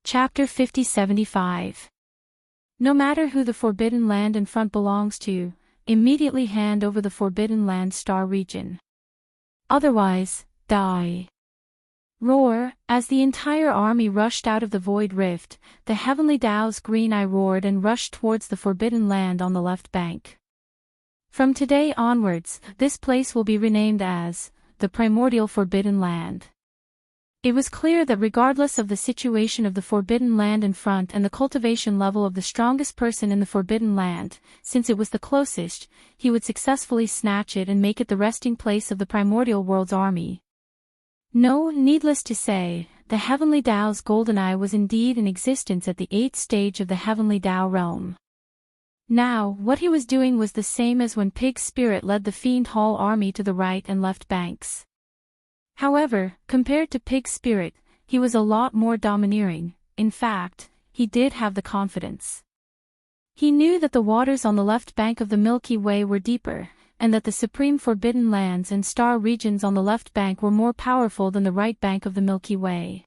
Chapter 5075. No matter who the Forbidden Land in front belongs to, immediately hand over the Forbidden Land star region. Otherwise, die. Roar. As the entire army rushed out of the void rift, the heavenly Tao's green eye roared and rushed towards the Forbidden Land on the left bank. From today onwards, this place will be renamed as the Primordial Forbidden Land. It was clear that regardless of the situation of the Forbidden Land in front and the cultivation level of the strongest person in the Forbidden Land, since it was the closest, he would successfully snatch it and make it the resting place of the Primordial World's army. No, needless to say, the Heavenly Tao's golden eye was indeed in existence at the 8th stage of the Heavenly Tao realm. Now, what he was doing was the same as when Pig's spirit led the Fiend Hall army to the right and left banks. However, compared to Pig's spirit, he was a lot more domineering. In fact, he did have the confidence. He knew that the waters on the left bank of the Milky Way were deeper, and that the supreme forbidden lands and star regions on the left bank were more powerful than the right bank of the Milky Way.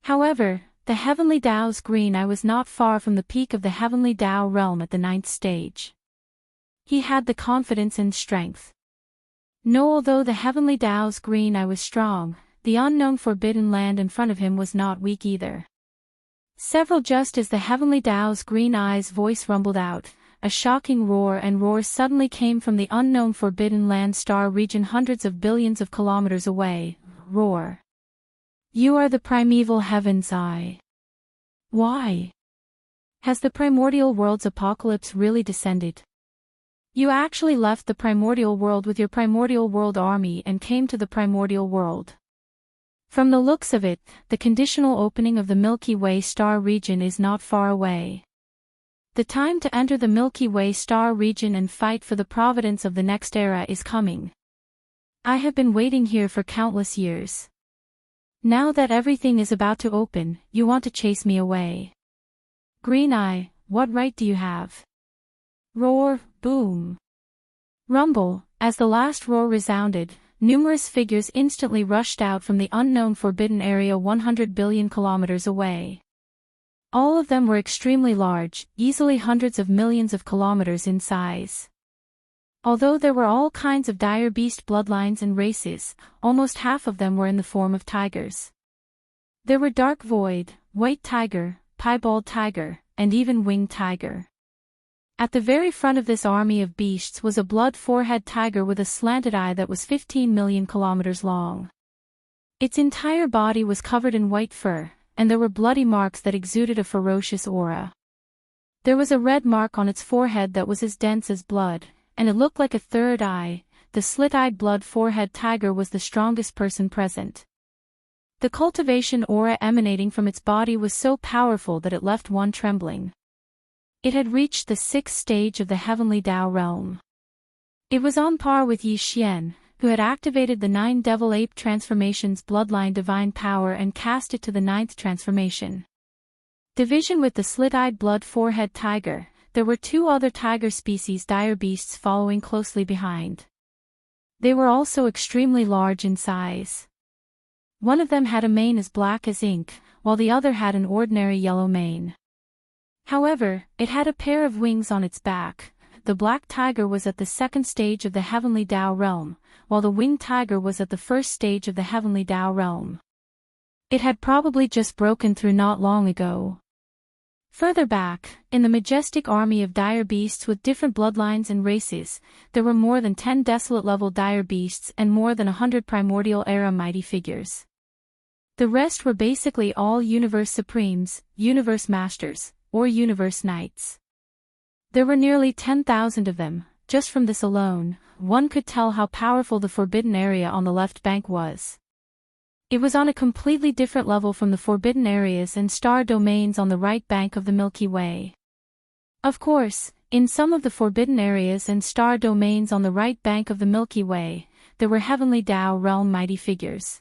However, the Heavenly Tao's green eye was not far from the peak of the Heavenly Tao realm at the 9th stage. He had the confidence and strength. No, although the Heavenly Tao's green eye was strong, the unknown forbidden land in front of him was not weak either. Several just as the Heavenly Tao's green eye's voice rumbled out, a shocking roar suddenly came from the unknown forbidden land star region hundreds of billions of kilometers away. Roar. You are the primeval heaven's eye. Why? Has the primordial world's apocalypse really descended? You actually left the primordial world with your primordial world army and came to the primordial world. From the looks of it, the conditional opening of the Milky Way star region is not far away. The time to enter the Milky Way star region and fight for the providence of the next era is coming. I have been waiting here for countless years. Now that everything is about to open, you want to chase me away. Green Eye, what right do you have? Roar, boom. Rumble. As the last roar resounded, numerous figures instantly rushed out from the unknown forbidden area 100 billion kilometers away. All of them were extremely large, easily hundreds of millions of kilometers in size. Although there were all kinds of dire beast bloodlines and races, almost half of them were in the form of tigers. There were dark void, white tiger, piebald tiger, and even winged tiger. At the very front of this army of beasts was a blood-forehead tiger with a slanted eye that was 15 million kilometers long. Its entire body was covered in white fur, and there were bloody marks that exuded a ferocious aura. There was a red mark on its forehead that was as dense as blood, and it looked like a third eye. The slit-eyed blood-forehead tiger was the strongest person present. The cultivation aura emanating from its body was so powerful that it left one trembling. It had reached the 6th stage of the Heavenly Tao realm. It was on par with Yi Xian, who had activated the 9 Devil Ape transformations bloodline divine power and cast it to the 9th transformation. Division with the slit-eyed blood-forehead tiger, there were 2 other tiger species dire beasts following closely behind. They were also extremely large in size. One of them had a mane as black as ink, while the other had an ordinary yellow mane. However, it had a pair of wings on its back. The black tiger was at the 2nd stage of the Heavenly Tao realm, while the winged tiger was at the 1st stage of the Heavenly Tao realm. It had probably just broken through not long ago. Further back, in the majestic army of dire beasts with different bloodlines and races, there were more than 10 desolate-level dire beasts and more than 100 primordial era mighty figures. The rest were basically all Universe Supremes, Universe Masters, or Universe Knights. There were nearly 10,000 of them. Just from this alone, one could tell how powerful the forbidden area on the left bank was. It was on a completely different level from the forbidden areas and star domains on the right bank of the Milky Way. Of course, in some of the forbidden areas and star domains on the right bank of the Milky Way, there were Heavenly Tao realm mighty figures.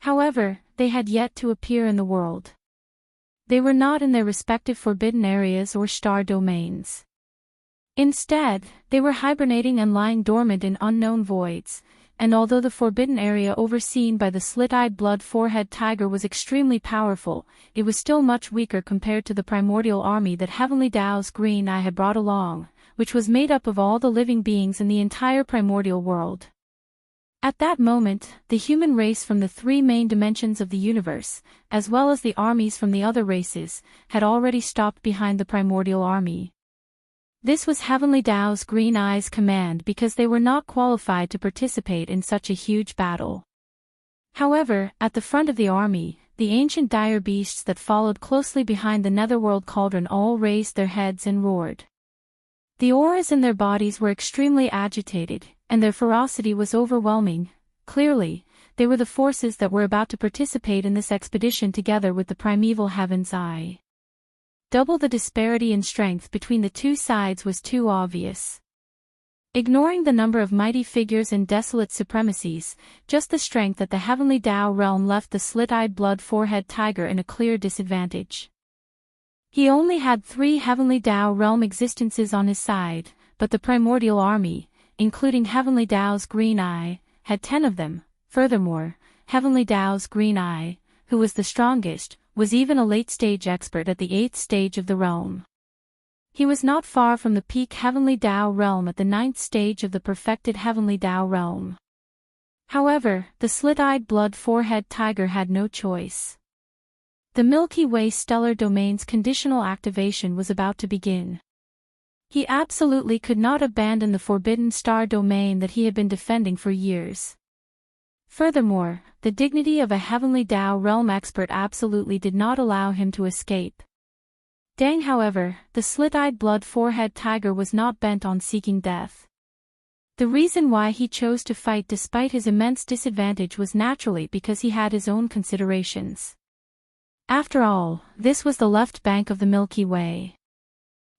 However, they had yet to appear in the world. They were not in their respective forbidden areas or star domains. Instead, they were hibernating and lying dormant in unknown voids, and although the forbidden area overseen by the slit-eyed blood-forehead tiger was extremely powerful, it was still much weaker compared to the primordial army that Heavenly Tao's green eye had brought along, which was made up of all the living beings in the entire primordial world. At that moment, the human race from the three main dimensions of the universe, as well as the armies from the other races, had already stopped behind the primordial army. This was Heavenly Tao's green eye's command because they were not qualified to participate in such a huge battle. However, at the front of the army, the ancient dire beasts that followed closely behind the netherworld cauldron all raised their heads and roared. The auras in their bodies were extremely agitated, and their ferocity was overwhelming. Clearly, they were the forces that were about to participate in this expedition together with the primeval Heaven's Eye. Double the disparity in strength between the two sides was too obvious. Ignoring the number of mighty figures and desolate supremacies, just the strength at the Heavenly Tao realm left the slit-eyed blood-forehead tiger in a clear disadvantage. He only had 3 Heavenly Tao realm existences on his side, but the primordial army, including Heavenly Tao's green eye, had 10 of them. Furthermore, Heavenly Tao's green eye, who was the strongest, was even a late-stage expert at the 8th stage of the realm. He was not far from the peak Heavenly Tao realm at the 9th stage of the perfected Heavenly Tao realm. However, the slit-eyed blood-forehead tiger had no choice. The Milky Way stellar domain's conditional activation was about to begin. He absolutely could not abandon the forbidden star domain that he had been defending for years. Furthermore, the dignity of a Heavenly Tao realm expert absolutely did not allow him to escape. Dang, however, the slit-eyed blood-forehead tiger was not bent on seeking death. The reason why he chose to fight despite his immense disadvantage was naturally because he had his own considerations. After all, this was the left bank of the Milky Way.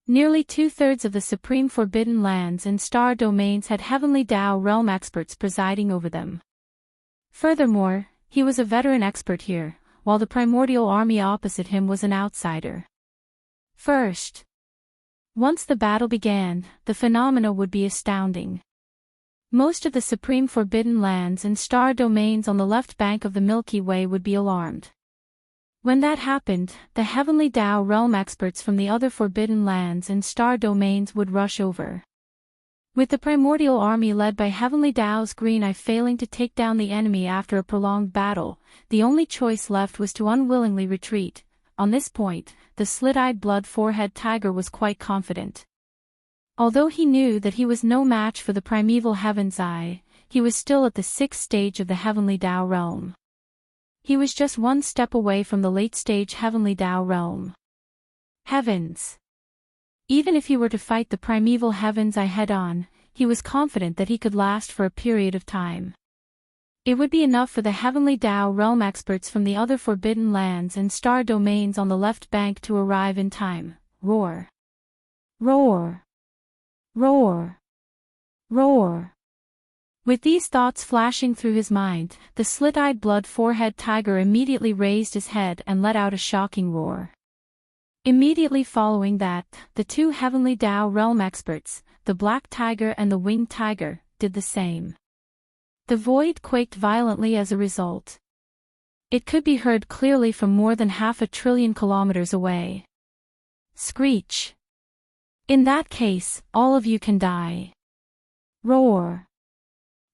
Nearly 2/3 of the supreme forbidden lands and star domains had Heavenly Tao realm experts presiding over them. Furthermore, he was a veteran expert here, while the primordial army opposite him was an outsider. First, once the battle began, the phenomena would be astounding. Most of the supreme forbidden lands and star domains on the left bank of the Milky Way would be alarmed. When that happened, the Heavenly Tao realm experts from the other forbidden lands and star domains would rush over. With the primordial army led by Heavenly Tao's green eye failing to take down the enemy after a prolonged battle, the only choice left was to unwillingly retreat. On this point, the slit-eyed blood-forehead tiger was quite confident. Although he knew that he was no match for the primeval Heaven's Eye, he was still at the 6th stage of the Heavenly Tao realm. He was just one step away from the late-stage Heavenly Tao realm. Heavens! Even if he were to fight the primeval Heaven's Eye head-on, he was confident that he could last for a period of time. It would be enough for the Heavenly Tao realm experts from the other forbidden lands and star domains on the left bank to arrive in time. Roar! Roar! Roar! Roar! With these thoughts flashing through his mind, the slit-eyed blood-forehead tiger immediately raised his head and let out a shocking roar. Immediately following that, the 2 Heavenly Tao realm experts, the black tiger and the winged tiger, did the same. The void quaked violently as a result. It could be heard clearly from more than 500 billion kilometers away. Screech! In that case, all of you can die. Roar!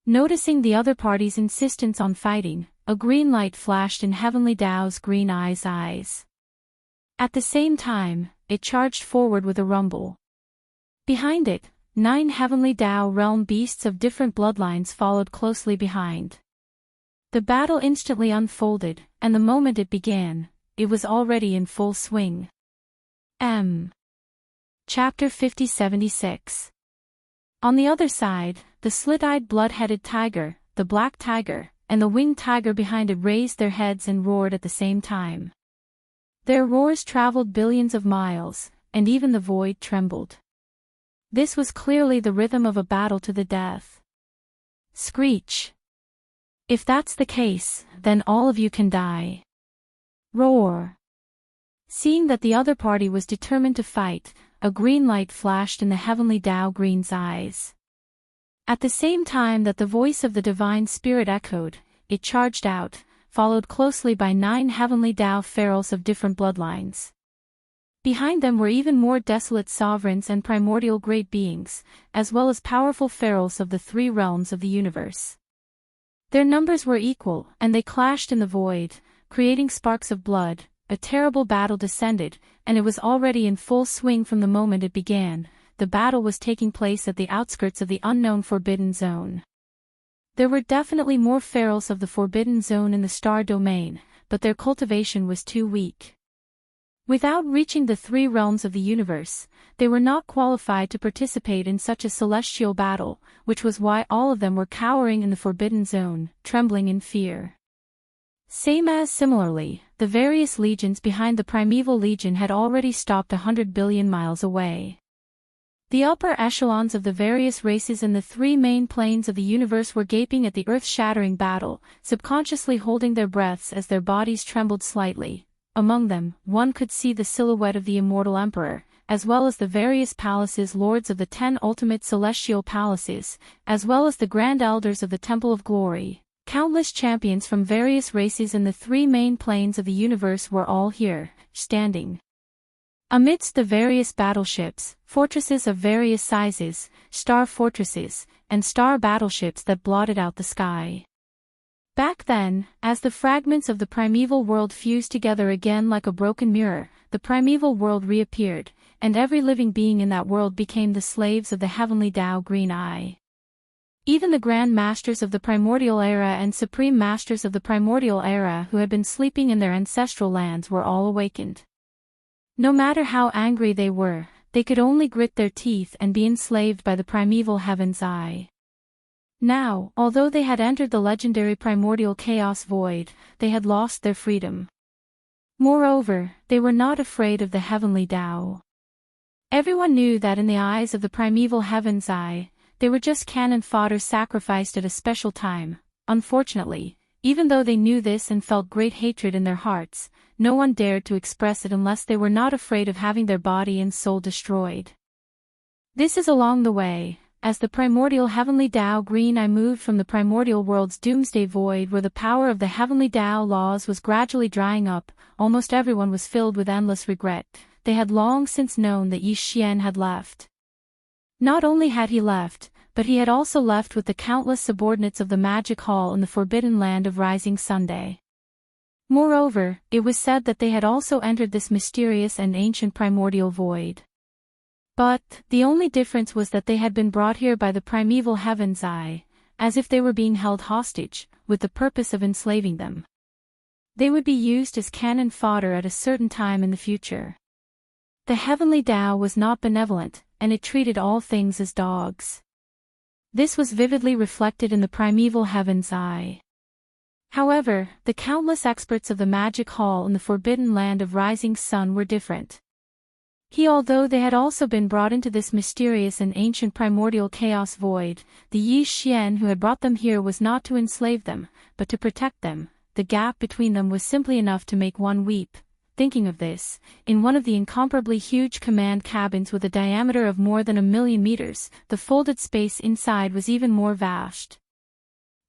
Noticing the other party's insistence on fighting, a green light flashed in Heavenly Tao's green eye's eyes. At the same time, it charged forward with a rumble. Behind it, 9 Heavenly Tao realm beasts of different bloodlines followed closely behind. The battle instantly unfolded, and the moment it began, it was already in full swing. Chapter 5076. On the other side, the slit-eyed blood-headed tiger, the black tiger, and the winged tiger behind it raised their heads and roared at the same time. Their roars traveled billions of miles, and even the void trembled. This was clearly the rhythm of a battle to the death. Screech! If that's the case, then all of you can die. Roar! Seeing that the other party was determined to fight, a green light flashed in the Heavenly Tao green's eyes. At the same time that the voice of the divine spirit echoed, it charged out, followed closely by 9 heavenly Tao pharaohs of different bloodlines. Behind them were even more desolate sovereigns and primordial great beings, as well as powerful pharaohs of the 3 realms of the universe. Their numbers were equal, and they clashed in the void, creating sparks of blood. A terrible battle descended, and it was already in full swing from the moment it began. The battle was taking place at the outskirts of the unknown Forbidden Zone. There were definitely more pharaohs of the Forbidden Zone in the star domain, but their cultivation was too weak. Without reaching the 3 realms of the universe, they were not qualified to participate in such a celestial battle, which was why all of them were cowering in the Forbidden Zone, trembling in fear. Similarly, the various legions behind the primeval legion had already stopped 100 billion miles away. The upper echelons of the various races in the 3 main planes of the universe were gaping at the earth-shattering battle, subconsciously holding their breaths as their bodies trembled slightly. Among them, one could see the silhouette of the immortal emperor, as well as the various palaces lords of the 10 ultimate celestial palaces, as well as the grand elders of the Temple of Glory. Countless champions from various races in the 3 main planes of the universe were all here, standing. Amidst the various battleships, fortresses of various sizes, star fortresses, and star battleships that blotted out the sky. Back then, as the fragments of the primeval world fused together again like a broken mirror, the primeval world reappeared, and every living being in that world became the slaves of the heavenly Tao Green Eye. Even the Grand Masters of the Primordial Era and Supreme Masters of the Primordial Era who had been sleeping in their ancestral lands were all awakened. No matter how angry they were, they could only grit their teeth and be enslaved by the primeval Heaven's Eye. Now, although they had entered the legendary primordial chaos void, they had lost their freedom. Moreover, they were not afraid of the heavenly Tao. Everyone knew that in the eyes of the primeval Heaven's Eye, they were just cannon fodder sacrificed at a special time. Unfortunately, even though they knew this and felt great hatred in their hearts, no one dared to express it unless they were not afraid of having their body and soul destroyed. This is along the way. As the primordial heavenly Tao Green Eye moved from the primordial world's doomsday void where the power of the heavenly Tao laws was gradually drying up, almost everyone was filled with endless regret. They had long since known that Yi Xian had left. Not only had he left, but he had also left with the countless subordinates of the Magic Hall in the Forbidden Land of Rising Sunday. Moreover, it was said that they had also entered this mysterious and ancient primordial void. But, the only difference was that they had been brought here by the primeval Heaven's Eye, as if they were being held hostage, with the purpose of enslaving them. They would be used as cannon fodder at a certain time in the future. The heavenly Tao was not benevolent, and it treated all things as dogs. This was vividly reflected in the primeval Heaven's Eye. However, the countless experts of the Magic Hall in the Forbidden Land of Rising Sun were different. Although they had also been brought into this mysterious and ancient primordial chaos void, the Yi Xian who had brought them here was not to enslave them, but to protect them. The gap between them was simply enough to make one weep. Thinking of this, in one of the incomparably huge command cabins with a diameter of more than 1,000,000 meters, the folded space inside was even more vast.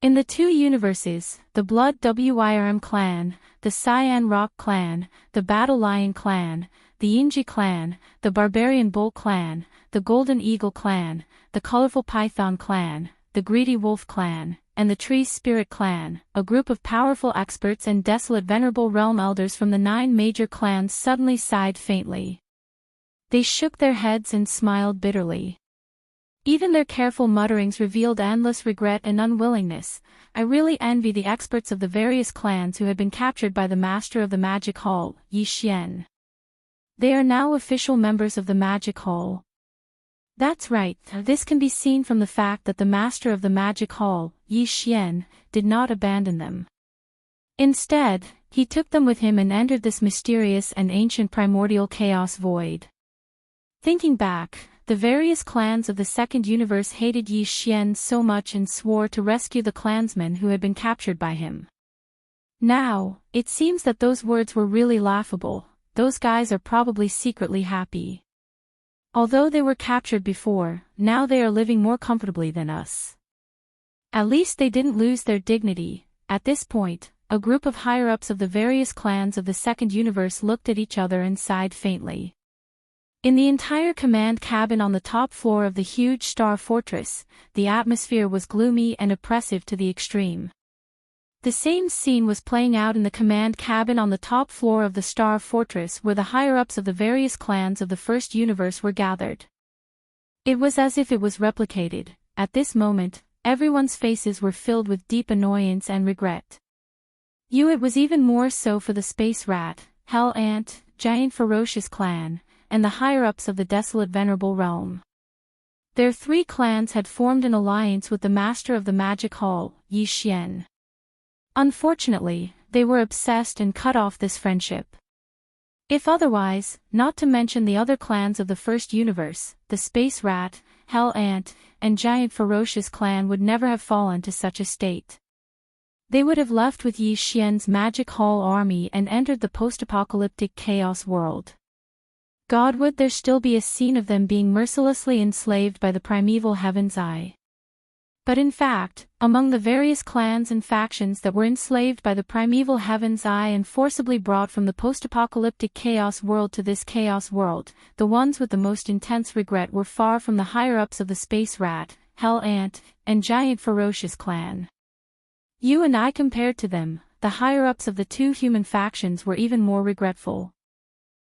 In the 2 universes, the Blood Wyrm clan, the Cyan Rock clan, the Battle Lion clan, the Yinji clan, the Barbarian Bull clan, the Golden Eagle clan, the Colorful Python clan, the Greedy Wolf clan, and the Tree Spirit clan, a group of powerful experts and desolate venerable realm elders from the 9 major clans suddenly sighed faintly. They shook their heads and smiled bitterly. Even their careful mutterings revealed endless regret and unwillingness. I really envy the experts of the various clans who had been captured by the Master of the Magic Hall, Yi Xian. They are now official members of the Magic Hall. That's right, this can be seen from the fact that the Master of the Magic Hall, Yi Xian, did not abandon them. Instead, he took them with him and entered this mysterious and ancient primordial chaos void. Thinking back, the various clans of the Second Universe hated Yi Xian so much and swore to rescue the clansmen who had been captured by him. Now, it seems that those words were really laughable. Those guys are probably secretly happy. Although they were captured before, now they are living more comfortably than us. At least they didn't lose their dignity. At this point, a group of higher-ups of the various clans of the second universe looked at each other and sighed faintly. In the entire command cabin on the top floor of the huge star fortress, the atmosphere was gloomy and oppressive to the extreme. The same scene was playing out in the command cabin on the top floor of the star fortress where the higher-ups of the various clans of the first universe were gathered. It was as if it was replicated. At this moment, everyone's faces were filled with deep annoyance and regret. It was even more so for the Space Rat, Hell Ant, Giant Ferocious Clan, and the higher-ups of the desolate Venerable Realm. Their three clans had formed an alliance with the Master of the Magic Hall, Yi Xian. Unfortunately, they were obsessed and cut off this friendship. If otherwise, not to mention the other clans of the first universe, the Space Rat, Hell Ant, and Giant Ferocious Clan would never have fallen to such a state. They would have left with Yi Xian's Magic Hall army and entered the post-apocalyptic chaos world. God, would there still be a scene of them being mercilessly enslaved by the primeval Heaven's Eye. But in fact, among the various clans and factions that were enslaved by the primeval Heaven's Eye and forcibly brought from the post-apocalyptic chaos world to this chaos world, the ones with the most intense regret were far from the higher-ups of the Space Rat, Hell Ant, and Giant Ferocious Clan. You and I compared to them, the higher-ups of the two human factions were even more regretful.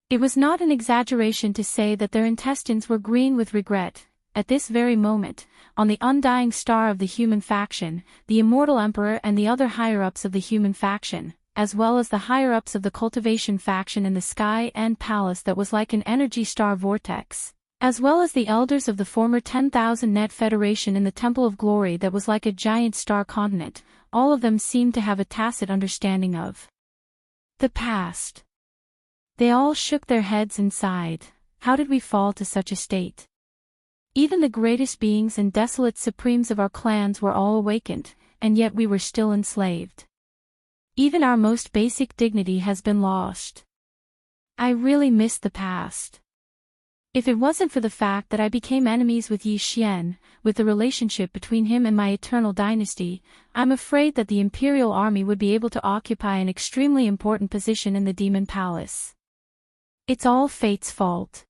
It was not an exaggeration to say that their intestines were green with regret. At this very moment, on the undying star of the human faction, the immortal emperor and the other higher-ups of the human faction, as well as the higher-ups of the cultivation faction in the sky and palace that was like an energy star vortex, as well as the elders of the former 10,000 net federation in the Temple of Glory that was like a giant star continent, all of them seemed to have a tacit understanding of the past. They all shook their heads and sighed. How did we fall to such a state? Even the greatest beings and desolate supremes of our clans were all awakened, and yet we were still enslaved. Even our most basic dignity has been lost. I really miss the past. If it wasn't for the fact that I became enemies with Yi Xian, with the relationship between him and my eternal dynasty, I'm afraid that the Imperial Army would be able to occupy an extremely important position in the Demon Palace. It's all fate's fault.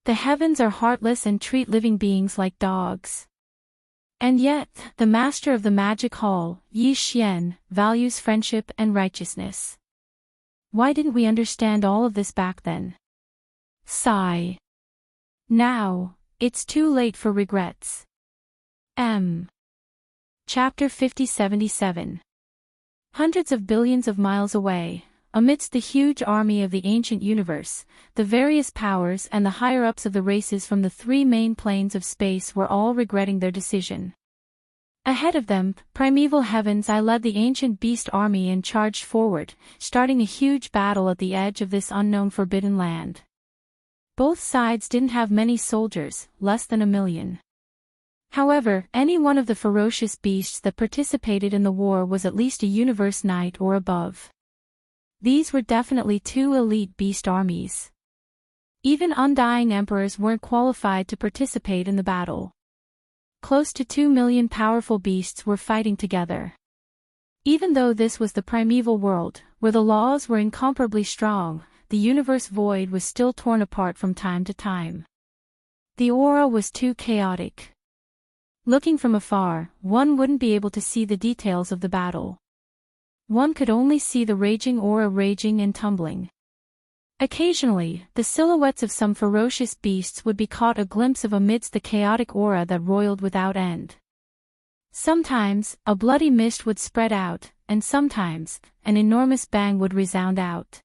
The heavens are heartless and treat living beings like dogs. And yet, the master of the Magic Hall, Yi Xian, values friendship and righteousness. Why didn't we understand all of this back then? Sigh. Now, it's too late for regrets. Chapter 5077. Hundreds of billions of miles away, amidst the huge army of the ancient universe, the various powers and the higher-ups of the races from the three main planes of space were all regretting their decision. Ahead of them, primeval Heaven's Eye led the ancient beast army and charged forward, starting a huge battle at the edge of this unknown forbidden land. Both sides didn't have many soldiers, less than 1 million. However, any one of the ferocious beasts that participated in the war was at least a universe knight or above. These were definitely two elite beast armies. Even undying emperors weren't qualified to participate in the battle. Close to 2 million powerful beasts were fighting together. Even though this was the primeval world, where the laws were incomparably strong, the universe void was still torn apart from time to time. The aura was too chaotic. Looking from afar, one wouldn't be able to see the details of the battle. One could only see the raging aura raging and tumbling. Occasionally, the silhouettes of some ferocious beasts would be caught a glimpse of amidst the chaotic aura that roiled without end. Sometimes, a bloody mist would spread out, and sometimes, an enormous bang would resound out.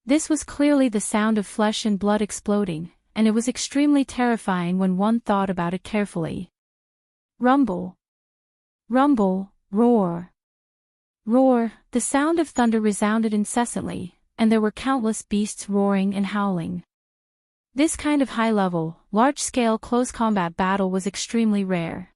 This was clearly the sound of flesh and blood exploding, and it was extremely terrifying when one thought about it carefully. Rumble. Rumble, roar. Roar, the sound of thunder resounded incessantly, and there were countless beasts roaring and howling. This kind of high-level, large-scale close combat battle was extremely rare.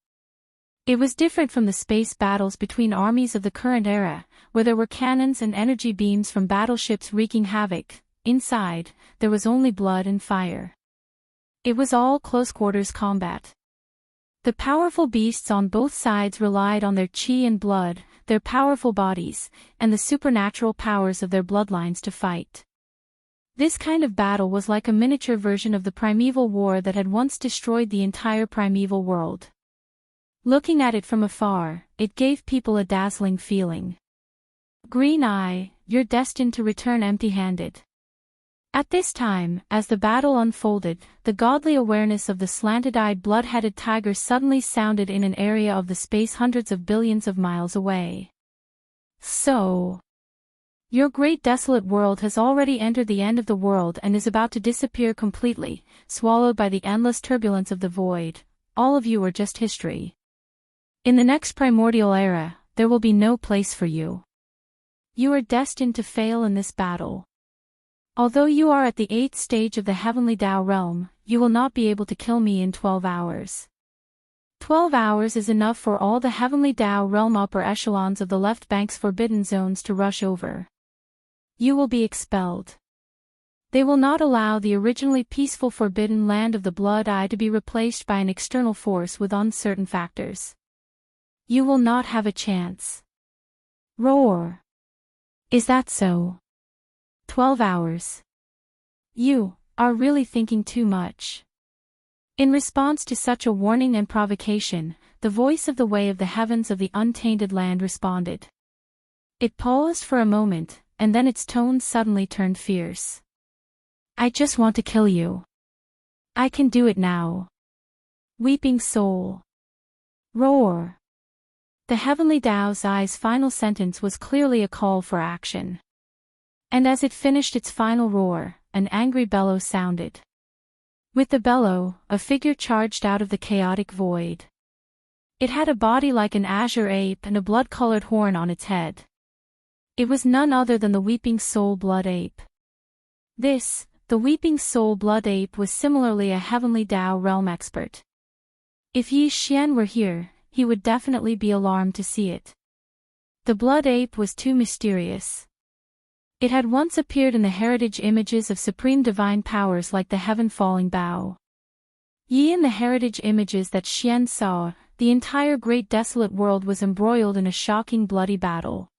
It was different from the space battles between armies of the current era, where there were cannons and energy beams from battleships wreaking havoc. Inside, there was only blood and fire. It was all close-quarters combat. The powerful beasts on both sides relied on their chi and blood, their powerful bodies, and the supernatural powers of their bloodlines to fight. This kind of battle was like a miniature version of the primeval war that had once destroyed the entire primeval world. Looking at it from afar, it gave people a dazzling feeling. Green Eye, you're destined to return empty-handed. At this time, as the battle unfolded, the godly awareness of the slanted-eyed blood-headed tiger suddenly sounded in an area of the space hundreds of billions of miles away. So, your great desolate world has already entered the end of the world and is about to disappear completely, swallowed by the endless turbulence of the void. All of you are just history. In the next primordial era, there will be no place for you. You are destined to fail in this battle. Although you are at the 8th stage of the heavenly Tao realm, you will not be able to kill me in 12 hours. 12 hours is enough for all the heavenly Tao realm upper echelons of the left bank's forbidden zones to rush over. You will be expelled. They will not allow the originally peaceful forbidden land of the Blood Eye to be replaced by an external force with uncertain factors. You will not have a chance. Roar. Is that so? 12 hours. You are really thinking too much. In response to such a warning and provocation, the voice of the way of the heavens of the untainted land responded. It paused for a moment, and then its tone suddenly turned fierce. I just want to kill you. I can do it now. Weeping soul. Roar. The heavenly Tao's Eye's final sentence was clearly a call for action. And as it finished its final roar, an angry bellow sounded. With the bellow, a figure charged out of the chaotic void. It had a body like an azure ape and a blood-colored horn on its head. It was none other than the Weeping Soul Blood Ape. This, the Weeping Soul Blood Ape, was similarly a heavenly Tao realm expert. If Yi Xian were here, he would definitely be alarmed to see it. The Blood Ape was too mysterious. It had once appeared in the heritage images of supreme divine powers like the heaven-falling bow. Yi in the heritage images that Xian saw, the entire great desolate world was embroiled in a shocking bloody battle.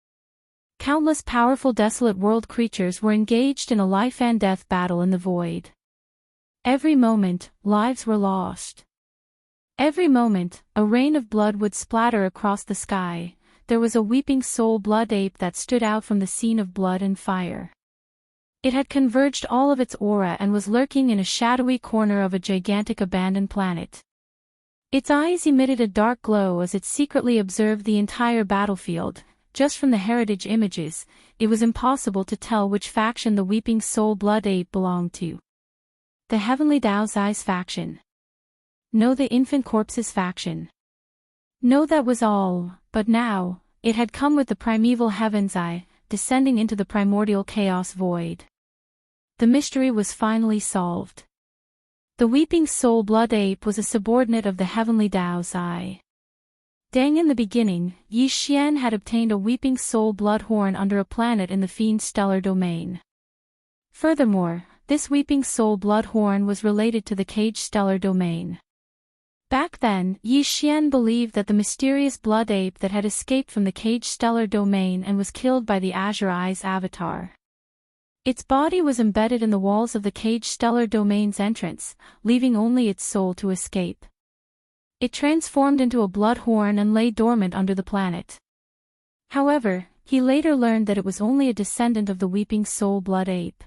Countless powerful desolate world creatures were engaged in a life-and-death battle in the void. Every moment, lives were lost. Every moment, a rain of blood would splatter across the sky. There was a Weeping Soul Blood Ape that stood out from the scene of blood and fire. It had converged all of its aura and was lurking in a shadowy corner of a gigantic abandoned planet. Its eyes emitted a dark glow as it secretly observed the entire battlefield. Just from the heritage images, it was impossible to tell which faction the Weeping Soul Blood Ape belonged to. The Heavenly Tao's Eyes faction. No, the Infant Corpse's faction. No, that was all, but now, it had come with the primeval Heaven's Eye, descending into the primordial chaos void. The mystery was finally solved. The Weeping Soul Blood Ape was a subordinate of the Heavenly Tao's Eye. Dang, in the beginning, Yi Xian had obtained a Weeping Soul Blood Horn under a planet in the Fiend's stellar domain. Furthermore, this Weeping Soul Blood Horn was related to the Cage stellar domain. Back then, Yi Xian believed that the mysterious Blood Ape that had escaped from the Cage stellar domain and was killed by the Azure Eye's avatar. Its body was embedded in the walls of the Cage stellar domain's entrance, leaving only its soul to escape. It transformed into a blood horn and lay dormant under the planet. However, he later learned that it was only a descendant of the Weeping Soul Blood Ape.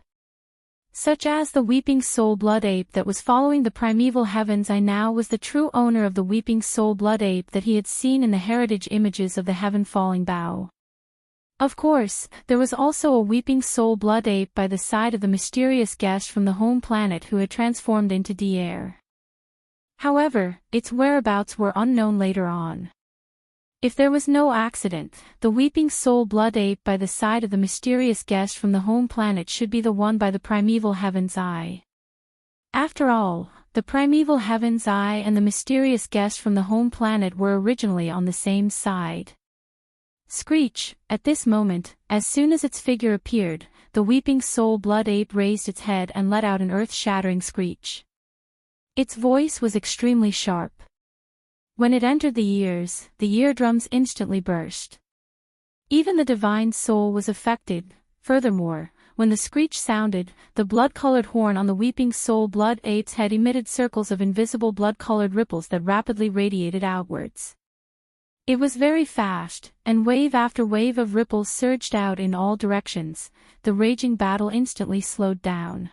Such as the Weeping Soul Blood Ape that was following the primeval Heaven's Eye now was the true owner of the Weeping Soul Blood Ape that he had seen in the heritage images of the heaven-falling bow. Of course, there was also a Weeping Soul Blood Ape by the side of the mysterious guest from the home planet who had transformed into Dier. However, its whereabouts were unknown later on. If there was no accident, the Weeping Soul Blood Ape by the side of the mysterious guest from the home planet should be the one by the primeval Heaven's Eye. After all, the primeval Heaven's Eye and the mysterious guest from the home planet were originally on the same side. Screech, at this moment, as soon as its figure appeared, the Weeping Soul Blood Ape raised its head and let out an earth-shattering screech. Its voice was extremely sharp. When it entered the ears, the eardrums instantly burst. Even the divine soul was affected. Furthermore, when the screech sounded, the blood-colored horn on the weeping soul blood ape's head emitted circles of invisible blood-colored ripples that rapidly radiated outwards. It was very fast, and wave after wave of ripples surged out in all directions. The raging battle instantly slowed down.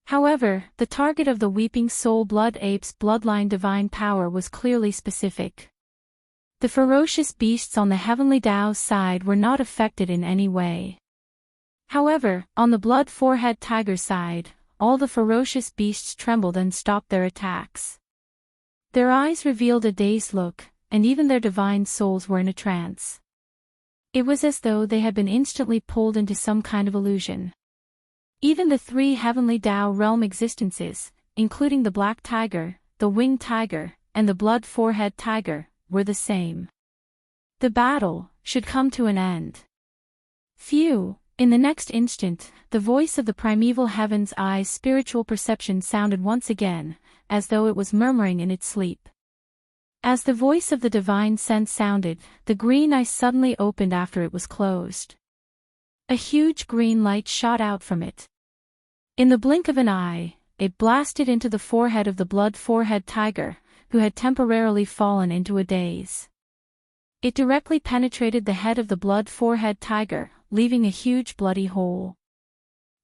However, the target of the weeping soul blood ape's bloodline divine power was clearly specific. The ferocious beasts on the heavenly Tao's side were not affected in any way. However, on the blood forehead tiger's side, all the ferocious beasts trembled and stopped their attacks. Their eyes revealed a dazed look, and even their divine souls were in a trance. It was as though they had been instantly pulled into some kind of illusion. Even the three heavenly Tao realm existences, including the black tiger, the winged tiger, and the blood forehead tiger, were the same. The battle should come to an end. Phew! In the next instant, the voice of the primeval heaven's eye's spiritual perception sounded once again, as though it was murmuring in its sleep. As the voice of the divine sense sounded, the green eye suddenly opened after it was closed. A huge green light shot out from it. In the blink of an eye, it blasted into the forehead of the blood forehead tiger, who had temporarily fallen into a daze. It directly penetrated the head of the blood forehead tiger, leaving a huge bloody hole.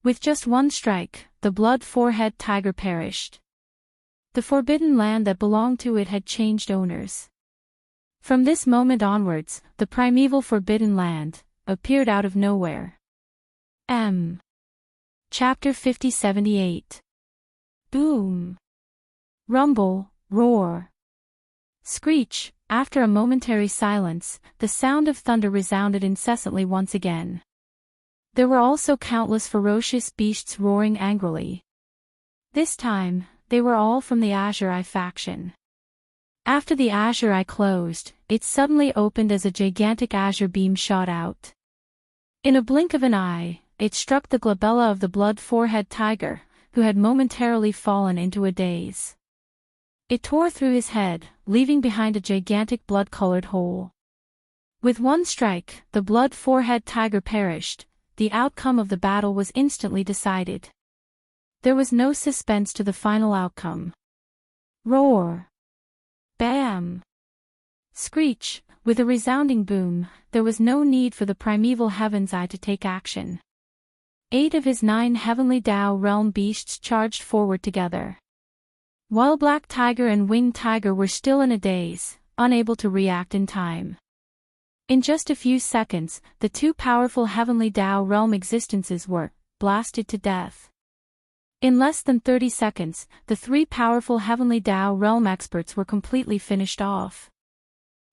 With just one strike, the blood forehead tiger perished. The forbidden land that belonged to it had changed owners. From this moment onwards, the primeval forbidden land appeared out of nowhere. Chapter 5078. Boom. Rumble, roar. Screech. After a momentary silence, the sound of thunder resounded incessantly once again. There were also countless ferocious beasts roaring angrily. This time, they were all from the Azure Eye faction. After the Azure Eye closed, it suddenly opened as a gigantic azure beam shot out. In a blink of an eye, it struck the glabella of the blood forehead tiger, who had momentarily fallen into a daze. It tore through his head, leaving behind a gigantic blood-colored hole. With one strike, the blood forehead tiger perished. The outcome of the battle was instantly decided. There was no suspense to the final outcome. Roar! Bam! Screech! With a resounding boom, there was no need for the primeval heaven's eye to take action. 8 of his 9 heavenly Tao realm beasts charged forward together. While Black Tiger and Winged Tiger were still in a daze, unable to react in time. In just a few seconds, the 2 powerful heavenly Tao realm existences were blasted to death. In less than 30 seconds, the 3 powerful heavenly Tao realm experts were completely finished off.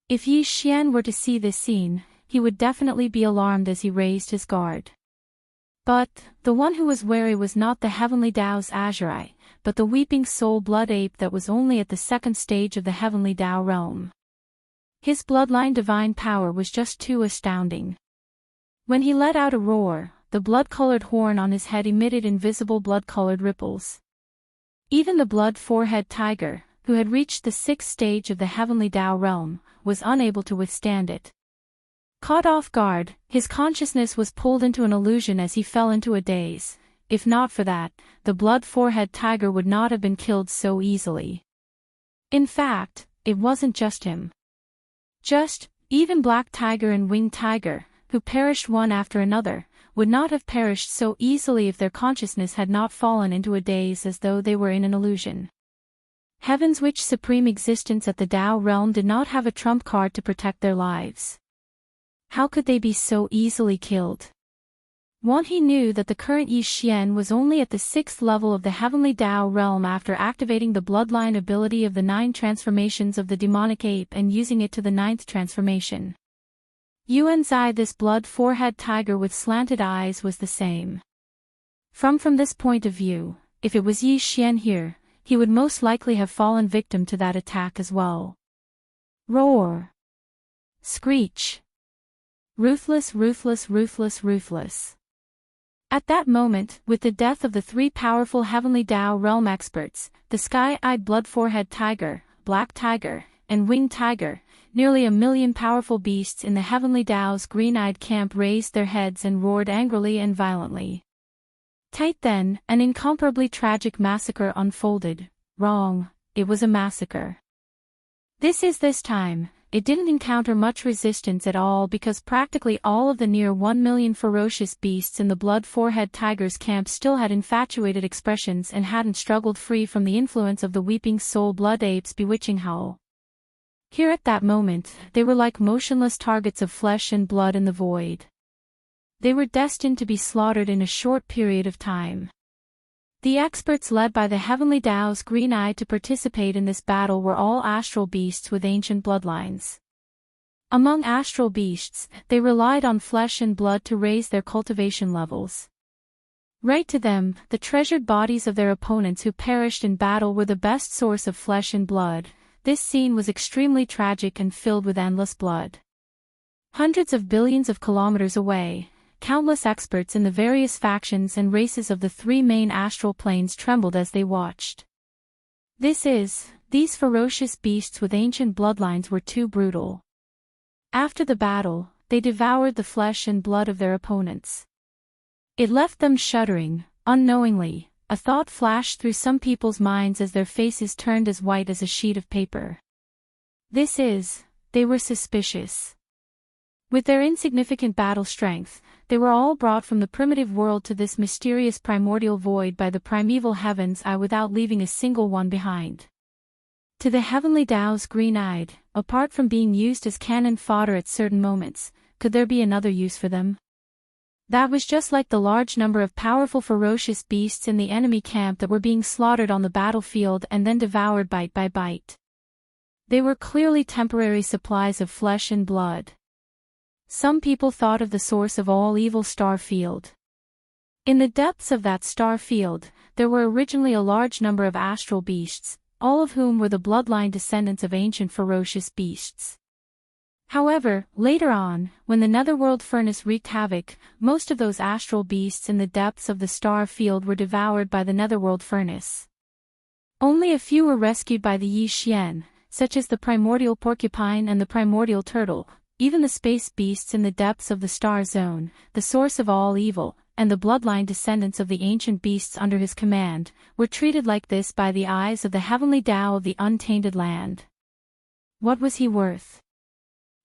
If Yi Xian were to see this scene, he would definitely be alarmed as he raised his guard. But the one who was wary was not the heavenly Tao's Azure Eye, but the weeping soul blood ape that was only at the 2nd stage of the heavenly Tao realm. His bloodline divine power was just too astounding. When he let out a roar, the blood-colored horn on his head emitted invisible blood-colored ripples. Even the blood forehead tiger, who had reached the 6th stage of the heavenly Tao realm, was unable to withstand it. Caught off guard, his consciousness was pulled into an illusion as he fell into a daze. If not for that, the blood forehead tiger would not have been killed so easily. In fact, it wasn't just him. Even Black Tiger and Winged Tiger, who perished one after another, would not have perished so easily if their consciousness had not fallen into a daze as though they were in an illusion. Heaven's which supreme existence at the Tao realm did not have a trump card to protect their lives. How could they be so easily killed? One, he knew that the current Yi Xian was only at the 6th level of the heavenly Tao realm after activating the bloodline ability of the 9 transformations of the demonic ape and using it to the 9th transformation. Yuan's eye, this blood forehead tiger with slanted eyes, was the same. From this point of view, if it was Yi Xian here, he would most likely have fallen victim to that attack as well. Roar! Screech! Ruthless, ruthless, ruthless, ruthless. At that moment, with the death of the three powerful heavenly Tao realm experts, the sky-eyed blood-forehead tiger, black tiger, and winged tiger, nearly 1,000,000 powerful beasts in the heavenly Tao's green-eyed camp raised their heads and roared angrily and violently. Tight then, an incomparably tragic massacre unfolded. Wrong, it was a massacre. This time, it didn't encounter much resistance at all because practically all of the near 1,000,000 ferocious beasts in the blood-forehead tiger's camp still had infatuated expressions and hadn't struggled free from the influence of the weeping soul blood ape's bewitching howl. Here at that moment, they were like motionless targets of flesh and blood in the void. They were destined to be slaughtered in a short period of time. The experts led by the heavenly Tao's green eye to participate in this battle were all astral beasts with ancient bloodlines. Among astral beasts, they relied on flesh and blood to raise their cultivation levels. Right to them, the treasured bodies of their opponents who perished in battle were the best source of flesh and blood. This scene was extremely tragic and filled with endless blood. Hundreds of billions of kilometers away, countless experts in the various factions and races of the three main astral planes trembled as they watched. These ferocious beasts with ancient bloodlines were too brutal. After the battle, they devoured the flesh and blood of their opponents. It left them shuddering. Unknowingly, a thought flashed through some people's minds as their faces turned as white as a sheet of paper. They were suspicious. With their insignificant battle strength, they were all brought from the primitive world to this mysterious primordial void by the primeval heavens without leaving a single one behind. To the heavenly Tao's green-eyed, apart from being used as cannon fodder at certain moments, could there be another use for them? That was just like the large number of powerful ferocious beasts in the enemy camp that were being slaughtered on the battlefield and then devoured bite by bite. They were clearly temporary supplies of flesh and blood. Some people thought of the source of all evil star field. In the depths of that star field, there were originally a large number of astral beasts, all of whom were the bloodline descendants of ancient ferocious beasts. However, later on, when the netherworld furnace wreaked havoc, most of those astral beasts in the depths of the star field were devoured by the netherworld furnace. Only a few were rescued by the Yi Xian, such as the primordial porcupine and the primordial turtle. Even the space beasts in the depths of the star zone, the source of all evil, and the bloodline descendants of the ancient beasts under his command, were treated like this by the eyes of the heavenly Tao of the untainted land. What was he worth?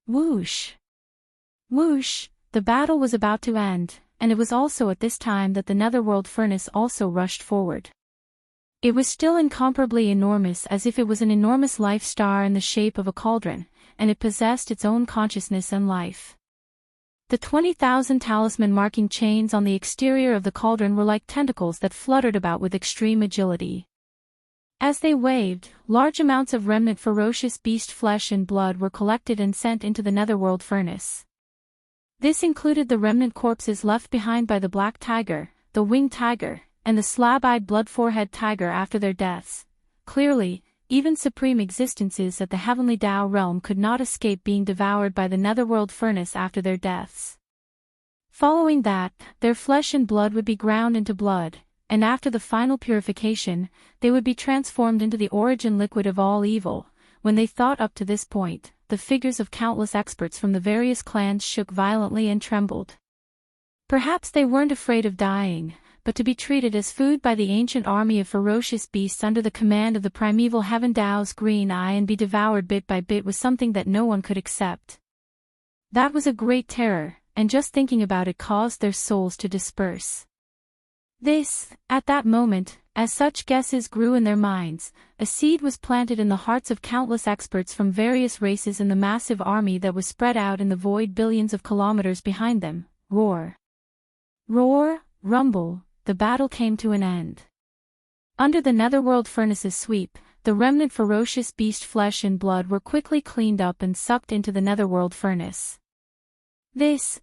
Whoosh! Whoosh! The battle was about to end, and it was also at this time that the netherworld furnace also rushed forward. It was still incomparably enormous, as if it was an enormous life star in the shape of a cauldron, and it possessed its own consciousness and life. The 20,000 talisman marking chains on the exterior of the cauldron were like tentacles that fluttered about with extreme agility. As they waved, large amounts of remnant ferocious beast flesh and blood were collected and sent into the netherworld furnace. This included the remnant corpses left behind by the black tiger, the winged tiger, and the slab-eyed blood-forehead tiger after their deaths. Clearly, even supreme existences at the heavenly Tao realm could not escape being devoured by the netherworld furnace after their deaths. Following that, their flesh and blood would be ground into blood, and after the final purification, they would be transformed into the origin liquid of all evil. When they thought up to this point, the figures of countless experts from the various clans shook violently and trembled. Perhaps they weren't afraid of dying, but to be treated as food by the ancient army of ferocious beasts under the command of the primeval Heaven Tao's green eye and be devoured bit by bit was something that no one could accept. That was a great terror, and just thinking about it caused their souls to disperse. At that moment, as such guesses grew in their minds, a seed was planted in the hearts of countless experts from various races in the massive army that was spread out in the void billions of kilometers behind them. Roar! Roar, rumble, the battle came to an end. Under the netherworld furnace's sweep, the remnant ferocious beast flesh and blood were quickly cleaned up and sucked into the netherworld furnace.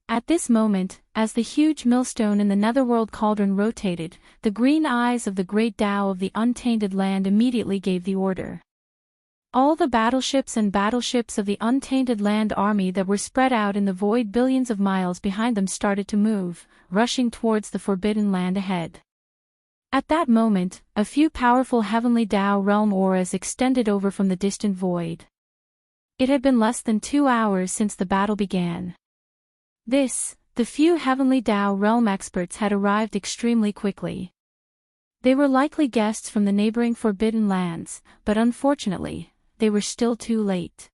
At this moment, as the huge millstone in the netherworld cauldron rotated, the green eyes of the great Tao of the untainted land immediately gave the order. All the battleships and battleships of the untainted land army that were spread out in the void billions of miles behind them started to move, rushing towards the forbidden land ahead. At that moment, a few powerful heavenly Tao realm auras extended over from the distant void. It had been less than 2 hours since the battle began. The few heavenly Tao realm experts had arrived extremely quickly. They were likely guests from the neighboring forbidden lands, but unfortunately, they were still too late.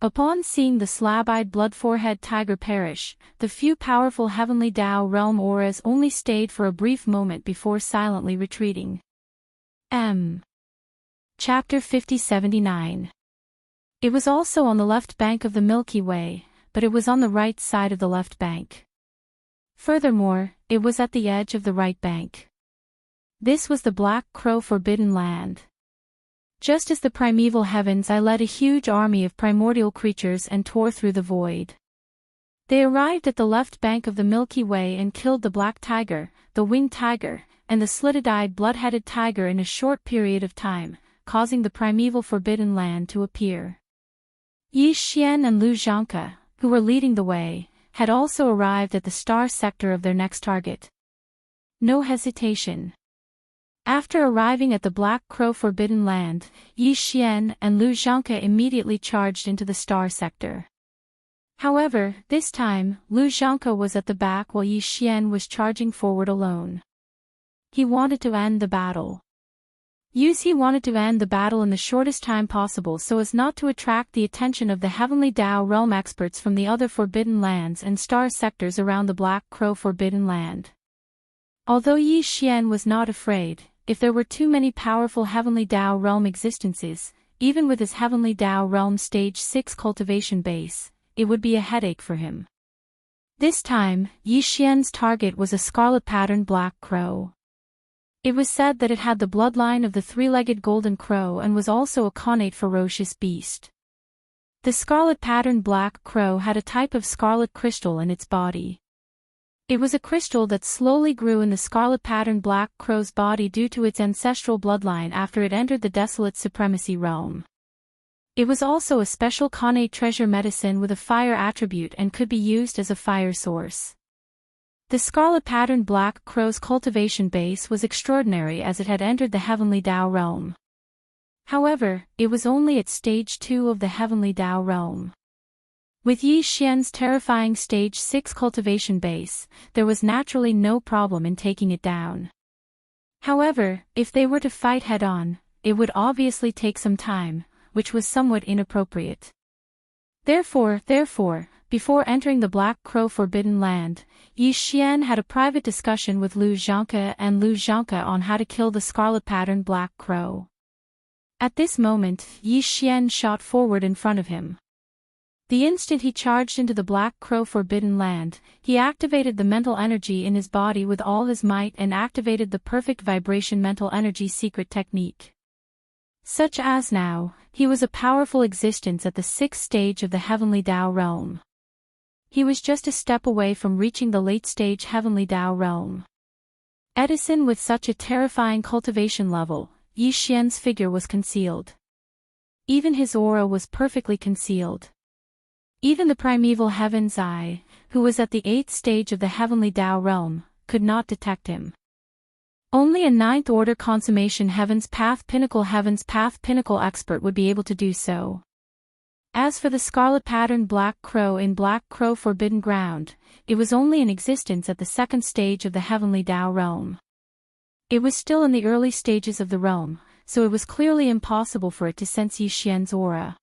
Upon seeing the slab-eyed blood-forehead tiger perish, the few powerful heavenly Tao realm auras only stayed for a brief moment before silently retreating. Chapter 5079. It was also on the left bank of the Milky Way, but it was on the right side of the left bank. Furthermore, it was at the edge of the right bank. This was the Black Crow Forbidden Land. Just as the primeval heavens, I led a huge army of primordial creatures and tore through the void. They arrived at the left bank of the Milky Way and killed the black tiger, the winged tiger, and the slitted-eyed blood-headed tiger in a short period of time, causing the primeval forbidden land to appear. Yi Xian and Lu Zhangke, who were leading the way, had also arrived at the star sector of their next target. No hesitation. After arriving at the Black Crow Forbidden Land, Yi Xian and Lu Zhangke immediately charged into the star sector. However, this time, Lu Zhangke was at the back while Yi Xian was charging forward alone. He wanted to end the battle. He wanted to end the battle in the shortest time possible so as not to attract the attention of the Heavenly Tao realm experts from the other forbidden lands and star sectors around the Black Crow Forbidden Land. Although Yi Xian was not afraid, if there were too many powerful Heavenly Tao realm existences, even with his Heavenly Tao realm stage 6 cultivation base, it would be a headache for him. This time, Yi Xian's target was a scarlet-patterned black crow. It was said that it had the bloodline of the three-legged golden crow and was also a connate ferocious beast. The scarlet-patterned black crow had a type of scarlet crystal in its body. It was a crystal that slowly grew in the scarlet-patterned black crow's body due to its ancestral bloodline after it entered the desolate supremacy realm. It was also a special connate treasure medicine with a fire attribute and could be used as a fire source. The scarlet-patterned black crow's cultivation base was extraordinary as it had entered the Heavenly Tao realm. However, it was only at stage 2 of the Heavenly Tao realm. With Yi Xian's terrifying stage 6 cultivation base, there was naturally no problem in taking it down. However, if they were to fight head-on, it would obviously take some time, which was somewhat inappropriate. Therefore, before entering the Black Crow Forbidden Land, Yi Xian had a private discussion with Lu Zhangke and Lu Zhangke on how to kill the scarlet-patterned black crow. At this moment, Yi Xian shot forward in front of him. The instant he charged into the Black Crow Forbidden Land, he activated the mental energy in his body with all his might and activated the perfect vibration mental energy secret technique. Such as now, he was a powerful existence at the 6th stage of the Heavenly Tao realm. He was just a step away from reaching the late-stage Heavenly Tao realm. Edison with such a terrifying cultivation level, Yi Xian's figure was concealed. Even his aura was perfectly concealed. Even the primeval Heaven's Eye, who was at the 8th stage of the Heavenly Tao realm, could not detect him. Only a 9th-order consummation Heaven's Path Pinnacle expert would be able to do so. As for the scarlet-patterned black crow in Black Crow Forbidden Ground, it was only in existence at the 2nd stage of the Heavenly Tao realm. It was still in the early stages of the realm, so it was clearly impossible for it to sense Yi Xian's aura.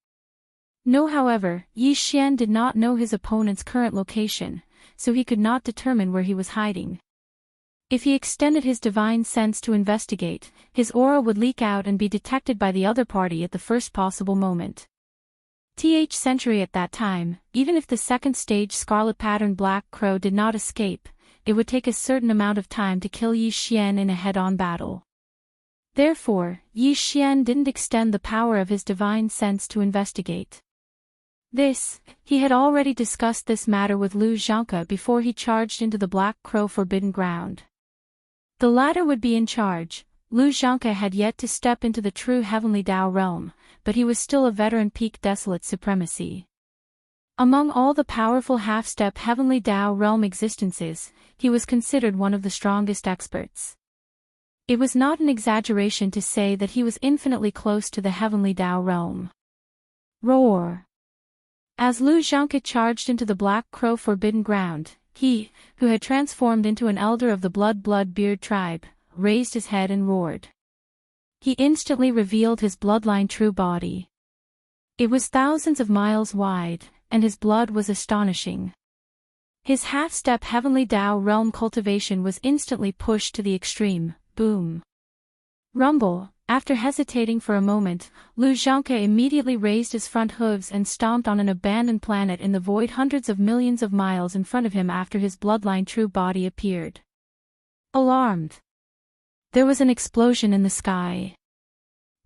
However, Yi Xian did not know his opponent's current location, so he could not determine where he was hiding. If he extended his divine sense to investigate, his aura would leak out and be detected by the other party at the first possible moment. Century at that time, even if the 2nd stage scarlet-patterned black crow did not escape, it would take a certain amount of time to kill Yi Xian in a head-on battle. Therefore, Yi Xian didn't extend the power of his divine sense to investigate. He had already discussed this matter with Lu Zhangke before he charged into the Black Crow Forbidden Ground. The latter would be in charge, Lu Zhangke had yet to step into the true heavenly Tao realm, but he was still a veteran peak desolate supremacy. Among all the powerful half-step heavenly Tao realm existences, he was considered one of the strongest experts. It was not an exaggeration to say that he was infinitely close to the heavenly Tao realm. Roar! As Lu Zhangke charged into the Black Crow forbidden ground, he, who had transformed into an elder of the Blood-Beard tribe, raised his head and roared. He instantly revealed his bloodline true body. It was thousands of miles wide, and his blood was astonishing. His half-step heavenly Tao realm cultivation was instantly pushed to the extreme. Boom! Rumble! After hesitating for a moment, Lu Zhangke immediately raised his front hooves and stomped on an abandoned planet in the void hundreds of millions of miles in front of him after his bloodline true body appeared. Alarmed! There was an explosion in the sky.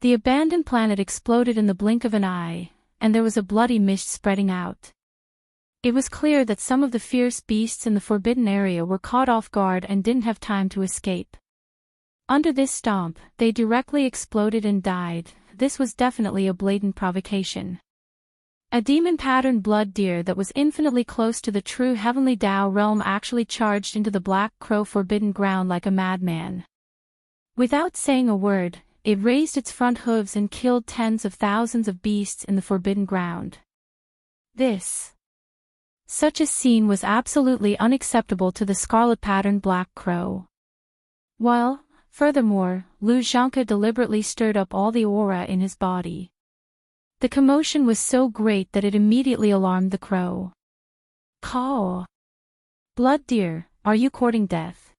The abandoned planet exploded in the blink of an eye, and there was a bloody mist spreading out. It was clear that some of the fierce beasts in the forbidden area were caught off guard and didn't have time to escape. Under this stomp, they directly exploded and died. This was definitely a blatant provocation. A demon-patterned blood deer that was infinitely close to the true heavenly Tao realm actually charged into the Black Crow forbidden ground like a madman. Without saying a word, it raised its front hooves and killed tens of thousands of beasts in the forbidden ground. Such a scene was absolutely unacceptable to the scarlet-patterned Black Crow. Furthermore, Lu Zhangke deliberately stirred up all the aura in his body. The commotion was so great that it immediately alarmed the crow. Caw! Blood deer, are you courting death?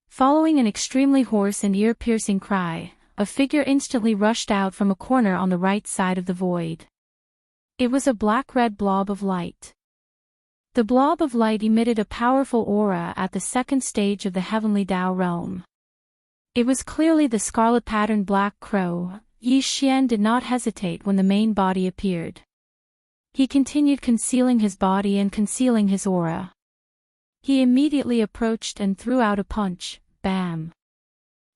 Following an extremely hoarse and ear-piercing cry, a figure instantly rushed out from a corner on the right side of the void. It was a black-red blob of light. The blob of light emitted a powerful aura at the second stage of the heavenly Tao realm. It was clearly the scarlet-patterned Black Crow. Yi Xian did not hesitate when the main body appeared. He continued concealing his body and concealing his aura. He immediately approached and threw out a punch. Bam!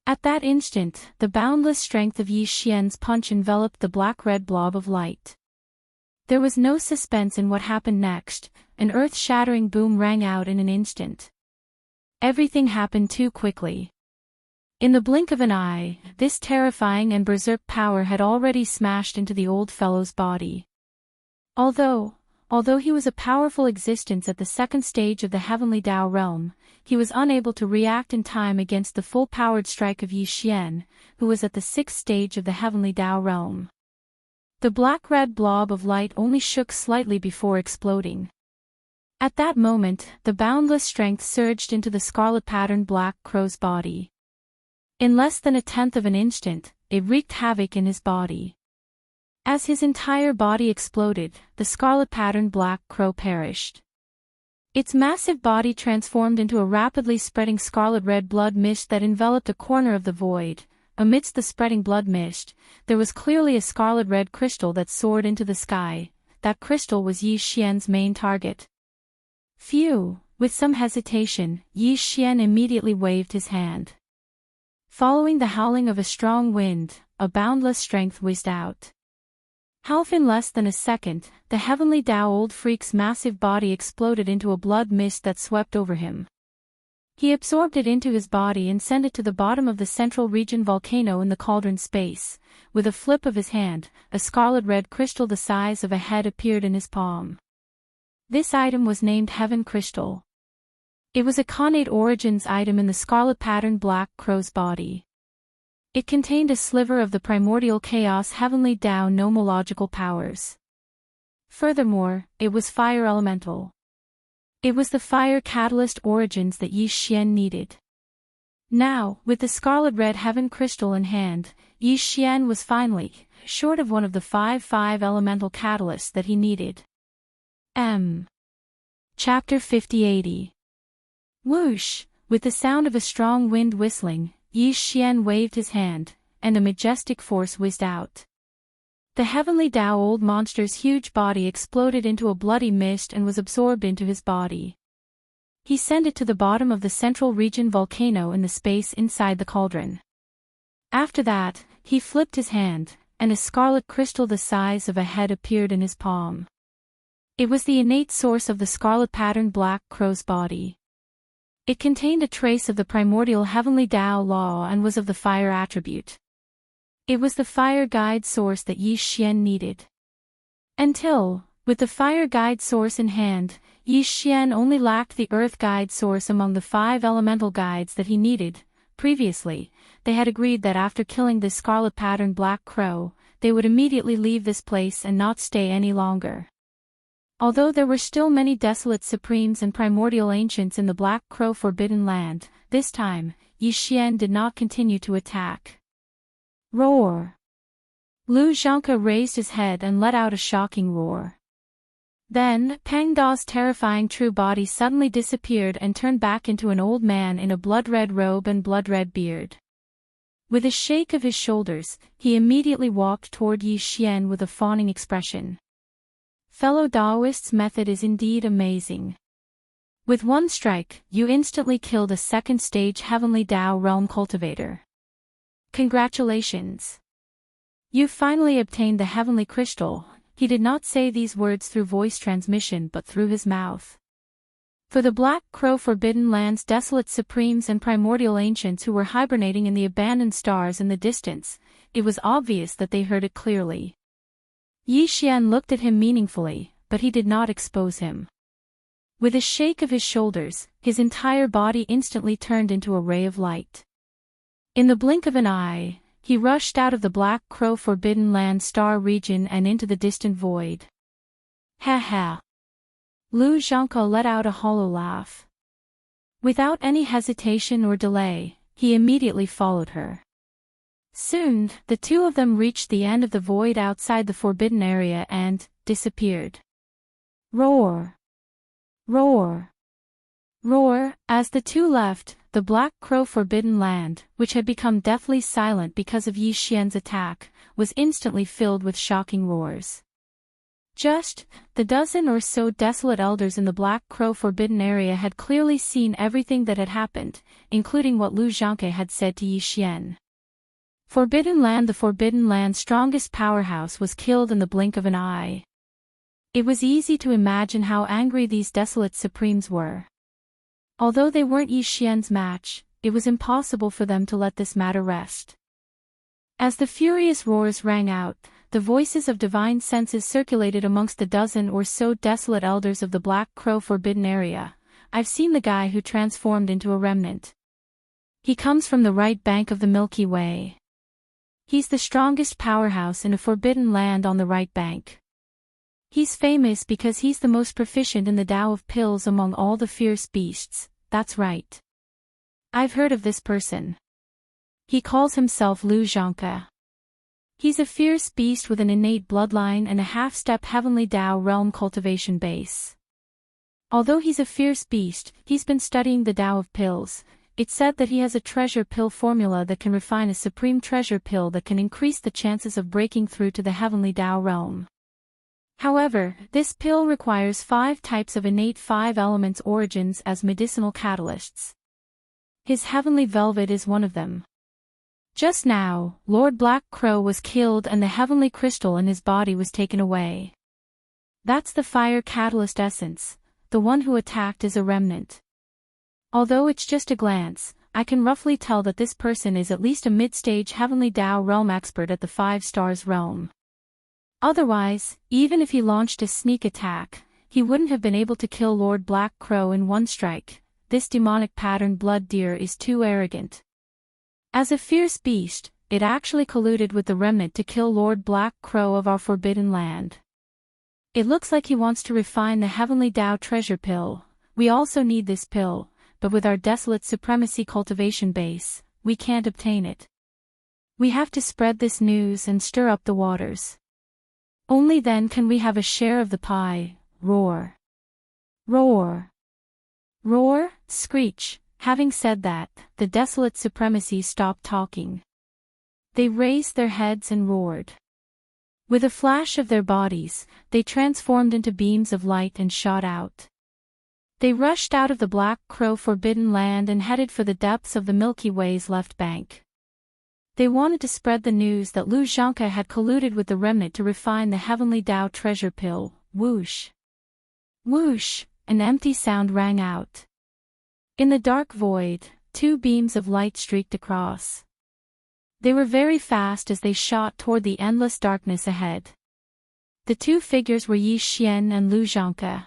At that instant, the boundless strength of Yi Xian's punch enveloped the black-red blob of light. There was no suspense in what happened next. An earth-shattering boom rang out in an instant. Everything happened too quickly. In the blink of an eye, this terrifying and berserk power had already smashed into the old fellow's body. Although he was a powerful existence at the second stage of the heavenly Tao realm, he was unable to react in time against the full-powered strike of Yi Xian, who was at the sixth stage of the heavenly Tao realm. The black-red blob of light only shook slightly before exploding. At that moment, the boundless strength surged into the scarlet-patterned Black Crow's body. In less than a tenth of an instant, it wreaked havoc in his body. As his entire body exploded, the scarlet-patterned Black Crow perished. Its massive body transformed into a rapidly spreading scarlet-red blood mist that enveloped a corner of the void. Amidst the spreading blood mist, there was clearly a scarlet-red crystal that soared into the sky. That crystal was Yi Xian's main target. Phew! With some hesitation, Yi Xian immediately waved his hand. Following the howling of a strong wind, a boundless strength whizzed out. Half in less than a second, the heavenly Tao old freak's massive body exploded into a blood mist that swept over him. He absorbed it into his body and sent it to the bottom of the central region volcano in the cauldron space. With a flip of his hand, a scarlet-red crystal the size of a head appeared in his palm. This item was named Heaven Crystal. It was a connate origins item in the scarlet-patterned Black Crow's body. It contained a sliver of the primordial chaos heavenly Tao nomological powers. Furthermore, it was fire elemental. It was the fire catalyst origins that Yi Xian needed. Now, with the scarlet-red Heaven Crystal in hand, Yi Xian was finally short of one of the 5 elemental catalysts that he needed. Chapter 50-80. Whoosh! With the sound of a strong wind whistling, Yi Xian waved his hand, and a majestic force whizzed out. The heavenly Tao old monster's huge body exploded into a bloody mist and was absorbed into his body. He sent it to the bottom of the central region volcano in the space inside the cauldron. After that, he flipped his hand, and a scarlet crystal the size of a head appeared in his palm. It was the innate source of the scarlet-patterned black crow's body. It contained a trace of the primordial heavenly Tao law and was of the fire attribute. It was the fire guide source that Yi Xian needed. Until, with the fire guide source in hand, Yi Xian only lacked the earth guide source among the 5 elemental guides that he needed. Previously, they had agreed that after killing this scarlet-patterned black crow, they would immediately leave this place and not stay any longer. Although there were still many desolate supremes and primordial ancients in the Black Crow Forbidden Land, this time, Yi Xian did not continue to attack. Roar! Lu Zhangke raised his head and let out a shocking roar. Then, Peng Da's terrifying true body suddenly disappeared and turned back into an old man in a blood-red robe and blood-red beard. With a shake of his shoulders, he immediately walked toward Yi Xian with a fawning expression. Fellow Daoist's method is indeed amazing. With one strike, you instantly killed a second-stage Heavenly Tao Realm cultivator. Congratulations! You've finally obtained the Heavenly Crystal. He did not say these words through voice transmission but through his mouth. For the Black Crow Forbidden Land's desolate supremes and primordial ancients who were hibernating in the abandoned stars in the distance, it was obvious that they heard it clearly. Yi Xian looked at him meaningfully, but he did not expose him. With a shake of his shoulders, his entire body instantly turned into a ray of light. In the blink of an eye, he rushed out of the Black Crow Forbidden Land star region and into the distant void. Ha ha! Lu Zhangke let out a hollow laugh. Without any hesitation or delay, he immediately followed her. Soon, the two of them reached the end of the void outside the forbidden area and disappeared. Roar! Roar! Roar! As the two left, the Black Crow Forbidden Land, which had become deathly silent because of Yi Xian's attack, was instantly filled with shocking roars. Just, the dozen or so desolate elders in the Black Crow Forbidden area had clearly seen everything that had happened, including what Lu Zhangke had said to Yi Xian. Forbidden Land, the Forbidden Land's strongest powerhouse, was killed in the blink of an eye. It was easy to imagine how angry these desolate supremes were. Although they weren't Yi Xian's match, it was impossible for them to let this matter rest. As the furious roars rang out, the voices of divine senses circulated amongst the dozen or so desolate elders of the Black Crow Forbidden area. I've seen the guy who transformed into a remnant. He comes from the right bank of the Milky Way. He's the strongest powerhouse in a forbidden land on the right bank. He's famous because he's the most proficient in the Tao of pills among all the fierce beasts. That's right. I've heard of this person. He calls himself Lu Zhangke. He's a fierce beast with an innate bloodline and a half-step Heavenly Tao realm cultivation base. Although he's a fierce beast, he's been studying the Tao of pills. It's said that he has a treasure pill formula that can refine a supreme treasure pill that can increase the chances of breaking through to the Heavenly Tao realm. However, this pill requires 5 types of innate 5 elements origins as medicinal catalysts. His Heavenly Velvet is one of them. Just now, Lord Black Crow was killed and the Heavenly Crystal in his body was taken away. That's the fire catalyst essence. The one who attacked is a remnant. Although it's just a glance, I can roughly tell that this person is at least a mid-stage Heavenly Tao realm expert at the 5 stars realm. Otherwise, even if he launched a sneak attack, he wouldn't have been able to kill Lord Black Crow in one strike. This demonic patterned blood deer is too arrogant. As a fierce beast, it actually colluded with the remnant to kill Lord Black Crow of our forbidden land. It looks like he wants to refine the Heavenly Tao treasure pill. We also need this pill, but with our desolate supremacy cultivation base, we can't obtain it. We have to spread this news and stir up the waters. Only then can we have a share of the pie. Roar. Roar. Roar, screech. Having said that, the desolate supremacy stopped talking. They raised their heads and roared. With a flash of their bodies, they transformed into beams of light and shot out. They rushed out of the Black Crow Forbidden Land and headed for the depths of the Milky Way's left bank. They wanted to spread the news that Lu Zhangke had colluded with the remnant to refine the heavenly Tao treasure pill. Whoosh! Whoosh! An empty sound rang out. In the dark void, two beams of light streaked across. They were very fast as they shot toward the endless darkness ahead. The two figures were Yi Xian and Lu Zhangke.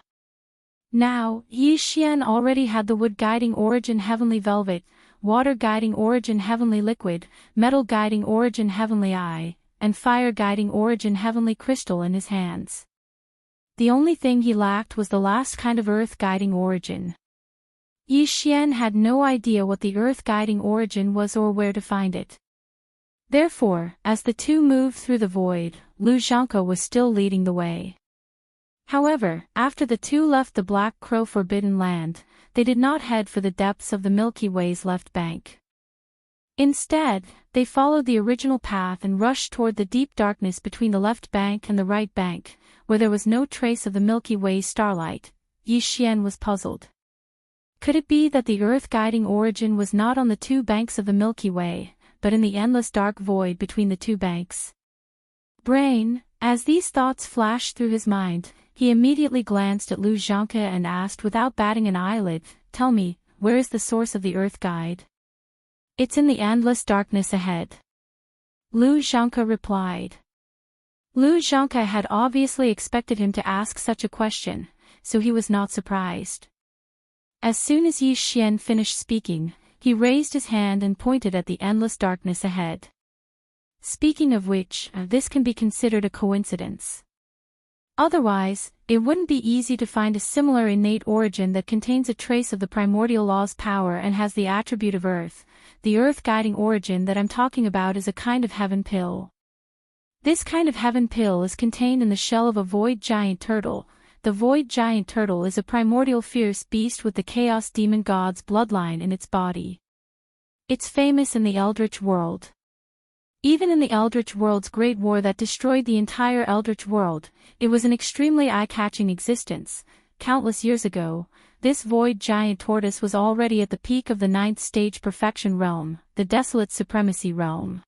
Now, Yi Xian already had the wood guiding origin heavenly velvet, water guiding origin heavenly liquid, metal guiding origin heavenly eye, and fire guiding origin heavenly crystal in his hands. The only thing he lacked was the last kind of earth guiding origin. Yi Xian had no idea what the earth guiding origin was or where to find it. Therefore, as the two moved through the void, Lu Zhangke was still leading the way. However, after the two left the Black Crow Forbidden Land, they did not head for the depths of the Milky Way's left bank. Instead, they followed the original path and rushed toward the deep darkness between the left bank and the right bank, where there was no trace of the Milky Way's starlight. Yi Xian was puzzled. Could it be that the earth guiding origin was not on the two banks of the Milky Way, but in the endless dark void between the two banks? Brain, as these thoughts flashed through his mind, he immediately glanced at Lu Zhangke and asked without batting an eyelid, "Tell me, where is the source of the earth guide?" "It's in the endless darkness ahead," Lu Zhangke replied. Lu Zhangke had obviously expected him to ask such a question, so he was not surprised. As soon as Yi Xian finished speaking, he raised his hand and pointed at the endless darkness ahead. Speaking of which, this can be considered a coincidence. Otherwise, it wouldn't be easy to find a similar innate origin that contains a trace of the primordial law's power and has the attribute of earth. The earth guiding origin that I'm talking about is a kind of heaven pill. This kind of heaven pill is contained in the shell of a void giant turtle. The void giant turtle is a primordial fierce beast with the chaos demon god's bloodline in its body. It's famous in the Eldritch world. Even in the Eldritch world's great war that destroyed the entire Eldritch world, it was an extremely eye-catching existence. Countless years ago, this void giant tortoise was already at the peak of the 9th stage perfection realm, the desolate supremacy realm.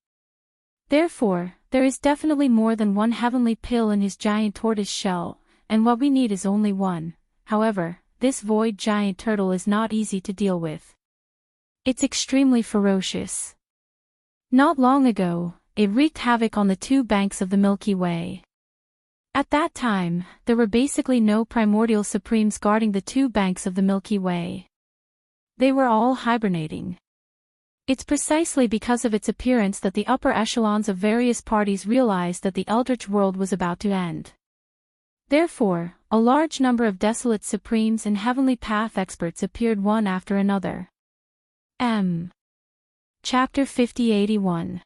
Therefore, there is definitely more than one heavenly pill in his giant tortoise shell, and what we need is only one. However, this void giant turtle is not easy to deal with. It's extremely ferocious. Not long ago, it wreaked havoc on the two banks of the Milky Way. At that time, there were basically no primordial supremes guarding the two banks of the Milky Way. They were all hibernating. It's precisely because of its appearance that the upper echelons of various parties realized that the Eldritch world was about to end. Therefore, a large number of desolate supremes and heavenly path experts appeared one after another. Chapter 5081.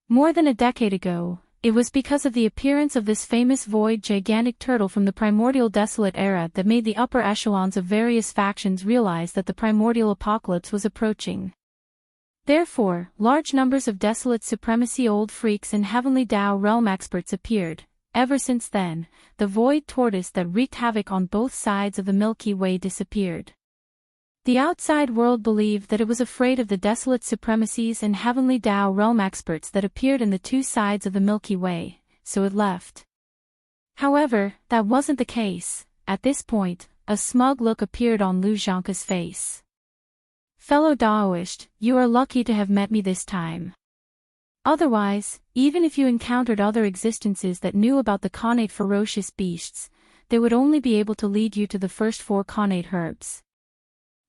More than a decade ago, it was because of the appearance of this famous void gigantic turtle from the primordial desolate era that made the upper echelons of various factions realize that the primordial apocalypse was approaching. Therefore, large numbers of desolate supremacy old freaks and heavenly Tao realm experts appeared. Ever since then, the void tortoise that wreaked havoc on both sides of the Milky Way disappeared. The outside world believed that it was afraid of the desolate supremacies and heavenly Tao realm experts that appeared in the two sides of the Milky Way, so it left. However, that wasn't the case. At this point, a smug look appeared on Lu Zhangke's face. "Fellow Daoist, you are lucky to have met me this time. Otherwise, even if you encountered other existences that knew about the connate ferocious beasts, they would only be able to lead you to the first 4 connate herbs.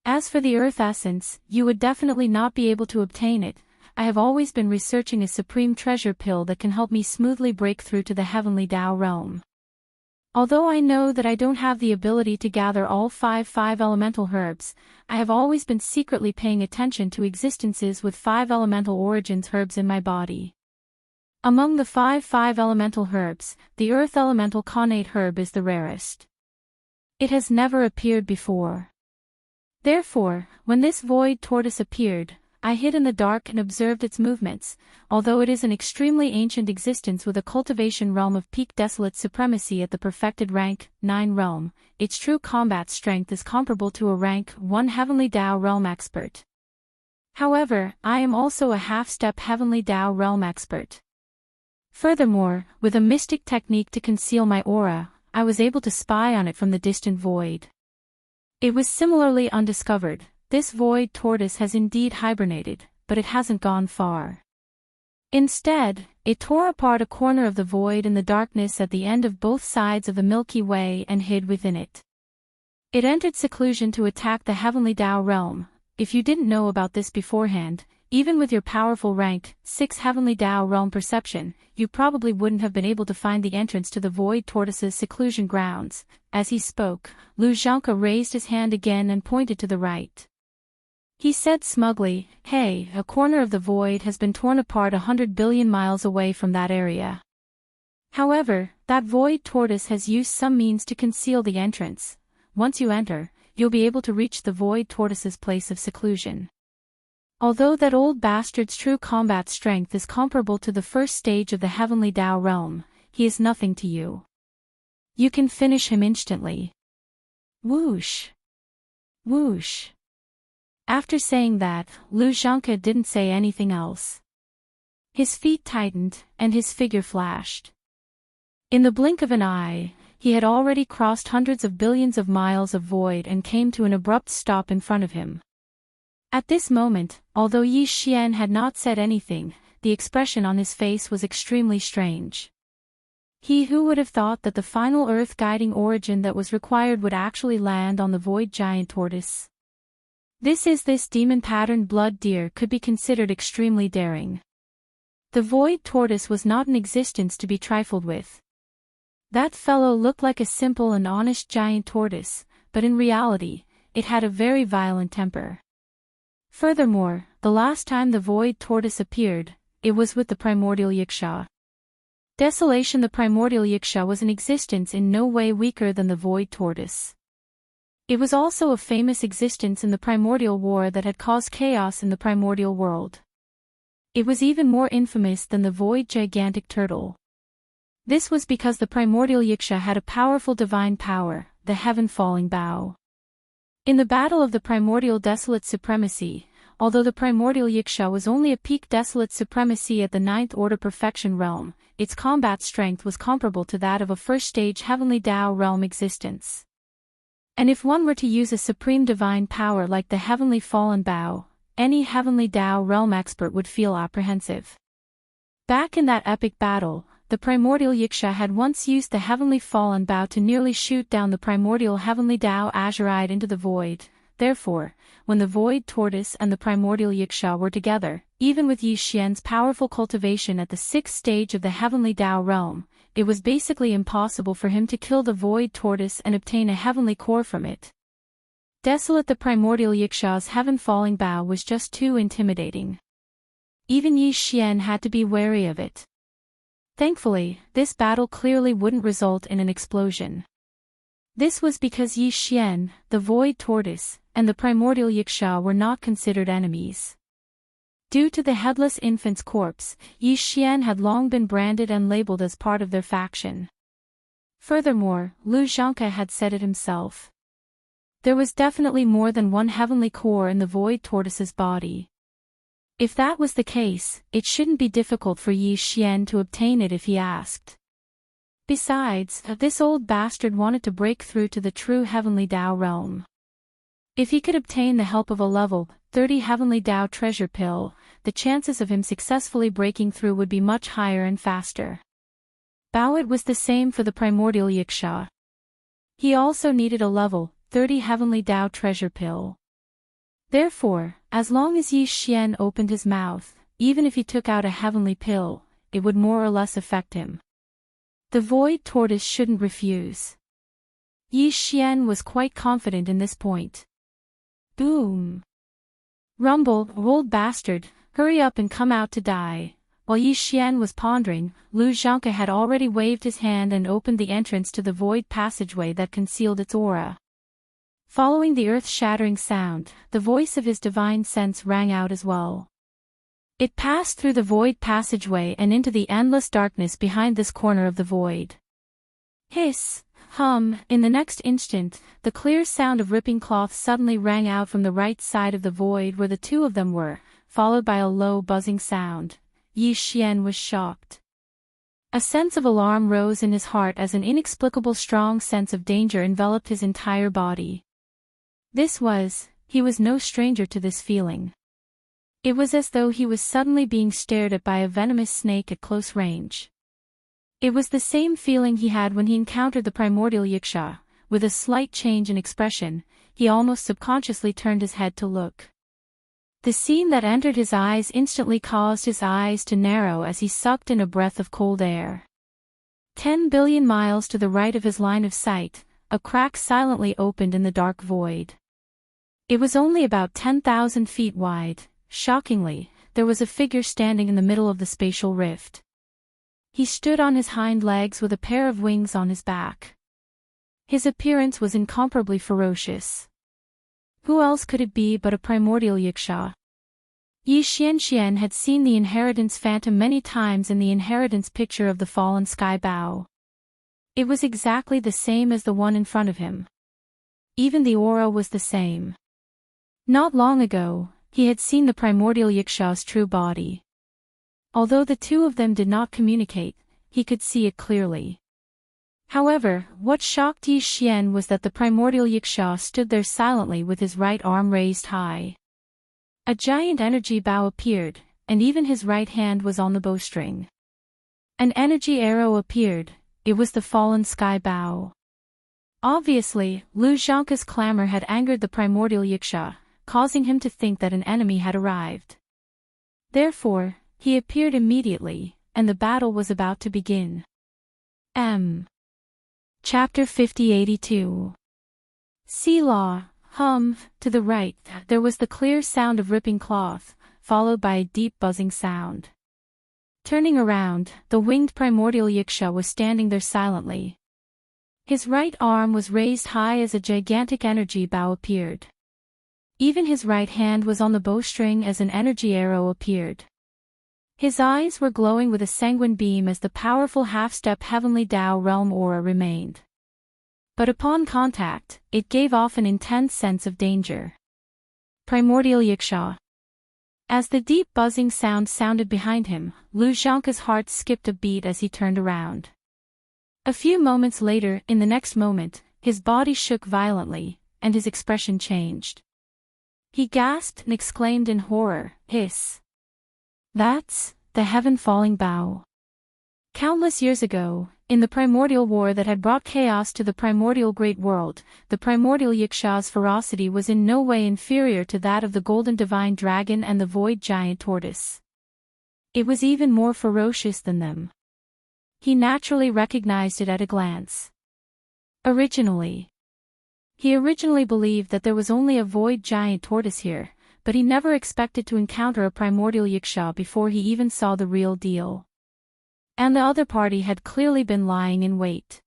As for the earth essence, you would definitely not be able to obtain it. I have always been researching a supreme treasure pill that can help me smoothly break through to the heavenly Tao realm. Although I know that I don't have the ability to gather all 5 elemental herbs, I have always been secretly paying attention to existences with 5 elemental origins herbs in my body. Among the 5 elemental herbs, the earth elemental connate herb is the rarest. It has never appeared before. Therefore, when this void tortoise appeared, I hid in the dark and observed its movements. Although it is an extremely ancient existence with a cultivation realm of peak desolate supremacy at the perfected rank 9 realm, its true combat strength is comparable to a rank 1 heavenly Tao realm expert. However, I am also a half-step Heavenly Tao realm expert. Furthermore, with a mystic technique to conceal my aura, I was able to spy on it from the distant void. It was similarly undiscovered. This void tortoise has indeed hibernated, but it hasn't gone far. Instead, it tore apart a corner of the void in the darkness at the end of both sides of the Milky Way and hid within it. It entered seclusion to attack the Heavenly Tao realm. If you didn't know about this beforehand, even with your powerful rank 6 Heavenly Tao realm perception, you probably wouldn't have been able to find the entrance to the void tortoise's seclusion grounds. As he spoke, Lu Zhangke raised his hand again and pointed to the right. He said smugly, "Hey, a corner of the void has been torn apart 100 billion miles away from that area. However, that void tortoise has used some means to conceal the entrance. Once you enter, you'll be able to reach the void tortoise's place of seclusion. Although that old bastard's true combat strength is comparable to the first stage of the Heavenly Tao realm, he is nothing to you. You can finish him instantly." Whoosh! Whoosh! After saying that, Lu Zhangke didn't say anything else. His feet tightened, and his figure flashed. In the blink of an eye, he had already crossed hundreds of billions of miles of void and came to an abrupt stop in front of him. At this moment, although Yi Xian had not said anything, the expression on his face was extremely strange. Who would have thought that the final earth-guiding origin that was required would actually land on the void giant tortoise? This demon-patterned blood deer could be considered extremely daring. The void tortoise was not an existence to be trifled with. That fellow looked like a simple and honest giant tortoise, but in reality, it had a very violent temper. Furthermore, the last time the void tortoise appeared, it was with the primordial Yiksha. Desolation. The primordial Yiksha was an existence in no way weaker than the void tortoise. It was also a famous existence in the primordial war that had caused chaos in the primordial world. It was even more infamous than the void gigantic turtle. This was because the primordial Yiksha had a powerful divine power, the heaven-falling bow. In the battle of the primordial desolate supremacy, although the primordial Yiksha was only a peak desolate supremacy at the 9th order perfection realm, its combat strength was comparable to that of a first-stage Heavenly Tao realm existence. And if one were to use a supreme divine power like the heavenly fallen bow, any Heavenly Tao realm expert would feel apprehensive. Back in that epic battle, the primordial Yiksha had once used the heavenly fallen bow to nearly shoot down the primordial Heavenly Tao Azurite into the void. Therefore, when the void tortoise and the primordial Yiksha were together, even with Yi Xian's powerful cultivation at the 6th stage of the Heavenly Tao realm, it was basically impossible for him to kill the void tortoise and obtain a heavenly core from it. Desolate. The primordial Yiksha's heaven-falling bow was just too intimidating. Even Yi Xian had to be wary of it. Thankfully, this battle clearly wouldn't result in an explosion. This was because Yi Xian, the void tortoise, and the primordial Yiksha were not considered enemies. Due to the headless infant's corpse, Yi Xian had long been branded and labeled as part of their faction. Furthermore, Lu Zhangke had said it himself. There was definitely more than one heavenly core in the void tortoise's body. If that was the case, it shouldn't be difficult for Yi Xian to obtain it if he asked. Besides, this old bastard wanted to break through to the true Heavenly Tao realm. If he could obtain the help of a level 30 Heavenly Tao treasure pill, the chances of him successfully breaking through would be much higher and faster. It was the same for the primordial Yiksha. He also needed a level 30 Heavenly Tao treasure pill. Therefore, as long as Yi Xian opened his mouth, even if he took out a heavenly pill, it would more or less affect him. The void tortoise shouldn't refuse. Yi Xian was quite confident in this point. Boom! Rumble, old bastard, hurry up and come out to die. While Yi Xian was pondering, Lu Zhangke had already waved his hand and opened the entrance to the void passageway that concealed its aura. Following the earth-shattering sound, the voice of his divine sense rang out as well. It passed through the void passageway and into the endless darkness behind this corner of the void. Hiss! In the next instant, the clear sound of ripping cloth suddenly rang out from the right side of the void where the two of them were, followed by a low buzzing sound. Yi Xian was shocked. A sense of alarm rose in his heart as an inexplicable strong sense of danger enveloped his entire body. He was no stranger to this feeling. It was as though he was suddenly being stared at by a venomous snake at close range. It was the same feeling he had when he encountered the primordial yiksha. With a slight change in expression, he almost subconsciously turned his head to look. The scene that entered his eyes instantly caused his eyes to narrow as he sucked in a breath of cold air. 10 billion miles to the right of his line of sight, a crack silently opened in the dark void. It was only about 10,000 feet wide. Shockingly, there was a figure standing in the middle of the spatial rift. He stood on his hind legs with a pair of wings on his back. His appearance was incomparably ferocious. Who else could it be but a primordial yiksha? Yi Xian had seen the inheritance phantom many times in the inheritance picture of the fallen sky bow. It was exactly the same as the one in front of him. Even the aura was the same. Not long ago, he had seen the primordial yiksha's true body. Although the two of them did not communicate, he could see it clearly. However, what shocked Yi Xian was that the primordial yiksha stood there silently with his right arm raised high. A giant energy bow appeared, and even his right hand was on the bowstring. An energy arrow appeared. It was the fallen sky bow. Obviously, Lu Zhangke's clamor had angered the primordial yiksha, causing him to think that an enemy had arrived. Therefore, he appeared immediately, and the battle was about to begin. Chapter 5082. Selah. To the right, there was the clear sound of ripping cloth, followed by a deep buzzing sound. Turning around, the winged primordial yiksha was standing there silently. His right arm was raised high as a gigantic energy bow appeared. Even his right hand was on the bowstring as an energy arrow appeared. His eyes were glowing with a sanguine beam as the powerful half-step heavenly Tao realm aura remained. But upon contact, it gave off an intense sense of danger. Primordial yiksha. As the deep buzzing sound sounded behind him, Lu Zhangke's heart skipped a beat as he turned around. A few moments later, in the next moment, his body shook violently, and his expression changed. He gasped and exclaimed in horror, "Hiss! That's the heaven-falling bow." Countless years ago, in the primordial war that had brought chaos to the primordial great world, the primordial yiksha's ferocity was in no way inferior to that of the golden divine dragon and the void giant tortoise. It was even more ferocious than them. He naturally recognized it at a glance. He originally believed that there was only a void giant tortoise here, but he never expected to encounter a primordial yiksha before he even saw the real deal. And the other party had clearly been lying in wait.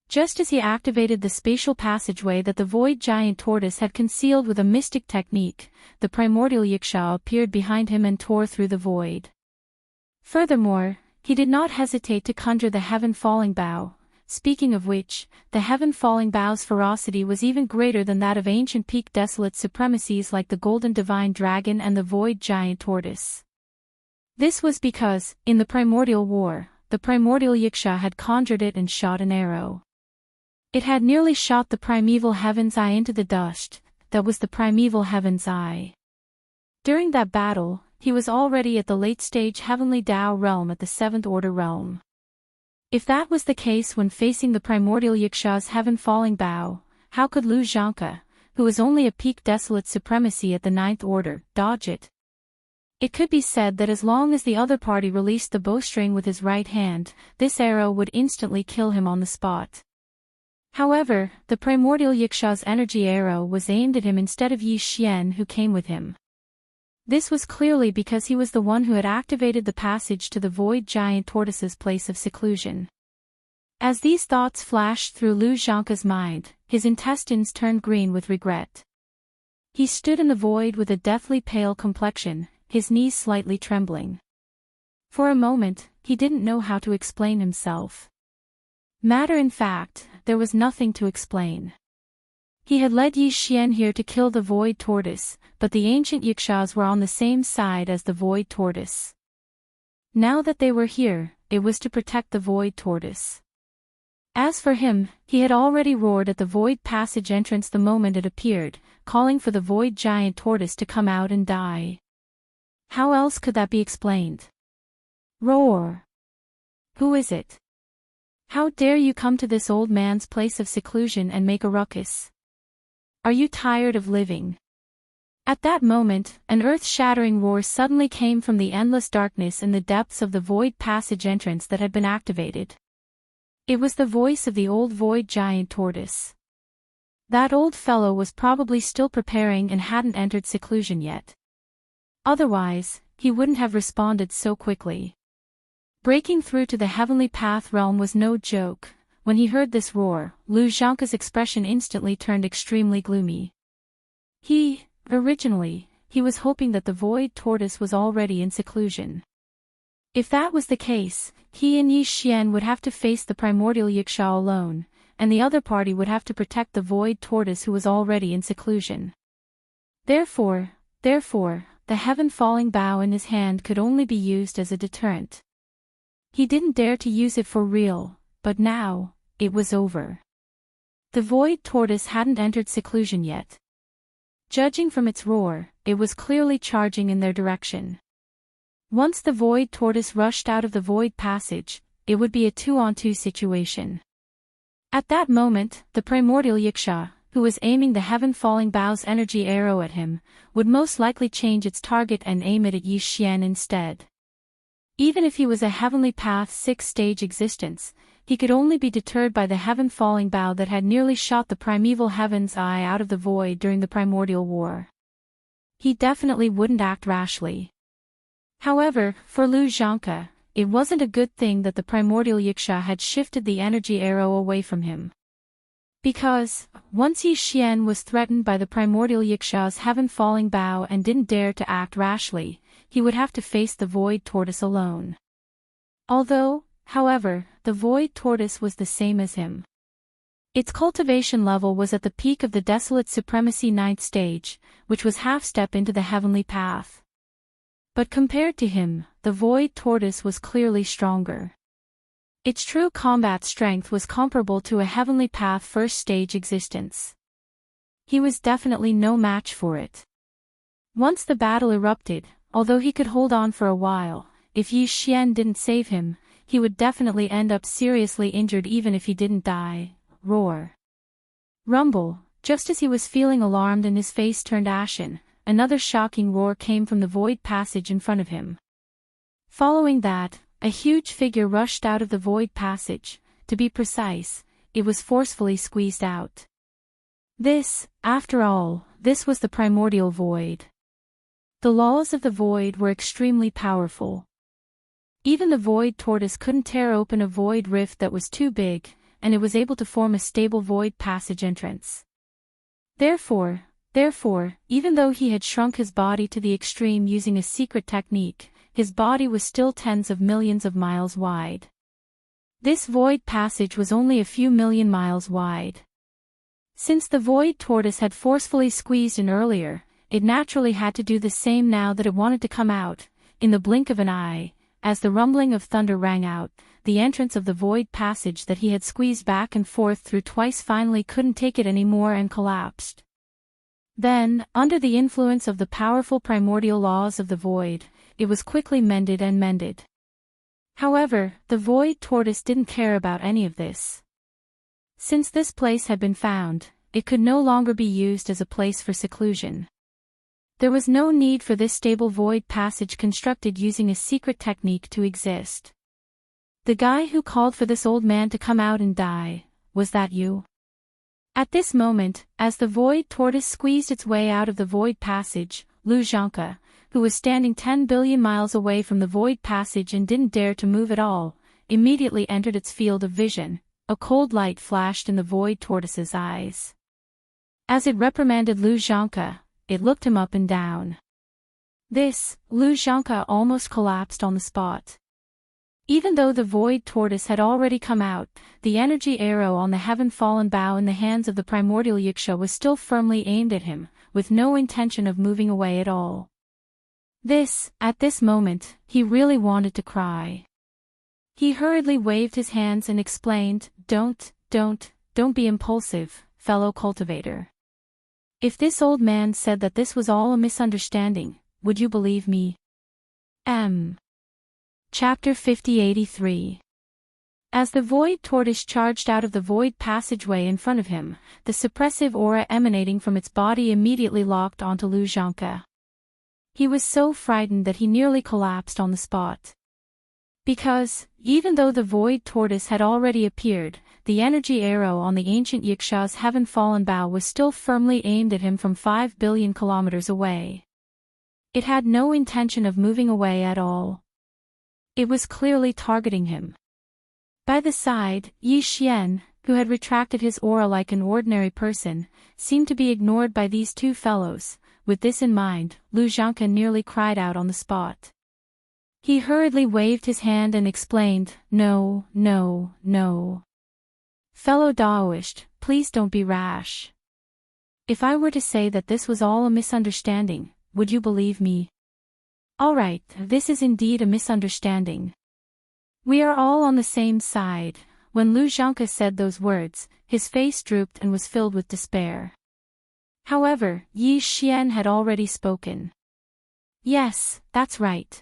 Just as he activated the spatial passageway that the void giant tortoise had concealed with a mystic technique, the primordial yiksha appeared behind him and tore through the void. Furthermore, he did not hesitate to conjure the heaven-falling bow. Speaking of which, the heaven-falling bow's ferocity was even greater than that of ancient peak desolate supremacies like the golden divine dragon and the void giant tortoise. This was because, in the primordial war, the primordial yiksha had conjured it and shot an arrow. It had nearly shot the primeval heaven's eye into the dust. That was the primeval heaven's eye. During that battle, he was already at the late-stage heavenly Tao realm at the 7th order realm. If that was the case when facing the primordial yiksha's heaven-falling bow, how could Lu Zhangke, who was only a peak desolate supremacy at the 9th order, dodge it? It could be said that as long as the other party released the bowstring with his right hand, this arrow would instantly kill him on the spot. However, the primordial yiksha's energy arrow was aimed at him instead of Yi Xian, who came with him. This was clearly because he was the one who had activated the passage to the void giant tortoise's place of seclusion. As these thoughts flashed through Lu Zhangke's mind, his intestines turned green with regret. He stood in the void with a deathly pale complexion, his knees slightly trembling. For a moment, he didn't know how to explain himself. Matter in fact, there was nothing to explain. He had led Yi Xian here to kill the Void Tortoise, but the ancient Yakshas were on the same side as the Void Tortoise. Now that they were here, it was to protect the Void Tortoise. As for him, he had already roared at the Void Passage entrance the moment it appeared, calling for the Void Giant Tortoise to come out and die. How else could that be explained? Roar! Who is it? How dare you come to this old man's place of seclusion and make a ruckus? Are you tired of living? At that moment, an earth-shattering roar suddenly came from the endless darkness in the depths of the Void Passage entrance that had been activated. It was the voice of the old Void Giant Tortoise. That old fellow was probably still preparing and hadn't entered seclusion yet. Otherwise, he wouldn't have responded so quickly. Breaking through to the Heavenly Path realm was no joke. When he heard this roar, Lu Zhangke's expression instantly turned extremely gloomy. Originally, he was hoping that the Void Tortoise was already in seclusion. If that was the case, he and Yi Xian would have to face the primordial Yaksha alone, and the other party would have to protect the Void Tortoise who was already in seclusion. Therefore, the heaven-falling bow in his hand could only be used as a deterrent. He didn't dare to use it for real, but now, it was over. The Void Tortoise hadn't entered seclusion yet. Judging from its roar, it was clearly charging in their direction. Once the Void Tortoise rushed out of the Void Passage, it would be a 2-on-2 situation. At that moment, the primordial Yaksha, who was aiming the heaven-falling bow's energy arrow at him, would most likely change its target and aim it at Yi Xian instead. Even if he was a Heavenly Path 6-stage existence, he could only be deterred by the heaven-falling bow that had nearly shot the primeval heaven's eye out of the void during the primordial war. He definitely wouldn't act rashly. However, for Lu Zhangke, it wasn't a good thing that the primordial Yaksha had shifted the energy arrow away from him. Because, once Yi Xian was threatened by the primordial Yaksha's heaven-falling bow and didn't dare to act rashly, he would have to face the Void Tortoise alone. Although, however, the Void Tortoise was the same as him. Its cultivation level was at the peak of the Desolate Supremacy 9th stage, which was half-step into the Heavenly Path. But compared to him, the Void Tortoise was clearly stronger. Its true combat strength was comparable to a Heavenly Path 1st stage existence. He was definitely no match for it. Once the battle erupted, although he could hold on for a while, if Yi Xian didn't save him, he would definitely end up seriously injured even if he didn't die. Roar. Rumble. Just as he was feeling alarmed and his face turned ashen, another shocking roar came from the Void Passage in front of him. Following that, a huge figure rushed out of the Void Passage. To be precise, it was forcefully squeezed out. After all, this was the primordial void. The laws of the void were extremely powerful. Even the Void Tortoise couldn't tear open a void rift that was too big, and it was able to form a stable Void Passage entrance. Therefore, even though he had shrunk his body to the extreme using a secret technique, his body was still tens of millions of miles wide. This Void Passage was only a few million miles wide. Since the Void Tortoise had forcefully squeezed in earlier, it naturally had to do the same now that it wanted to come out. In the blink of an eye, as the rumbling of thunder rang out, the entrance of the Void Passage that he had squeezed back and forth through twice finally couldn't take it anymore and collapsed. Then, under the influence of the powerful primordial laws of the void, it was quickly mended. However, the Void Tortoise didn't care about any of this. Since this place had been found, it could no longer be used as a place for seclusion. There was no need for this stable Void Passage constructed using a secret technique to exist. The guy who called for this old man to come out and die, was that you? At this moment, as the Void Tortoise squeezed its way out of the Void Passage, Lu Zhangke, who was standing 10 billion miles away from the Void Passage and didn't dare to move at all, immediately entered its field of vision. A cold light flashed in the Void Tortoise's eyes. As it reprimanded Lu Zhangke, it looked him up and down. Lu Zhangke almost collapsed on the spot. Even though the void tortoise had already come out, the energy arrow on the heaven-fallen bow in the hands of the primordial Yiksha was still firmly aimed at him, with no intention of moving away at all. At this moment, he really wanted to cry. He hurriedly waved his hands and explained, Don't be impulsive, fellow cultivator. If this old man said that this was all a misunderstanding, would you believe me? Chapter 5083. As the void tortoise charged out of the void passageway in front of him, the suppressive aura emanating from its body immediately locked onto Lu Zhanke. He was so frightened that he nearly collapsed on the spot. Because, even though the void tortoise had already appeared, the energy arrow on the ancient Yiksha's heaven-fallen bow was still firmly aimed at him from 5 billion kilometers away. It had no intention of moving away at all. It was clearly targeting him. By the side, Yi Xian, who had retracted his aura like an ordinary person, seemed to be ignored by these two fellows. With this in mind, Lu Zhanke nearly cried out on the spot. He hurriedly waved his hand and explained, No. Fellow Daoist, please don't be rash. If I were to say that this was all a misunderstanding, would you believe me? Alright, this is indeed a misunderstanding. We are all on the same side. When Lu Zhanke said those words, his face drooped and was filled with despair. However, Yi Xian had already spoken. Yes, that's right.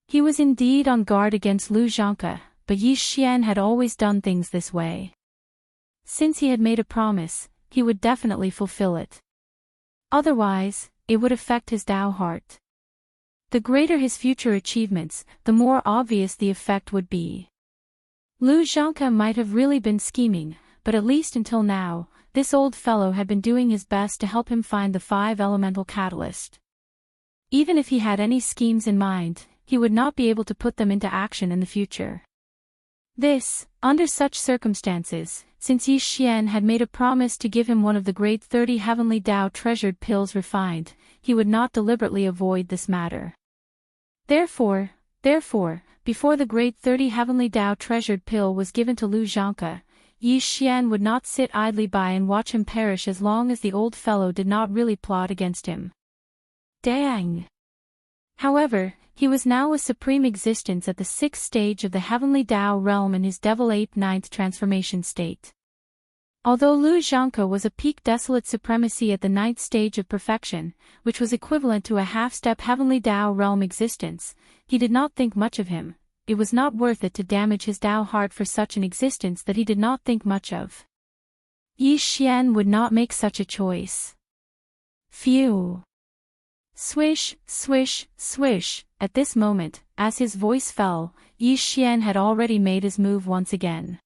He was indeed on guard against Lu Zhanke, but Yi Xian had always done things this way. Since he had made a promise, he would definitely fulfill it. Otherwise, it would affect his Tao heart. The greater his future achievements, the more obvious the effect would be. Lu Zhanke might have really been scheming, but at least until now, this old fellow had been doing his best to help him find the 5 elemental catalyst. Even if he had any schemes in mind, he would not be able to put them into action in the future. Under such circumstances, since Yi Xian had made a promise to give him one of the great 30 heavenly Tao treasured pills refined, he would not deliberately avoid this matter. Therefore, before the great 30 heavenly Tao treasured pill was given to Lu Zhanke, Yi Xian would not sit idly by and watch him perish as long as the old fellow did not really plot against him. Dang! However, he was now a supreme existence at the 6th stage of the heavenly Tao realm in his Devil Ape 9th transformation state. Although Lu Zhanke was a peak desolate supremacy at the 9th stage of perfection, which was equivalent to a half-step heavenly Tao realm existence, he did not think much of him. It was not worth it to damage his Tao heart for such an existence that he did not think much of. Yi Xian would not make such a choice. Phew! Swish, swish, swish. At this moment, as his voice fell, Yi Xian had already made his move once again.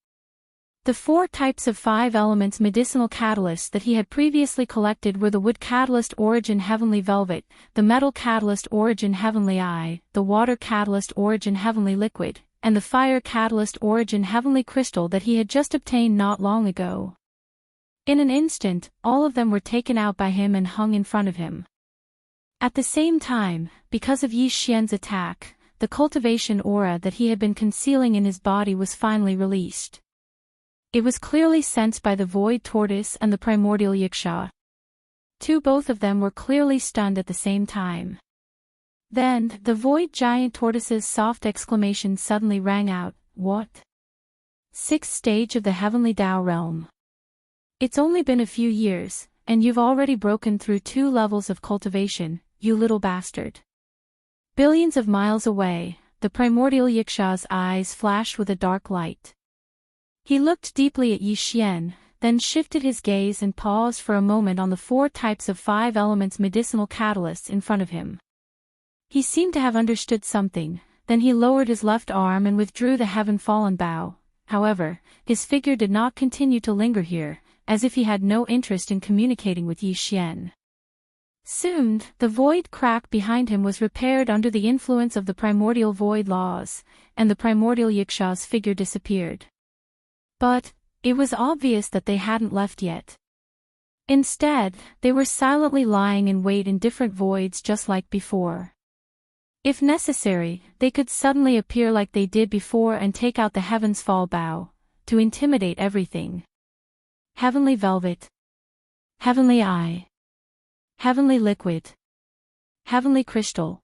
The 4 types of 5 elements medicinal catalysts that he had previously collected were the wood catalyst origin heavenly velvet, the metal catalyst origin heavenly eye, the water catalyst origin heavenly liquid, and the fire catalyst origin heavenly crystal that he had just obtained not long ago. In an instant, all of them were taken out by him and hung in front of him. At the same time, because of Yi Xian's attack, the cultivation aura that he had been concealing in his body was finally released. It was clearly sensed by the void tortoise and the primordial Yiksha. Both of them were clearly stunned at the same time. Then, the void giant tortoise's soft exclamation suddenly rang out, What? 6th stage of the heavenly Tao realm. It's only been a few years, and you've already broken through 2 levels of cultivation, you little bastard. Billions of miles away, the primordial Yiksha's eyes flashed with a dark light. He looked deeply at Yi Xian, then shifted his gaze and paused for a moment on the 4 types of 5 elements medicinal catalysts in front of him. He seemed to have understood something, then he lowered his left arm and withdrew the heaven-fallen bow. However, his figure did not continue to linger here, as if he had no interest in communicating with Yi Xian. Soon, the void crack behind him was repaired under the influence of the primordial void laws, and the primordial Yiksha's figure disappeared. But, it was obvious that they hadn't left yet. Instead, they were silently lying in wait in different voids just like before. If necessary, they could suddenly appear like they did before and take out the heavens fall bow, to intimidate everything. Heavenly velvet. Heavenly eye. Heavenly liquid. Heavenly crystal.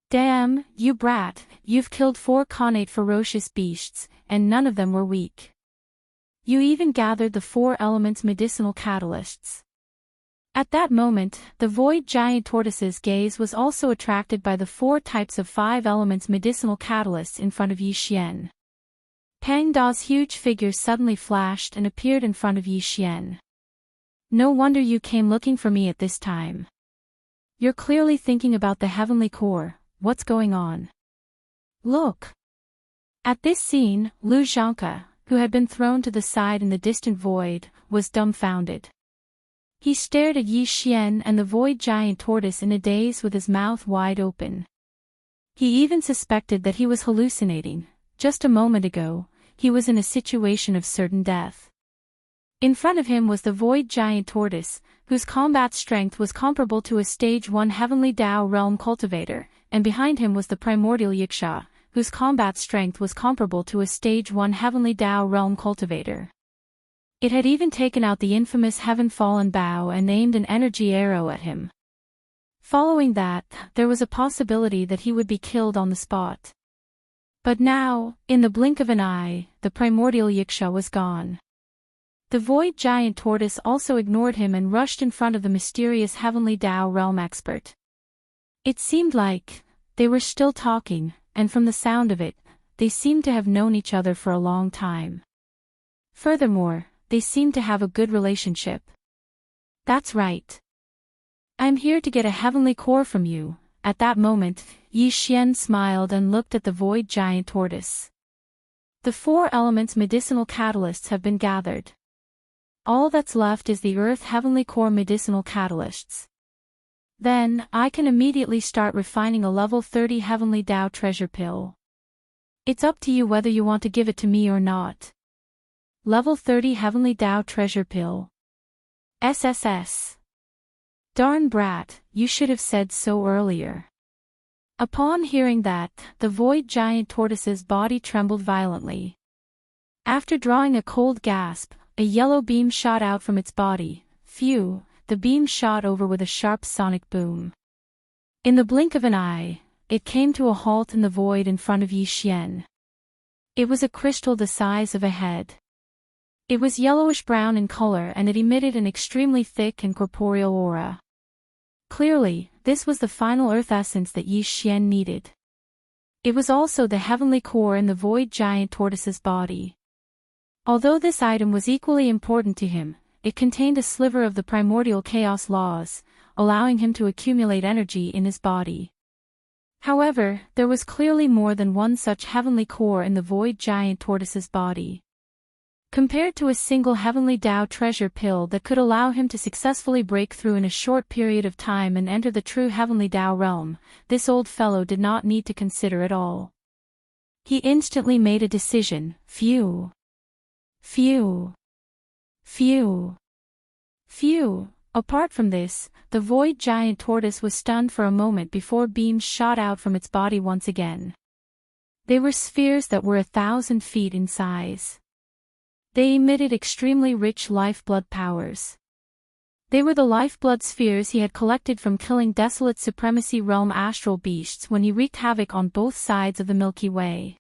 Damn, you brat, you've killed 4 connate ferocious beasts, and none of them were weak. You even gathered the 4 elements medicinal catalysts. At that moment, the void giant tortoise's gaze was also attracted by the 4 types of 5 elements medicinal catalysts in front of Yi Xian. Pang Da's huge figure suddenly flashed and appeared in front of Yi Xian. No wonder you came looking for me at this time. You're clearly thinking about the heavenly core. What's going on? Look. At this scene, Lu Zhangke, who had been thrown to the side in the distant void, was dumbfounded. He stared at Yi Xian and the void giant tortoise in a daze with his mouth wide open. He even suspected that he was hallucinating. Just a moment ago, he was in a situation of certain death. In front of him was the void giant tortoise, whose combat strength was comparable to a stage 1 heavenly Dao realm cultivator, and behind him was the primordial Yiksha, whose combat strength was comparable to a stage 1 heavenly Dao realm cultivator. It had even taken out the infamous Heaven Fallen Bow and aimed an energy arrow at him. Following that, there was a possibility that he would be killed on the spot. But now, in the blink of an eye, the primordial Yiksha was gone. The void giant tortoise also ignored him and rushed in front of the mysterious heavenly Dao realm expert. It seemed like they were still talking, and from the sound of it, they seemed to have known each other for a long time. Furthermore, they seemed to have a good relationship. That's right. I'm here to get a heavenly core from you. At that moment, Yi Xian smiled and looked at the void giant tortoise. The 4 elements medicinal catalysts have been gathered. All that's left is the Earth Heavenly Core medicinal catalysts. Then, I can immediately start refining a level 30 Heavenly Dao treasure pill. It's up to you whether you want to give it to me or not. Level 30 Heavenly Dao treasure pill. SSS. Darn brat, you should have said so earlier. Upon hearing that, the void giant tortoise's body trembled violently. After drawing a cold gasp, a yellow beam shot out from its body. Phew, the beam shot over with a sharp sonic boom. In the blink of an eye, it came to a halt in the void in front of Yi Xian. It was a crystal the size of a head. It was yellowish-brown in color and it emitted an extremely thick and corporeal aura. Clearly, this was the final earth essence that Yi Xian needed. It was also the heavenly core in the void giant tortoise's body. Although this item was equally important to him, it contained a sliver of the primordial chaos laws, allowing him to accumulate energy in his body. However, there was clearly more than one such heavenly core in the void giant tortoise's body. Compared to a single heavenly Dao treasure pill that could allow him to successfully break through in a short period of time and enter the true heavenly Dao realm, this old fellow did not need to consider at all. He instantly made a decision. Phew. Phew. Phew. Phew. Apart from this, the void giant tortoise was stunned for a moment before beams shot out from its body once again. They were spheres that were 1,000 feet in size. They emitted extremely rich lifeblood powers. They were the lifeblood spheres he had collected from killing desolate supremacy realm astral beasts when he wreaked havoc on both sides of the Milky Way.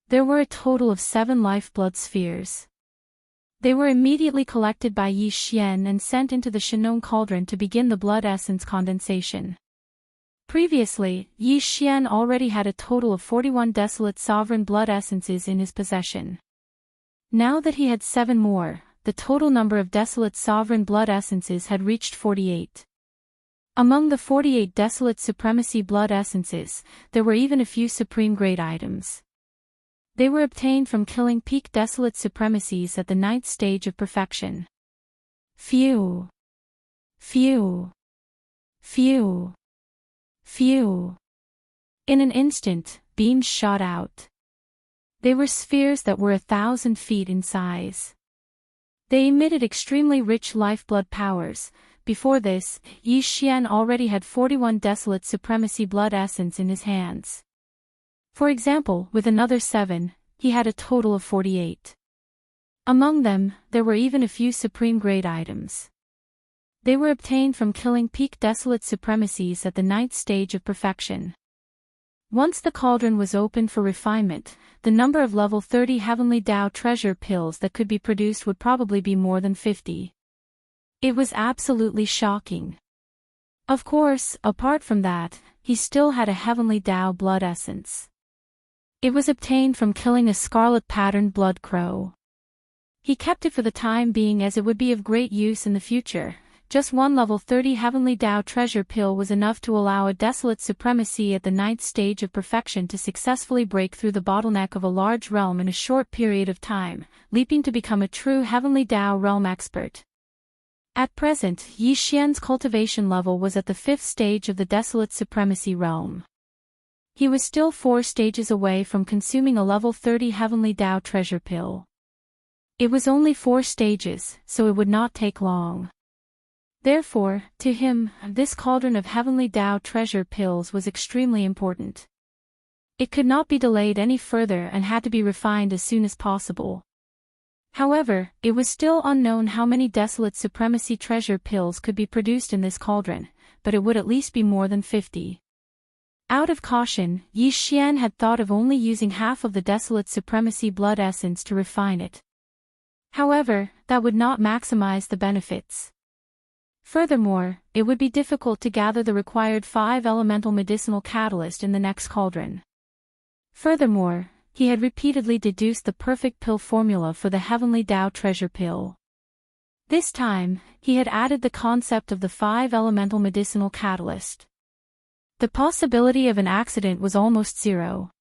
There were a total of 7 lifeblood spheres. They were immediately collected by Yi Xian and sent into the Shinong cauldron to begin the blood essence condensation. Previously, Yi Xian already had a total of 41 desolate sovereign blood essences in his possession. Now that he had 7 more, the total number of desolate sovereign blood essences had reached 48. Among the 48 desolate supremacy blood essences, there were even a few supreme grade items. They were obtained from killing peak desolate supremacies at the 9th stage of perfection. Phew. Phew. Phew. Phew. In an instant, beams shot out. They were spheres that were 1,000 feet in size. They emitted extremely rich lifeblood powers, before this, Yi Xian already had 41 desolate supremacy blood essence in his hands. For example, with another 7, he had a total of 48. Among them, there were even a few supreme grade items. They were obtained from killing peak desolate supremacies at the 9th stage of perfection. Once the cauldron was opened for refinement, the number of level 30 Heavenly Tao treasure pills that could be produced would probably be more than 50. It was absolutely shocking. Of course, apart from that, he still had a Heavenly Tao blood essence. It was obtained from killing a scarlet-patterned blood crow. He kept it for the time being as it would be of great use in the future. Just one level 30 Heavenly Tao treasure pill was enough to allow a desolate supremacy at the 9th stage of perfection to successfully break through the bottleneck of a large realm in a short period of time, leaping to become a true Heavenly Tao realm expert. At present, Yi Xian's cultivation level was at the 5th stage of the desolate supremacy realm. He was still 4 stages away from consuming a level 30 Heavenly Tao treasure pill. It was only 4 stages, so it would not take long. Therefore, to him, this cauldron of Heavenly Tao treasure pills was extremely important. It could not be delayed any further and had to be refined as soon as possible. However, it was still unknown how many desolate supremacy treasure pills could be produced in this cauldron, but it would at least be more than 50. Out of caution, Yi Xian had thought of only using half of the desolate supremacy blood essence to refine it. However, that would not maximize the benefits. Furthermore, it would be difficult to gather the required 5 elemental medicinal catalyst in the next cauldron. Furthermore, he had repeatedly deduced the perfect pill formula for the Heavenly Tao treasure pill. This time, he had added the concept of the 5 elemental medicinal catalyst. The possibility of an accident was almost 0.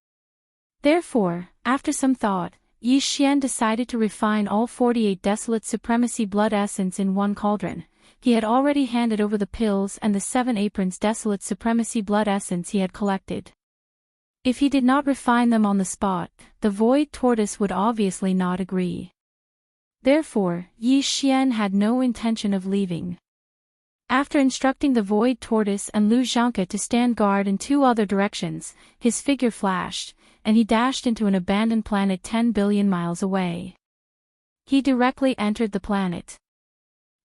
Therefore, after some thought, Yi Xian decided to refine all 48 desolate supremacy blood essence in one cauldron. He had already handed over the pills and the 7 aprons desolate supremacy blood essence he had collected. If he did not refine them on the spot, the void tortoise would obviously not agree. Therefore, Yi Xian had no intention of leaving. After instructing the void tortoise and Lu Zhanke to stand guard in 2 other directions, his figure flashed, and he dashed into an abandoned planet 10 billion miles away. He directly entered the planet.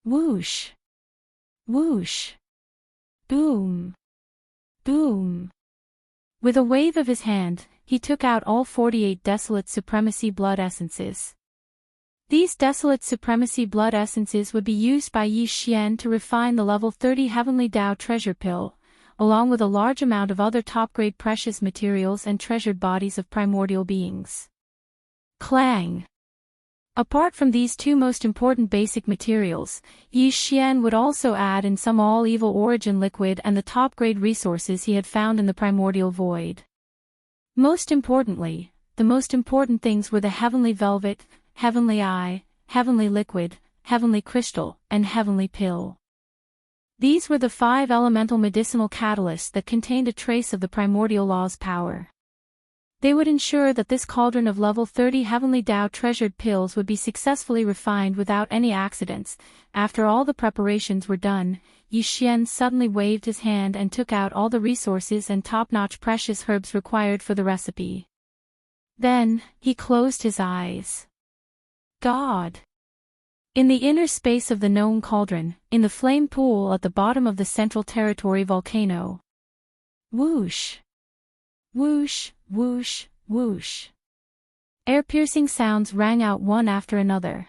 Whoosh! Whoosh! Boom! Boom! With a wave of his hand, he took out all 48 desolate supremacy blood essences. These desolate supremacy blood essences would be used by Yi Xian to refine the level 30 Heavenly Tao treasure pill, along with a large amount of other top-grade precious materials and treasured bodies of primordial beings. Clang! Apart from these 2 most important basic materials, Yi Xian would also add in some all-evil origin liquid and the top-grade resources he had found in the primordial void. Most importantly, the most important things were the heavenly velvet, heavenly eye, heavenly liquid, heavenly crystal, and heavenly pill. These were the 5 elemental medicinal catalysts that contained a trace of the primordial law's power. They would ensure that this cauldron of level 30 Heavenly Tao treasured pills would be successfully refined without any accidents. After all the preparations were done, Yi Xian suddenly waved his hand and took out all the resources and top-notch precious herbs required for the recipe. Then, he closed his eyes. God! In the inner space of the known cauldron, in the flame pool at the bottom of the Central Territory volcano. Whoosh! Whoosh! Whoosh! Whoosh! Air-piercing sounds rang out one after another.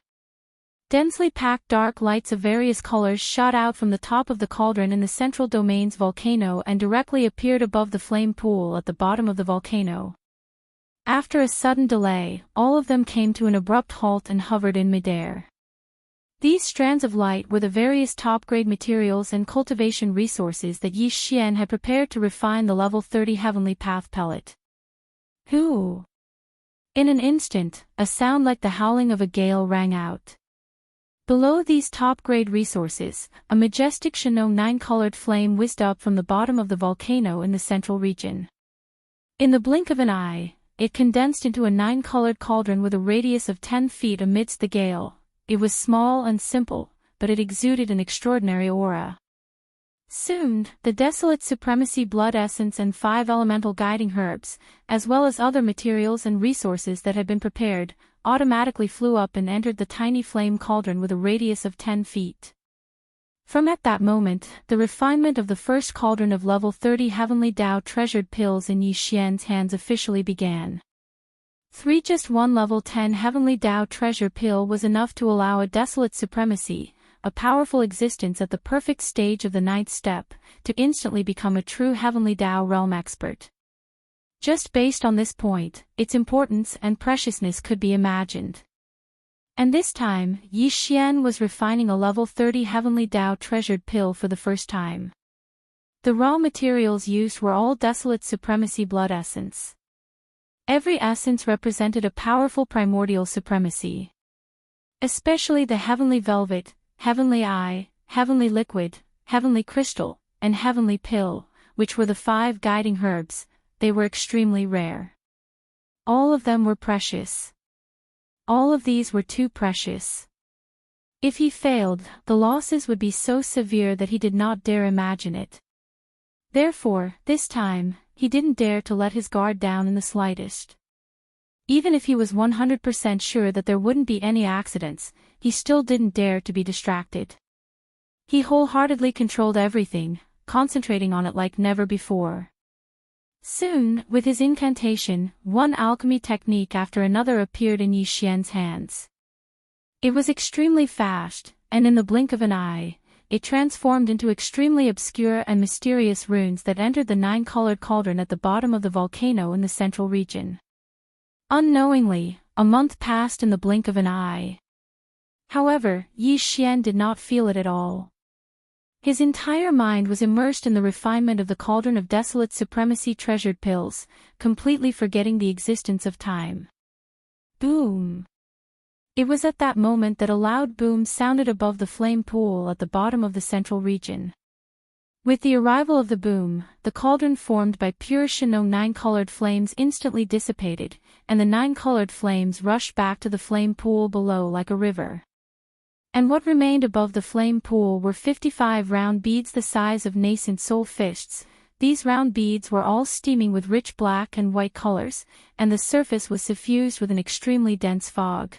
Densely packed dark lights of various colors shot out from the top of the cauldron in the central domain's volcano and directly appeared above the flame pool at the bottom of the volcano. After a sudden delay, all of them came to an abrupt halt and hovered in midair. These strands of light were the various top-grade materials and cultivation resources that Yi Xian had prepared to refine the level 30 Heavenly Path pellet. Hoo! In an instant, a sound like the howling of a gale rang out. Below these top-grade resources, a majestic Shinong 9-colored flame whizzed up from the bottom of the volcano in the central region. In the blink of an eye, it condensed into a 9-colored cauldron with a radius of 10 feet amidst the gale. It was small and simple, but it exuded an extraordinary aura. Soon, the desolate supremacy blood essence and 5 elemental guiding herbs, as well as other materials and resources that had been prepared, automatically flew up and entered the tiny flame cauldron with a radius of 10 feet. From at that moment, the refinement of the first cauldron of level 30 Heavenly Tao treasured pills in Yi Xian's hands officially began. Just one level 10 Heavenly Tao treasure pill was enough to allow a desolate supremacy, a powerful existence at the perfect stage of the 9th step, to instantly become a true Heavenly Tao realm expert. Just based on this point, its importance and preciousness could be imagined. And this time, Yi Xian was refining a level 30 Heavenly Tao treasured pill for the first time. The raw materials used were all desolate supremacy blood essence. Every essence represented a powerful primordial supremacy. Especially the heavenly velvet, heavenly eye, heavenly liquid, heavenly crystal, and heavenly pill, which were the 5 guiding herbs, they were extremely rare. All of them were precious. All of these were too precious. If he failed, the losses would be so severe that he did not dare imagine it. Therefore, this time, he didn't dare to let his guard down in the slightest. Even if he was 100% sure that there wouldn't be any accidents, he still didn't dare to be distracted. He wholeheartedly controlled everything, concentrating on it like never before. Soon, with his incantation, one alchemy technique after another appeared in Yi Xian's hands. It was extremely fast, and in the blink of an eye, it transformed into extremely obscure and mysterious runes that entered the 9-colored cauldron at the bottom of the volcano in the central region. Unknowingly, a month passed in the blink of an eye. However, Yi Xian did not feel it at all. His entire mind was immersed in the refinement of the cauldron of desolate supremacy treasured pills, completely forgetting the existence of time. Boom! It was at that moment that a loud boom sounded above the flame pool at the bottom of the central region. With the arrival of the boom, the cauldron formed by pure Shinong 9-colored flames instantly dissipated, and the 9-colored flames rushed back to the flame pool below like a river. And what remained above the flame pool were 55 round beads the size of nascent soul fists. These round beads were all steaming with rich black and white colors, and the surface was suffused with an extremely dense fog.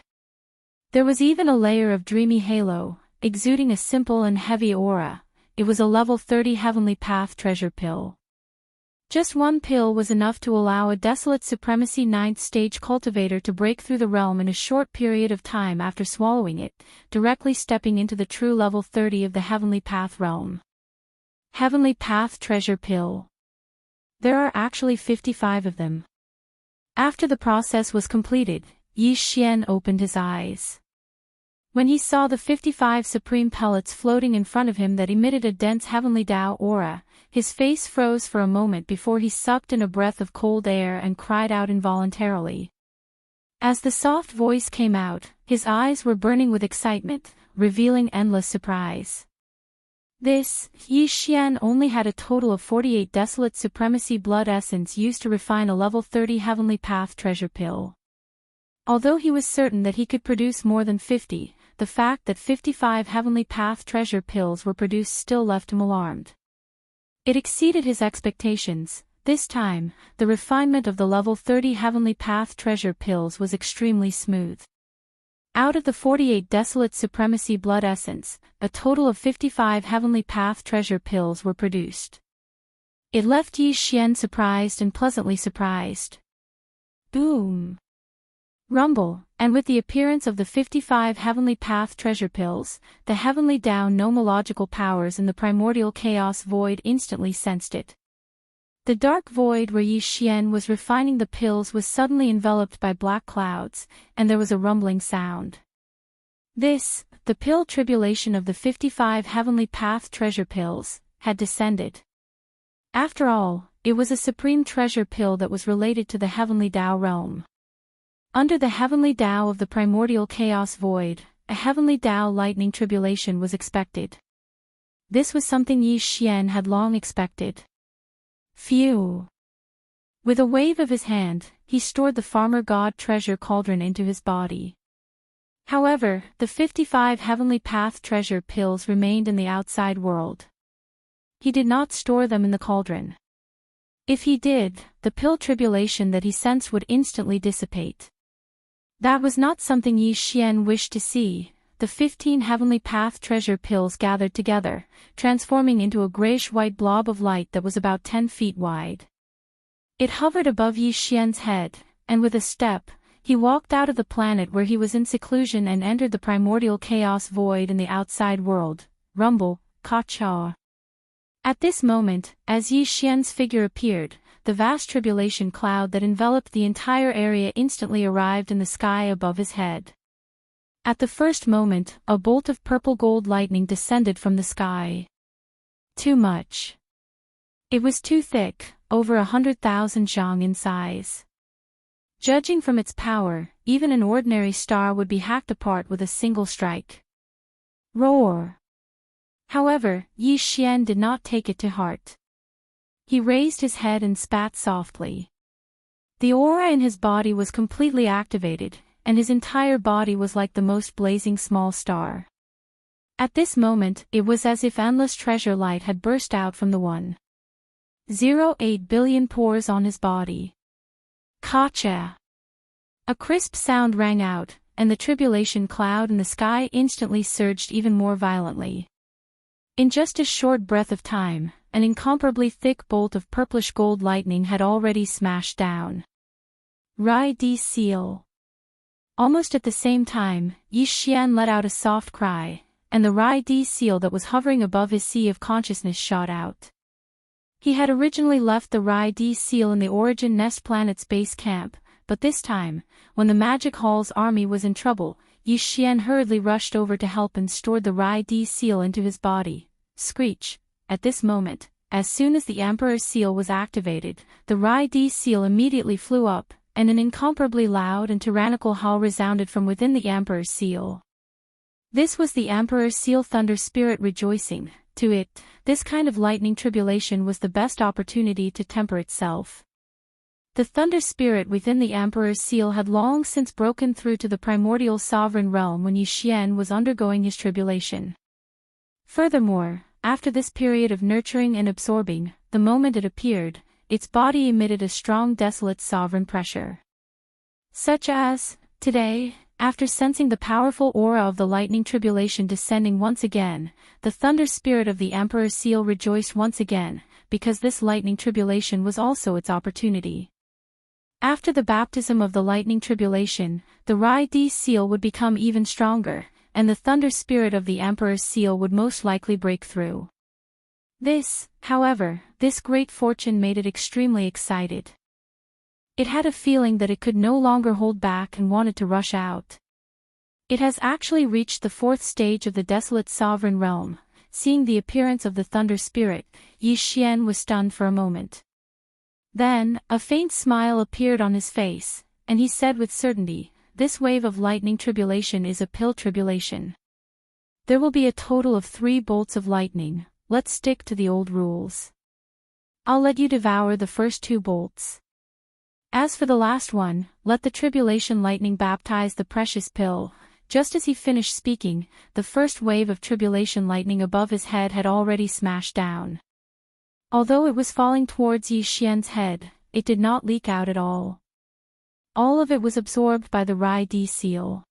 There was even a layer of dreamy halo, exuding a simple and heavy aura. It was a level 30 Heavenly Path treasure pill. Just one pill was enough to allow a desolate supremacy 9th stage cultivator to break through the realm in a short period of time after swallowing it, directly stepping into the true level 30 of the Heavenly Path realm. Heavenly Path treasure pill. There are actually 55 of them. After the process was completed, Yi Xian opened his eyes. When he saw the 55 supreme pellets floating in front of him that emitted a dense Heavenly Tao aura, his face froze for a moment before he sucked in a breath of cold air and cried out involuntarily. As the soft voice came out, his eyes were burning with excitement, revealing endless surprise. Yi Xian only had a total of 48 desolate supremacy blood essence used to refine a level 30 Heavenly Path treasure pill. Although he was certain that he could produce more than 50, the fact that 55 Heavenly Path treasure pills were produced still left him alarmed. It exceeded his expectations. This time, the refinement of the level 30 Heavenly Path treasure pills was extremely smooth. Out of the 48 desolate supremacy blood essence, a total of 55 Heavenly Path treasure pills were produced. It left Yi Xian surprised and pleasantly surprised. Boom! Rumble, and with the appearance of the 55 Heavenly Path treasure pills, the Heavenly Tao nomological powers in the primordial chaos void instantly sensed it. The dark void where Yi Xian was refining the pills was suddenly enveloped by black clouds, and there was a rumbling sound. The pill tribulation of the 55 Heavenly Path treasure pills, had descended. After all, it was a supreme treasure pill that was related to the Heavenly Tao realm. Under the Heavenly Tao of the primordial chaos void, a Heavenly Tao lightning tribulation was expected. This was something Yi Xian had long expected. Phew! With a wave of his hand, he stored the farmer god treasure cauldron into his body. However, the 55 Heavenly Path treasure pills remained in the outside world. He did not store them in the cauldron. If he did, the pill tribulation that he sensed would instantly dissipate. That was not something Yi Xian wished to see. The 15 Heavenly Path treasure pills gathered together, transforming into a grayish-white blob of light that was about 10 feet wide. It hovered above Yi Xian's head, and with a step, he walked out of the planet where he was in seclusion and entered the primordial chaos void in the outside world. Rumble, Ka-cha. At this moment, as Yi Xian's figure appeared, the vast tribulation cloud that enveloped the entire area instantly arrived in the sky above his head. At the first moment, a bolt of purple gold lightning descended from the sky. Too much. It was too thick, over 100,000 zhang in size. Judging from its power, even an ordinary star would be hacked apart with a single strike. Roar! However, Yi Xian did not take it to heart. He raised his head and spat softly. The aura in his body was completely activated, and his entire body was like the most blazing small star. At this moment, it was as if endless treasure light had burst out from the 1.08 billion pores on his body. Ka-cha! A crisp sound rang out, and the tribulation cloud in the sky instantly surged even more violently. In just a short breath of time, an incomparably thick bolt of purplish gold lightning had already smashed down. Rai Di Seal. Almost at the same time, Yi Xian let out a soft cry, and the Rai Di Seal that was hovering above his sea of consciousness shot out. He had originally left the Rai Di Seal in the Origin Nest planet's base camp, but this time, when the Magic Hall's army was in trouble, Yi Xian hurriedly rushed over to help and stored the Rai Di Seal into his body. Screech! At this moment, as soon as the Emperor's seal was activated, the Rai Di Seal immediately flew up, and an incomparably loud and tyrannical howl resounded from within the Emperor's seal. This was the Emperor's seal Thunder Spirit rejoicing. To it, this kind of lightning tribulation was the best opportunity to temper itself. The Thunder Spirit within the Emperor's seal had long since broken through to the primordial sovereign realm when Yi Xian was undergoing his tribulation. Furthermore, after this period of nurturing and absorbing, the moment it appeared, its body emitted a strong desolate sovereign pressure. Such as, today, after sensing the powerful aura of the lightning tribulation descending once again, the Thunder Spirit of the Emperor's seal rejoiced once again, because this lightning tribulation was also its opportunity. After the baptism of the lightning tribulation, the Rai Di Seal would become even stronger, and the Thunder Spirit of the Emperor's seal would most likely break through. This great fortune made it extremely excited. It had a feeling that it could no longer hold back and wanted to rush out. It has actually reached the 4th stage of the desolate sovereign realm. Seeing the appearance of the Thunder Spirit, Yi Xian was stunned for a moment. Then, a faint smile appeared on his face, and he said with certainty, "This wave of lightning tribulation is a pill tribulation. There will be a total of 3 bolts of lightning. Let's stick to the old rules. I'll let you devour the first 2 bolts. As for the last one, let the tribulation lightning baptize the precious pill." Just as he finished speaking, the first wave of tribulation lightning above his head had already smashed down. Although it was falling towards Yi Xian's head, it did not leak out at all. All of it was absorbed by the Rai Di Seal.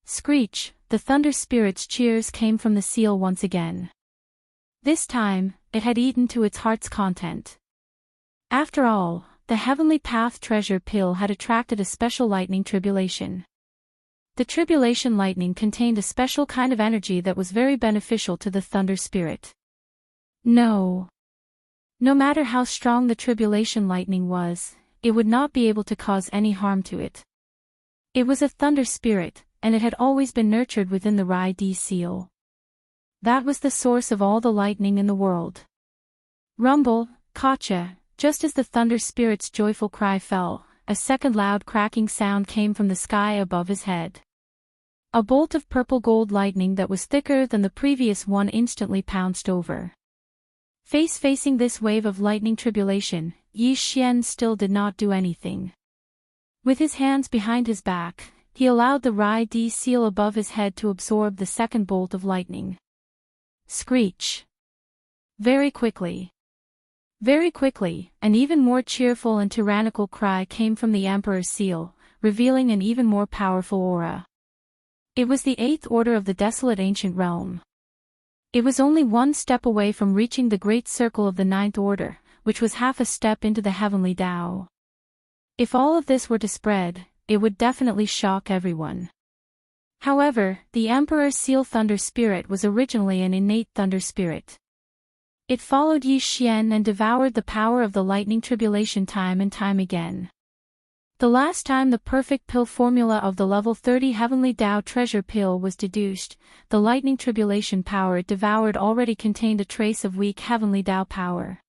Screech! The Thunder Spirit's cheers came from the seal once again. This time, it had eaten to its heart's content. After all, the Heavenly Path treasure pill had attracted a special lightning tribulation. The tribulation lightning contained a special kind of energy that was very beneficial to the Thunder Spirit. No matter how strong the tribulation lightning was, it would not be able to cause any harm to it. It was a Thunder Spirit, and it had always been nurtured within the Rai Di Seal. That was the source of all the lightning in the world. Rumble, Ka-cha! Just as the Thunder Spirit's joyful cry fell, a second loud cracking sound came from the sky above his head. A bolt of purple gold lightning that was thicker than the previous one instantly pounced over. Facing this wave of lightning tribulation, Yi Xian still did not do anything. With his hands behind his back, he allowed the Rai-D seal above his head to absorb the second bolt of lightning. Screech. Very quickly, an even more cheerful and tyrannical cry came from the Emperor's seal, revealing an even more powerful aura. It was the eighth order of the desolate ancient realm. It was only one step away from reaching the great circle of the ninth order, which was half a step into the heavenly Tao. If all of this were to spread, it would definitely shock everyone. However, the Emperor's seal Thunder Spirit was originally an innate thunder spirit. It followed Yi Xian and devoured the power of the lightning tribulation time and time again. The last time the perfect pill formula of the level 30 Heavenly Tao treasure pill was deduced, the lightning tribulation power it devoured already contained a trace of weak Heavenly Tao power.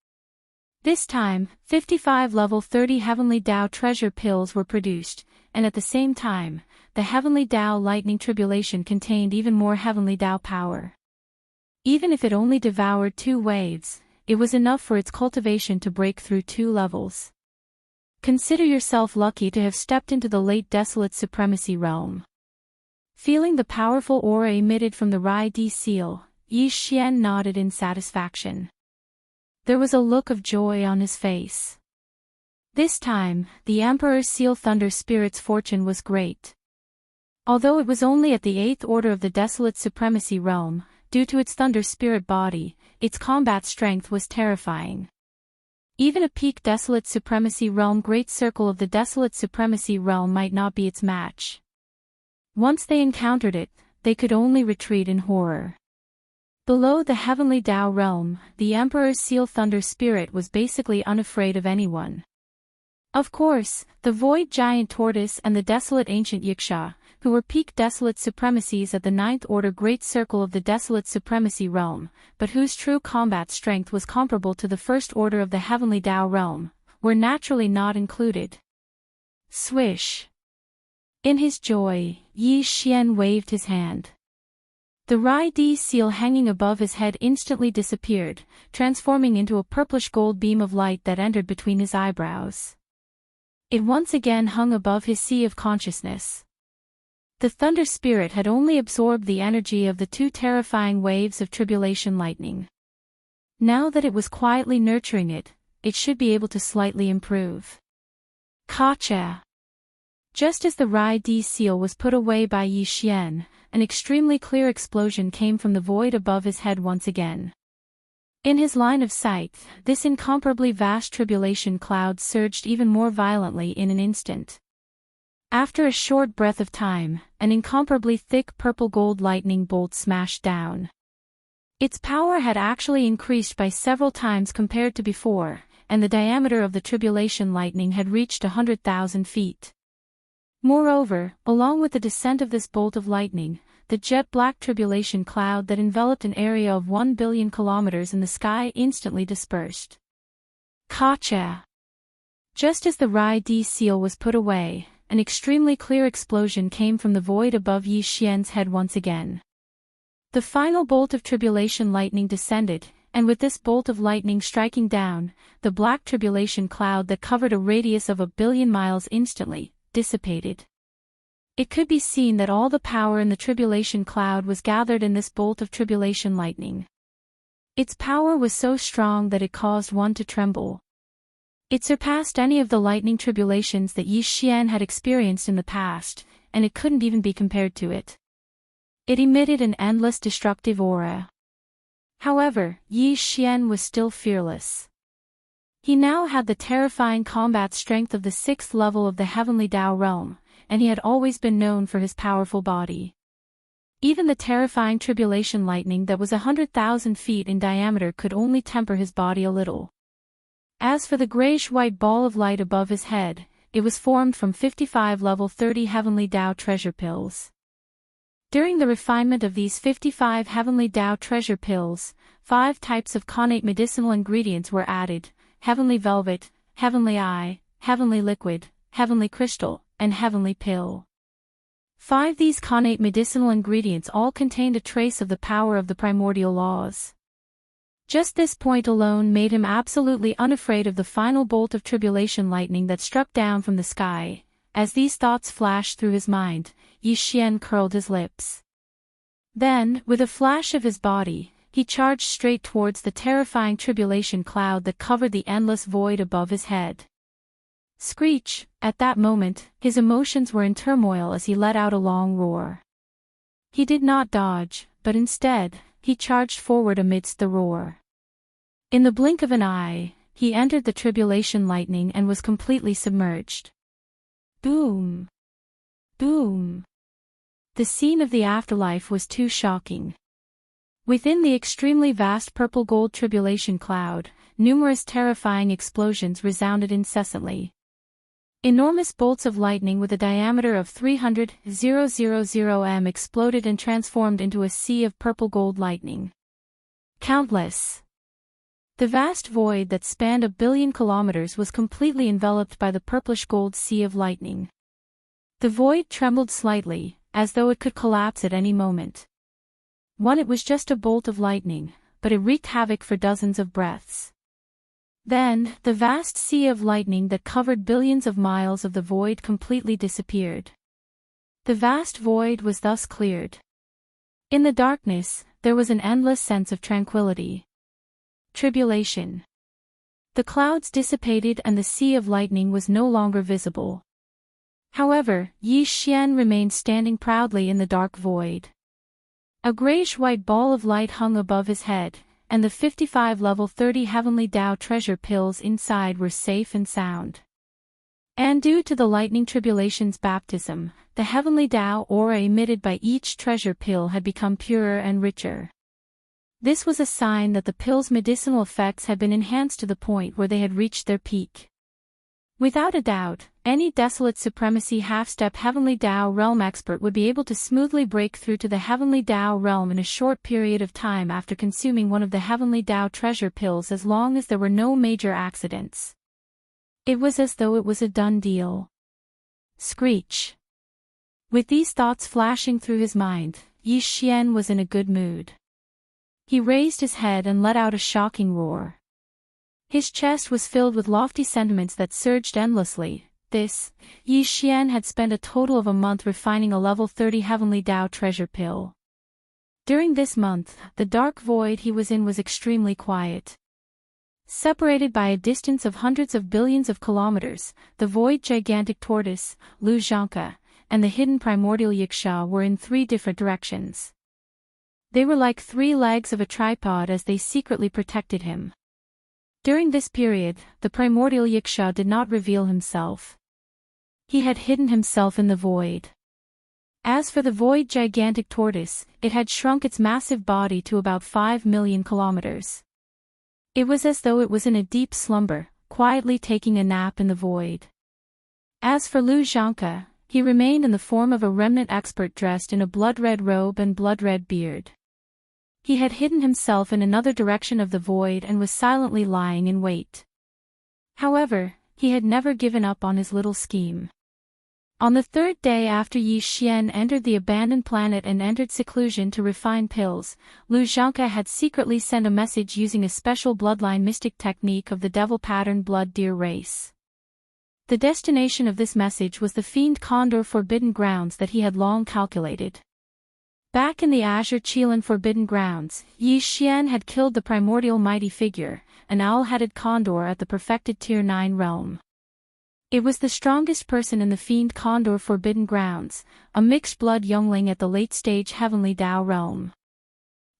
This time, 55 level 30 Heavenly Tao treasure pills were produced, and at the same time, the Heavenly Tao lightning tribulation contained even more Heavenly Tao power. Even if it only devoured 2 waves, it was enough for its cultivation to break through 2 levels. Consider yourself lucky to have stepped into the late desolate supremacy realm. Feeling the powerful aura emitted from the Rai-D seal, Yi Xian nodded in satisfaction. There was a look of joy on his face. This time, the Emperor's seal Thunder Spirit's fortune was great. Although it was only at the 8th order of the desolate supremacy realm, due to its Thunder Spirit body, its combat strength was terrifying. Even a peak desolate supremacy realm great circle of the desolate supremacy realm might not be its match. Once they encountered it, they could only retreat in horror. Below the Heavenly Tao realm, the Emperor's seal Thunder Spirit was basically unafraid of anyone. Of course, the Void Giant Tortoise and the Desolate Ancient Yiksha, who were peak desolate supremacies at the 9th order great circle of the desolate supremacy realm, but whose true combat strength was comparable to the 1st order of the Heavenly Tao realm, were naturally not included. Swish. In his joy, Yi Xian waved his hand. The Rai-D seal hanging above his head instantly disappeared, transforming into a purplish gold beam of light that entered between his eyebrows. It once again hung above his sea of consciousness. The Thunder Spirit had only absorbed the energy of the 2 terrifying waves of tribulation lightning. Now that it was quietly nurturing it, it should be able to slightly improve. Kacha! Just as the Rai-D seal was put away by Yi Xian, an extremely clear explosion came from the void above his head once again. In his line of sight, this incomparably vast tribulation cloud surged even more violently in an instant. After a short breath of time, an incomparably thick purple-gold lightning bolt smashed down. Its power had actually increased by several times compared to before, and the diameter of the tribulation lightning had reached 100,000 feet. Moreover, along with the descent of this bolt of lightning, the jet-black tribulation cloud that enveloped an area of 1 billion kilometers in the sky instantly dispersed. Kacha! Just as the Rai-D seal was put away, an extremely clear explosion came from the void above Yi Xian's head once again. The final bolt of tribulation lightning descended, and with this bolt of lightning striking down, the black tribulation cloud that covered a radius of 1 billion miles instantly dissipated. It could be seen that all the power in the tribulation cloud was gathered in this bolt of tribulation lightning. Its power was so strong that it caused one to tremble. It surpassed any of the lightning tribulations that Yi Xian had experienced in the past, and it couldn't even be compared to it. It emitted an endless destructive aura. However, Yi Xian was still fearless. He now had the terrifying combat strength of the 6th level of the Heavenly Tao realm, and he had always been known for his powerful body. Even the terrifying tribulation lightning that was 100,000 feet in diameter could only temper his body a little. As for the grayish-white ball of light above his head, it was formed from 55 level 30 Heavenly Tao treasure pills. During the refinement of these 55 Heavenly Tao treasure pills, 5 types of connate medicinal ingredients were added: Heavenly Velvet, Heavenly Eye, Heavenly Liquid, Heavenly Crystal, and Heavenly Pill. 5 these connate medicinal ingredients all contained a trace of the power of the primordial laws. Just this point alone made him absolutely unafraid of the final bolt of tribulation lightning that struck down from the sky, As these thoughts flashed through his mind, Yi Xian curled his lips. Then, with a flash of his body, he charged straight towards the terrifying tribulation cloud that covered the endless void above his head. Screech! At that moment, his emotions were in turmoil as he let out a long roar. He did not dodge, but instead, he charged forward amidst the roar. In the blink of an eye, he entered the tribulation lightning and was completely submerged. Boom! Boom! The scene of the afterlife was too shocking. Within the extremely vast purple-gold tribulation cloud, numerous terrifying explosions resounded incessantly. Enormous bolts of lightning with a diameter of 300,000 m exploded and transformed into a sea of purple-gold lightning. Countless. The vast void that spanned 1 billion kilometers was completely enveloped by the purplish-gold sea of lightning. The void trembled slightly, as though it could collapse at any moment. It was just a bolt of lightning, but it wreaked havoc for dozens of breaths. Then, the vast sea of lightning that covered billions of miles of the void completely disappeared. The vast void was thus cleared. In the darkness, there was an endless sense of tranquility. Tribulation. The clouds dissipated and the sea of lightning was no longer visible. However, Yi Xian remained standing proudly in the dark void. A grayish-white ball of light hung above his head, and the 55 level 30 Heavenly Tao treasure pills inside were safe and sound. And due to the lightning tribulation's baptism, the Heavenly Tao aura emitted by each treasure pill had become purer and richer. This was a sign that the pills' medicinal effects had been enhanced to the point where they had reached their peak. Without a doubt, any Desolate Supremacy half-step Heavenly Tao realm expert would be able to smoothly break through to the Heavenly Tao realm in a short period of time after consuming one of the Heavenly Tao treasure pills, as long as there were no major accidents. It was as though it was a done deal. Screech. With these thoughts flashing through his mind, Yi Xian was in a good mood. He raised his head and let out a shocking roar. His chest was filled with lofty sentiments that surged endlessly. Yi Xian had spent a total of a month refining a level 30 Heavenly Tao treasure pill. During this month, the dark void he was in was extremely quiet. Separated by a distance of hundreds of billions of kilometers, the void gigantic tortoise, Lu Zhanke, and the hidden primordial yiksha were in 3 different directions. They were like 3 legs of a tripod as they secretly protected him. During this period, the primordial yiksha did not reveal himself. He had hidden himself in the void. As for the void gigantic tortoise, it had shrunk its massive body to about 5 million kilometers. It was as though it was in a deep slumber, quietly taking a nap in the void. As for Lu Zhanke, he remained in the form of a remnant expert dressed in a blood-red robe and blood-red beard. He had hidden himself in another direction of the void and was silently lying in wait. However, he had never given up on his little scheme. On the 3rd day after Yi Xian entered the abandoned planet and entered seclusion to refine pills, Lu Zhanke had secretly sent a message using a special bloodline mystic technique of the devil-patterned blood deer race. The destination of this message was the fiend condor forbidden grounds that he had long calculated. Back in the Azure Chilan Forbidden Grounds, Yi Xian had killed the primordial mighty figure, an owl-headed condor at the perfected Tier 9 realm. It was the strongest person in the Fiend Condor Forbidden Grounds, a mixed-blood youngling at the late-stage Heavenly Tao realm.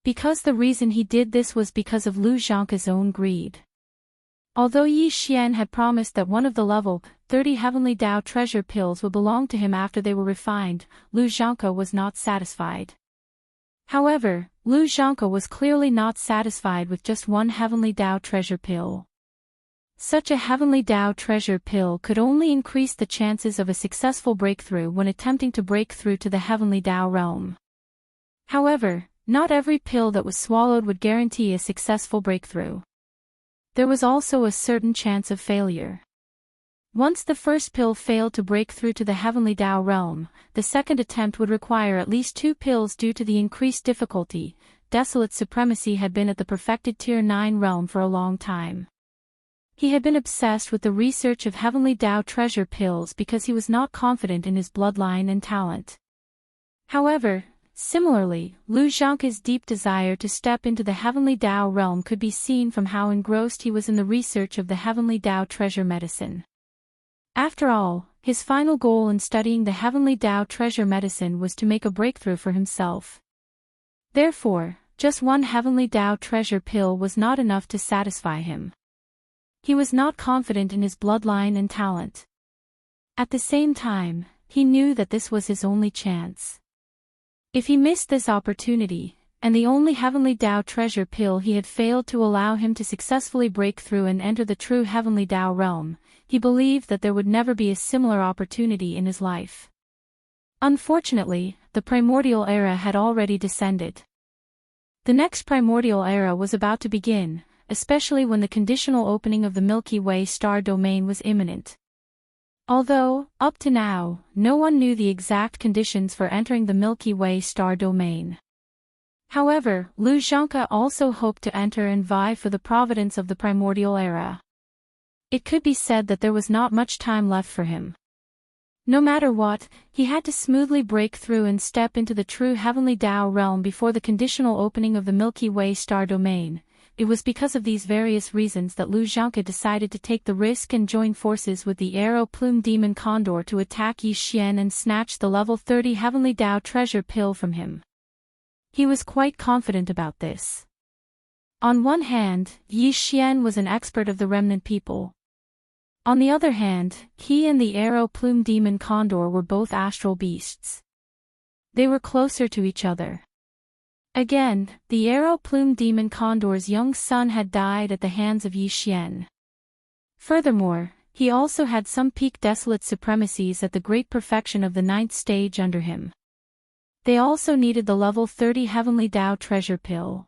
Because the reason he did this was because of Lu Zhanke's own greed. Although Yi Xian had promised that one of the level 30 Heavenly Tao treasure pills would belong to him after they were refined, Lu Zhanke was not satisfied. However, Lu Zhanke was clearly not satisfied with just one Heavenly Tao treasure pill. Such a Heavenly Tao treasure pill could only increase the chances of a successful breakthrough when attempting to break through to the Heavenly Tao realm. However, not every pill that was swallowed would guarantee a successful breakthrough. There was also a certain chance of failure. Once the first pill failed to break through to the Heavenly Tao realm, the second attempt would require at least 2 pills due to the increased difficulty. Desolate Supremacy had been at the perfected Tier 9 realm for a long time. He had been obsessed with the research of heavenly Tao treasure pills because he was not confident in his bloodline and talent. However, similarly, Lu Zhangke's deep desire to step into the heavenly Tao realm could be seen from how engrossed he was in the research of the heavenly Tao treasure medicine. After all, his final goal in studying the heavenly Tao treasure medicine was to make a breakthrough for himself. Therefore, just one heavenly Tao treasure pill was not enough to satisfy him. He was not confident in his bloodline and talent. At the same time, he knew that this was his only chance. If he missed this opportunity, and the only heavenly Tao treasure pill he had failed to allow him to successfully break through and enter the true heavenly Tao realm, he believed that there would never be a similar opportunity in his life. Unfortunately, the primordial era had already descended. The next primordial era was about to begin, especially when the conditional opening of the Milky Way star domain was imminent. Although, up to now, no one knew the exact conditions for entering the Milky Way star domain. However, Lu Zhangke also hoped to enter and vie for the providence of the primordial era. It could be said that there was not much time left for him. No matter what, he had to smoothly break through and step into the true heavenly Tao realm before the conditional opening of the Milky Way star domain. It was because of these various reasons that Lu Zhangke decided to take the risk and join forces with the arrow plume demon condor to attack Yi Xian and snatch the level 30 heavenly Tao treasure pill from him. He was quite confident about this. On one hand, Yi Xian was an expert of the remnant people. On the other hand, he and the arrow plume demon condor were both astral beasts. They were closer to each other. Again, the arrow plume demon condor's young son had died at the hands of Yi Xian. Furthermore, he also had some peak desolate supremacies at the great perfection of the 9th stage under him. They also needed the level 30 heavenly Tao treasure pill.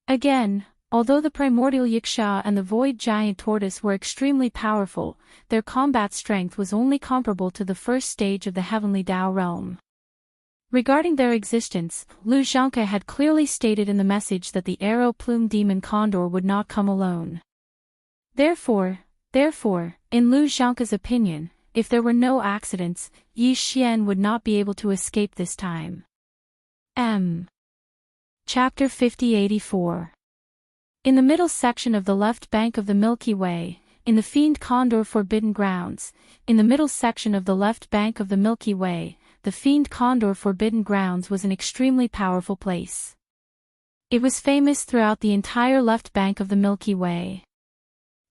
Again, although the primordial Yiksha and the void giant tortoise were extremely powerful, their combat strength was only comparable to the first stage of the heavenly Tao realm. Regarding their existence, Lu Zhangke had clearly stated in the message that the arrow plume demon condor would not come alone. Therefore, in Lu Zhangke's opinion, if there were no accidents, Yi Xian would not be able to escape this time. Chapter 5084. In the middle section of the left bank of the Milky Way, in the Fiend Condor Forbidden Grounds, in the middle section of the left bank of the Milky Way, the Fiend Condor Forbidden Grounds was an extremely powerful place. It was famous throughout the entire left bank of the Milky Way.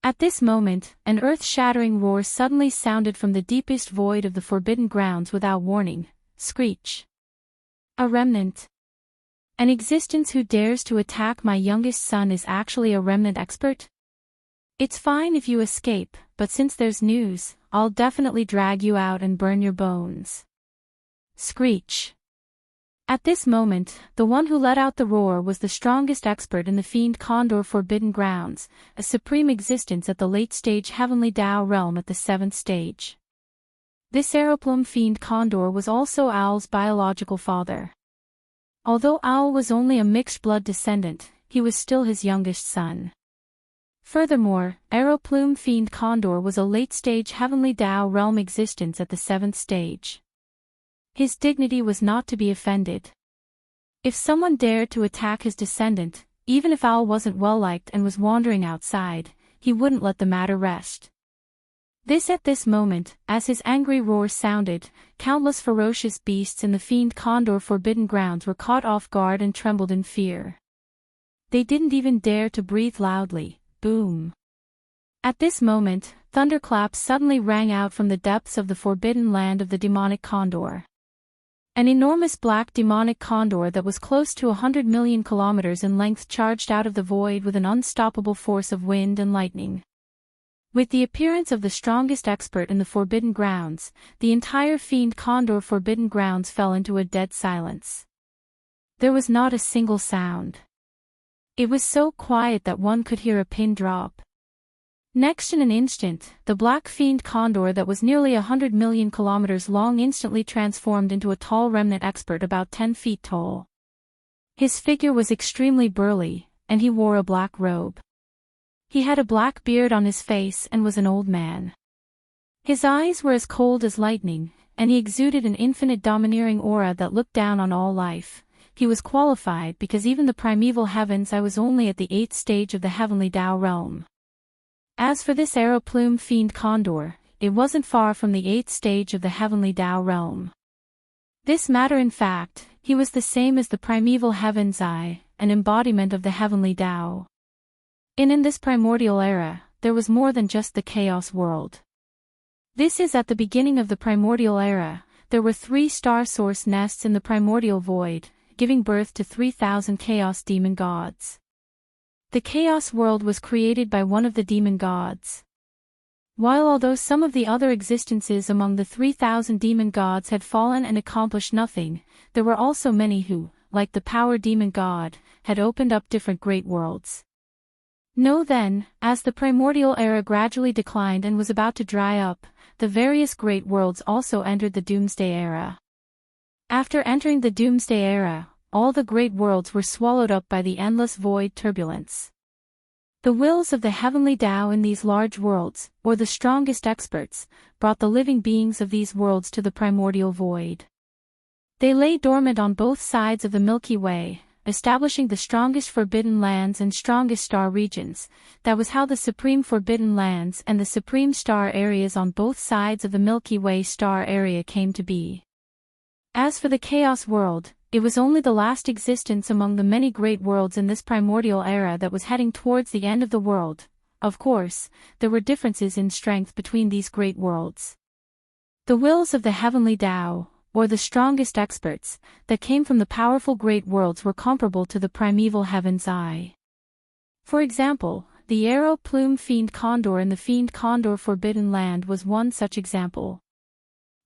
At this moment, an earth-shattering roar suddenly sounded from the deepest void of the Forbidden Grounds without warning. Screech. A remnant. An existence who dares to attack my youngest son is actually a remnant expert? It's fine if you escape, but since there's news, I'll definitely drag you out and burn your bones. Screech. At this moment, the one who let out the roar was the strongest expert in the Fiend Condor Forbidden Grounds, a supreme existence at the late-stage Heavenly Tao realm at the 7th stage. This Aeroplum Fiend Condor was also Owl's biological father. Although Owl was only a mixed-blood descendant, he was still his youngest son. Furthermore, Aeroplume Fiend Condor was a late-stage Heavenly Tao realm existence at the 7th stage. His dignity was not to be offended. If someone dared to attack his descendant, even if Owl wasn't well-liked and was wandering outside, he wouldn't let the matter rest. At this moment, as his angry roar sounded, countless ferocious beasts in the Fiend Condor Forbidden Grounds were caught off guard and trembled in fear. They didn't even dare to breathe loudly. Boom. At this moment, thunderclaps suddenly rang out from the depths of the forbidden land of the demonic condor. An enormous black demonic condor that was close to 100 million kilometers in length charged out of the void with an unstoppable force of wind and lightning. With the appearance of the strongest expert in the Forbidden Grounds, the entire Fiend Condor Forbidden Grounds fell into a dead silence. There was not a single sound. It was so quiet that one could hear a pin drop. Next in an instant, the black Fiend Condor that was nearly 100 million kilometers long instantly transformed into a tall remnant expert about 10 feet tall. His figure was extremely burly, and he wore a black robe. He had a black beard on his face and was an old man. His eyes were as cold as lightning, and he exuded an infinite domineering aura that looked down on all life. He was qualified because even the primeval heavens I was only at the 8th stage of the heavenly Tao realm. As for this arrow-plumed fiend condor, it wasn't far from the 8th stage of the heavenly Tao realm. This matter in fact, he was the same as the primeval heavens I, an embodiment of the heavenly Tao. In this primordial era, there was more than just the chaos world. This is at the beginning of the primordial era, there were 3 star source nests in the primordial void, giving birth to 3,000 chaos demon gods. The chaos world was created by one of the demon gods. Although some of the other existences among the 3,000 demon gods had fallen and accomplished nothing, there were also many who, like the power demon god, had opened up different great worlds. Know then, as the primordial era gradually declined and was about to dry up, the various great worlds also entered the doomsday era. After entering the doomsday era, all the great worlds were swallowed up by the endless void turbulence. The wills of the heavenly Tao in these large worlds, or the strongest experts, brought the living beings of these worlds to the primordial void. They lay dormant on both sides of the Milky Way, establishing the strongest forbidden lands and strongest star regions. That was how the supreme forbidden lands and the supreme star areas on both sides of the Milky Way star area came to be. As for the chaos world, it was only the last existence among the many great worlds in this primordial era that was heading towards the end of the world. Of course, there were differences in strength between these great worlds. The wills of the heavenly Tao, or the strongest experts, that came from the powerful great worlds were comparable to the primeval heaven's eye. For example, the arrow-plumed fiend condor in the fiend condor forbidden land was one such example.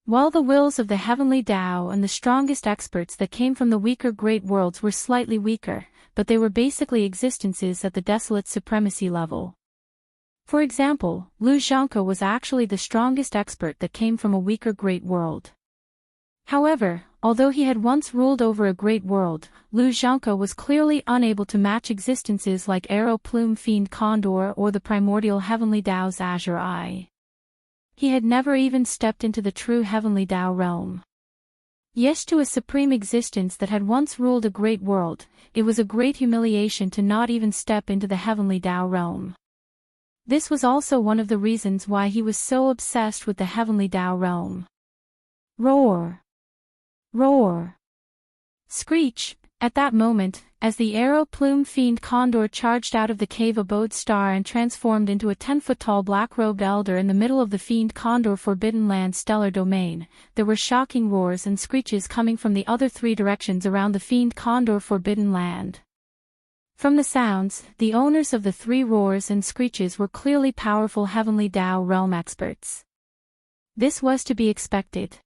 While the wills of the heavenly Tao and the strongest experts that came from the weaker great worlds were slightly weaker, but they were basically existences at the desolate supremacy level. For example, Lu Zhanke was actually the strongest expert that came from a weaker great world. However, although he had once ruled over a great world, Lu Zhanke was clearly unable to match existences like arrow-plumed fiend condor or the primordial heavenly Tao's azure eye. He had never even stepped into the true heavenly Tao realm. Yes, to a supreme existence that had once ruled a great world, it was a great humiliation to not even step into the heavenly Tao realm. This was also one of the reasons why he was so obsessed with the heavenly Tao realm. Roar! Roar! Screech! At that moment, as the arrow-plumed fiend condor charged out of the cave abode star and transformed into a 10-foot-tall black-robed elder in the middle of the fiend condor forbidden land stellar domain, there were shocking roars and screeches coming from the other 3 directions around the fiend condor forbidden land. From the sounds, the owners of the 3 roars and screeches were clearly powerful heavenly Tao realm experts. This was to be expected.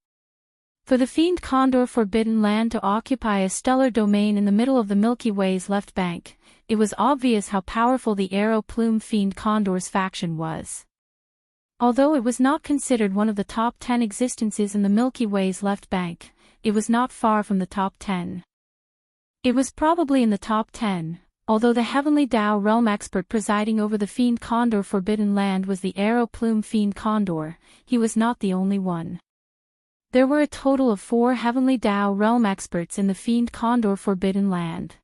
For the fiend condor forbidden land to occupy a stellar domain in the middle of the Milky Way's left bank, it was obvious how powerful the arrow-plumed fiend condor's faction was. Although it was not considered one of the top 10 existences in the Milky Way's left bank, it was not far from the top 10. It was probably in the top 10, although the heavenly Tao realm expert presiding over the fiend condor forbidden land was the arrow-plumed fiend condor. He was not the only one. There were a total of 4 heavenly Tao realm experts in the fiend condor forbidden land.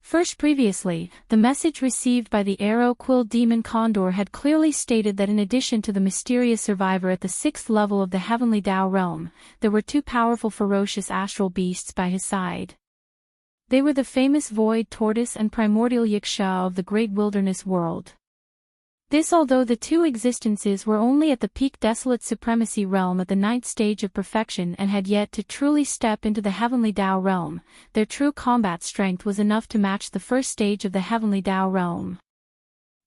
First, previously, the message received by the arrow-quilled demon condor had clearly stated that in addition to the mysterious survivor at the 6th level of the heavenly Tao realm, there were 2 powerful ferocious astral beasts by his side. They were the famous void tortoise and primordial yiksha of the great wilderness world. This, although the 2 existences were only at the peak desolate supremacy realm at the 9th stage of perfection and had yet to truly step into the heavenly Tao realm, their true combat strength was enough to match the 1st stage of the heavenly Tao realm.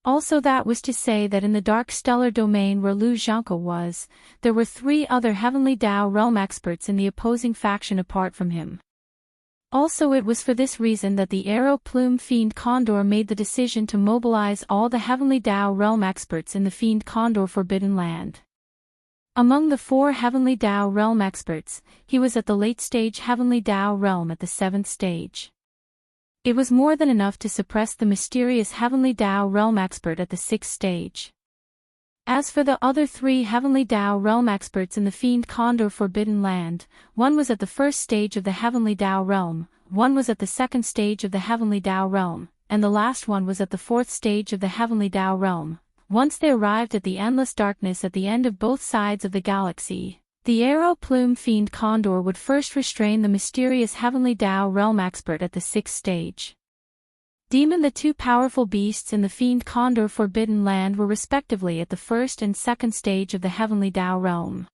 Also, that was to say that in the dark stellar domain where Lu Zhanke was, there were 3 other heavenly Tao realm experts in the opposing faction apart from him. Also, it was for this reason that the arrow-plumed fiend condor made the decision to mobilize all the heavenly Tao realm experts in the fiend condor forbidden land. Among the 4 heavenly Tao realm experts, he was at the late stage heavenly Tao realm at the 7th stage. It was more than enough to suppress the mysterious Heavenly Dao Realm expert at the 6th stage. As for the other 3 Heavenly Dao Realm experts in the Fiend Condor Forbidden Land, one was at the 1st stage of the Heavenly Dao Realm, one was at the 2nd stage of the Heavenly Dao Realm, and the last one was at the 4th stage of the Heavenly Dao Realm. Once they arrived at the endless darkness at the end of both sides of the galaxy, the Arrow Plume Fiend Condor would first restrain the mysterious Heavenly Dao Realm expert at the 6th stage. Demon. The 2 powerful beasts in the Fiend Condor Forbidden Land were respectively at the 1st and 2nd stage of the Heavenly Dao Realm.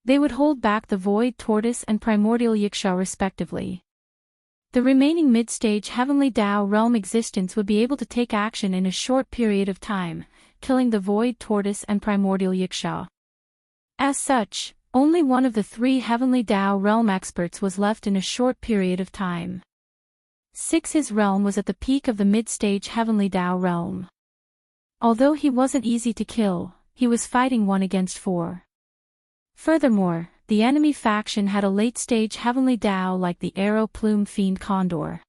They would hold back the Void Tortoise and Primordial Yiksha respectively. The remaining mid-stage Heavenly Dao Realm existence would be able to take action in a short period of time, killing the Void Tortoise and Primordial Yiksha. As such, only one of the 3 Heavenly Dao Realm experts was left in a short period of time. 6. His realm was at the peak of the mid-stage Heavenly Dao Realm. Although he wasn't easy to kill, he was fighting 1 against 4. Furthermore, the enemy faction had a late-stage Heavenly Dao like the Arrow Plume Fiend Condor.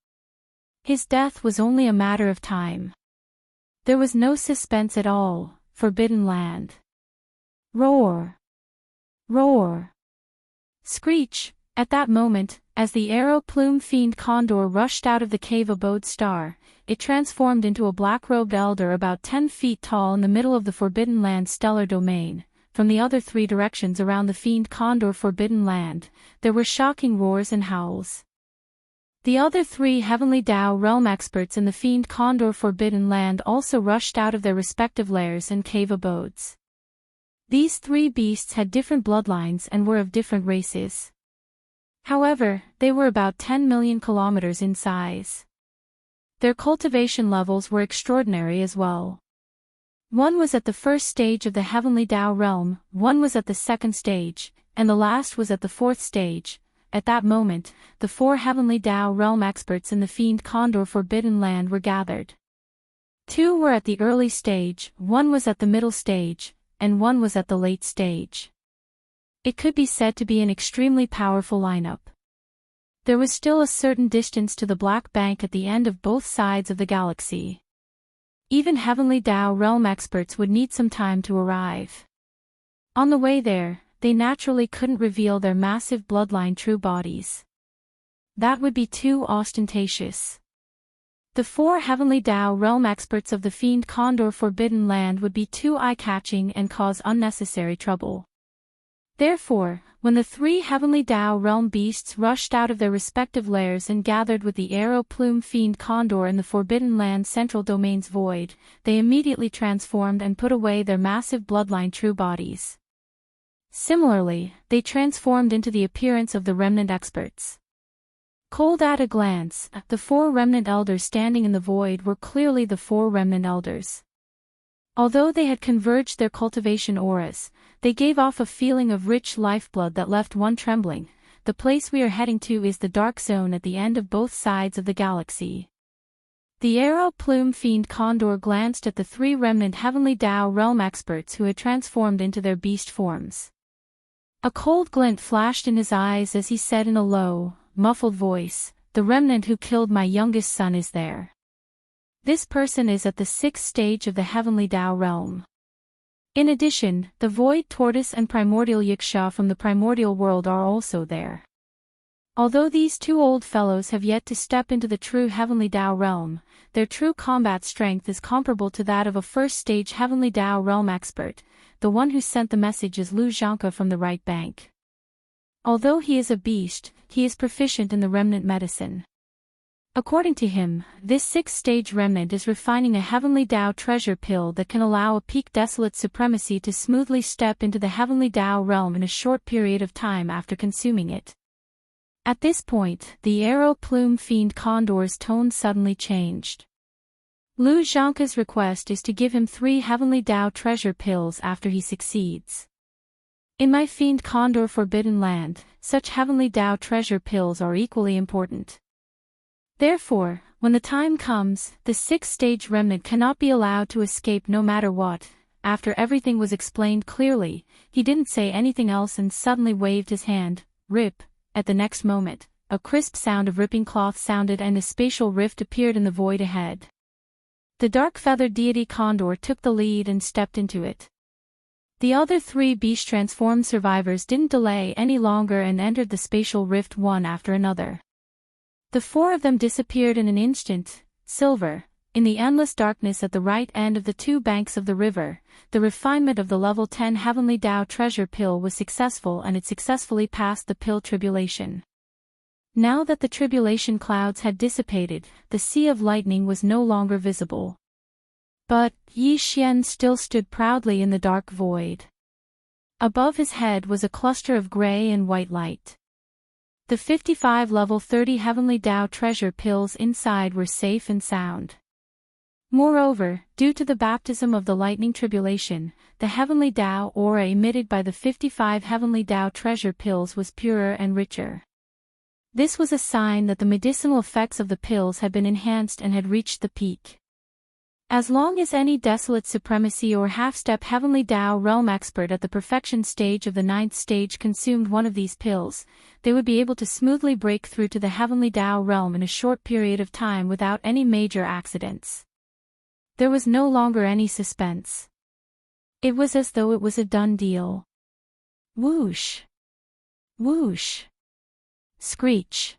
His death was only a matter of time. There was no suspense at all. Forbidden Land. Roar! Roar! Screech! At that moment, as the Arrow Plume Fiend Condor rushed out of the cave abode star, it transformed into a black-robed elder about 10 feet tall in the middle of the Forbidden Land stellar domain. From the other 3 directions around the Fiend Condor Forbidden Land, there were shocking roars and howls. The other 3 Heavenly Dao Realm experts in the Fiend Condor Forbidden Land also rushed out of their respective lairs and cave abodes. These 3 beasts had different bloodlines and were of different races. However, they were about 10 million kilometers in size. Their cultivation levels were extraordinary as well. One was at the 1st stage of the Heavenly Dao Realm, one was at the 2nd stage, and the last was at the 4th stage. At that moment, the 4 Heavenly Dao Realm experts in the Fiend Condor Forbidden Land were gathered. 2 were at the early stage, one was at the middle stage, and one was at the late stage. It could be said to be an extremely powerful lineup. There was still a certain distance to the Black Bank at the end of both sides of the galaxy. Even Heavenly Dao Realm experts would need some time to arrive. On the way there, they naturally couldn't reveal their massive bloodline true bodies. That would be too ostentatious. The 4 Heavenly Dao Realm experts of the Fiend Condor Forbidden Land would be too eye-catching and cause unnecessary trouble. Therefore, when the 3 Heavenly Dao Realm beasts rushed out of their respective lairs and gathered with the Arrow Plume Fiend Condor in the Forbidden Land Central Domain's void, they immediately transformed and put away their massive bloodline true bodies. Similarly, they transformed into the appearance of the Remnant experts. Cold at a glance, the 4 Remnant elders standing in the void were clearly the 4 Remnant elders. Although they had converged their cultivation auras, they gave off a feeling of rich lifeblood that left one trembling. The place we are heading to is the Dark Zone at the end of both sides of the galaxy. The Arrow Plume Fiend Condor glanced at the 3 Remnant Heavenly Dao Realm experts who had transformed into their beast forms. A cold glint flashed in his eyes as he said in a low, muffled voice, "The Remnant who killed my youngest son is there. This person is at the 6th stage of the Heavenly Dao Realm. In addition, the Void Tortoise and Primordial Yiksha from the Primordial World are also there. Although these 2 old fellows have yet to step into the true Heavenly Dao Realm, their true combat strength is comparable to that of a 1st stage Heavenly Dao Realm expert. The one who sent the message is Lu Zhanke from the Right Bank. Although he is a beast, he is proficient in the Remnant medicine. According to him, this 6th stage Remnant is refining a Heavenly Dao treasure pill that can allow a peak desolate supremacy to smoothly step into the Heavenly Dao Realm in a short period of time after consuming it." At this point, the Arrow Plume Fiend Condor's tone suddenly changed. Lu Zhanke's request is to give him 3 Heavenly Dao treasure pills after he succeeds. In my Fiend Condor Forbidden Land, such Heavenly Dao treasure pills are equally important. Therefore, when the time comes, the 6th stage Remnant cannot be allowed to escape no matter what. After everything was explained clearly, he didn't say anything else and suddenly waved his hand. Rip. At the next moment, a crisp sound of ripping cloth sounded and a spatial rift appeared in the void ahead. The dark-feathered deity Condor took the lead and stepped into it. The other three beast-transformed survivors didn't delay any longer and entered the spatial rift one after another. The four of them disappeared in an instant, silver, in the endless darkness at the right end of the two banks of the river. The refinement of the level 10 Heavenly Tao treasure pill was successful, and it successfully passed the pill tribulation. Now that the tribulation clouds had dissipated, the sea of lightning was no longer visible. But Yi Xian still stood proudly in the dark void. Above his head was a cluster of gray and white light. The 55 level 30 Heavenly Tao treasure pills inside were safe and sound. Moreover, due to the baptism of the lightning tribulation, the Heavenly Tao aura emitted by the 55 Heavenly Tao treasure pills was purer and richer. This was a sign that the medicinal effects of the pills had been enhanced and had reached the peak. As long as any desolate supremacy or half-step Heavenly Tao realm expert at the perfection stage of the 9th stage consumed one of these pills, they would be able to smoothly break through to the Heavenly Tao realm in a short period of time without any major accidents. There was no longer any suspense. It was as though it was a done deal. Whoosh! Whoosh! Screech!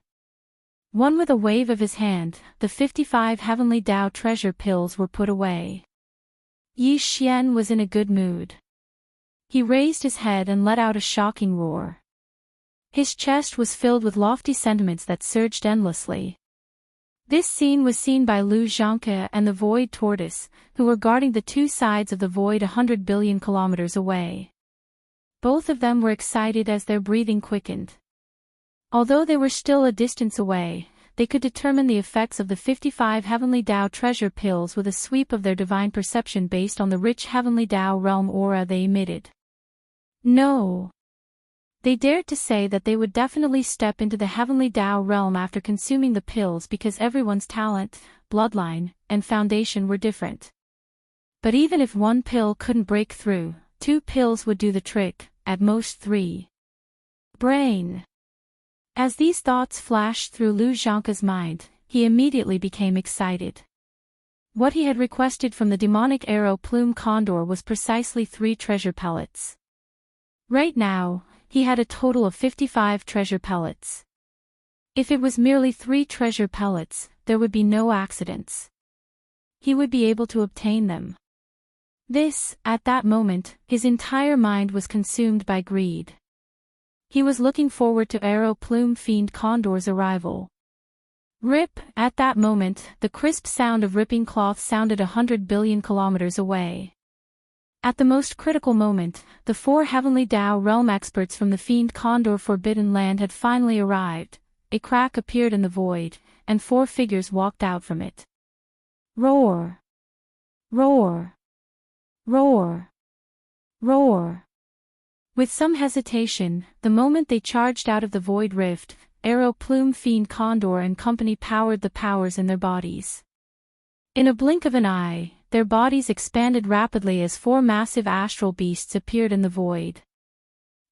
One with a wave of his hand, the 55 Heavenly Tao treasure pills were put away. Yi Xian was in a good mood. He raised his head and let out a shocking roar. His chest was filled with lofty sentiments that surged endlessly. This scene was seen by Lu Zhangke and the Void Tortoise, who were guarding the two sides of the void 100 billion kilometers away. Both of them were excited as their breathing quickened. Although they were still a distance away, they could determine the effects of the 55 Heavenly Tao treasure pills with a sweep of their divine perception based on the rich Heavenly Tao realm aura they emitted. No! They dared to say that they would definitely step into the Heavenly Tao realm after consuming the pills because everyone's talent, bloodline, and foundation were different. But even if one pill couldn't break through, 2 pills would do the trick, at most 3. Brain! As these thoughts flashed through Lu Zhangke's mind, he immediately became excited. What he had requested from the demonic arrow plume condor was precisely 3 treasure pellets. Right now, he had a total of 55 treasure pellets. If it was merely 3 treasure pellets, there would be no accidents. He would be able to obtain them. This, at that moment, his entire mind was consumed by greed. He was looking forward to Arrow Plume Fiend Condor's arrival. Rip! At that moment, the crisp sound of ripping cloth sounded 100 billion kilometers away. At the most critical moment, the 4 Heavenly Tao realm experts from the Fiend Condor Forbidden Land had finally arrived. A crack appeared in the void, and 4 figures walked out from it. Roar! Roar! Roar! Roar! With some hesitation, the moment they charged out of the void rift, Arrow Plume Fiend Condor and company powered the powers in their bodies. In a blink of an eye, their bodies expanded rapidly as 4 massive astral beasts appeared in the void.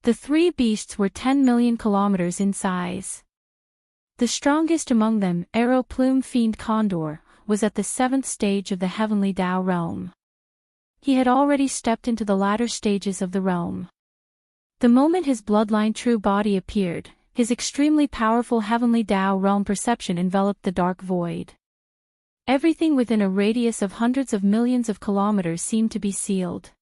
The 3 beasts were 10 million kilometers in size. The strongest among them, Arrow Plume Fiend Condor, was at the 7th stage of the Heavenly Tao realm. He had already stepped into the latter stages of the realm. The moment his bloodline true body appeared, his extremely powerful Heavenly Tao realm perception enveloped the dark void. Everything within a radius of hundreds of millions of kilometers seemed to be sealed.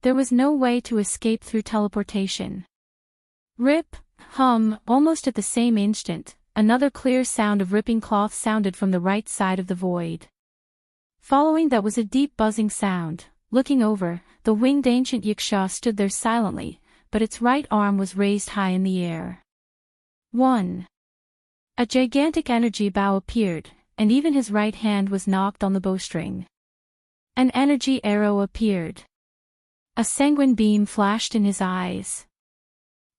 There was no way to escape through teleportation. Rip, hum, almost at the same instant, another clear sound of ripping cloth sounded from the right side of the void. Following that was a deep buzzing sound. Looking over, the winged ancient Yiksha stood there silently, but its right arm was raised high in the air. 1. A gigantic energy bow appeared, and even his right hand was knocked on the bowstring. An energy arrow appeared. A sanguine beam flashed in his eyes.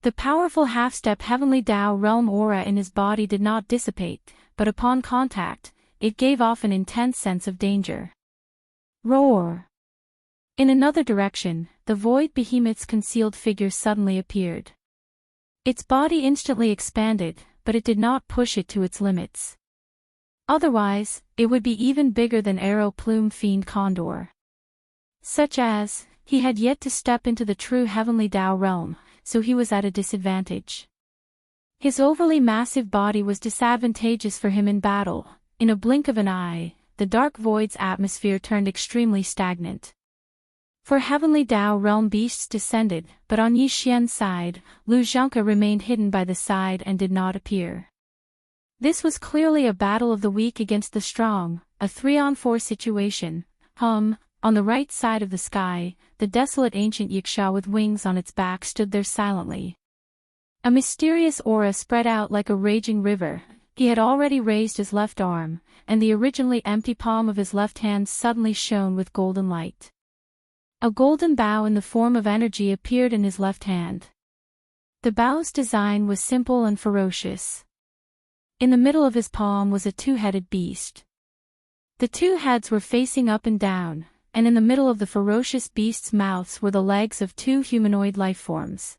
The powerful half-step Heavenly Tao realm aura in his body did not dissipate, but upon contact, it gave off an intense sense of danger. Roar! In another direction, the void behemoth's concealed figure suddenly appeared. Its body instantly expanded, but it did not push it to its limits. Otherwise, it would be even bigger than Arrow Plume Fiend Condor. Such as, he had yet to step into the true heavenly Tao realm, so he was at a disadvantage. His overly massive body was disadvantageous for him in battle. In a blink of an eye, the dark void's atmosphere turned extremely stagnant. For heavenly Tao realm beasts descended, but on Yi Xian's side, Lu Zhangke remained hidden by the side and did not appear. This was clearly a battle of the weak against the strong, a 3-on-4 situation. On the right side of the sky, the desolate ancient Yiksha with wings on its back stood there silently. A mysterious aura spread out like a raging river. He had already raised his left arm, and the originally empty palm of his left hand suddenly shone with golden light. A golden bow in the form of energy appeared in his left hand. The bow's design was simple and ferocious. In the middle of his palm was a 2-headed beast. The 2 heads were facing up and down, and in the middle of the ferocious beast's mouths were the legs of 2 humanoid lifeforms.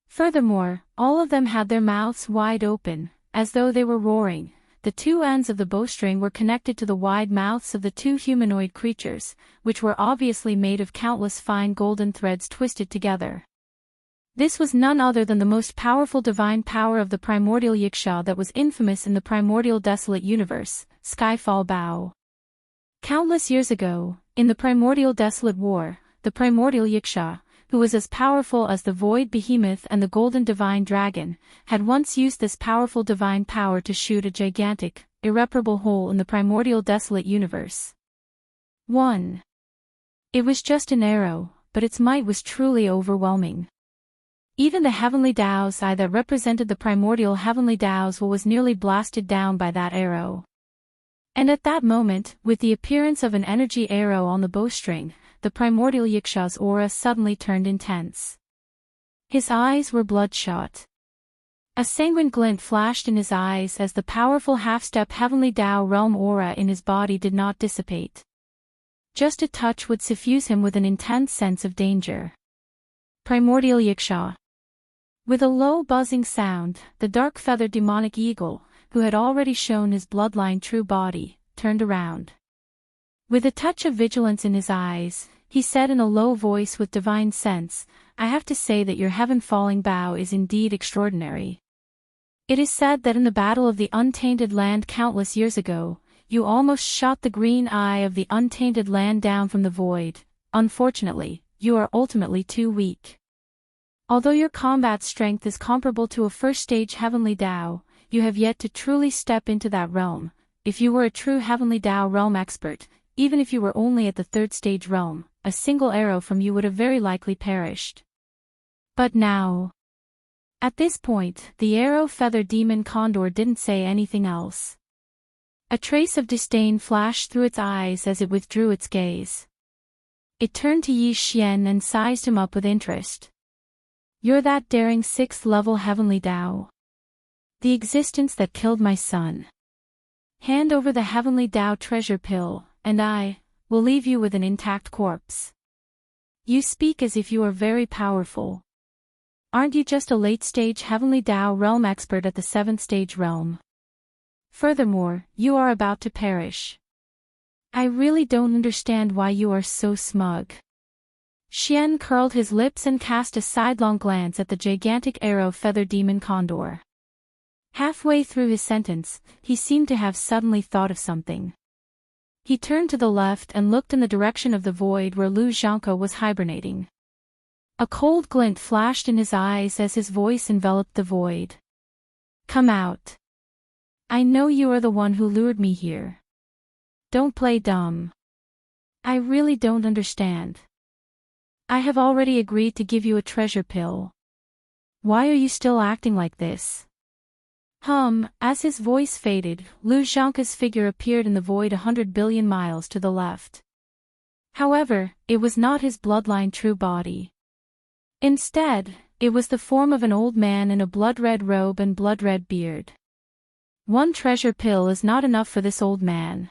Furthermore, all of them had their mouths wide open, as though they were roaring. The 2 ends of the bowstring were connected to the wide mouths of the 2 humanoid creatures, which were obviously made of countless fine golden threads twisted together. This was none other than the most powerful divine power of the primordial Yiksha that was infamous in the primordial desolate universe, Skyfall Bow. Countless years ago, in the primordial desolate war, the primordial Yiksha, who was as powerful as the void behemoth and the golden divine dragon, had once used this powerful divine power to shoot a gigantic, irreparable hole in the primordial desolate universe. 1. It was just an arrow, but its might was truly overwhelming. Even the heavenly Tao's eye that represented the primordial heavenly Tao's will was nearly blasted down by that arrow. And at that moment, with the appearance of an energy arrow on the bowstring, the primordial Yiksha's aura suddenly turned intense. His eyes were bloodshot. A sanguine glint flashed in his eyes as the powerful half-step heavenly Tao realm aura in his body did not dissipate. Just a touch would suffuse him with an intense sense of danger. Primordial Yiksha. With a low buzzing sound, the dark-feathered demonic eagle, who had already shown his bloodline true body, turned around. With a touch of vigilance in his eyes, he said in a low voice with divine sense, "I have to say that your heaven-falling bow is indeed extraordinary. It is said that in the Battle of the Untainted Land countless years ago, you almost shot the green eye of the untainted land down from the void. Unfortunately, you are ultimately too weak. Although your combat strength is comparable to a first-stage heavenly Tao, you have yet to truly step into that realm. If you were a true heavenly Tao realm expert, even if you were only at the 3rd-stage realm, a single arrow from you would have very likely perished. But now..." At this point, the arrow-feathered demon condor didn't say anything else. A trace of disdain flashed through its eyes as it withdrew its gaze. It turned to Yi Xian and sized him up with interest. "You're that daring 6th-level heavenly Tao? The existence that killed my son. Hand over the heavenly Tao treasure pill, and I will leave you with an intact corpse. You speak as if you are very powerful. Aren't you just a late-stage heavenly Tao realm expert at the 7th-stage realm? Furthermore, you are about to perish. I really don't understand why you are so smug." Xian curled his lips and cast a sidelong glance at the gigantic arrow-feathered demon condor. Halfway through his sentence, he seemed to have suddenly thought of something. He turned to the left and looked in the direction of the void where Lu Zhangke was hibernating. A cold glint flashed in his eyes as his voice enveloped the void. "Come out. I know you are the one who lured me here. Don't play dumb. I really don't understand. I have already agreed to give you a treasure pill. Why are you still acting like this?" As his voice faded, Lu Zhangke's figure appeared in the void 100 billion miles to the left. However, it was not his bloodline true body. Instead, it was the form of an old man in a blood-red robe and blood-red beard. One treasure pill is not enough for this old man.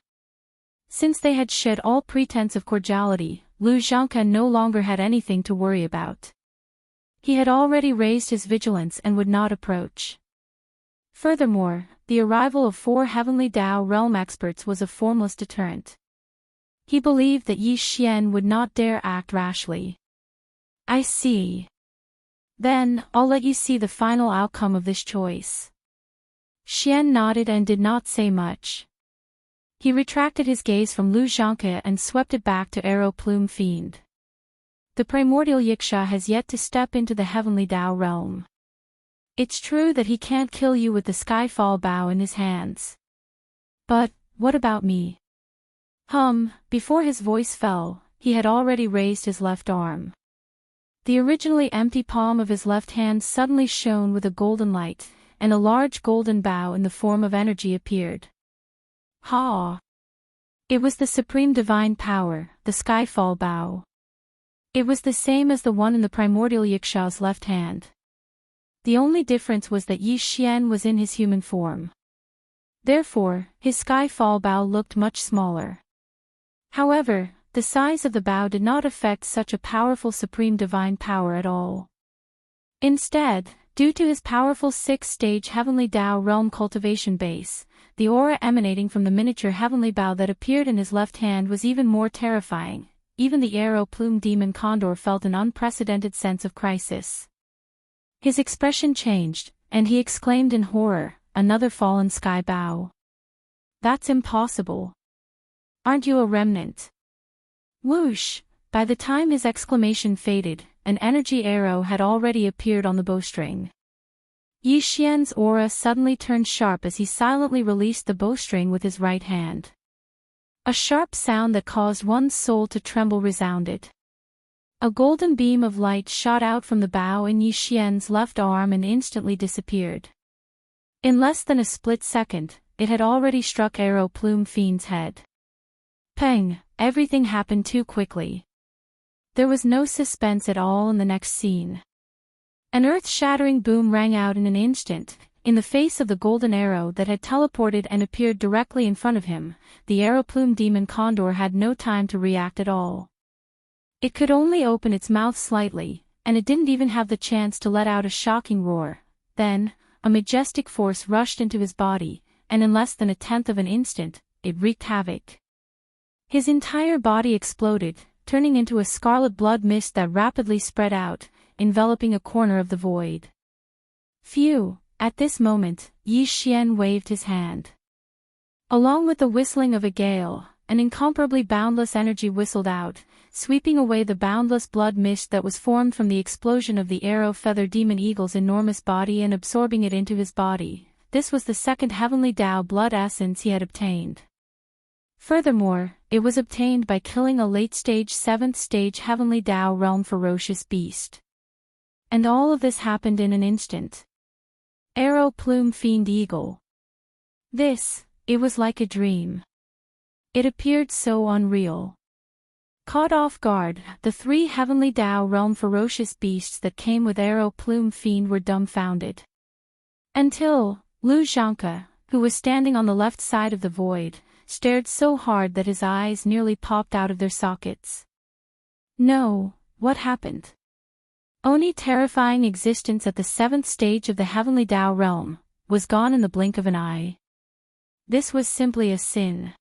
Since they had shed all pretense of cordiality, Lu Zhangke no longer had anything to worry about. He had already raised his vigilance and would not approach. Furthermore, the arrival of 4 Heavenly Tao Realm experts was a formless deterrent. He believed that Yi Xian would not dare act rashly. I see. Then, I'll let you see the final outcome of this choice. Xian nodded and did not say much. He retracted his gaze from Lu Zhangke and swept it back to Arrow Plume Fiend. The primordial Yiksha has yet to step into the Heavenly Tao realm. It's true that he can't kill you with the Skyfall Bow in his hands. But, what about me? Before his voice fell, he had already raised his left arm. The originally empty palm of his left hand suddenly shone with a golden light, and a large golden bow in the form of energy appeared. Ha! It was the supreme divine power, the Skyfall Bow. It was the same as the one in the primordial Yiksha's left hand. The only difference was that Yi Xian was in his human form. Therefore, his Skyfall Bow looked much smaller. However, the size of the bow did not affect such a powerful supreme divine power at all. Instead, due to his powerful 6th-stage Heavenly Tao realm cultivation base, the aura emanating from the miniature Heavenly Bow that appeared in his left hand was even more terrifying. Even the Arrow Plume Demon Condor felt an unprecedented sense of crisis. His expression changed, and he exclaimed in horror, "Another fallen sky bow. That's impossible. Aren't you a remnant?" Whoosh! By the time his exclamation faded, an energy arrow had already appeared on the bowstring. Yi Xian's aura suddenly turned sharp as he silently released the bowstring with his right hand. A sharp sound that caused one's soul to tremble resounded. A golden beam of light shot out from the bow in Yi Xian's left arm and instantly disappeared. In less than a split second, it had already struck Arrow Plume Fiend's head. Peng! Everything happened too quickly. There was no suspense at all in the next scene. An earth-shattering boom rang out in an instant. In the face of the golden arrow that had teleported and appeared directly in front of him, the Arrow Plume Demon Condor had no time to react at all. It could only open its mouth slightly, and it didn't even have the chance to let out a shocking roar. Then, a majestic force rushed into his body, and in less than a tenth of an instant, it wreaked havoc. His entire body exploded, turning into a scarlet blood mist that rapidly spread out, enveloping a corner of the void. Phew! At this moment, Yi Xian waved his hand. Along with the whistling of a gale, an incomparably boundless energy whistled out, sweeping away the boundless blood mist that was formed from the explosion of the Arrow Feather Demon Eagle's enormous body and absorbing it into his body. This was the second Heavenly Tao blood essence he had obtained. Furthermore, it was obtained by killing a late-stage 7th-stage Heavenly Tao realm ferocious beast. And all of this happened in an instant. Arrow Plume Fiend Eagle. It was like a dream. It appeared so unreal. Caught off guard, the 3 Heavenly Tao realm ferocious beasts that came with Arrow Plume Fiend were dumbfounded. Until, Lu Zhangke, who was standing on the left side of the void, stared so hard that his eyes nearly popped out of their sockets. No, what happened? Oni terrifying existence at the 7th stage of the Heavenly Tao realm, was gone in the blink of an eye. This was simply a sin.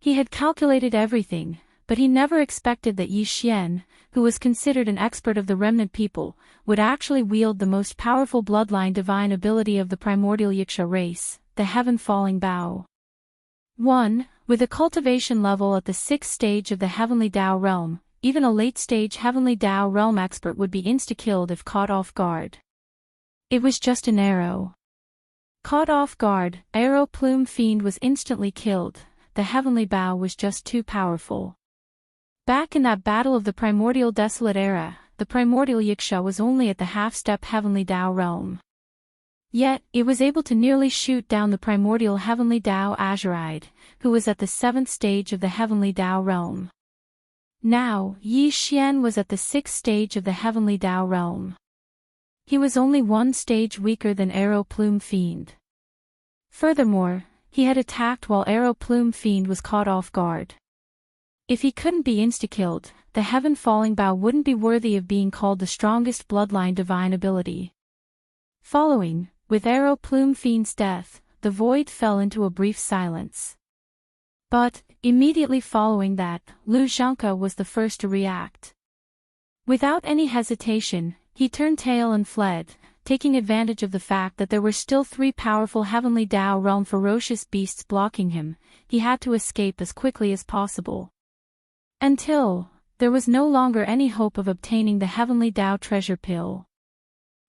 He had calculated everything, but he never expected that Yi Xian, who was considered an expert of the remnant people, would actually wield the most powerful bloodline divine ability of the primordial Yiksha race, the Heaven Falling Bow. 1. With a cultivation level at the 6th stage of the Heavenly Tao realm, even a late-stage Heavenly Tao realm expert would be insta-killed if caught off guard. It was just an arrow. Caught off guard, Arrow Plume Fiend was instantly killed. The Heavenly Bow was just too powerful. Back in that battle of the primordial desolate era, the primordial Yiksha was only at the half-step Heavenly Tao realm. Yet, it was able to nearly shoot down the primordial Heavenly Tao Azuride, who was at the 7th stage of the Heavenly Tao realm. Now, Yi Xian was at the 6th stage of the Heavenly Tao realm. He was only 1 stage weaker than Arrow Plume Fiend. Furthermore, he had attacked while Arrow Plume Fiend was caught off guard. If he couldn't be insta-killed, the Heaven Falling Bow wouldn't be worthy of being called the strongest bloodline divine ability. Following, With Arrow Plume Fiend's death, the void fell into a brief silence. But, immediately following that, Lu Zhangke was the first to react. Without any hesitation, he turned tail and fled, taking advantage of the fact that there were still 3 powerful Heavenly Dao Realm ferocious beasts blocking him. He had to escape as quickly as possible. Until there was no longer any hope of obtaining the Heavenly Dao treasure pill.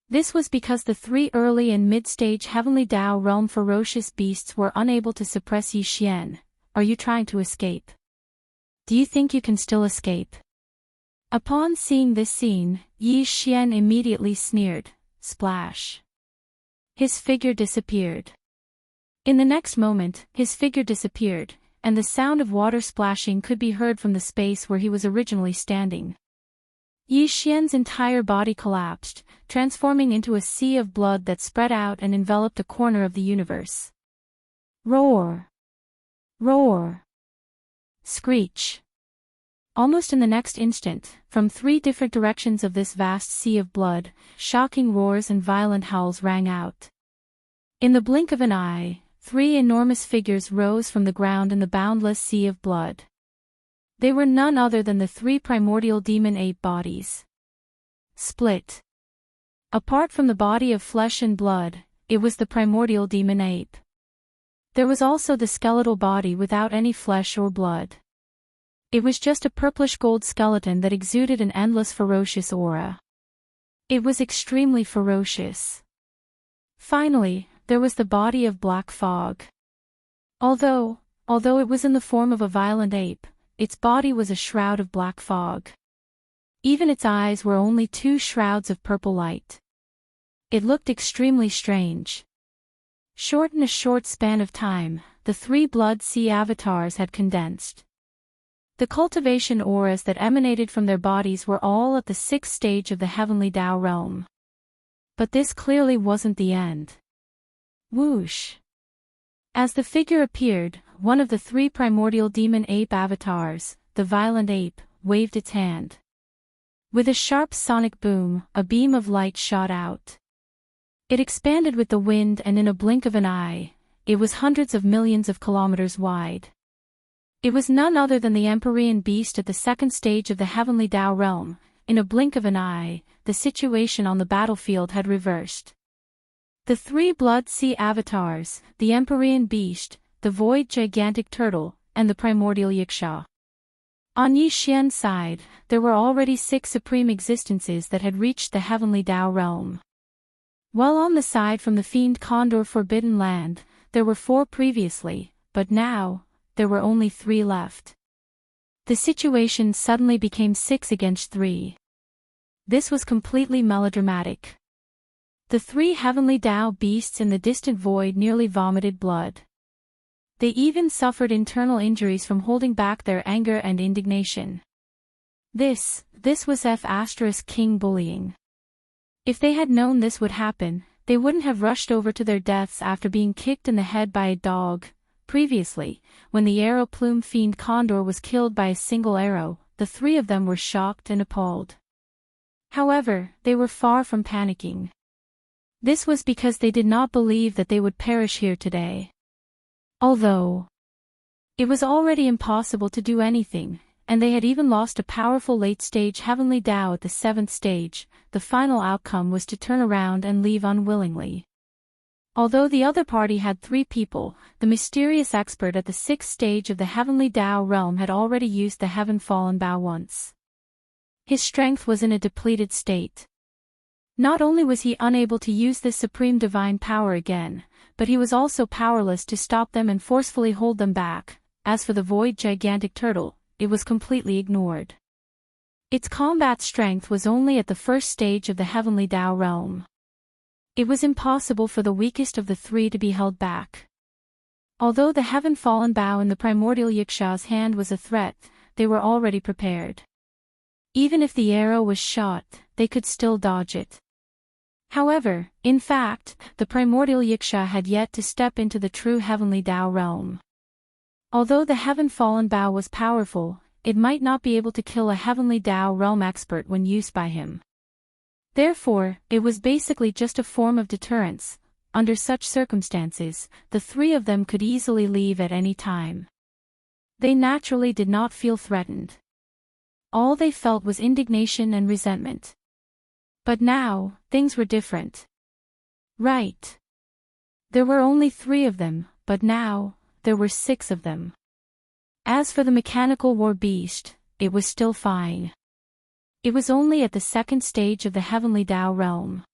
This was because the 3 early and mid-stage Heavenly Dao Realm ferocious beasts were unable to suppress Yi Xian. Are you trying to escape? Do you think you can still escape? Upon seeing this scene, Yi Xian immediately sneered. Splash. His figure disappeared. In the next moment, his figure disappeared, and the sound of water splashing could be heard from the space where he was originally standing. Yi Xian's entire body collapsed, transforming into a sea of blood that spread out and enveloped a corner of the universe. Roar! Roar! Screech! Almost in the next instant, from 3 different directions of this vast sea of blood, shocking roars and violent howls rang out. In the blink of an eye, 3 enormous figures rose from the ground in the boundless sea of blood. They were none other than the 3 primordial demon ape bodies. Split. Apart from the body of flesh and blood, it was the primordial demon ape. There was also the skeletal body without any flesh or blood. It was just a purplish gold skeleton that exuded an endless ferocious aura. It was extremely ferocious. Finally, there was the body of black fog. Although it was in the form of a violent ape, its body was a shroud of black fog. Even its eyes were only 2 shrouds of purple light. It looked extremely strange. In a short span of time, the 3 blood sea avatars had condensed. The cultivation auras that emanated from their bodies were all at the 6th stage of the Heavenly Dao Realm. But this clearly wasn't the end. Whoosh! As the figure appeared, one of the 3 primordial demon ape avatars, the violent ape, waved its hand. With a sharp sonic boom, a beam of light shot out. It expanded with the wind, and in a blink of an eye, it was hundreds of millions of kilometers wide. It was none other than the Empyrean beast at the 2nd stage of the Heavenly Dao Realm. In a blink of an eye, the situation on the battlefield had reversed. The 3 blood sea avatars, the Empyrean beast, the void gigantic turtle, and the primordial yiksha. On Yi Xian's side, there were already 6 supreme existences that had reached the Heavenly Dao Realm. While on the side from the fiend condor Forbidden Land, there were 4 previously, but now, there were only 3 left. The situation suddenly became 6 against 3. This was completely melodramatic. The 3 Heavenly Dao beasts in the distant void nearly vomited blood. They even suffered internal injuries from holding back their anger and indignation. This was King bullying. If they had known this would happen, they wouldn't have rushed over to their deaths after being kicked in the head by a dog. Previously, when the arrow plume fiend condor was killed by a single arrow, the 3 of them were shocked and appalled. However, they were far from panicking. This was because they did not believe that they would perish here today. Although it was already impossible to do anything, and they had even lost a powerful late-stage Heavenly Dao at the 7th stage, the final outcome was to turn around and leave unwillingly. Although the other party had 3 people, the mysterious expert at the 6th stage of the Heavenly Dao Realm had already used the Heaven Fallen Bao once. His strength was in a depleted state. Not only was he unable to use this supreme divine power again, but he was also powerless to stop them and forcefully hold them back. As for the void gigantic turtle, it was completely ignored. Its combat strength was only at the 1st stage of the Heavenly Dao Realm. It was impossible for the weakest of the 3 to be held back. Although the Heaven Fallen Bao in the primordial yiksha's hand was a threat, they were already prepared. Even if the arrow was shot, they could still dodge it. However, in fact, the primordial yiksha had yet to step into the true Heavenly Dao Realm. Although the Heaven Fallen Bao was powerful, it might not be able to kill a Heavenly Dao Realm expert when used by him. Therefore, it was basically just a form of deterrence, under such circumstances, the three of them could easily leave at any time. They naturally did not feel threatened. All they felt was indignation and resentment. But now, things were different. Right. There were only 3 of them, but now, there were 6 of them. As for the mechanical war beast, it was still fine. It was only at the 2nd stage of the heavenly Tao realm.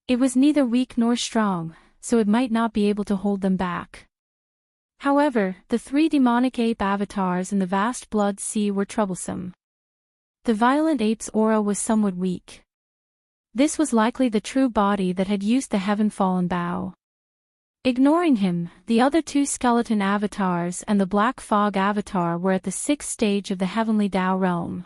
It was neither weak nor strong, so it might not be able to hold them back. However, the 3 demonic ape avatars in the vast blood sea were troublesome. The violent ape's aura was somewhat weak. This was likely the true body that had used the heaven-fallen bow. Ignoring him, the other 2 skeleton avatars and the black fog avatar were at the 6th stage of the heavenly Tao realm.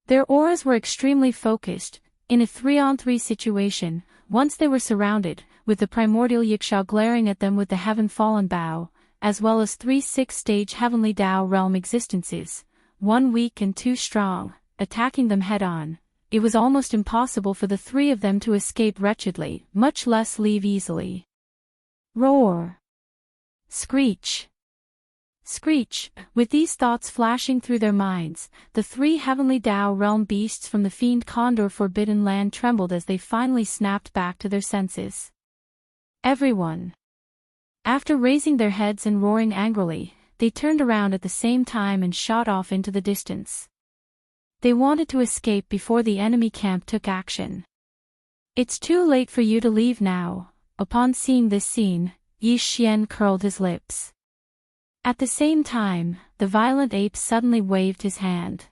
Their auras were extremely focused, in a 3-on-3 situation, once they were surrounded, with the primordial Yiksha glaring at them with the heaven-fallen bow, as well as 3 6th-stage heavenly Tao realm existences, 1 weak and 2 strong, attacking them head-on. It was almost impossible for the 3 of them to escape wretchedly, much less leave easily. Roar! Screech! Screech! With these thoughts flashing through their minds, the 3 heavenly Tao realm beasts from the fiend Condor Forbidden Land trembled as they finally snapped back to their senses. Everyone. After raising their heads and roaring angrily, they turned around at the same time and shot off into the distance. They wanted to escape before the enemy camp took action. It's too late for you to leave now. Upon seeing this scene, Yi Xian curled his lips. At the same time, the violent ape suddenly waved his hand.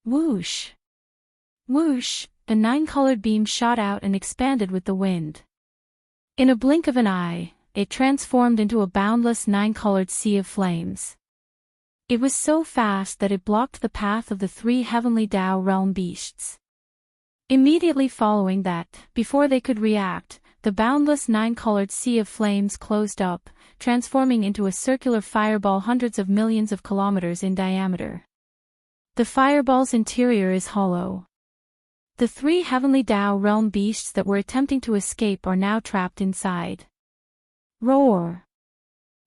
Whoosh! Whoosh! A 9-colored beam shot out and expanded with the wind. In a blink of an eye, it transformed into a boundless 9-colored sea of flames. It was so fast that it blocked the path of the 3 heavenly Tao realm beasts. Immediately following that, before they could react, the boundless 9-colored sea of flames closed up, transforming into a circular fireball hundreds of millions of kilometers in diameter. The fireball's interior is hollow. The 3 heavenly Tao realm beasts that were attempting to escape are now trapped inside. Roar!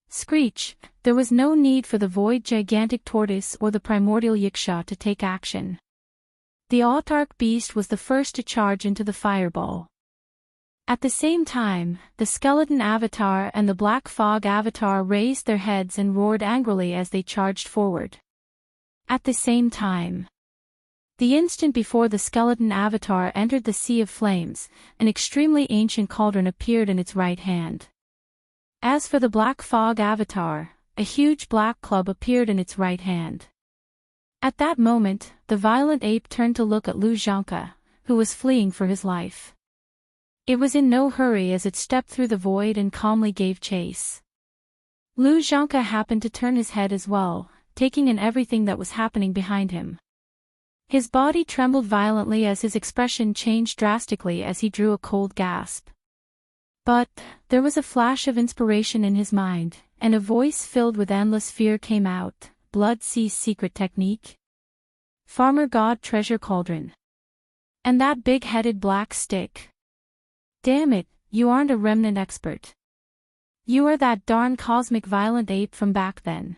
Screech! There was no need for the void gigantic tortoise or the primordial Yiksha to take action. The autarch beast was the first to charge into the fireball. At the same time, the skeleton avatar and the black fog avatar raised their heads and roared angrily as they charged forward. At the same time, the instant before the skeleton avatar entered the sea of flames, an extremely ancient cauldron appeared in its right hand. As for the black fog avatar, a huge black club appeared in its right hand. At that moment, the violent ape turned to look at Lu Zhanke, who was fleeing for his life. It was in no hurry as it stepped through the void and calmly gave chase. Lu Zhanke happened to turn his head as well, taking in everything that was happening behind him. His body trembled violently as his expression changed drastically as he drew a cold gasp. But, there was a flash of inspiration in his mind, and a voice filled with endless fear came out. Blood Sea's secret technique? Farmer God Treasure Cauldron. And that big-headed black stick. Damn it, you aren't a remnant expert. You are that darn cosmic violent ape from back then.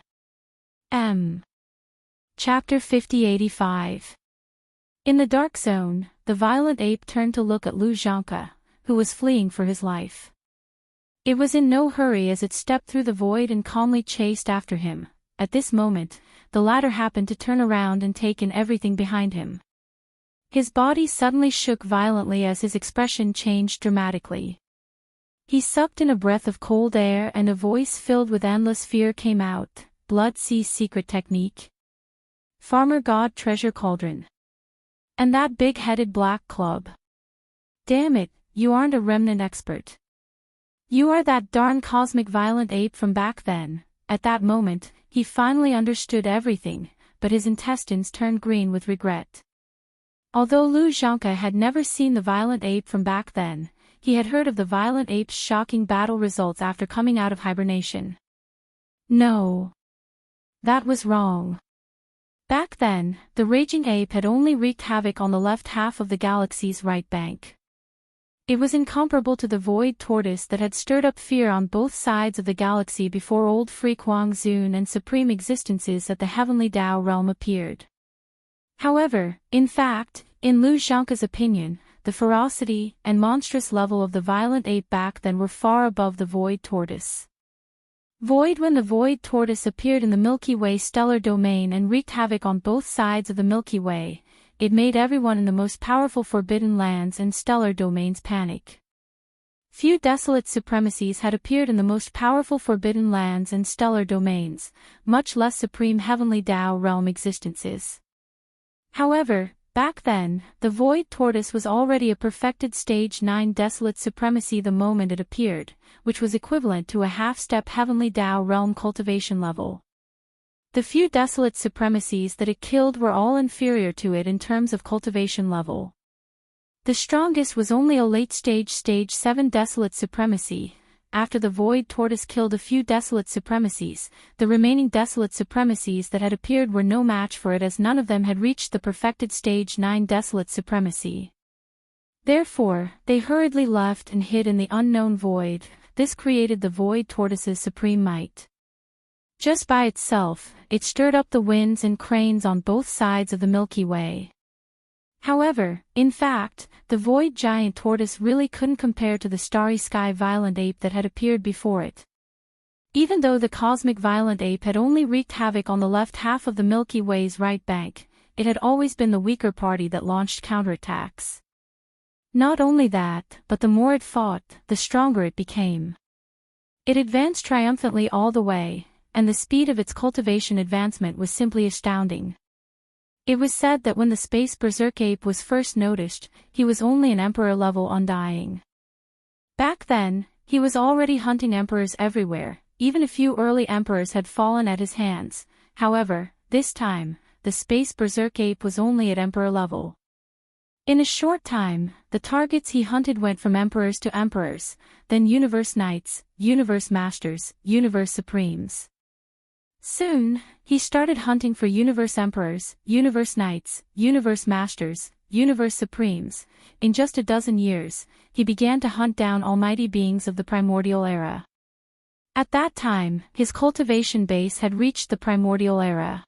Chapter 5085. In the dark zone, the violent ape turned to look at Lu Zhanke, who was fleeing for his life. It was in no hurry as it stepped through the void and calmly chased after him. At this moment, the latter happened to turn around and take in everything behind him. His body suddenly shook violently as his expression changed dramatically. He sucked in a breath of cold air and a voice filled with endless fear came out. Blood Sea's secret technique? Farmer God Treasure Cauldron. And that big-headed black club. Damn it, you aren't a remnant expert. You are that darn cosmic violent ape from back then. At that moment, he finally understood everything, but his intestines turned green with regret. Although Lu Zhanke had never seen the violent ape from back then, he had heard of the violent ape's shocking battle results after coming out of hibernation. No. That was wrong. Back then, the raging ape had only wreaked havoc on the left half of the galaxy's right bank. It was incomparable to the void tortoise that had stirred up fear on both sides of the galaxy before old Freak Huang Zun and supreme existences at the heavenly Tao realm appeared. However, in fact, in Lu Zhangke's opinion, the ferocity and monstrous level of the violent ape back then were far above the void tortoise. When the void tortoise appeared in the Milky Way stellar domain and wreaked havoc on both sides of the Milky Way, it made everyone in the most powerful forbidden lands and stellar domains panic. Few desolate supremacies had appeared in the most powerful forbidden lands and stellar domains, much less supreme heavenly Tao realm existences. However, back then, the void tortoise was already a perfected stage 9 desolate supremacy the moment it appeared, which was equivalent to a half-step heavenly Tao realm cultivation level. The few desolate supremacies that it killed were all inferior to it in terms of cultivation level. The strongest was only a late-stage stage 7 desolate supremacy. After the void tortoise killed a few desolate supremacies, the remaining desolate supremacies that had appeared were no match for it as none of them had reached the perfected stage 9 desolate supremacy. Therefore, they hurriedly left and hid in the unknown void. This created the void tortoise's supreme might. Just by itself, it stirred up the winds and cranes on both sides of the Milky Way. However, in fact, the void giant tortoise really couldn't compare to the starry sky violent ape that had appeared before it. Even though the cosmic violent ape had only wreaked havoc on the left half of the Milky Way's right bank, it had always been the weaker party that launched counterattacks. Not only that, but the more it fought, the stronger it became. It advanced triumphantly all the way, and the speed of its cultivation advancement was simply astounding. It was said that when the space berserk ape was first noticed, he was only an emperor level undying. Back then, he was already hunting emperors everywhere, even a few early emperors had fallen at his hands. However, this time, the space berserk ape was only at emperor level. In a short time, the targets he hunted went from emperors to emperors, then universe knights, universe masters, universe supremes. Soon, he started hunting for universe emperors, universe knights, universe masters, universe supremes. In just a dozen years, he began to hunt down almighty beings of the primordial era. At that time, his cultivation base had reached the primordial era.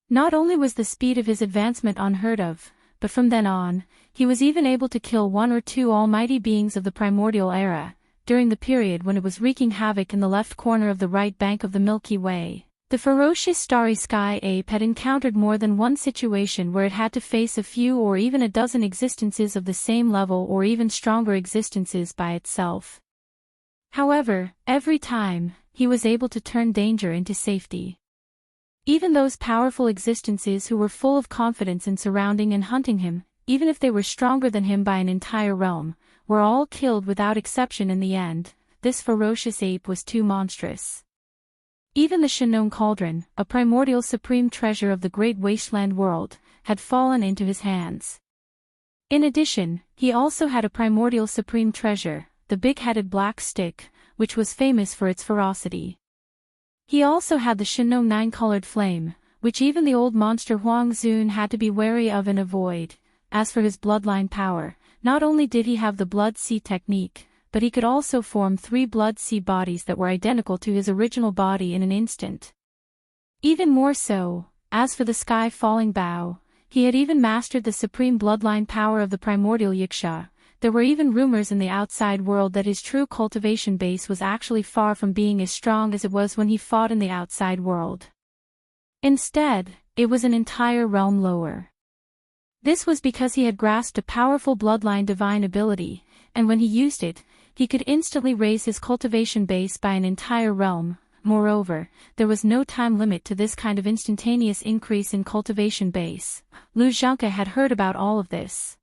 Not only was the speed of his advancement unheard of, but from then on, he was even able to kill 1 or 2 almighty beings of the primordial era. During the period when it was wreaking havoc in the left corner of the right bank of the Milky Way, the ferocious starry sky ape had encountered more than one situation where it had to face a few or even a dozen existences of the same level or even stronger existences by itself. However, every time, he was able to turn danger into safety. Even those powerful existences who were full of confidence in surrounding and hunting him, even if they were stronger than him by an entire realm, were all killed without exception in the end. This ferocious ape was too monstrous. Even the Shannon Cauldron, a primordial supreme treasure of the great wasteland world, had fallen into his hands. In addition, he also had a primordial supreme treasure, the big-headed black stick, which was famous for its ferocity. He also had the Shannon 9-colored flame, which even the old monster Huang Zun had to be wary of and avoid. As for his bloodline power, not only did he have the blood sea technique, but he could also form 3 blood sea bodies that were identical to his original body in an instant. Even more so, as for the sky falling bow, he had even mastered the supreme bloodline power of the primordial Yiksha. There were even rumors in the outside world that his true cultivation base was actually far from being as strong as it was when he fought in the outside world. Instead, it was an entire realm lower. This was because he had grasped a powerful bloodline divine ability, and when he used it, he could instantly raise his cultivation base by an entire realm. Moreover, there was no time limit to this kind of instantaneous increase in cultivation base. Lu Zhangke had heard about all of this.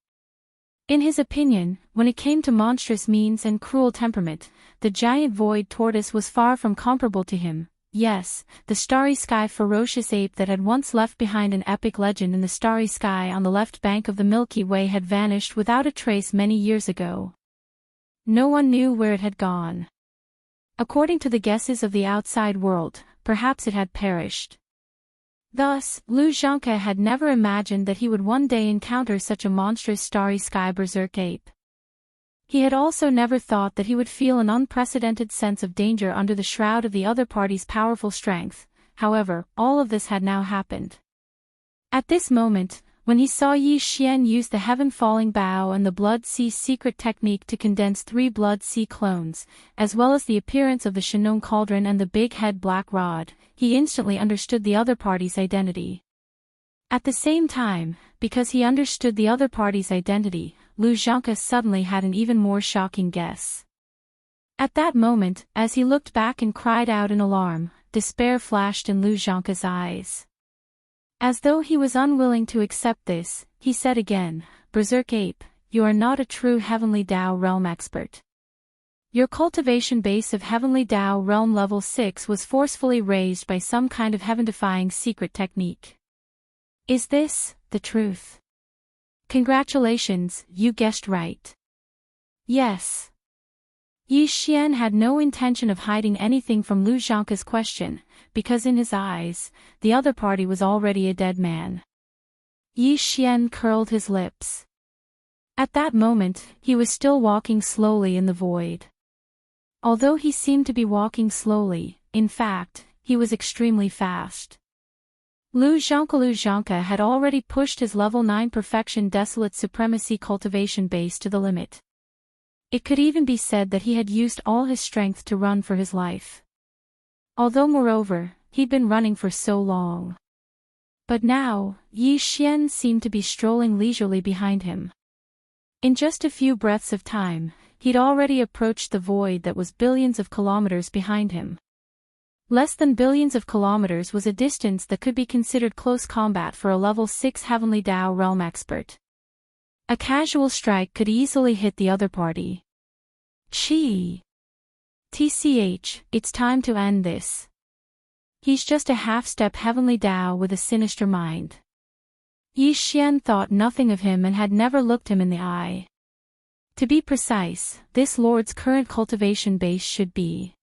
In his opinion, when it came to monstrous means and cruel temperament, the giant void tortoise was far from comparable to him. Yes, the starry sky ferocious ape that had once left behind an epic legend in the starry sky on the left bank of the Milky Way had vanished without a trace many years ago. No one knew where it had gone. According to the guesses of the outside world, perhaps it had perished. Thus, Lu Zhangke had never imagined that he would one day encounter such a monstrous starry sky berserk ape. He had also never thought that he would feel an unprecedented sense of danger under the shroud of the other party's powerful strength. However, all of this had now happened. At this moment, when he saw Yi Xian use the heaven-falling bow and the Blood Sea secret technique to condense 3 Blood Sea clones, as well as the appearance of the Shenong cauldron and the big head black rod, he instantly understood the other party's identity. At the same time, because he understood the other party's identity, Lu Zhangke suddenly had an even more shocking guess. At that moment, as he looked back and cried out in alarm, despair flashed in Lu Zhangke's eyes. As though he was unwilling to accept this, he said again, "Berserk Ape, you are not a true Heavenly Tao Realm expert. Your cultivation base of Heavenly Tao Realm level 6 was forcefully raised by some kind of heaven-defying secret technique. Is this the truth? Congratulations, you guessed right." Yes. Yi Xian had no intention of hiding anything from Lu Zhangke's question, because in his eyes, the other party was already a dead man. Yi Xian curled his lips. At that moment, he was still walking slowly in the void. Although he seemed to be walking slowly, in fact, he was extremely fast. Lu Zhangke had already pushed his level 9 perfection desolate supremacy cultivation base to the limit. It could even be said that he had used all his strength to run for his life. Although moreover, he'd been running for so long. But now, Yi Xian seemed to be strolling leisurely behind him. In just a few breaths of time, he'd already approached the void that was billions of kilometers behind him. Less than billions of kilometers was a distance that could be considered close combat for a level 6 Heavenly Tao Realm expert. A casual strike could easily hit the other party. Tch, it's time to end this. He's just a half-step Heavenly Tao with a sinister mind. Yi Xian thought nothing of him and had never looked him in the eye. To be precise, this lord's current cultivation base should be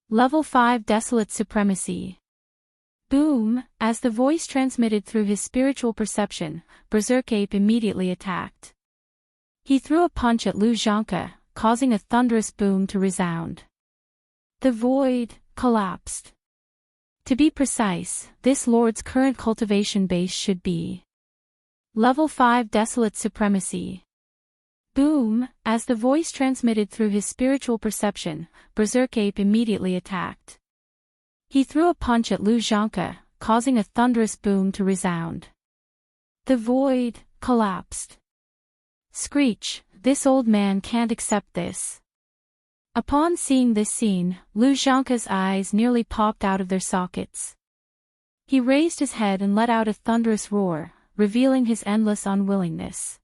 Level 5 Desolate Supremacy. Boom! As the voice transmitted through his spiritual perception, Berserk Ape immediately attacked. He threw a punch at Lu Zhangke, causing a thunderous boom to resound. The void collapsed. To be precise, this lord's current cultivation base should be Level 5 Desolate Supremacy. Boom! As the voice transmitted through his spiritual perception, Berserk Ape immediately attacked. He threw a punch at Lu Zhangke, causing a thunderous boom to resound. The void collapsed. Screech, this old man can't accept this. Upon seeing this scene, Lu Zhangke's eyes nearly popped out of their sockets. He raised his head and let out a thunderous roar, revealing his endless unwillingness.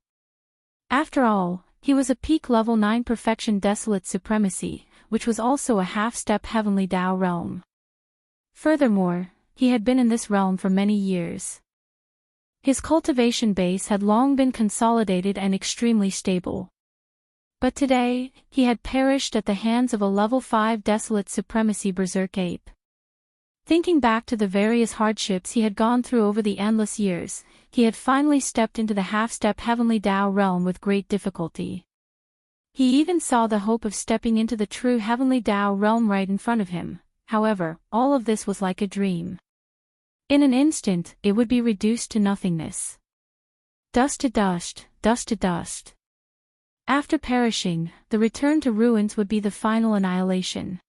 After all, he was a peak level 9 perfection desolate supremacy, which was also a half-step Heavenly Tao realm. Furthermore, he had been in this realm for many years. His cultivation base had long been consolidated and extremely stable. But today, he had perished at the hands of a level 5 desolate supremacy Berserk Ape. Thinking back to the various hardships he had gone through over the endless years, he had finally stepped into the half-step Heavenly Tao realm with great difficulty. He even saw the hope of stepping into the true Heavenly Tao realm right in front of him. However, all of this was like a dream. In an instant, it would be reduced to nothingness. Dust to dust, dust to dust. After perishing, the return to ruins would be the final annihilation.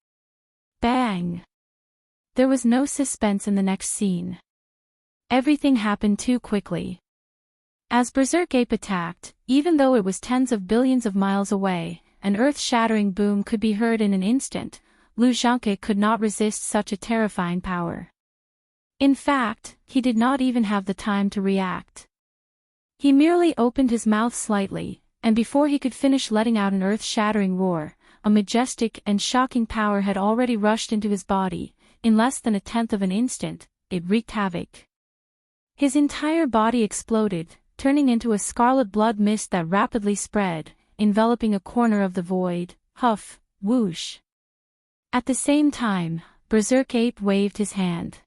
Bang! There was no suspense in the next scene. Everything happened too quickly. As Berserk Ape attacked, even though it was tens of billions of miles away, an earth-shattering boom could be heard in an instant. Lu Zhangke could not resist such a terrifying power. In fact, he did not even have the time to react. He merely opened his mouth slightly, and before he could finish letting out an earth-shattering roar, a majestic and shocking power had already rushed into his body. In less than a tenth of an instant, it wreaked havoc. His entire body exploded, turning into a scarlet blood mist that rapidly spread, enveloping a corner of the void. Huff, whoosh. At the same time, Berserk Ape waved his hand.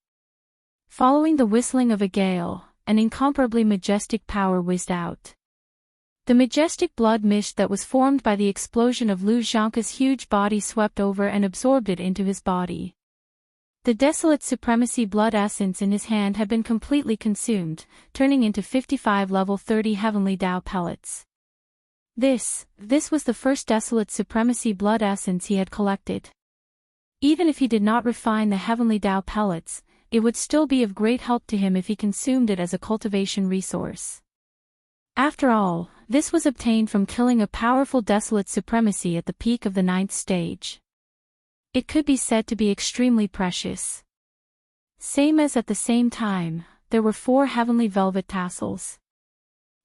Following the whistling of a gale, an incomparably majestic power whizzed out. The majestic blood mist that was formed by the explosion of Lu Zhangke's huge body swept over and absorbed it into his body. The desolate supremacy blood essence in his hand had been completely consumed, turning into 55 level 30 heavenly Tao pellets. This was the first desolate supremacy blood essence he had collected. Even if he did not refine the heavenly Tao pellets, it would still be of great help to him if he consumed it as a cultivation resource. After all, this was obtained from killing a powerful desolate supremacy at the peak of the 9th stage. It could be said to be extremely precious. Same as at the same time, there were 4 heavenly velvet tassels.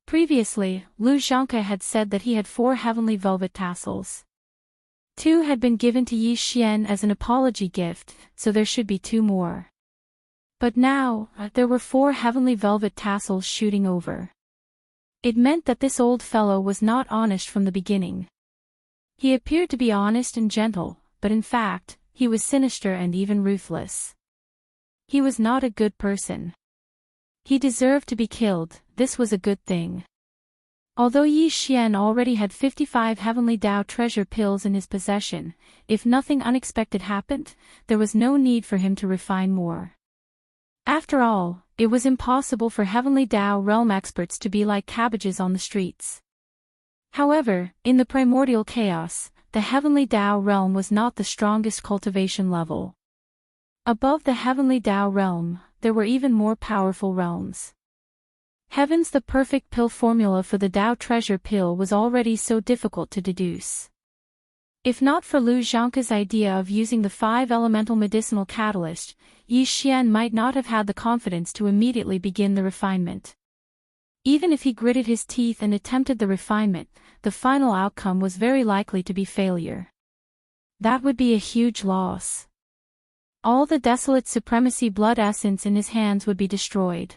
Previously, Lu Zhangke had said that he had 4 heavenly velvet tassels. 2 had been given to Yi Xian as an apology gift, so there should be 2 more. But now, there were 4 heavenly velvet tassels shooting over. It meant that this old fellow was not honest from the beginning. He appeared to be honest and gentle, but in fact, he was sinister and even ruthless. He was not a good person. He deserved to be killed. This was a good thing. Although Yi Xian already had 55 heavenly Tao treasure pills in his possession, if nothing unexpected happened, there was no need for him to refine more. After all, it was impossible for heavenly Tao realm experts to be like cabbages on the streets. However, in the primordial chaos, the heavenly Tao realm was not the strongest cultivation level. Above the heavenly Tao realm, there were even more powerful realms. Heaven's the perfect pill formula for the Tao treasure pill was already so difficult to deduce. If not for Lu Zhangke's idea of using the 5 elemental medicinal catalyst, Yi Xian might not have had the confidence to immediately begin the refinement. Even if he gritted his teeth and attempted the refinement, the final outcome was very likely to be failure. That would be a huge loss. All the desolate supremacy blood essence in his hands would be destroyed.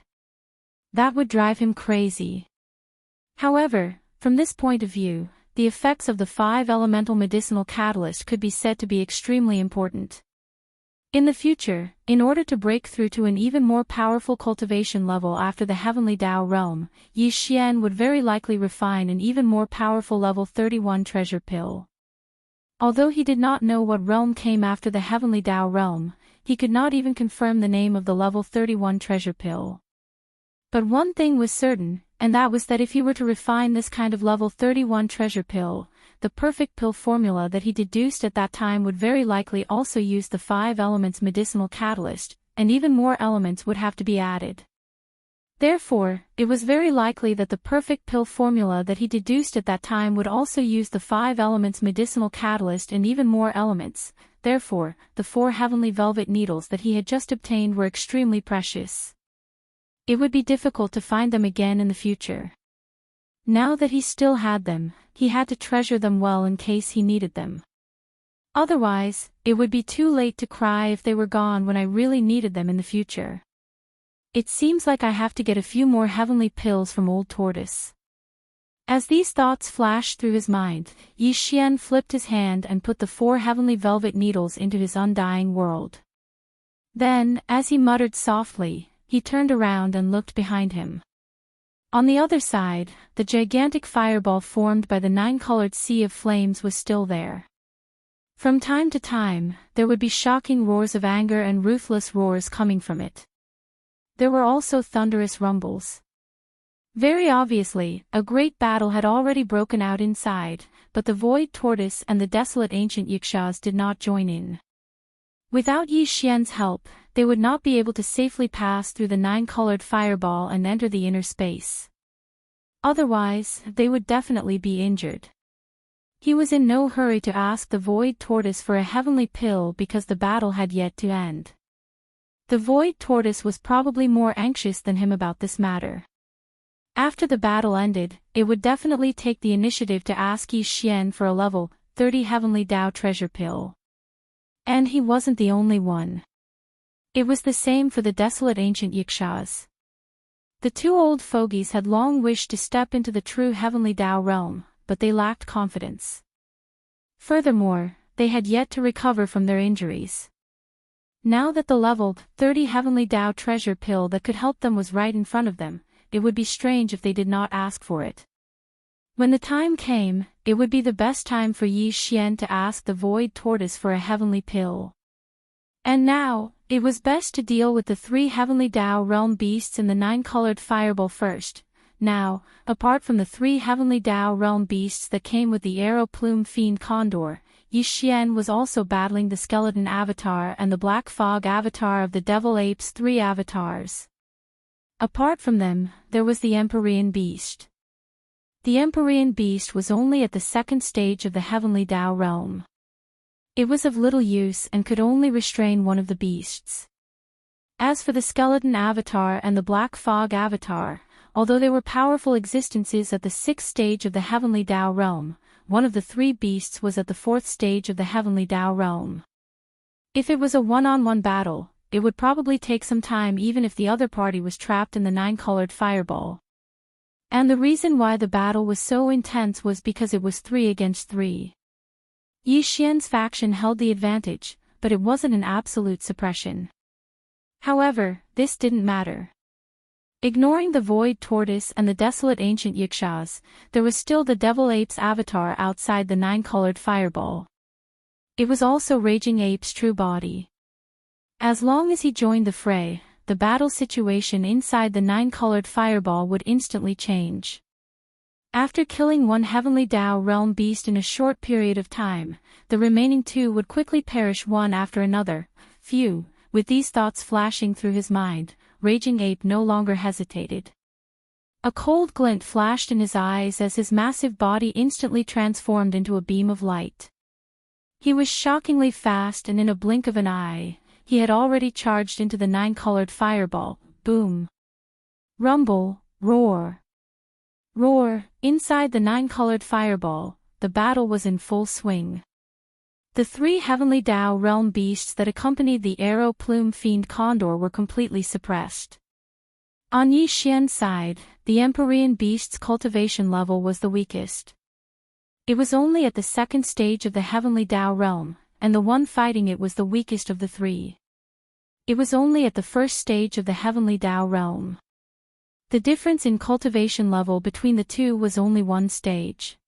That would drive him crazy. However, from this point of view, the effects of the 5 elemental medicinal catalyst could be said to be extremely important. In the future, in order to break through to an even more powerful cultivation level after the heavenly Tao realm, Yi Xian would very likely refine an even more powerful level 31 treasure pill. Although he did not know what realm came after the heavenly Tao realm, he could not even confirm the name of the level 31 treasure pill. But one thing was certain, and that was that if he were to refine this kind of level 31 treasure pill, the perfect pill formula that he deduced at that time would very likely also use the 5 elements medicinal catalyst, and even more elements would have to be added. Therefore, it was very likely that the perfect pill formula that he deduced at that time would also use the 5 elements medicinal catalyst and even more elements. Therefore, the 4 heavenly velvet needles that he had just obtained were extremely precious. It would be difficult to find them again in the future. Now that he still had them, he had to treasure them well in case he needed them. Otherwise, it would be too late to cry if they were gone when I really needed them in the future. It seems like I have to get a few more heavenly pills from Old Tortoise. As these thoughts flashed through his mind, Yi Xian flipped his hand and put the 4 heavenly velvet needles into his undying world. Then, as he muttered softly, he turned around and looked behind him. On the other side, the gigantic fireball formed by the 9-colored sea of flames was still there. From time to time, there would be shocking roars of anger and ruthless roars coming from it. There were also thunderous rumbles. Very obviously, a great battle had already broken out inside, but the Void Tortoise and the desolate ancient Yikshas did not join in. Without Yi Xian's help, they would not be able to safely pass through the 9-colored fireball and enter the inner space. Otherwise, they would definitely be injured. He was in no hurry to ask the Void Tortoise for a heavenly pill because the battle had yet to end. The Void Tortoise was probably more anxious than him about this matter. After the battle ended, it would definitely take the initiative to ask Yi Xian for a level 30 heavenly Tao treasure pill. And he wasn't the only one. It was the same for the desolate ancient Yikshas. The 2 old fogies had long wished to step into the true heavenly Tao realm, but they lacked confidence. Furthermore, they had yet to recover from their injuries. Now that the level 30 heavenly Tao treasure pill that could help them was right in front of them, it would be strange if they did not ask for it. When the time came, it would be the best time for Yi Xian to ask the Void Tortoise for a heavenly pill. And now, it was best to deal with the 3 heavenly Tao realm beasts and the 9-colored fireball first. Now, apart from the 3 heavenly Tao realm beasts that came with the arrow plume fiend condor, Yi Xian was also battling the skeleton avatar and the black fog avatar of the devil ape's 3 avatars. Apart from them, there was the Empyrean beast. The Empyrean beast was only at the 2nd stage of the heavenly Tao realm. It was of little use and could only restrain one of the beasts. As for the skeleton avatar and the black fog avatar, although they were powerful existences at the 6th stage of the heavenly Tao realm, one of the 3 beasts was at the 4th stage of the heavenly Tao realm. If it was a one-on-one battle, it would probably take some time even if the other party was trapped in the 9-colored fireball. And the reason why the battle was so intense was because it was 3 against 3. Yi Xian's faction held the advantage, but it wasn't an absolute suppression. However, this didn't matter. Ignoring the Void Tortoise and the desolate ancient Yikshas, there was still the Devil Ape's avatar outside the 9-colored fireball. It was also Raging Ape's true body. As long as he joined the fray, the battle situation inside the 9-colored fireball would instantly change. After killing one heavenly Tao realm beast in a short period of time, the remaining 2 would quickly perish one after another. Phew, with these thoughts flashing through his mind, Raging Ape no longer hesitated. A cold glint flashed in his eyes as his massive body instantly transformed into a beam of light. He was shockingly fast and in a blink of an eye, he had already charged into the 9-colored fireball. Boom! Rumble, roar! Roar! Inside the 9-colored fireball, the battle was in full swing. The 3 heavenly Tao realm beasts that accompanied the arrow plume fiend condor were completely suppressed. On Yi Xian's side, the Empyrean beast's cultivation level was the weakest. It was only at the 2nd stage of the heavenly Tao realm, and the one fighting it was the weakest of the 3. It was only at the 1st stage of the heavenly Tao realm. The difference in cultivation level between the 2 was only 1 stage.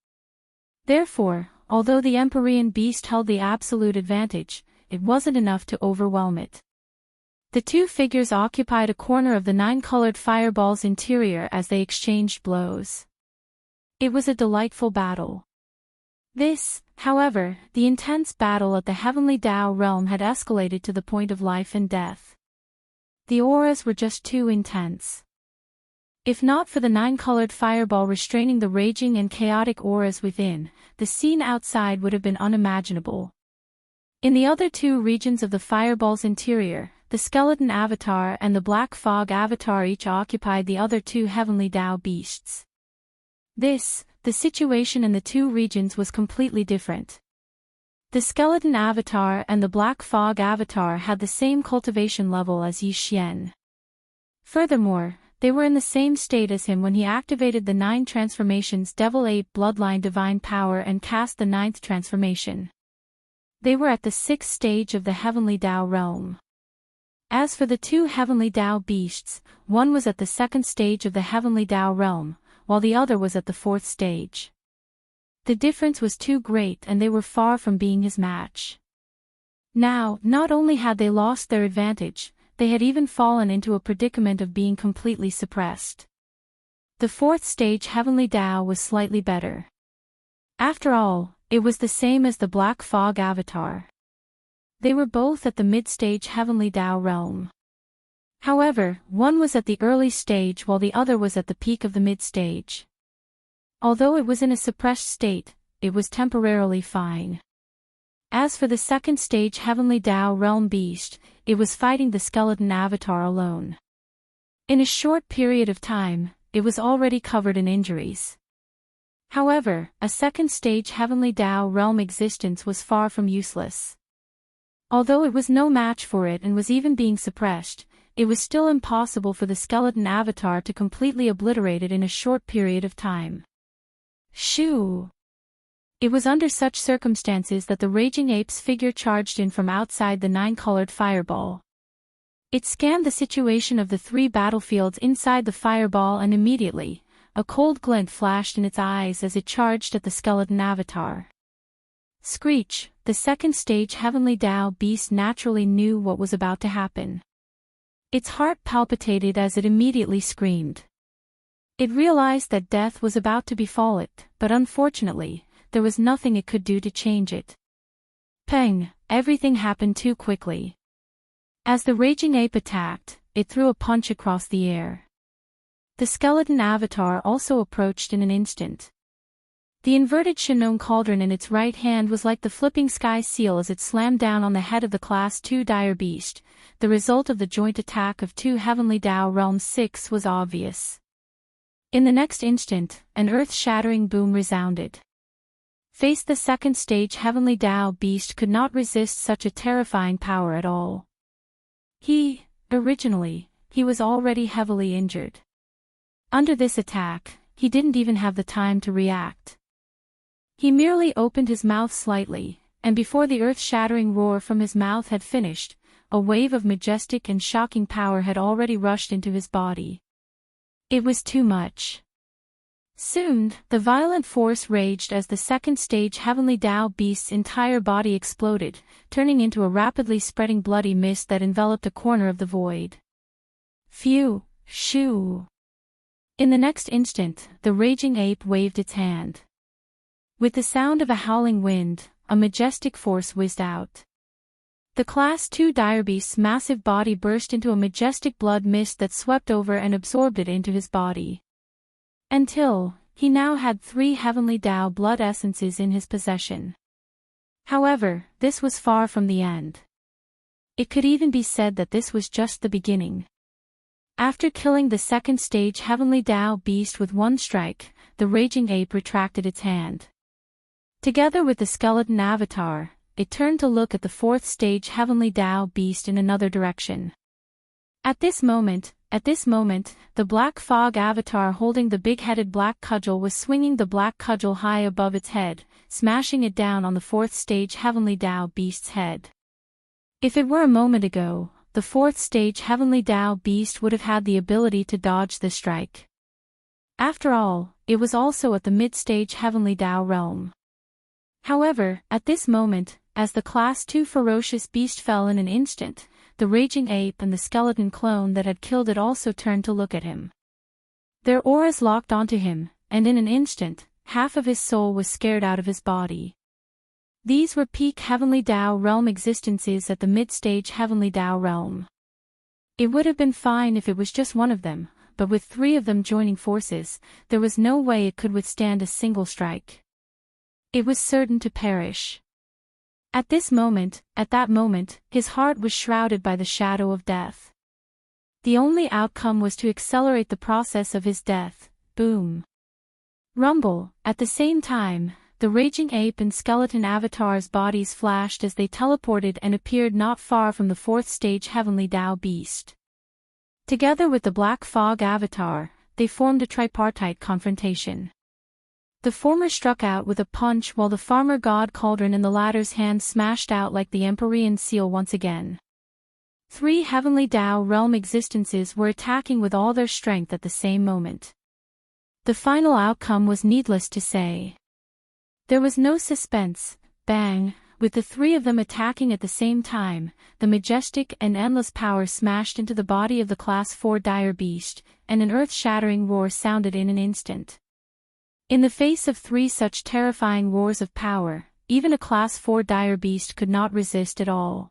Therefore, although the Empyrean beast held the absolute advantage, it wasn't enough to overwhelm it. The 2 figures occupied a corner of the 9-colored fireball's interior as they exchanged blows. It was a delightful battle. This, however, the intense battle at the heavenly Tao realm had escalated to the point of life and death. The auras were just too intense. If not for the 9-colored fireball restraining the raging and chaotic auras within, the scene outside would have been unimaginable. In the other 2 regions of the fireball's interior, the skeleton avatar and the black fog avatar each occupied the other 2 heavenly Tao beasts. The situation in the 2 regions was completely different. The skeleton avatar and the black fog avatar had the same cultivation level as Yi Xian. Furthermore, they were in the same state as him when he activated the 9 transformations Devil Ape Bloodline Divine Power and cast the 9th transformation. They were at the 6th stage of the heavenly Tao realm. As for the 2 heavenly Tao beasts, one was at the 2nd stage of the heavenly Tao realm, while the other was at the 4th stage. The difference was too great and they were far from being his match. Now, not only had they lost their advantage, they had even fallen into a predicament of being completely suppressed. The 4th stage heavenly Tao was slightly better. After all, it was the same as the black fog avatar. They were both at the mid-stage heavenly Tao realm. However, one was at the early stage while the other was at the peak of the mid-stage. Although it was in a suppressed state, it was temporarily fine. As for the 2nd stage heavenly Tao realm beast, it was fighting the skeleton avatar alone. In a short period of time, it was already covered in injuries. However, a 2nd stage heavenly Tao realm existence was far from useless. Although it was no match for it and was even being suppressed, it was still impossible for the skeleton avatar to completely obliterate it in a short period of time. Shoo! It was under such circumstances that the Raging Ape's figure charged in from outside the 9-colored fireball. It scanned the situation of the 3 battlefields inside the fireball and immediately, a cold glint flashed in its eyes as it charged at the skeleton avatar. Screech, the second stage Heavenly Tao beast naturally knew what was about to happen. Its heart palpitated as it immediately screamed. It realized that death was about to befall it, but unfortunately, there was nothing it could do to change it. Peng, everything happened too quickly. As the raging ape attacked, it threw a punch across the air. The skeleton avatar also approached in an instant. The inverted Shinong cauldron in its right hand was like the flipping sky seal as it slammed down on the head of the Class 2 dire beast. The result of the joint attack of two Heavenly Tao Realm 6 was obvious. In the next instant, an earth-shattering boom resounded. The second stage Heavenly Tao beast could not resist such a terrifying power at all. Originally, he was already heavily injured. Under this attack, he didn't even have the time to react. He merely opened his mouth slightly, and before the earth-shattering roar from his mouth had finished, a wave of majestic and shocking power had already rushed into his body. It was too much. Soon, the violent force raged as the second stage Heavenly Tao beast's entire body exploded, turning into a rapidly spreading bloody mist that enveloped a corner of the void. Phew, shoo. In the next instant, the raging ape waved its hand. With the sound of a howling wind, a majestic force whizzed out. The Class 2 dire beast's massive body burst into a majestic blood mist that swept over and absorbed it into his body. Until, he now had 3 Heavenly Tao blood essences in his possession. However, this was far from the end. It could even be said that this was just the beginning. After killing the second stage Heavenly Tao beast with one strike, the raging ape retracted its hand. Together with the skeleton avatar, it turned to look at the fourth stage Heavenly Tao beast in another direction. At this moment, the black fog avatar holding the big-headed black cudgel was swinging the black cudgel high above its head, smashing it down on the fourth stage Heavenly Tao beast's head. If it were a moment ago, the fourth stage Heavenly Tao beast would have had the ability to dodge the strike. After all, it was also at the mid-stage Heavenly Tao realm. However, at this moment, as the Class 2 ferocious beast fell in an instant, the raging ape and the skeleton clone that had killed it also turned to look at him. Their auras locked onto him, and in an instant, half of his soul was scared out of his body. These were peak Heavenly Tao realm existences at the mid-stage Heavenly Tao realm. It would have been fine if it was just one of them, but with 3 of them joining forces, there was no way it could withstand a single strike. It was certain to perish. At that moment, his heart was shrouded by the shadow of death. The only outcome was to accelerate the process of his death. Boom. Rumble. At the same time, the raging ape and skeleton avatar's bodies flashed as they teleported and appeared not far from the fourth stage Heavenly Tao beast. Together with the black fog avatar, they formed a tripartite confrontation. The former struck out with a punch while the farmer god cauldron in the latter's hand smashed out like the Empyrean seal once again. 3 Heavenly Tao realm existences were attacking with all their strength at the same moment. The final outcome was needless to say. There was no suspense. Bang! With the 3 of them attacking at the same time, the majestic and endless power smashed into the body of the Class 4 dire beast, and an earth-shattering roar sounded in an instant. In the face of 3 such terrifying roars of power, even a Class 4 dire beast could not resist at all.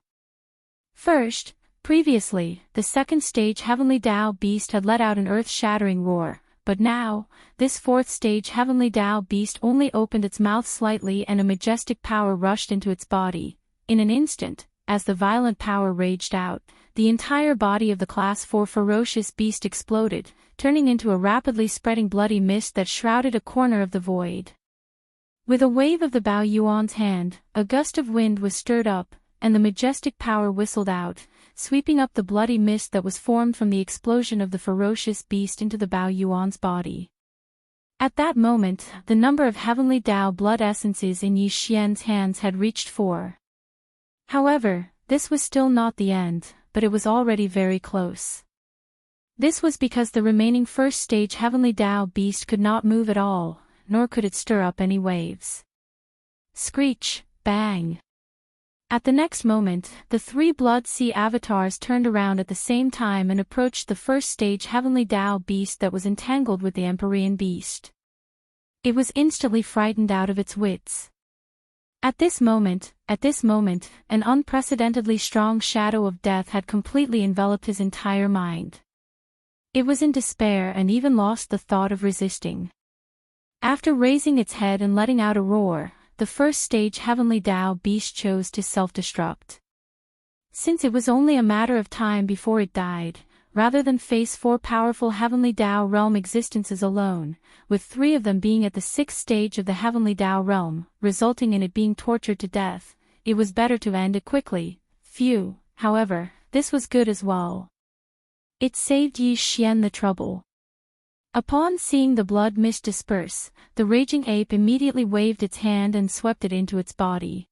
Previously, the second stage Heavenly Tao beast had let out an earth-shattering roar, but now, this fourth stage Heavenly Tao beast only opened its mouth slightly and a majestic power rushed into its body. In an instant, as the violent power raged out, the entire body of the Class 4 ferocious beast exploded, turning into a rapidly spreading bloody mist that shrouded a corner of the void. With a wave of the Bao Yuan's hand, a gust of wind was stirred up, and the majestic power whistled out, sweeping up the bloody mist that was formed from the explosion of the ferocious beast into the Bao Yuan's body. At that moment, the number of Heavenly Tao blood essences in Yi Xian's hands had reached 4. However, this was still not the end, but it was already very close. This was because the remaining first stage Heavenly Tao beast could not move at all, nor could it stir up any waves. Screech, bang. At the next moment, the three Blood Sea avatars turned around at the same time and approached the first stage Heavenly Tao beast that was entangled with the Empyrean beast. It was instantly frightened out of its wits. At this moment, an unprecedentedly strong shadow of death had completely enveloped his entire mind. It was in despair and even lost the thought of resisting. After raising its head and letting out a roar, the first stage Heavenly Tao beast chose to self-destruct. Since it was only a matter of time before it died, rather than face four powerful Heavenly Tao realm existences alone, with three of them being at the sixth stage of the Heavenly Tao realm, resulting in it being tortured to death, it was better to end it quickly. Phew, however, this was good as well. It saved Yi Xian the trouble. Upon seeing the blood mist disperse, the raging ape immediately waved its hand and swept it into its body.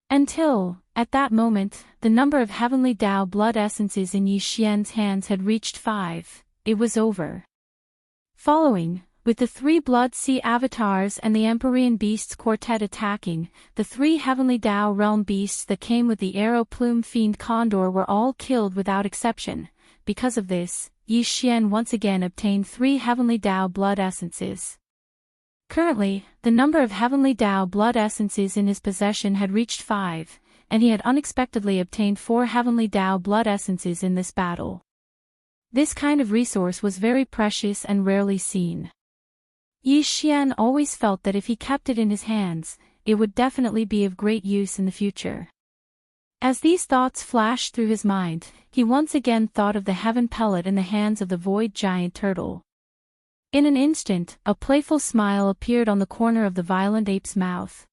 Until, at that moment, the number of Heavenly Tao blood essences in Yi Xian's hands had reached 5, it was over. Following, with the three Blood Sea avatars and the Empyrean beasts quartet attacking, the three Heavenly Tao realm beasts that came with the arrow plume fiend condor were all killed without exception. Because of this, Yi Xian once again obtained 3 Heavenly Tao blood essences. Currently, the number of Heavenly Tao blood essences in his possession had reached 5, and he had unexpectedly obtained 4 Heavenly Tao blood essences in this battle. This kind of resource was very precious and rarely seen. Yi Xian always felt that if he kept it in his hands, it would definitely be of great use in the future. As these thoughts flashed through his mind, he once again thought of the heaven pellet in the hands of the void giant turtle. In an instant, a playful smile appeared on the corner of the violent ape's mouth.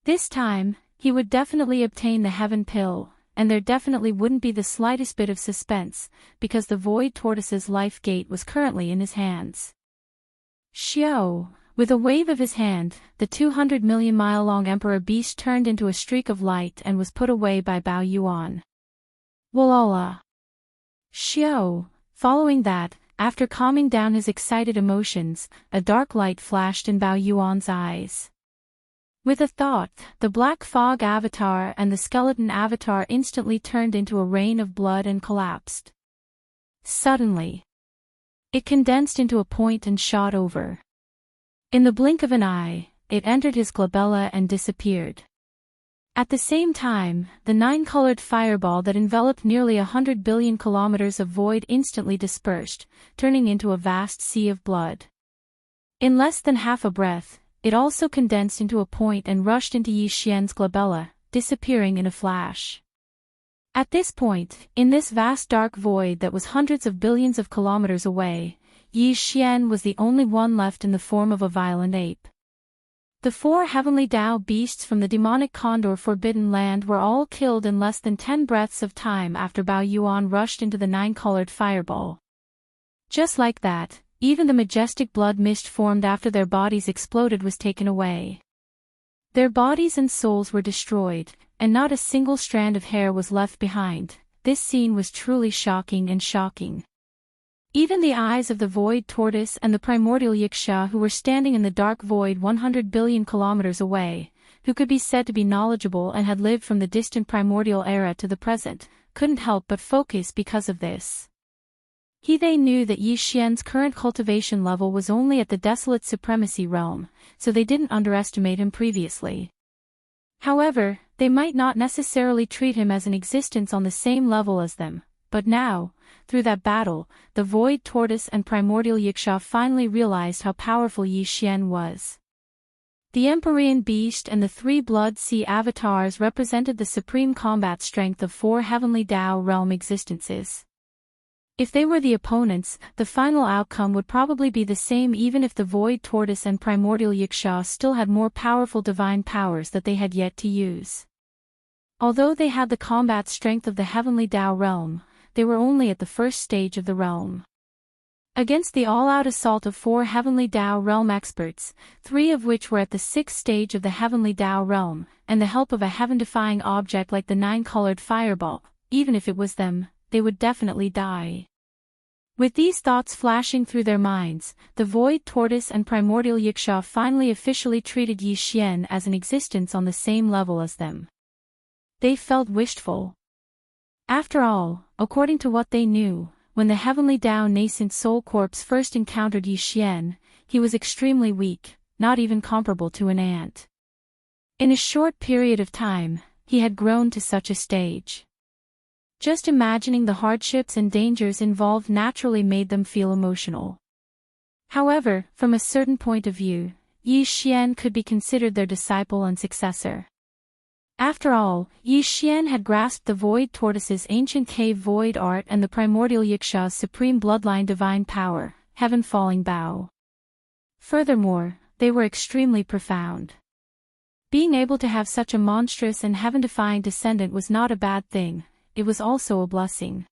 This time, he would definitely obtain the heaven pill, and there definitely wouldn't be the slightest bit of suspense, because the void tortoise's life gate was currently in his hands. Xiao! With a wave of his hand, the 200 million mile long emperor beast turned into a streak of light and was put away by Bao Yuan. Walala! Xiao! Following that, after calming down his excited emotions, a dark light flashed in Bao Yuan's eyes. With a thought, the black fog avatar and the skeleton avatar instantly turned into a rain of blood and collapsed. Suddenly, it condensed into a point and shot over. In the blink of an eye, it entered his glabella and disappeared. At the same time, the 9-colored fireball that enveloped nearly 100 billion kilometers of void instantly dispersed, turning into a vast sea of blood. In less than half a breath, it also condensed into a point and rushed into Yi Xian's glabella, disappearing in a flash. At this point, in this vast dark void that was hundreds of billions of kilometers away, Yi Xian was the only one left in the form of a violent ape. The 4 Heavenly Tao beasts from the demonic condor Forbidden Land were all killed in less than 10 breaths of time after Bao Yuan rushed into the 9-colored fireball. Just like that, even the majestic blood mist formed after their bodies exploded was taken away. Their bodies and souls were destroyed, and not a single strand of hair was left behind. This scene was truly shocking and shocking. Even the eyes of the void tortoise and the primordial yiksha who were standing in the dark void 100 billion kilometers away, who could be said to be knowledgeable and had lived from the distant primordial era to the present, couldn't help but focus because of this. They knew that Yi Xian's current cultivation level was only at the desolate supremacy realm, so they didn't underestimate him previously. However, they might not necessarily treat him as an existence on the same level as them, but now, through that battle, the void tortoise and primordial yiksha finally realized how powerful Yi Xian was. The Empyrean beast and the 3 Blood Sea avatars represented the supreme combat strength of 4 Heavenly Tao realm existences. If they were the opponents, the final outcome would probably be the same even if the void tortoise and primordial yiksha still had more powerful divine powers that they had yet to use. Although they had the combat strength of the Heavenly Tao realm, they were only at the first stage of the realm. Against the all-out assault of 4 Heavenly Tao realm experts, 3 of which were at the 6th stage of the Heavenly Tao realm, and the help of a heaven-defying object like the 9-colored fireball, even if it was them, they would definitely die. With these thoughts flashing through their minds, the Void Tortoise and Primordial Yiksha finally officially treated Yi Xian as an existence on the same level as them. They felt wishful. After all, according to what they knew, when the Heavenly Tao nascent soul corpse first encountered Yi Xian, he was extremely weak, not even comparable to an ant. In a short period of time, he had grown to such a stage. Just imagining the hardships and dangers involved naturally made them feel emotional. However, from a certain point of view, Yi Xian could be considered their disciple and successor. After all, Yi Xian had grasped the Void Tortoise's ancient cave void art and the Primordial Yiksha's supreme bloodline divine power, Heaven Falling Bow. Furthermore, they were extremely profound. Being able to have such a monstrous and heaven-defying descendant was not a bad thing, it was also a blessing.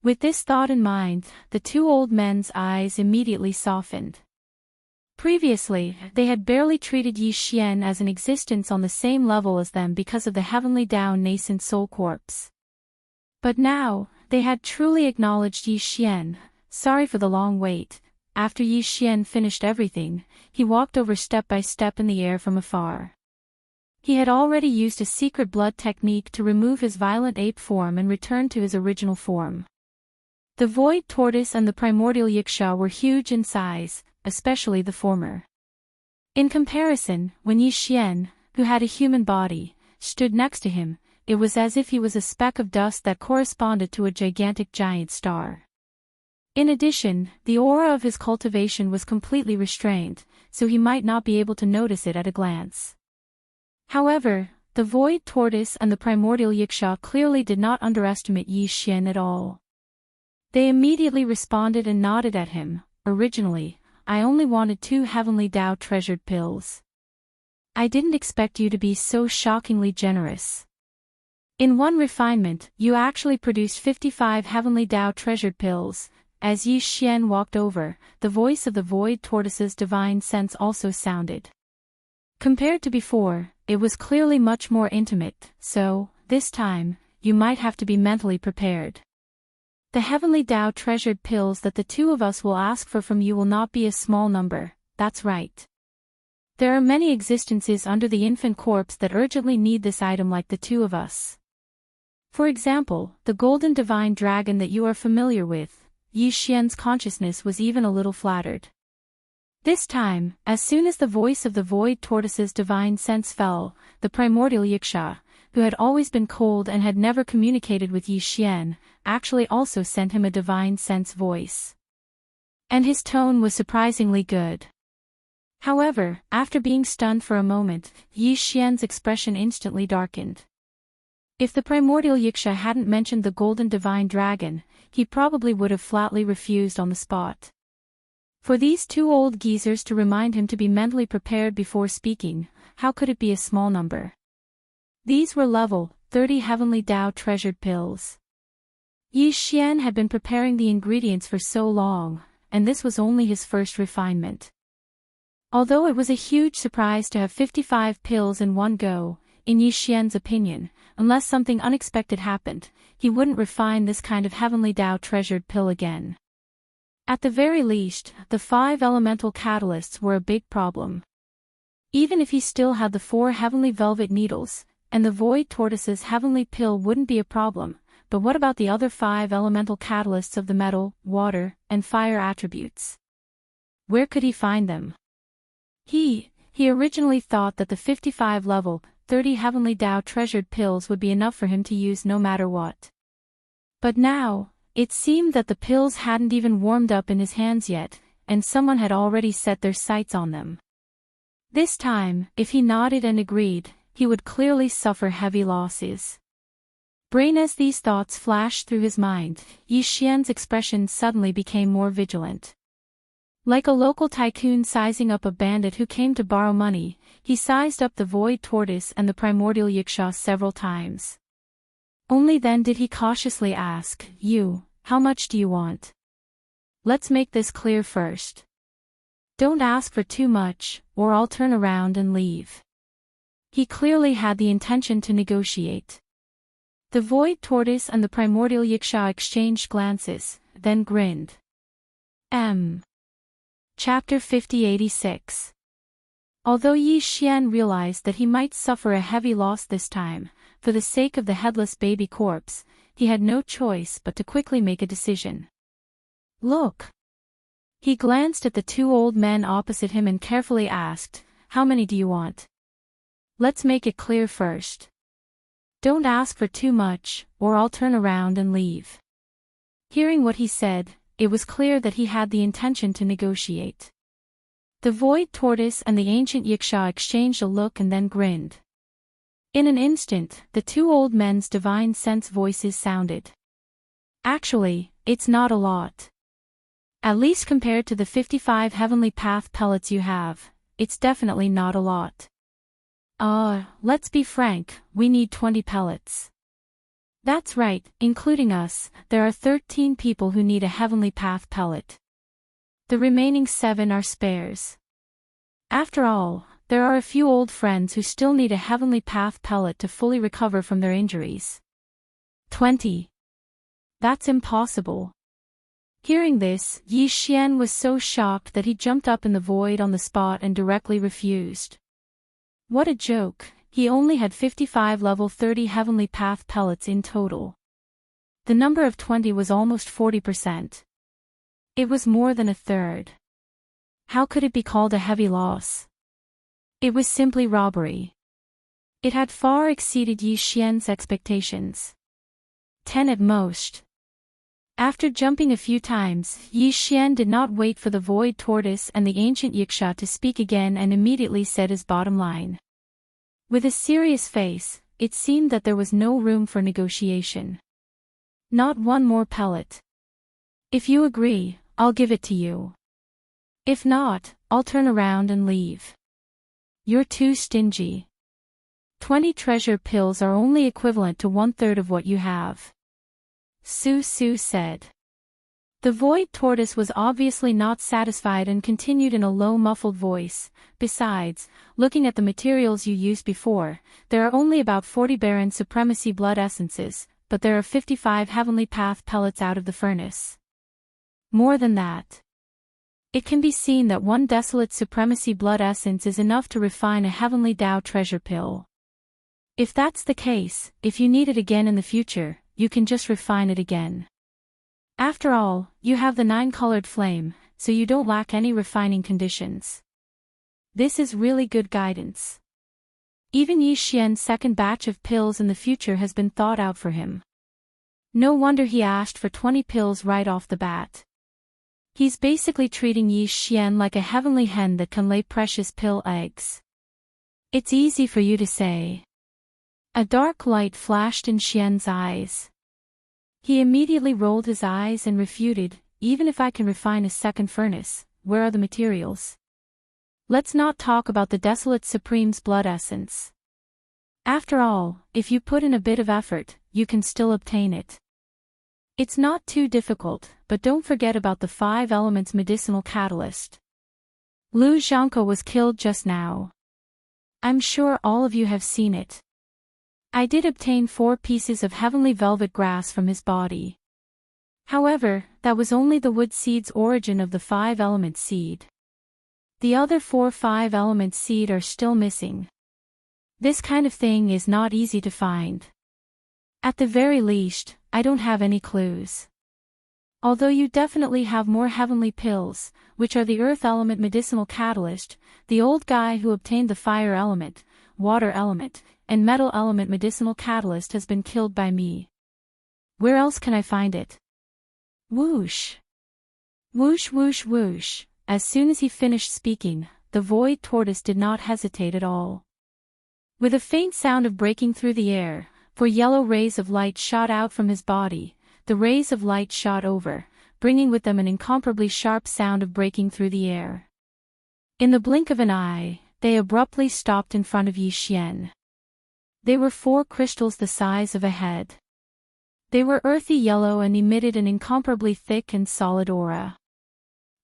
With this thought in mind, the two old men's eyes immediately softened. Previously, they had barely treated Yi Xian as an existence on the same level as them because of the Heavenly Tao nascent soul corpse. But now, they had truly acknowledged Yi Xian. Sorry for the long wait. After Yi Xian finished everything, he walked over step by step in the air from afar. He had already used a secret blood technique to remove his violent ape form and return to his original form. The Void Tortoise and the Primordial Yiksha were huge in size, especially the former. In comparison, when Yi Xian, who had a human body, stood next to him, it was as if he was a speck of dust that corresponded to a gigantic giant star. In addition, the aura of his cultivation was completely restrained, so he might not be able to notice it at a glance. However, the Void Tortoise and the Primordial Yiksha clearly did not underestimate Yi Xian at all. They immediately responded and nodded at him. Originally, I only wanted 2 Heavenly Tao treasured pills. I didn't expect you to be so shockingly generous. In one refinement, you actually produced 55 Heavenly Tao treasured pills. As Yi Xian walked over, the voice of the Void Tortoise's divine sense also sounded. Compared to before, it was clearly much more intimate, so, this time, you might have to be mentally prepared. The Heavenly Tao treasured pills that the two of us will ask for from you will not be a small number, that's right. There are many existences under the infant corpse that urgently need this item like the two of us. For example, the golden divine dragon that you are familiar with. Yi Xian's consciousness was even a little flattered. This time, as soon as the voice of the Void Tortoise's divine sense fell, the Primordial Yiksha, who had always been cold and had never communicated with Yi Xian, actually also sent him a divine sense voice. And his tone was surprisingly good. However, after being stunned for a moment, Yi Xian's expression instantly darkened. If the Primordial Yiksha hadn't mentioned the golden divine dragon, he probably would have flatly refused on the spot. For these two old geezers to remind him to be mentally prepared before speaking, how could it be a small number? These were level 30 Heavenly Tao treasured pills. Yi Xian had been preparing the ingredients for so long, and this was only his first refinement. Although it was a huge surprise to have 55 pills in one go, in Yi Xian's opinion, unless something unexpected happened, he wouldn't refine this kind of Heavenly Tao treasured pill again. At the very least, the 5 elemental catalysts were a big problem. Even if he still had the 4 heavenly velvet needles, and the Void Tortoise's heavenly pill wouldn't be a problem, but what about the other 5 elemental catalysts of the metal, water, and fire attributes? Where could he find them? He originally thought that the 55 level, 30 Heavenly Tao treasured pills would be enough for him to use no matter what. But now, it seemed that the pills hadn't even warmed up in his hands yet, and someone had already set their sights on them. This time, if he nodded and agreed, he would clearly suffer heavy losses. Brain as these thoughts flashed through his mind, Yi Xian's expression suddenly became more vigilant. Like a local tycoon sizing up a bandit who came to borrow money, he sized up the Void Tortoise and the Primordial Yiksha several times. Only then did he cautiously ask, "You, how much do you want? Let's make this clear first. Don't ask for too much, or I'll turn around and leave." He clearly had the intention to negotiate. The Void Tortoise and the Primordial Yiksha exchanged glances, then grinned. Chapter 5086. Although Yi Xian realized that he might suffer a heavy loss this time, for the sake of the headless baby corpse, he had no choice but to quickly make a decision. Look! He glanced at the two old men opposite him and carefully asked, "How many do you want? Let's make it clear first. Don't ask for too much, or I'll turn around and leave." Hearing what he said, it was clear that he had the intention to negotiate. The Void Tortoise and the ancient Yiksha exchanged a look and then grinned. In an instant, the two old men's divine sense voices sounded. "Actually, it's not a lot. At least compared to the 55 Heavenly Path pellets you have, it's definitely not a lot. Let's be frank, we need 20 pellets." "That's right, including us, there are 13 people who need a Heavenly Path pellet. The remaining 7 are spares. After all, there are a few old friends who still need a Heavenly Path pellet to fully recover from their injuries." 20. That's impossible. Hearing this, Yi Xian was so shocked that he jumped up in the void on the spot and directly refused. What a joke, he only had 55 level 30 Heavenly Path pellets in total. The number of 20 was almost 40%. It was more than a third. How could it be called a heavy loss? It was simply robbery. It had far exceeded Yi Xian's expectations. 10 at most. After jumping a few times, Yi Xian did not wait for the Void Tortoise and the ancient Yiksha to speak again and immediately said his bottom line. With a serious face, it seemed that there was no room for negotiation. "Not one more pellet. If you agree, I'll give it to you. If not, I'll turn around and leave. You're too stingy. 20 treasure pills are only equivalent to 1/3 of what you have," Su Su said. The Void Tortoise was obviously not satisfied and continued in a low muffled voice. "Besides, looking at the materials you used before, there are only about 40 Baron Supremacy blood essences, but there are 55 Heavenly Path pellets out of the furnace. More than that. It can be seen that 1 Desolate Supremacy blood essence is enough to refine a Heavenly Dao treasure pill. If that's the case, if you need it again in the future, you can just refine it again. After all, you have the 9-colored flame, so you don't lack any refining conditions. This is really good guidance. Even Yi Xian's second batch of pills in the future has been thought out for him. No wonder he asked for 20 pills right off the bat. He's basically treating Yi Xian like a heavenly hen that can lay precious pill eggs." "It's easy for you to say." A dark light flashed in Xian's eyes. He immediately rolled his eyes and refuted, "Even if I can refine a second furnace, where are the materials? Let's not talk about the Desolate Supreme's blood essence. After all, if you put in a bit of effort, you can still obtain it. It's not too difficult, but don't forget about the 5 elements medicinal catalyst. Lu Zhangke was killed just now. I'm sure all of you have seen it. I did obtain 4 pieces of heavenly velvet grass from his body. However, that was only the wood seed's origin of the 5-element seed. The other 4 5-element seed are still missing. This kind of thing is not easy to find. At the very least, I don't have any clues. Although you definitely have more heavenly pills, which are the earth element medicinal catalyst, the old guy who obtained the fire element, water element, and metal element medicinal catalyst has been killed by me. Where else can I find it?" Whoosh! Whoosh whoosh whoosh! As soon as he finished speaking, the Void Tortoise did not hesitate at all. With a faint sound of breaking through the air, 4 yellow rays of light shot out from his body. The rays of light shot over, bringing with them an incomparably sharp sound of breaking through the air. In the blink of an eye, they abruptly stopped in front of Yi Xian. They were 4 crystals the size of a head. They were earthy yellow and emitted an incomparably thick and solid aura.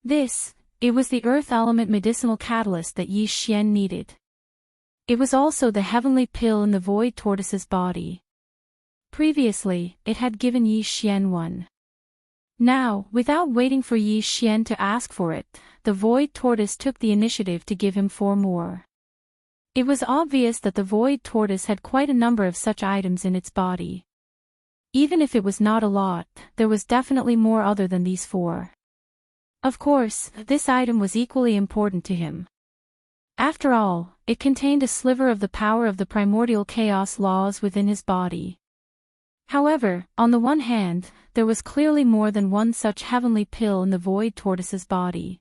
It was the earth element medicinal catalyst that Yi Xian needed. It was also the heavenly pill in the Void Tortoise's body. Previously, it had given Yi Xian 1 Now, without waiting for Yi Xian to ask for it, the Void Tortoise took the initiative to give him 4 more. It was obvious that the Void Tortoise had quite a number of such items in its body. Even if it was not a lot, there was definitely more other than these 4. Of course, this item was equally important to him. After all, it contained a sliver of the power of the primordial chaos laws within his body. However, on the one hand, there was clearly more than one such heavenly pill in the Void Tortoise's body.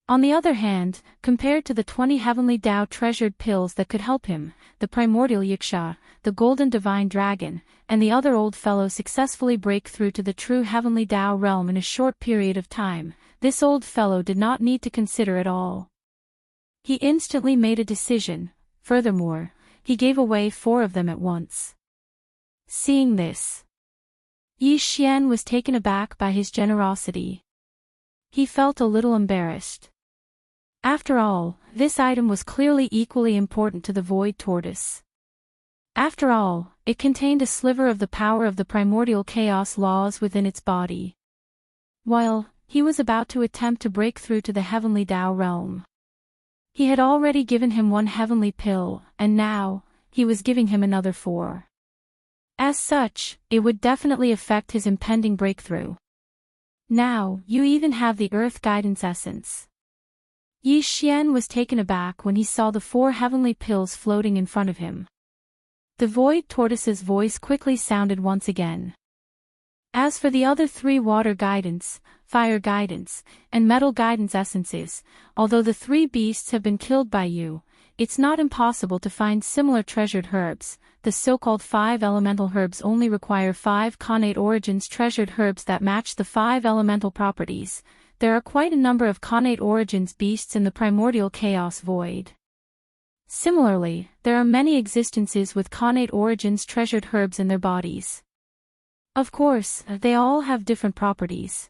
On the other hand, compared to the 20 heavenly Tao treasured pills that could help him, the primordial Yiksha, the golden divine dragon, and the other old fellow successfully break through to the true heavenly Tao realm in a short period of time, this old fellow did not need to consider at all. He instantly made a decision. Furthermore, he gave away 4 of them at once. Seeing this, Yi Xian was taken aback by his generosity. He felt a little embarrassed. After all, this item was clearly equally important to the Void Tortoise. After all, it contained a sliver of the power of the primordial chaos laws within its body. While he was about to attempt to break through to the heavenly Tao realm, he had already given him 1 heavenly pill, and now, he was giving him another 4. As such, it would definitely affect his impending breakthrough. Now, you even have the Earth Guidance Essence. Yi Xian was taken aback when he saw the 4 heavenly pills floating in front of him. The Void Tortoise's voice quickly sounded once again. As for the other 3 water guidance, fire guidance, and metal guidance essences, although the 3 beasts have been killed by you, it's not impossible to find similar treasured herbs. The so-called 5 elemental herbs only require 5 connate origins treasured herbs that match the 5 elemental properties. There are quite a number of connate origins beasts in the primordial chaos void. Similarly, there are many existences with connate origins treasured herbs in their bodies. Of course, they all have different properties.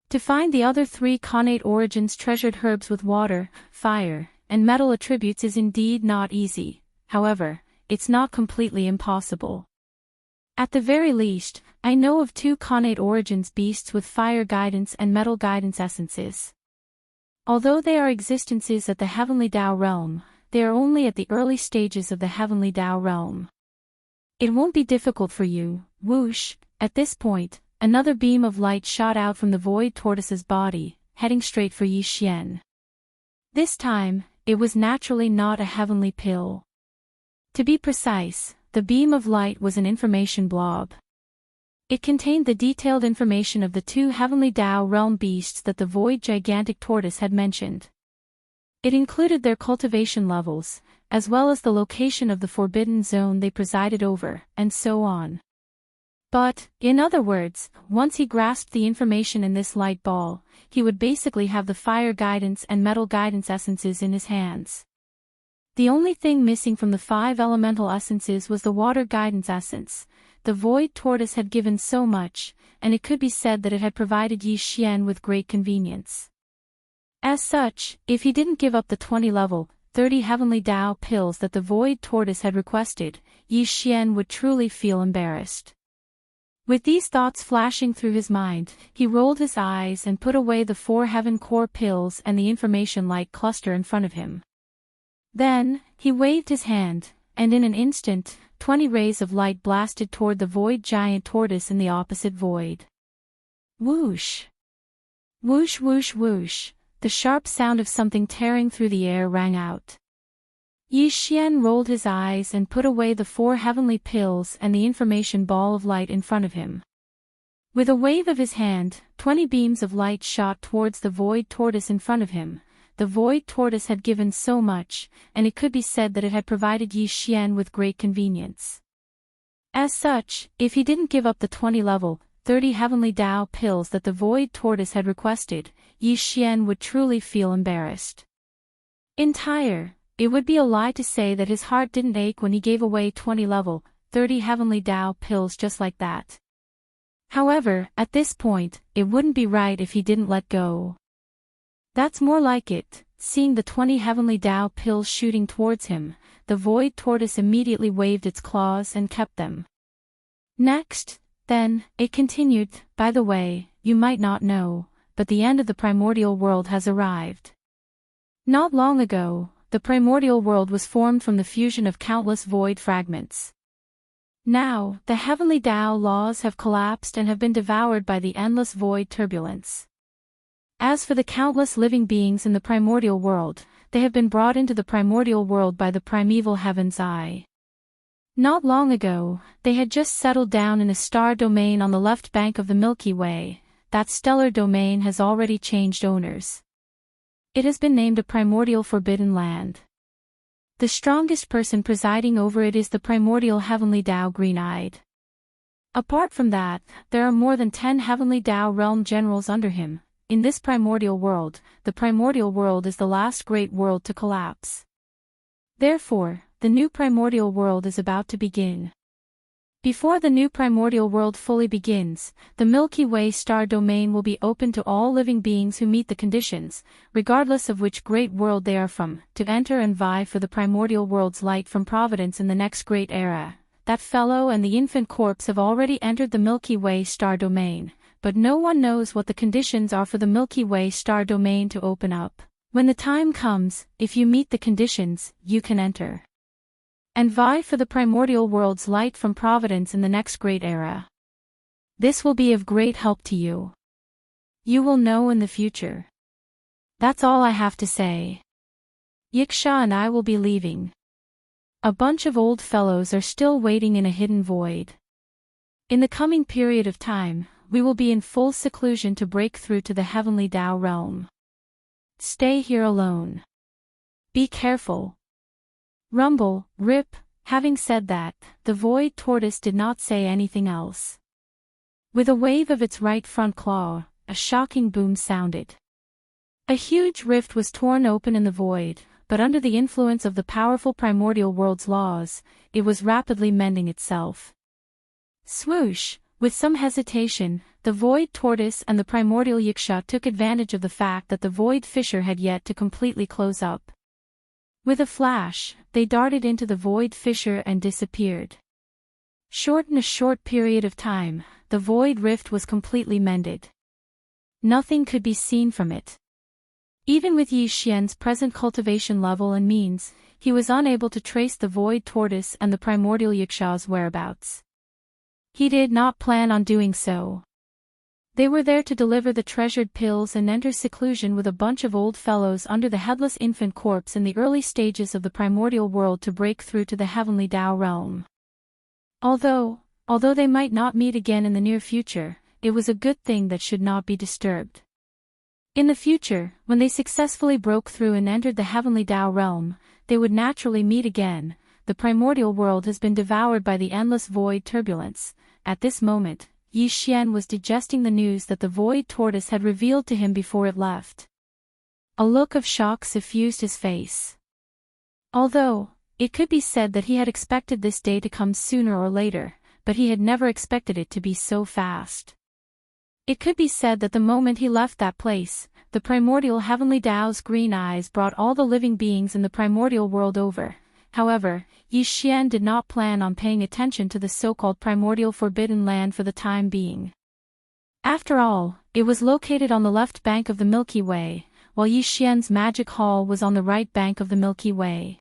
To find the other 3 connate origins treasured herbs with water, fire, and metal attributes is indeed not easy. However, it's not completely impossible. At the very least, I know of 2 connate origins beasts with fire guidance and metal guidance essences. Although they are existences at the heavenly Tao realm, they are only at the early stages of the heavenly Tao realm. It won't be difficult for you. Whoosh! At this point, another beam of light shot out from the Void Tortoise's body, heading straight for Yi Xian. This time, it was naturally not a heavenly pill. To be precise, the beam of light was an information blob. It contained the detailed information of the 2 heavenly Tao realm beasts that the Void Gigantic Tortoise had mentioned. It included their cultivation levels, as well as the location of the forbidden zone they presided over, and so on. But, in other words, once he grasped the information in this light ball, he would basically have the fire guidance and metal guidance essences in his hands. The only thing missing from the 5 elemental essences was the water guidance essence. The Void Tortoise had given so much, and it could be said that it had provided Yi Xian with great convenience. As such, if he didn't give up the 20 level, 30 heavenly Tao pills that the Void Tortoise had requested, Yi Xian would truly feel embarrassed. With these thoughts flashing through his mind, he rolled his eyes and put away the 4 heaven core pills and the information light cluster in front of him. Then, he waved his hand, and in an instant, 20 rays of light blasted toward the Void Giant Tortoise in the opposite void. Whoosh! Whoosh whoosh whoosh! The sharp sound of something tearing through the air rang out. Yi Xian rolled his eyes and put away the 4 heavenly pills and the information ball of light in front of him. With a wave of his hand, 20 beams of light shot towards the Void Tortoise in front of him. The Void Tortoise had given so much, and it could be said that it had provided Yi Xian with great convenience. As such, if he didn't give up the 20 level, 30 heavenly Tao pills that the Void Tortoise had requested, Yi Xian would truly feel embarrassed. It would be a lie to say that his heart didn't ache when he gave away 20 level, 30 heavenly Tao pills just like that. However, at this point, it wouldn't be right if he didn't let go. That's more like it. Seeing the 20 heavenly Tao pills shooting towards him, the Void Tortoise immediately waved its claws and kept them. Next, then, it continued, by the way, you might not know, but the end of the primordial world has arrived. Not long ago, the primordial world was formed from the fusion of countless void fragments. Now, the heavenly Tao laws have collapsed and have been devoured by the endless void turbulence. As for the countless living beings in the primordial world, they have been brought into the primordial world by the primeval heaven's eye. Not long ago, they had just settled down in a star domain on the left bank of the Milky Way. That stellar domain has already changed owners. It has been named a primordial forbidden land. The strongest person presiding over it is the primordial heavenly Tao green-eyed. Apart from that, there are more than 10 heavenly Tao realm generals under him. In this primordial world, the primordial world is the last great world to collapse. Therefore, the new primordial world is about to begin. Before the new primordial world fully begins, the Milky Way star domain will be open to all living beings who meet the conditions, regardless of which great world they are from, to enter and vie for the primordial world's light from providence in the next great era. That fellow and the infant corpse have already entered the Milky Way star domain, but no one knows what the conditions are for the Milky Way star domain to open up. When the time comes, if you meet the conditions, you can enter and vie for the primordial world's light from providence in the next great era. This will be of great help to you. You will know in the future. That's all I have to say. Yiksha and I will be leaving. A bunch of old fellows are still waiting in a hidden void. In the coming period of time, we will be in full seclusion to break through to the heavenly Tao realm. Stay here alone. Be careful. Rumble, rip. Having said that, the void tortoise did not say anything else. With a wave of its right front claw, a shocking boom sounded. A huge rift was torn open in the void, but under the influence of the powerful primordial world's laws, it was rapidly mending itself. Swoosh! With some hesitation, the void tortoise and the primordial yiksha took advantage of the fact that the void fissure had yet to completely close up. With a flash, they darted into the void fissure and disappeared. In a short period of time, the void rift was completely mended. Nothing could be seen from it. Even with Yi Xian's present cultivation level and means, he was unable to trace the void tortoise and the primordial yiksha's whereabouts. He did not plan on doing so. They were there to deliver the treasured pills and enter seclusion with a bunch of old fellows under the headless infant corpse in the early stages of the primordial world to break through to the heavenly Tao realm. Although they might not meet again in the near future, it was a good thing that should not be disturbed. In the future, when they successfully broke through and entered the heavenly Tao realm, they would naturally meet again. The primordial world has been devoured by the endless void turbulence. At this moment, Yi Xian was digesting the news that the void tortoise had revealed to him before it left. A look of shock suffused his face. Although, it could be said that he had expected this day to come sooner or later, but he had never expected it to be so fast. It could be said that the moment he left that place, the primordial heavenly Tao's green eyes brought all the living beings in the primordial world over. However, Yi Xian did not plan on paying attention to the so-called primordial forbidden land for the time being. After all, it was located on the left bank of the Milky Way, while Yi Xian's magic hall was on the right bank of the Milky Way.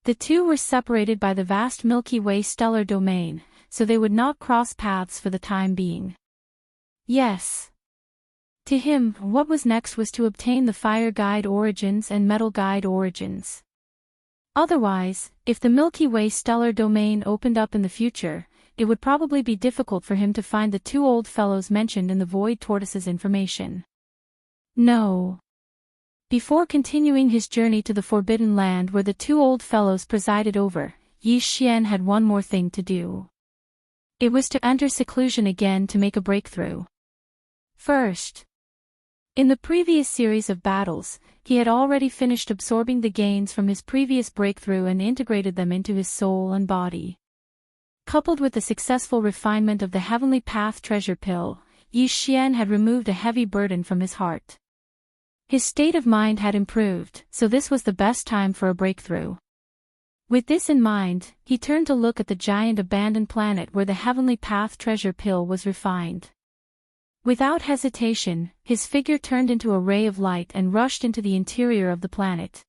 The two were separated by the vast Milky Way stellar domain, so they would not cross paths for the time being. Yes. To him, what was next was to obtain the Fire Guide Origins and Metal Guide Origins. Otherwise, if the Milky Way stellar domain opened up in the future, it would probably be difficult for him to find the two old fellows mentioned in the Void Tortoise's information. No. Before continuing his journey to the Forbidden Land where the two old fellows presided over, Yi Xian had one more thing to do. It was to enter seclusion again to make a breakthrough. First, in the previous series of battles, he had already finished absorbing the gains from his previous breakthrough and integrated them into his soul and body. Coupled with the successful refinement of the Heavenly Path treasure pill, Yi Xian had removed a heavy burden from his heart. His state of mind had improved, so this was the best time for a breakthrough. With this in mind, he turned to look at the giant abandoned planet where the Heavenly Path treasure pill was refined. Without hesitation, his figure turned into a ray of light and rushed into the interior of the planet.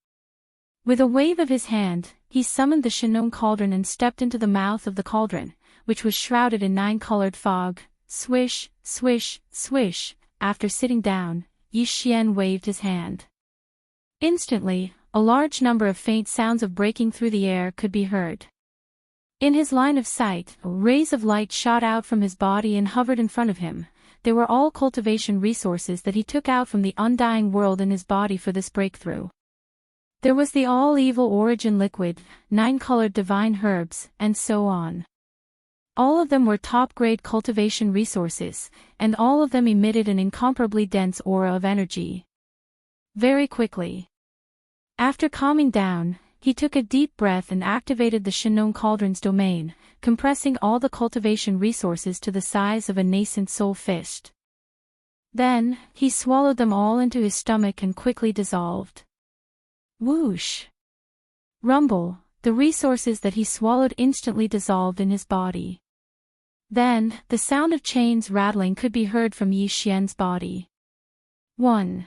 With a wave of his hand, he summoned the Shinong cauldron and stepped into the mouth of the cauldron, which was shrouded in 9-colored fog. Swish, swish, swish. After sitting down, Yi Xian waved his hand. Instantly, a large number of faint sounds of breaking through the air could be heard. In his line of sight, rays of light shot out from his body and hovered in front of him. They were all cultivation resources that he took out from the undying world in his body for this breakthrough. There was the all-evil origin liquid, 9-colored divine herbs, and so on. All of them were top-grade cultivation resources, and all of them emitted an incomparably dense aura of energy. Very quickly. After calming down, he took a deep breath and activated the Shinong cauldron's domain, compressing all the cultivation resources to the size of a nascent soul fist. Then, he swallowed them all into his stomach and quickly dissolved. Whoosh! Rumble, the resources that he swallowed instantly dissolved in his body. Then, the sound of chains rattling could be heard from Yi Xian's body. 1.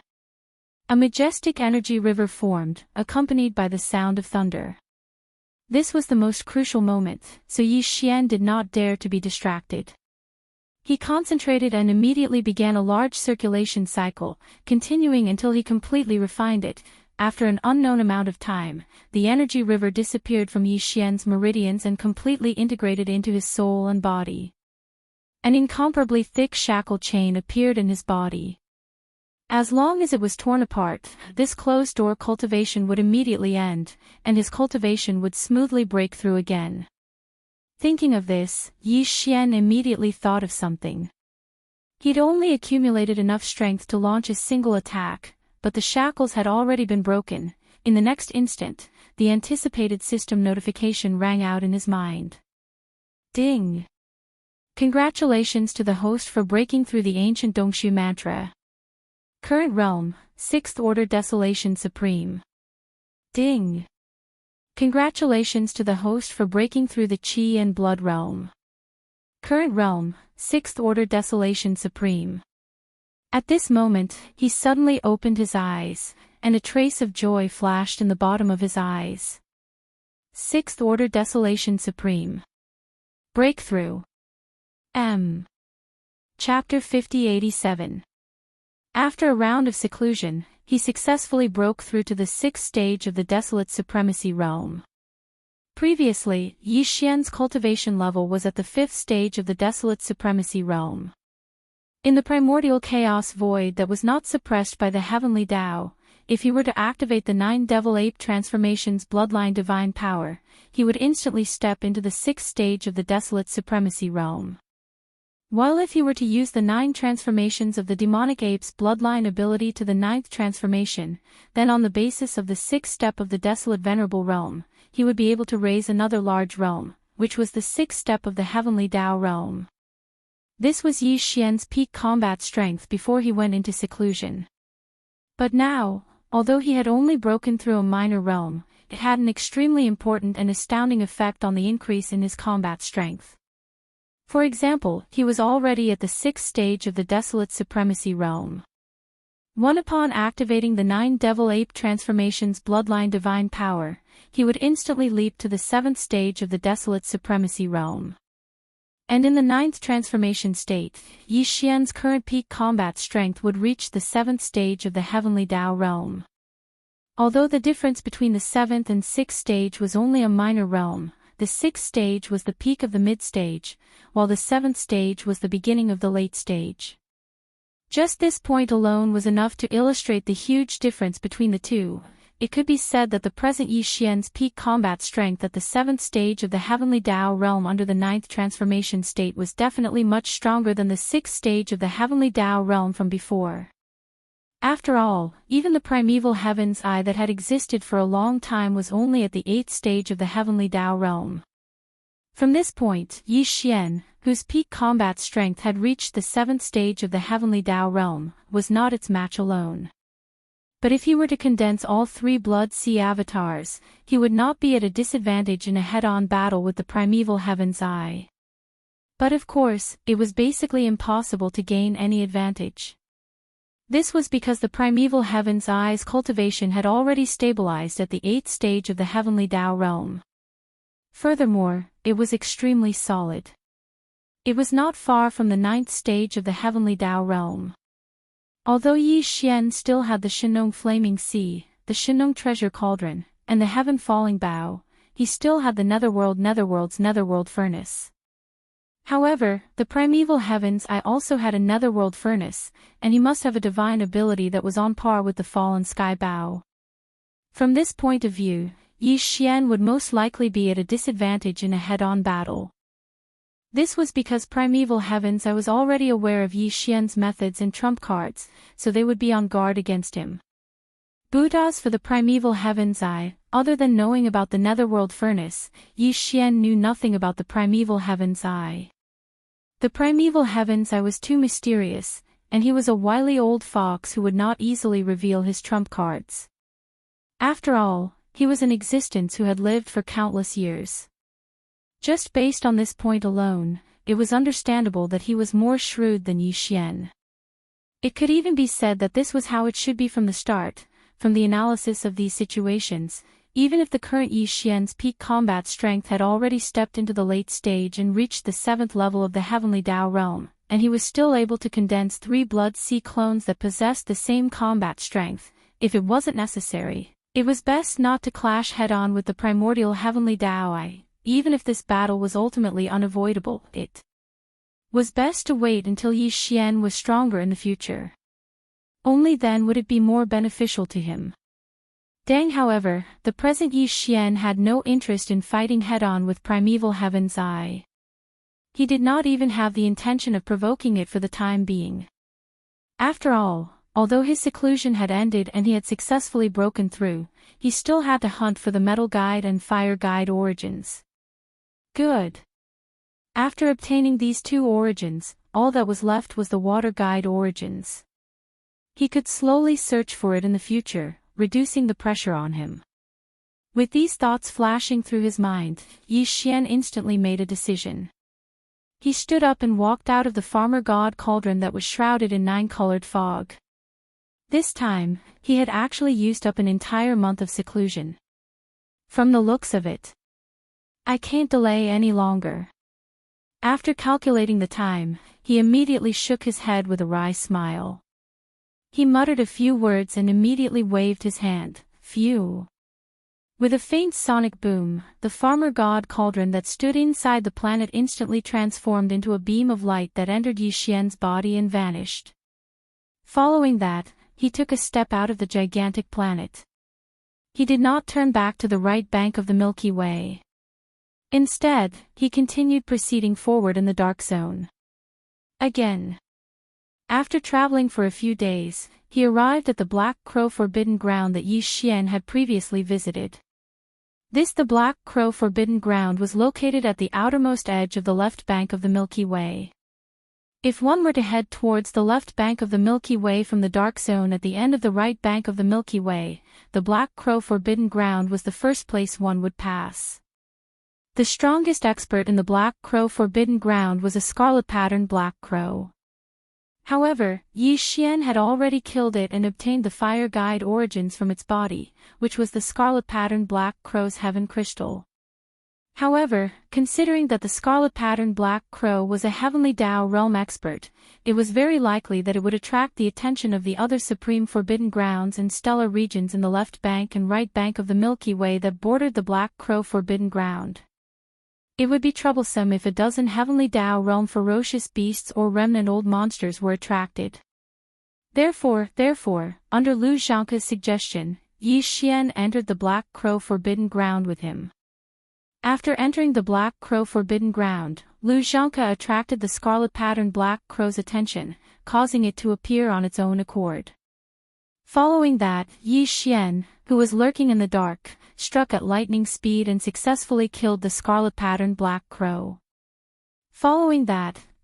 A majestic energy river formed, accompanied by the sound of thunder. This was the most crucial moment, so Yi Xian did not dare to be distracted. He concentrated and immediately began a large circulation cycle, continuing until he completely refined it. After an unknown amount of time, the energy river disappeared from Yi Xian's meridians and completely integrated into his soul and body. An incomparably thick shackle chain appeared in his body. As long as it was torn apart, this closed-door cultivation would immediately end, and his cultivation would smoothly break through again. Thinking of this, Yi Xian immediately thought of something. He'd only accumulated enough strength to launch a single attack, but the shackles had already been broken. In the next instant, the anticipated system notification rang out in his mind. Ding! Congratulations to the host for breaking through the ancient Dongshu mantra. Current realm, 6th Order Desolation Supreme. Ding! Congratulations to the host for breaking through the Qi and Blood realm. Current realm, 6th Order Desolation Supreme. At this moment, he suddenly opened his eyes, and a trace of joy flashed in the bottom of his eyes. 6th Order Desolation Supreme. Breakthrough. Chapter 5087. After a round of seclusion, he successfully broke through to the 6th stage of the Desolate Supremacy realm. Previously, Yi Xian's cultivation level was at the 5th stage of the Desolate Supremacy realm. In the primordial chaos void that was not suppressed by the heavenly Tao, if he were to activate the 9 devil-ape transformations bloodline divine power, he would instantly step into the 6th stage of the Desolate Supremacy realm. While if he were to use the 9 transformations of the demonic ape's bloodline ability to the 9th transformation, then on the basis of the 6th step of the Desolate Venerable realm, he would be able to raise another large realm, which was the 6th step of the Heavenly Tao realm. This was Yi Xian's peak combat strength before he went into seclusion. But now, although he had only broken through a minor realm, it had an extremely important and astounding effect on the increase in his combat strength. For example, he was already at the 6th stage of the Desolate Supremacy realm. Upon activating the 9 Devil Ape transformations bloodline divine power, he would instantly leap to the 7th stage of the Desolate Supremacy realm. And in the 9th transformation state, Yi Xian's current peak combat strength would reach the 7th stage of the Heavenly Tao realm. Although the difference between the 7th and 6th stage was only a minor realm, the 6th stage was the peak of the mid-stage, while the 7th stage was the beginning of the late stage. Just this point alone was enough to illustrate the huge difference between the two. It could be said that the present Yi Xian's peak combat strength at the 7th stage of the Heavenly Tao realm under the 9th transformation state was definitely much stronger than the 6th stage of the Heavenly Tao realm from before. After all, even the primeval heaven's eye that had existed for a long time was only at the 8th stage of the Heavenly Tao realm. From this point, Yi Xian, whose peak combat strength had reached the 7th stage of the Heavenly Tao realm, was not its match alone. But if he were to condense all 3 Blood Sea avatars, he would not be at a disadvantage in a head-on battle with the primeval heaven's eye. But of course, it was basically impossible to gain any advantage. This was because the primeval heaven's eye's cultivation had already stabilized at the 8th stage of the heavenly Tao realm. Furthermore, it was extremely solid. It was not far from the 9th stage of the heavenly Tao realm. Although Yi Xian still had the Shenong flaming sea, the Shenong treasure cauldron, and the heaven falling bow, he still had the netherworld furnace. However, the primeval heaven's eye also had a netherworld furnace, and he must have a divine ability that was on par with the fallen sky bow. From this point of view, Yi Xian would most likely be at a disadvantage in a head-on battle. This was because primeval heavens I was already aware of Yi Xian's methods and trump cards, so they would be on guard against him. Buddhas for the primeval heaven's eye, other than knowing about the netherworld furnace, Yi Xian knew nothing about the primeval heaven's eye. The primeval heaven's eye was too mysterious, and he was a wily old fox who would not easily reveal his trump cards. After all, he was an existence who had lived for countless years. Just based on this point alone, it was understandable that he was more shrewd than Yi Xian. It could even be said that this was how it should be from the start. From the analysis of these situations, even if the current Yi Xian's peak combat strength had already stepped into the late stage and reached the 7th level of the heavenly Tao realm, and he was still able to condense 3 Blood Sea clones that possessed the same combat strength, if it wasn't necessary, it was best not to clash head-on with the primordial heavenly Tao Eye. Even if this battle was ultimately unavoidable, it was best to wait until Yi Xian was stronger in the future. Only then would it be more beneficial to him. Deng, however, the present Yi Xian had no interest in fighting head-on with primeval heaven's eye. He did not even have the intention of provoking it for the time being. After all, although his seclusion had ended and he had successfully broken through, he still had to hunt for the Metal Guide and Fire Guide origins. Good. After obtaining these 2 origins, all that was left was the Water Guide origins. He could slowly search for it in the future, reducing the pressure on him. With these thoughts flashing through his mind, Yi Xian instantly made a decision. He stood up and walked out of the farmer god cauldron that was shrouded in 9-colored fog. This time, he had actually used up an entire month of seclusion. From the looks of it, I can't delay any longer. After calculating the time, he immediately shook his head with a wry smile. He muttered a few words and immediately waved his hand. Phew. With a faint sonic boom, the farmer god cauldron that stood inside the planet instantly transformed into a beam of light that entered Yi Xian's body and vanished. Following that, he took a step out of the gigantic planet. He did not turn back to the right bank of the Milky Way. Instead, he continued proceeding forward in the dark zone. Again. After traveling for a few days, he arrived at the Black Crow Forbidden Ground that Yi Xian had previously visited. The Black Crow Forbidden Ground was located at the outermost edge of the left bank of the Milky Way. If one were to head towards the left bank of the Milky Way from the dark zone at the end of the right bank of the Milky Way, the Black Crow Forbidden Ground was the first place one would pass. The strongest expert in the Black Crow Forbidden Ground was a scarlet-patterned black crow. However, Yi Xian had already killed it and obtained the Fire Guide origins from its body, which was the scarlet-patterned black crow's heaven crystal. However, considering that the scarlet-patterned black crow was a heavenly Tao realm expert, it was very likely that it would attract the attention of the other supreme forbidden grounds and stellar regions in the left bank and right bank of the Milky Way that bordered the Black Crow Forbidden Ground. It would be troublesome if a dozen heavenly Tao realm ferocious beasts or remnant old monsters were attracted. Therefore, under Lu Zhangke's suggestion, Yi Xian entered the Black Crow Forbidden Ground with him. After entering the Black Crow Forbidden Ground, Lu Zhangke attracted the scarlet-patterned black crow's attention, causing it to appear on its own accord. Following that, Yi Xian, who was lurking in the dark, struck at lightning speed and successfully killed the scarlet-patterned black crow.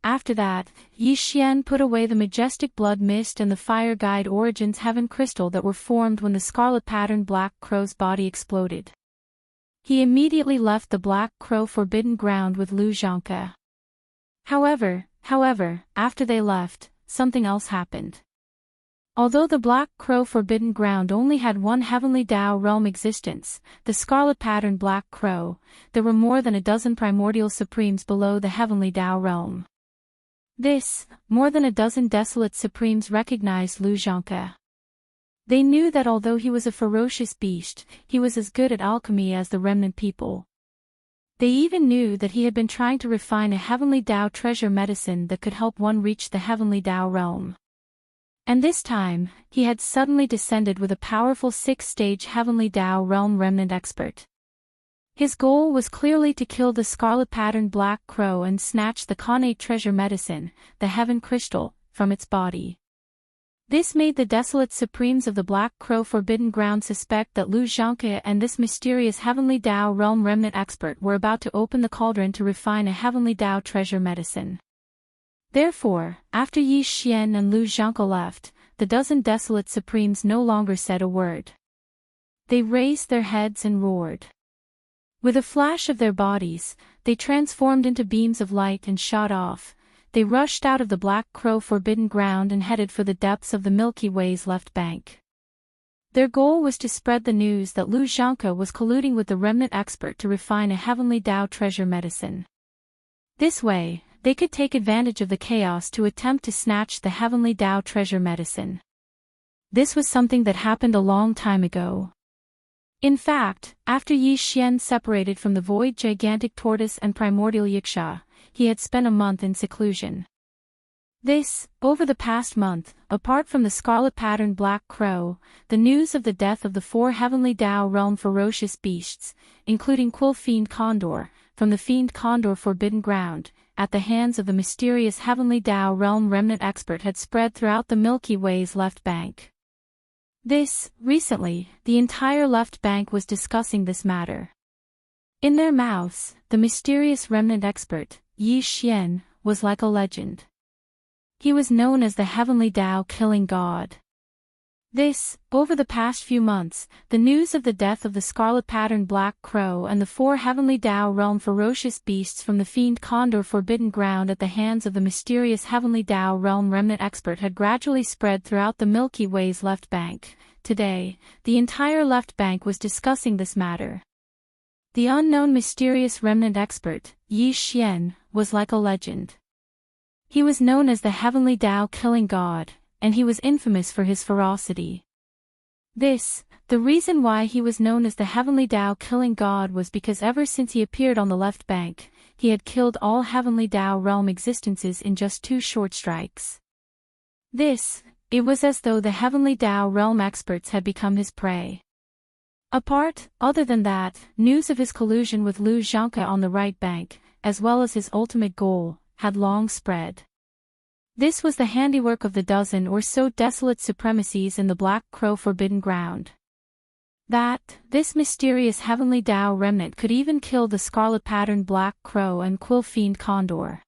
After that, Yi Xian put away the majestic blood mist and the Fire Guide origins heaven crystal that were formed when the scarlet-patterned black crow's body exploded. He immediately left the Black Crow Forbidden Ground with Lu Zhangke. However, after they left, something else happened. Although the Black Crow Forbidden Ground only had one Heavenly Tao realm existence, the Scarlet Patterned Black Crow, there were more than a dozen primordial supremes below the Heavenly Tao realm. More than a dozen desolate supremes recognized Lu Zhangke. They knew that although he was a ferocious beast, he was as good at alchemy as the remnant people. They even knew that he had been trying to refine a Heavenly Tao treasure medicine that could help one reach the Heavenly Tao realm. And this time, he had suddenly descended with a powerful 6th-stage Heavenly Tao realm remnant expert. His goal was clearly to kill the Scarlet Patterned Black Crow and snatch the Khanate treasure medicine, the Heaven Crystal, from its body. This made the desolate supremes of the Black Crow Forbidden Ground suspect that Lu Zhangke and this mysterious Heavenly Tao realm remnant expert were about to open the cauldron to refine a Heavenly Tao treasure medicine. Therefore, after Yi Xian and Lu Zhangke left, the dozen desolate supremes no longer said a word. They raised their heads and roared. With a flash of their bodies, they transformed into beams of light and shot off. They rushed out of the Black Crow Forbidden Ground and headed for the depths of the Milky Way's left bank. Their goal was to spread the news that Lu Zhangke was colluding with the remnant expert to refine a Heavenly Tao treasure medicine. This way, they could take advantage of the chaos to attempt to snatch the Heavenly Tao treasure medicine. This was something that happened a long time ago. In fact, after Yi Xian separated from the void gigantic tortoise and primordial yiksha, he had spent a month in seclusion. Over the past month, apart from the Scarlet Patterned Black Crow, the news of the death of the 4 Heavenly Tao realm ferocious beasts, including Quill Fiend Condor, from the Fiend Condor Forbidden Ground, at the hands of the mysterious Heavenly Tao realm remnant expert had spread throughout the Milky Way's left bank. Recently, the entire left bank was discussing this matter. In their mouths, the mysterious remnant expert, Yi Xian, was like a legend. He was known as the Heavenly Tao Killing God. Over the past few months, the news of the death of the Scarlet Patterned Black Crow and the 4 Heavenly Tao realm ferocious beasts from the Fiend Condor Forbidden Ground at the hands of the mysterious Heavenly Tao realm remnant expert had gradually spread throughout the Milky Way's left bank. Today, the entire left bank was discussing this matter. The unknown mysterious remnant expert, Yi Xian, was like a legend. He was known as the Heavenly Tao Killing God, and he was infamous for his ferocity. The reason why he was known as the Heavenly Tao Killing God was because ever since he appeared on the left bank, he had killed all Heavenly Tao realm existences in just 2 short strikes. It was as though the Heavenly Tao realm experts had become his prey. Other than that, news of his collusion with Lu Zhangke on the right bank, as well as his ultimate goal, had long spread. This was the handiwork of the dozen or so desolate supremacies in the Black Crow Forbidden Ground. This mysterious Heavenly Tao remnant could even kill the Scarlet Patterned Black Crow and Quill Fiend Condor.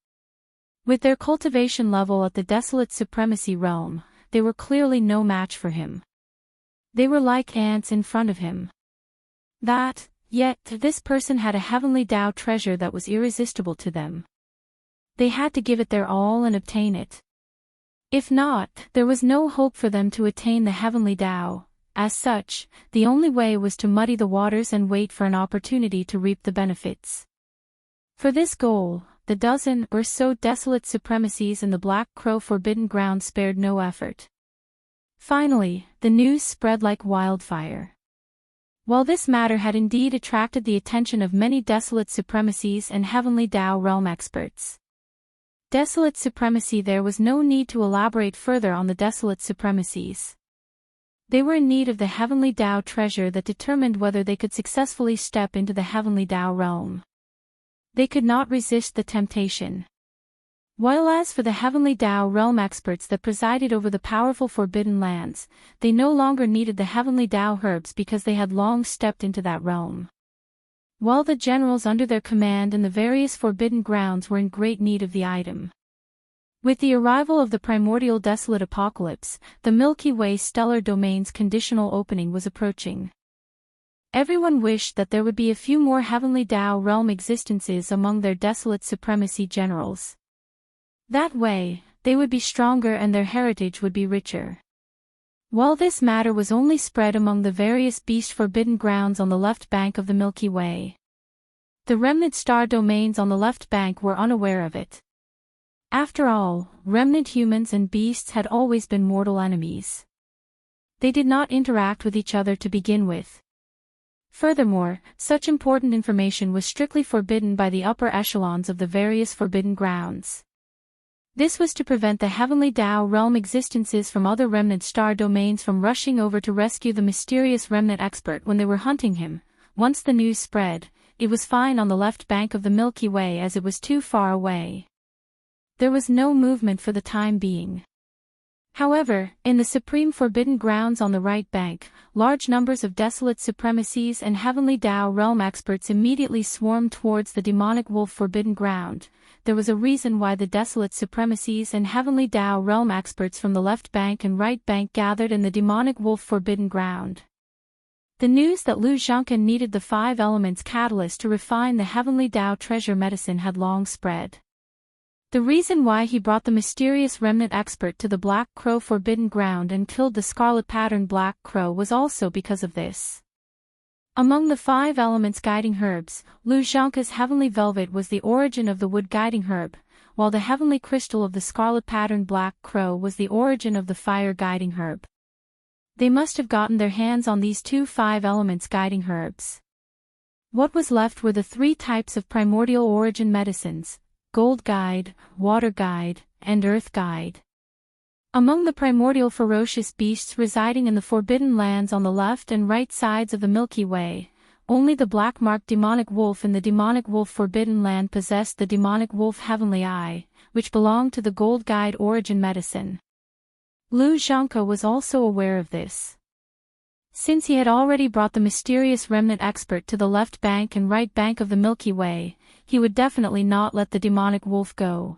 With their cultivation level at the desolate supremacy realm, they were clearly no match for him. They were like ants in front of him. Yet this person had a Heavenly Tao treasure that was irresistible to them. They had to give it their all and obtain it. If not, there was no hope for them to attain the Heavenly Tao. As such, the only way was to muddy the waters and wait for an opportunity to reap the benefits. For this goal, the dozen or so desolate supremacies in the Black Crow Forbidden Ground spared no effort. Finally, the news spread like wildfire. While this matter had indeed attracted the attention of many desolate supremacies and Heavenly Tao realm experts. Desolate supremacy There was no need to elaborate further on the desolate supremacies. They were in need of the Heavenly Tao treasure that determined whether they could successfully step into the Heavenly Tao realm. They could not resist the temptation. While as for the Heavenly Tao realm experts that presided over the powerful Forbidden Lands, they no longer needed the Heavenly Tao herbs because they had long stepped into that realm. While the generals under their command in the various Forbidden Grounds were in great need of the item. With the arrival of the primordial desolate apocalypse, the Milky Way stellar domain's conditional opening was approaching. Everyone wished that there would be a few more Heavenly Tao realm existences among their desolate supremacy generals. That way, they would be stronger and their heritage would be richer. While this matter was only spread among the various beast forbidden grounds on the left bank of the Milky Way, the remnant star domains on the left bank were unaware of it. After all, remnant humans and beasts had always been mortal enemies. They did not interact with each other to begin with. Furthermore, such important information was strictly forbidden by the upper echelons of the various forbidden grounds. This was to prevent the heavenly Tao realm existences from other remnant star domains from rushing over to rescue the mysterious remnant expert when they were hunting him. Once the news spread, it was fine on the left bank of the Milky Way as it was too far away. There was no movement for the time being. However, in the supreme forbidden grounds on the right bank, large numbers of desolate supremacies and heavenly Tao realm experts immediately swarmed towards the demonic wolf forbidden ground. There was a reason why the desolate supremacies and heavenly Tao realm experts from the left bank and right bank gathered in the demonic wolf forbidden ground. The news that Lu Zhangke needed the 5 elements catalyst to refine the heavenly Tao treasure medicine had long spread. The reason why he brought the mysterious remnant expert to the Black Crow forbidden ground and killed the scarlet patterned Black Crow was also because of this. Among the 5 elements guiding herbs, Lu Zhangke's heavenly velvet was the origin of the wood guiding herb, while the heavenly crystal of the scarlet patterned Black Crow was the origin of the fire guiding herb. They must have gotten their hands on these 2 5 elements guiding herbs. What was left were the 3 types of primordial origin medicines: Gold Guide, Water Guide, and Earth Guide. Among the primordial ferocious beasts residing in the forbidden lands on the left and right sides of the Milky Way, only the black-marked demonic wolf in the demonic wolf forbidden land possessed the demonic wolf heavenly eye, which belonged to the Gold Guide origin medicine. Lu Zhangke was also aware of this. Since he had already brought the mysterious remnant expert to the left bank and right bank of the Milky Way, he would definitely not let the demonic wolf go.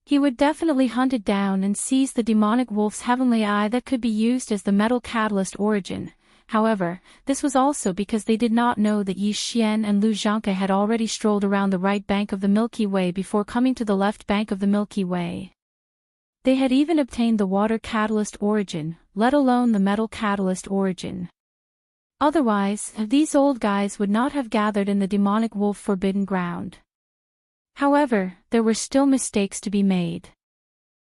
He would definitely hunt it down and seize the demonic wolf's heavenly eye that could be used as the metal catalyst origin. However, this was also because they did not know that Yi Xian and Lu Zhangke had already strolled around the right bank of the Milky Way before coming to the left bank of the Milky Way. They had even obtained the water catalyst origin, let alone the metal catalyst origin. Otherwise, these old guys would not have gathered in the demonic wolf forbidden ground. However, there were still mistakes to be made.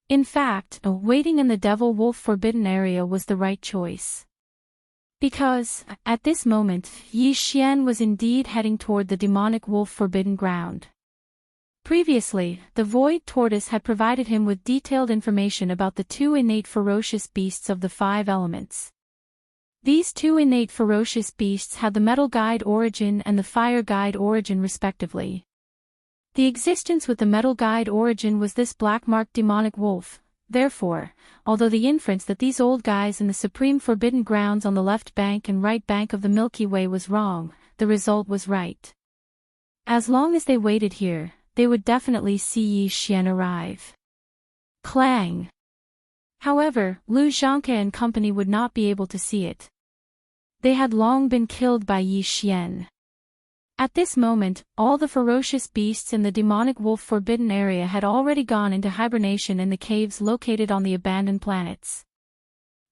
In fact, waiting in the devil wolf forbidden area was the right choice. Because, at this moment, Yi Xian was indeed heading toward the demonic wolf forbidden ground. Previously, the Void Tortoise had provided him with detailed information about the 2 innate ferocious beasts of the 5 elements. These 2 innate ferocious beasts had the Metal Guide origin and the Fire Guide origin respectively. The existence with the Metal Guide origin was this black-marked demonic wolf. Therefore, although the inference that these old guys in the supreme forbidden grounds on the left bank and right bank of the Milky Way was wrong, the result was right. As long as they waited here, they would definitely see Yi Xian arrive. Clang! However, Lu Zhangke and company would not be able to see it. They had long been killed by Yi Xian. At this moment, all the ferocious beasts in the demonic wolf forbidden area had already gone into hibernation in the caves located on the abandoned planets.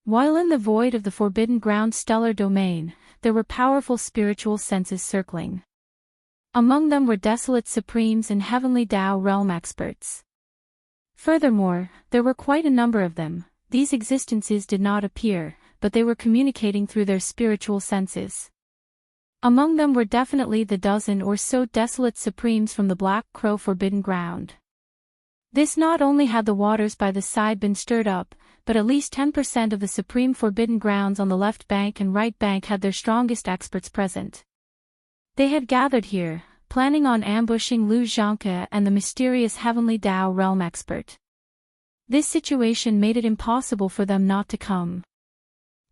While in the void of the forbidden ground stellar domain, there were powerful spiritual senses circling. Among them were desolate supremes and heavenly Tao realm experts. Furthermore, there were quite a number of them. These existences did not appear, but they were communicating through their spiritual senses. Among them were definitely the dozen or so desolate supremes from the Black Crow forbidden ground. This not only had the waters by the side been stirred up, but at least 10% of the supreme forbidden grounds on the left bank and right bank had their strongest experts present. They had gathered here, planning on ambushing Lu Zhangke and the mysterious heavenly Tao realm expert. This situation made it impossible for them not to come.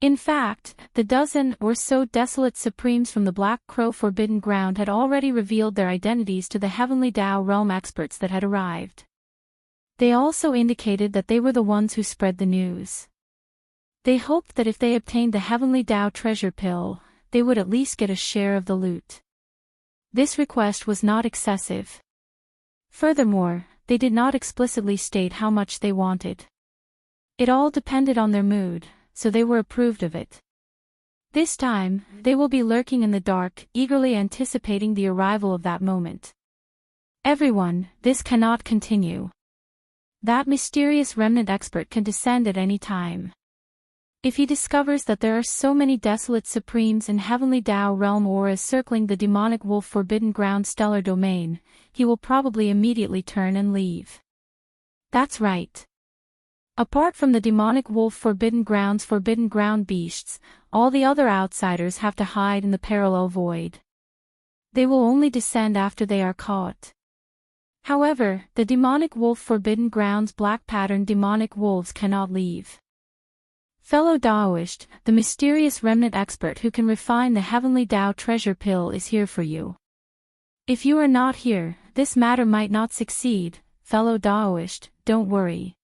In fact, the dozen or so desolate supremes from the Black Crow forbidden ground had already revealed their identities to the heavenly Tao realm experts that had arrived. They also indicated that they were the ones who spread the news. They hoped that if they obtained the heavenly Tao treasure pill, they would at least get a share of the loot. This request was not excessive. Furthermore, they did not explicitly state how much they wanted. It all depended on their mood, so they were approved of it. This time, they will be lurking in the dark, eagerly anticipating the arrival of that moment. Everyone, this cannot continue. That mysterious remnant expert can descend at any time. If he discovers that there are so many desolate supremes in Heavenly Tao realm auras circling the demonic wolf forbidden ground stellar domain, he will probably immediately turn and leave. That's right. Apart from the demonic wolf forbidden ground beasts, all the other outsiders have to hide in the parallel void. They will only descend after they are caught. However, the demonic wolf forbidden grounds black pattern demonic wolves cannot leave. Fellow Taoist, the mysterious remnant expert who can refine the heavenly Tao treasure pill is here for you. If you are not here, this matter might not succeed. Fellow Taoist, don't worry.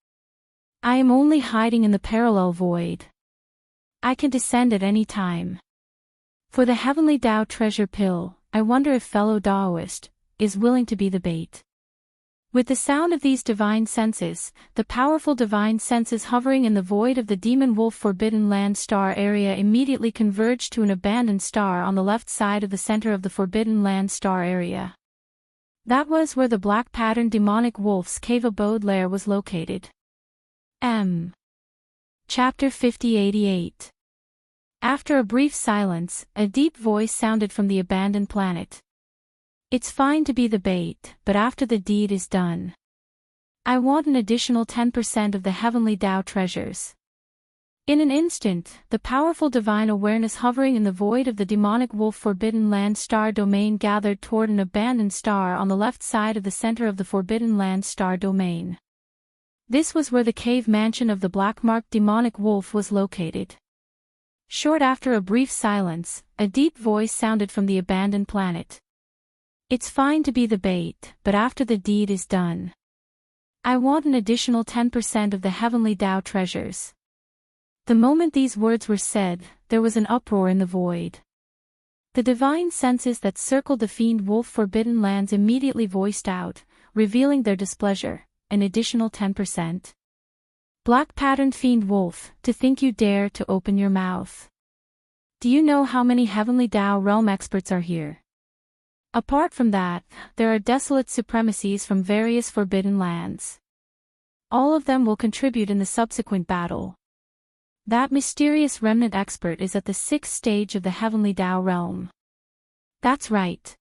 I am only hiding in the parallel void. I can descend at any time. For the heavenly Tao treasure pill, I wonder if fellow Taoist is willing to be the bait. With the sound of these divine senses, the powerful divine senses hovering in the void of the demon wolf forbidden land star area immediately converged to an abandoned star on the left side of the center of the forbidden land star area. That was where the black pattern demonic wolf's cave abode lair was located. Chapter 5088. After a brief silence, a deep voice sounded from the abandoned planet. It's fine to be the bait, but after the deed is done, I want an additional 10% of the heavenly Tao treasures. In an instant, the powerful divine awareness hovering in the void of the demonic wolf forbidden land star domain gathered toward an abandoned star on the left side of the center of the forbidden land star domain. This was where the cave mansion of the black-marked demonic wolf was located. Short after a brief silence, a deep voice sounded from the abandoned planet. It's fine to be the bait, but after the deed is done, I want an additional 10% of the heavenly Tao treasures. The moment these words were said, there was an uproar in the void. The divine senses that circled the fiend wolf forbidden lands immediately voiced out, revealing their displeasure, an additional 10%. Black patterned fiend wolf, to think you dare to open your mouth. Do you know how many heavenly Tao realm experts are here? Apart from that, there are desolate supremacies from various forbidden lands. All of them will contribute in the subsequent battle. That mysterious remnant expert is at the 6th stage of the heavenly Tao realm. That's right.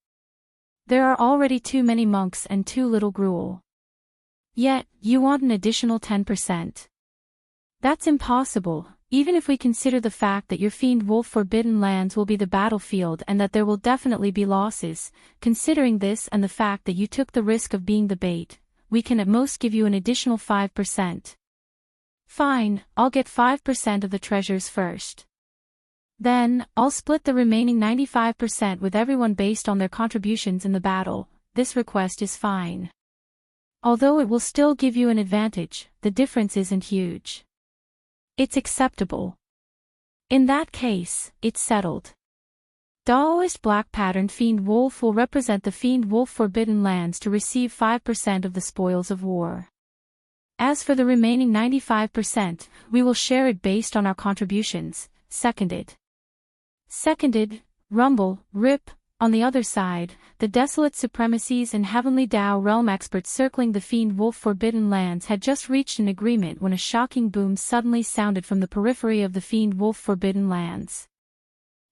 There are already too many monks and too little gruel. Yet, you want an additional 10%. That's impossible, even if we consider the fact that your fiend wolf forbidden lands will be the battlefield and that there will definitely be losses. Considering this and the fact that you took the risk of being the bait, we can at most give you an additional 5%. Fine, I'll get 5% of the treasures first. Then, I'll split the remaining 95% with everyone based on their contributions in the battle. This request is fine. Although it will still give you an advantage, the difference isn't huge. It's acceptable. In that case, it's settled. Taoist black patterned fiend wolf will represent the fiend wolf forbidden lands to receive 5% of the spoils of war. As for the remaining 95%, we will share it based on our contributions. Seconded. Seconded, rumble, rip. On the other side, the desolate supremacies and heavenly Tao realm experts circling the fiend wolf forbidden lands had just reached an agreement when a shocking boom suddenly sounded from the periphery of the fiend wolf forbidden lands.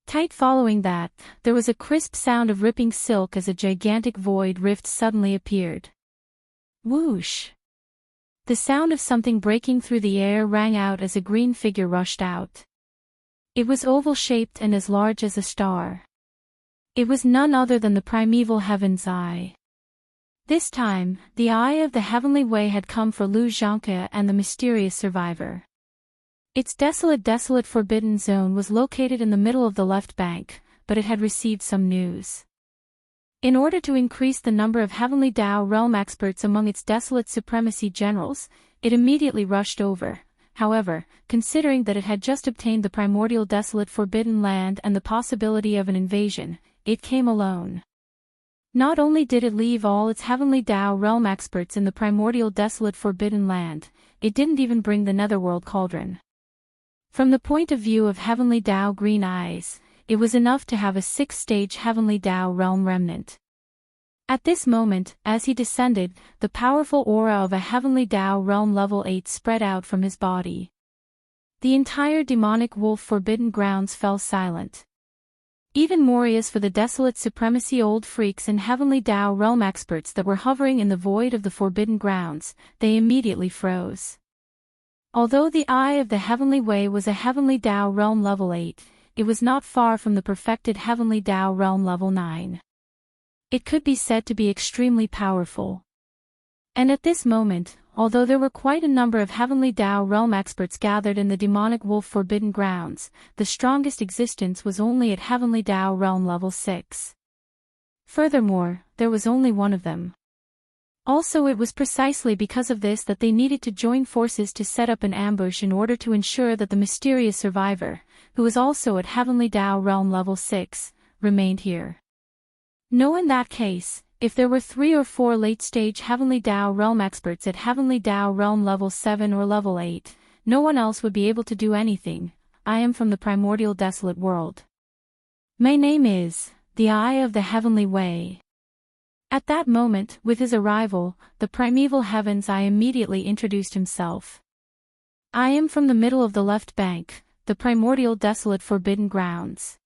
Tight following that, there was a crisp sound of ripping silk as a gigantic void rift suddenly appeared. Whoosh! The sound of something breaking through the air rang out as a green figure rushed out. It was oval-shaped and as large as a star. It was none other than the primeval heaven's eye. This time, the eye of the heavenly way had come for Lu Zhangke and the mysterious survivor. Its desolate forbidden zone was located in the middle of the left bank, but it had received some news. In order to increase the number of heavenly Tao realm experts among its desolate supremacy generals, it immediately rushed over. However, considering that it had just obtained the primordial desolate forbidden land and the possibility of an invasion, it came alone. Not only did it leave all its heavenly Tao realm experts in the primordial desolate forbidden land, it didn't even bring the netherworld cauldron. From the point of view of heavenly Tao green eyes, it was enough to have a 6-stage heavenly Tao realm remnant. At this moment, as he descended, the powerful aura of a heavenly Tao realm level 8 spread out from his body. The entire demonic wolf forbidden grounds fell silent. Even more is for the desolate supremacy old freaks and heavenly Tao realm experts that were hovering in the void of the forbidden grounds, they immediately froze. Although the eye of the heavenly way was a heavenly Tao realm level 8, it was not far from the perfected heavenly Tao realm level 9. It could be said to be extremely powerful. And at this moment, although there were quite a number of heavenly Tao realm experts gathered in the demonic wolf forbidden grounds, the strongest existence was only at heavenly Tao realm level 6. Furthermore, there was only one of them. Also, it was precisely because of this that they needed to join forces to set up an ambush in order to ensure that the mysterious survivor, who was also at heavenly Tao realm level 6, remained here. No, in that case, if there were 3 or 4 late-stage heavenly Tao realm experts at heavenly Tao realm level 7 or level 8, no one else would be able to do anything. I am from the primordial desolate world. My name is the Eye of the Heavenly Way. At that moment, with his arrival, the primeval heavens Eye immediately introduced himself. I am from the middle of the left bank, the primordial desolate forbidden grounds.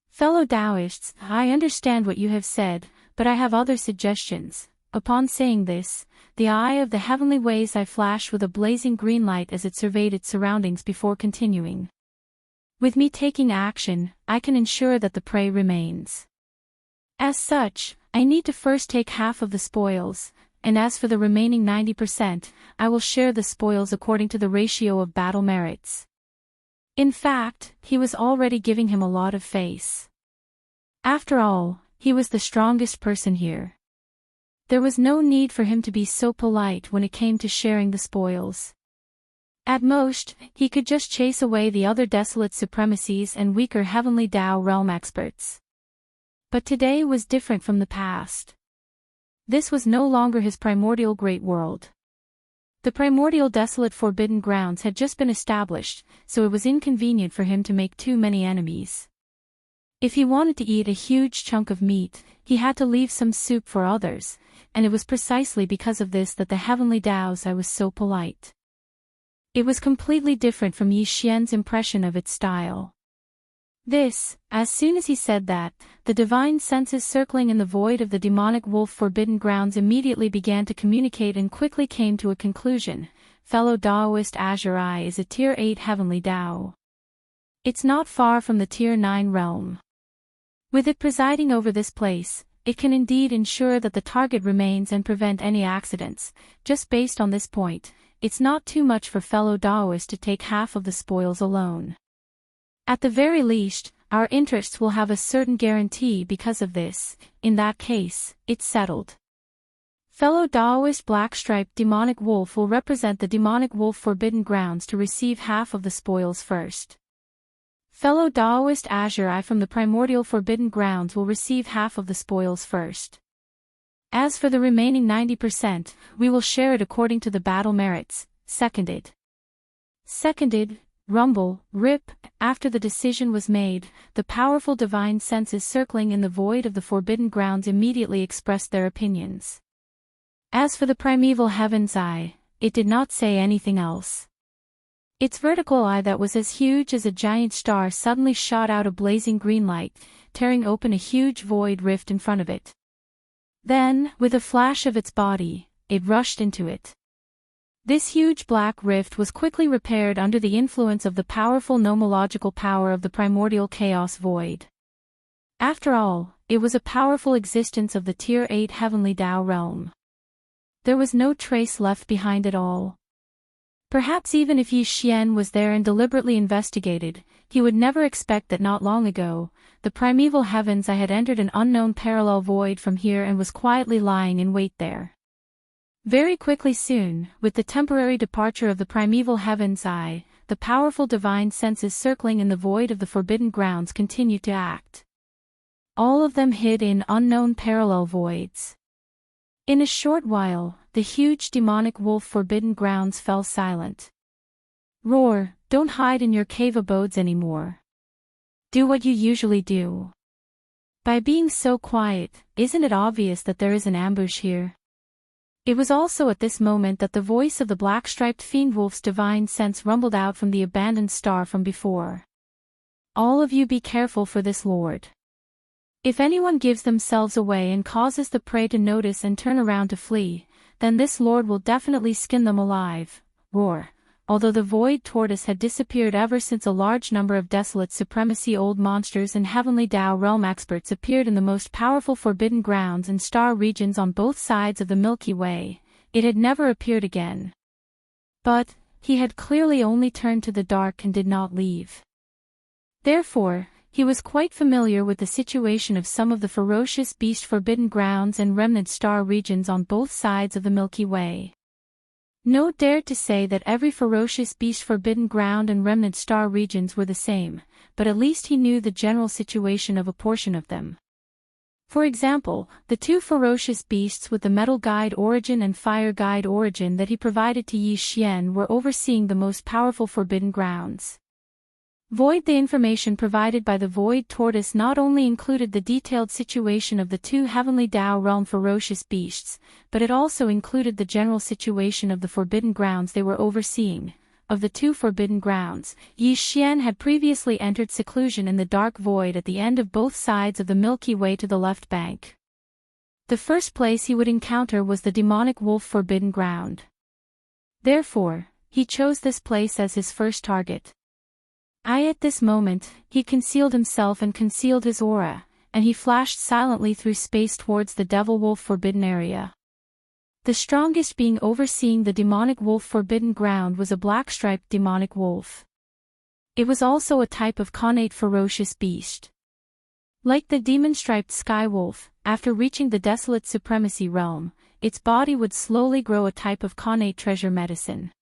Fellow Taoists, I understand what you have said, but I have other suggestions. Upon saying this, the Eye of the Heavenly Ways Eye flashed with a blazing green light as it surveyed its surroundings before continuing. With me taking action, I can ensure that the prey remains. As such, I need to first take half of the spoils, and as for the remaining 90%, I will share the spoils according to the ratio of battle merits. In fact, he was already giving him a lot of face. After all, he was the strongest person here. There was no need for him to be so polite when it came to sharing the spoils. At most, he could just chase away the other desolate supremacies and weaker heavenly Tao realm experts. But today was different from the past. This was no longer his primordial great world. The primordial desolate forbidden grounds had just been established, so it was inconvenient for him to make too many enemies. If he wanted to eat a huge chunk of meat, he had to leave some soup for others, and it was precisely because of this that the heavenly Tao's Eye was so polite. It was completely different from Yi Xian's impression of its style. This, as soon as he said that, the divine senses circling in the void of the demonic wolf forbidden grounds immediately began to communicate and quickly came to a conclusion. Fellow Taoist Azure Eye is a Tier 8 heavenly Tao. It's not far from the Tier 9 realm. With it presiding over this place, it can indeed ensure that the target remains and prevent any accidents. Just based on this point, it's not too much for fellow Taoists to take half of the spoils alone. At the very least, our interests will have a certain guarantee because of this. In that case, it's settled. Fellow Taoist Blackstriped Demonic Wolf will represent the Demonic Wolf Forbidden Grounds to receive half of the spoils first. Fellow Taoist Azure Eye from the Primordial Forbidden Grounds will receive half of the spoils first. As for the remaining 90%, we will share it according to the battle merits. Seconded. Seconded. Rumble, rip. After the decision was made, the powerful divine senses circling in the void of the forbidden grounds immediately expressed their opinions. As for the primeval heaven's eye, it did not say anything else. Its vertical eye that was as huge as a giant star suddenly shot out a blazing green light, tearing open a huge void rift in front of it. Then, with a flash of its body, it rushed into it. This huge black rift was quickly repaired under the influence of the powerful nomological power of the primordial chaos void. After all, it was a powerful existence of the Tier 8 heavenly Tao realm. There was no trace left behind at all. Perhaps even if Yi Xian was there and deliberately investigated, he would never expect that not long ago, the primeval heavens I had entered an unknown parallel void from here and was quietly lying in wait there. Very quickly soon, with the temporary departure of the primeval heaven's eye, the powerful divine senses circling in the void of the forbidden grounds continued to act. all of them hid in unknown parallel voids. In a short while, the huge demonic wolf forbidden grounds fell silent. Roar, don't hide in your cave abodes anymore. Do what you usually do. By being so quiet, isn't it obvious that there is an ambush here? It was also at this moment that the voice of the black-striped fiend wolf's divine sense rumbled out from the abandoned star from before. All of you be careful for this lord. If anyone gives themselves away and causes the prey to notice and turn around to flee, then this lord will definitely skin them alive. Roar. Although the void tortoise had disappeared ever since, a large number of desolate supremacy old monsters and heavenly Tao realm experts appeared in the most powerful forbidden grounds and star regions on both sides of the Milky Way, it had never appeared again. But, he had clearly only turned to the dark and did not leave. Therefore, he was quite familiar with the situation of some of the ferocious beast forbidden grounds and remnant star regions on both sides of the Milky Way. No dared to say that every ferocious beast forbidden ground and remnant star regions were the same, but at least he knew the general situation of a portion of them. For example, the two ferocious beasts with the metal guide origin and fire guide origin that he provided to Yi Xian were overseeing the most powerful forbidden grounds. The information provided by the Void Tortoise not only included the detailed situation of the two heavenly Tao realm ferocious beasts, but it also included the general situation of the forbidden grounds they were overseeing. Of the two forbidden grounds, Yi Xian had previously entered seclusion in the dark void at the end of both sides of the Milky Way to the left bank. The first place he would encounter was the demonic wolf forbidden ground. Therefore, he chose this place as his first target. At this moment, he concealed himself and concealed his aura, and he flashed silently through space towards the devil wolf forbidden area. The strongest being overseeing the demonic wolf forbidden ground was a black-striped demonic wolf. It was also a type of connate ferocious beast. Like the demon-striped sky wolf, after reaching the desolate supremacy realm, its body would slowly grow a type of connate treasure medicine.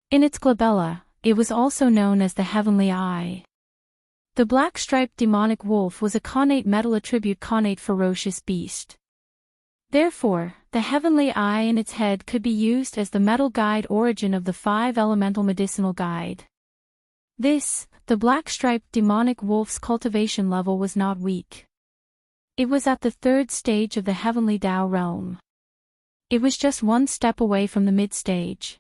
In its glabella, it was also known as the Heavenly Eye. The black-striped demonic wolf was a connate metal attribute connate ferocious beast. Therefore, the Heavenly Eye in its head could be used as the metal guide origin of the 5 elemental medicinal guide. The black-striped demonic wolf's cultivation level was not weak. It was at the 3rd stage of the Heavenly Tao realm. It was just one step away from the mid-stage.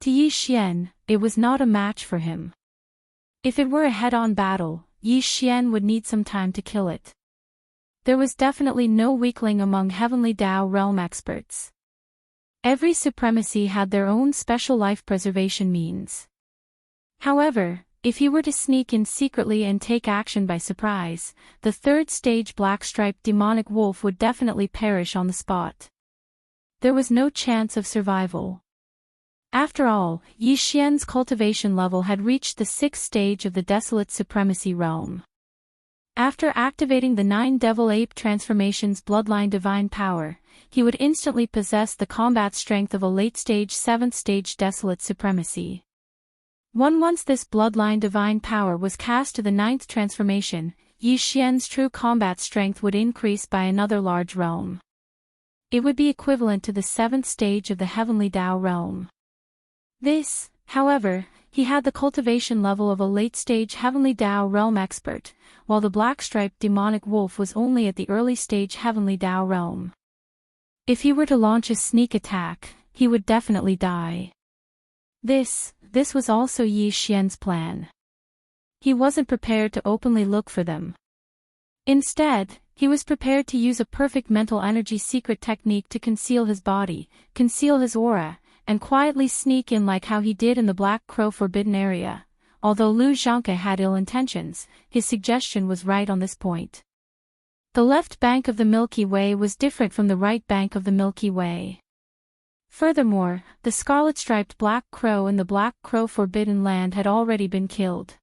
To Yi Xian, it was not a match for him. If it were a head-on battle, Yi Xian would need some time to kill it. There was definitely no weakling among Heavenly Tao realm experts. Every supremacy had their own special life preservation means. However, if he were to sneak in secretly and take action by surprise, the 3rd stage black-striped demonic wolf would definitely perish on the spot. There was no chance of survival. After all, Yi Xian's cultivation level had reached the 6th stage of the desolate supremacy realm. After activating the 9 devil ape transformations bloodline divine power, he would instantly possess the combat strength of a late-stage 7th stage desolate supremacy. Once this bloodline divine power was cast to the 9th transformation, Yi Xian's true combat strength would increase by another large realm. It would be equivalent to the 7th stage of the Heavenly Tao realm. However, he had the cultivation level of a late-stage Heavenly Tao realm expert, while the black-striped demonic wolf was only at the early-stage Heavenly Tao realm. If he were to launch a sneak attack, he would definitely die. This was also Yi Xian's plan. He wasn't prepared to openly look for them. Instead, he was prepared to use a perfect mental energy secret technique to conceal his body, conceal his aura, and quietly sneak in like how he did in the Black Crow forbidden area. Although Lu Zhangke had ill intentions, his suggestion was right on this point. The left bank of the Milky Way was different from the right bank of the Milky Way. Furthermore, the scarlet-striped Black Crow in the Black Crow forbidden land had already been killed.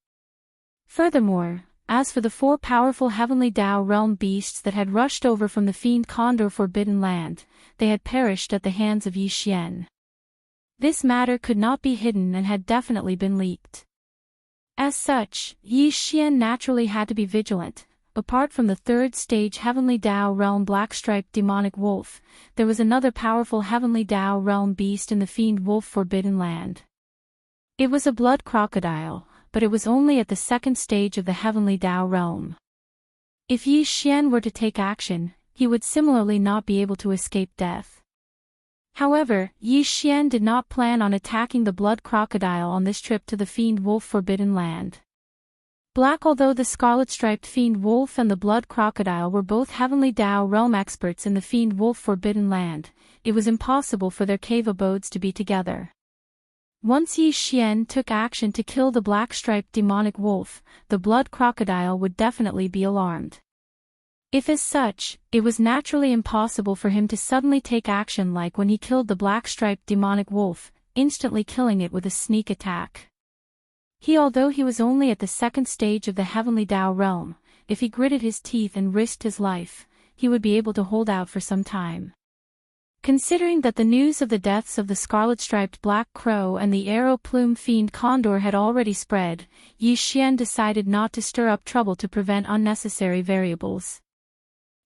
Furthermore, as for the 4 powerful Heavenly Tao realm beasts that had rushed over from the Fiend Condor forbidden land, they had perished at the hands of Yi Xian. This matter could not be hidden and had definitely been leaked. As such, Yi Xian naturally had to be vigilant. Apart from the third stage Heavenly Dao Realm Black-Striped Demonic Wolf, there was another powerful Heavenly Dao Realm beast in the Fiend Wolf Forbidden Land. It was a blood crocodile, but it was only at the second stage of the Heavenly Dao Realm. If Yi Xian were to take action, he would similarly not be able to escape death. However, Yi Xian did not plan on attacking the blood crocodile on this trip to the Fiend Wolf Forbidden Land. Although the scarlet-striped Fiend Wolf and the blood crocodile were both Heavenly Dao Realm experts in the Fiend Wolf Forbidden Land, it was impossible for their cave abodes to be together. Once Yi Xian took action to kill the black-striped demonic wolf, the blood crocodile would definitely be alarmed. If as such, it was naturally impossible for him to suddenly take action like when he killed the black-striped demonic wolf, instantly killing it with a sneak attack. Although he was only at the second stage of the Heavenly Dao Realm, if he gritted his teeth and risked his life, he would be able to hold out for some time. Considering that the news of the deaths of the scarlet-striped black crow and the arrow-plume fiend condor had already spread, Yi Xian decided not to stir up trouble to prevent unnecessary variables.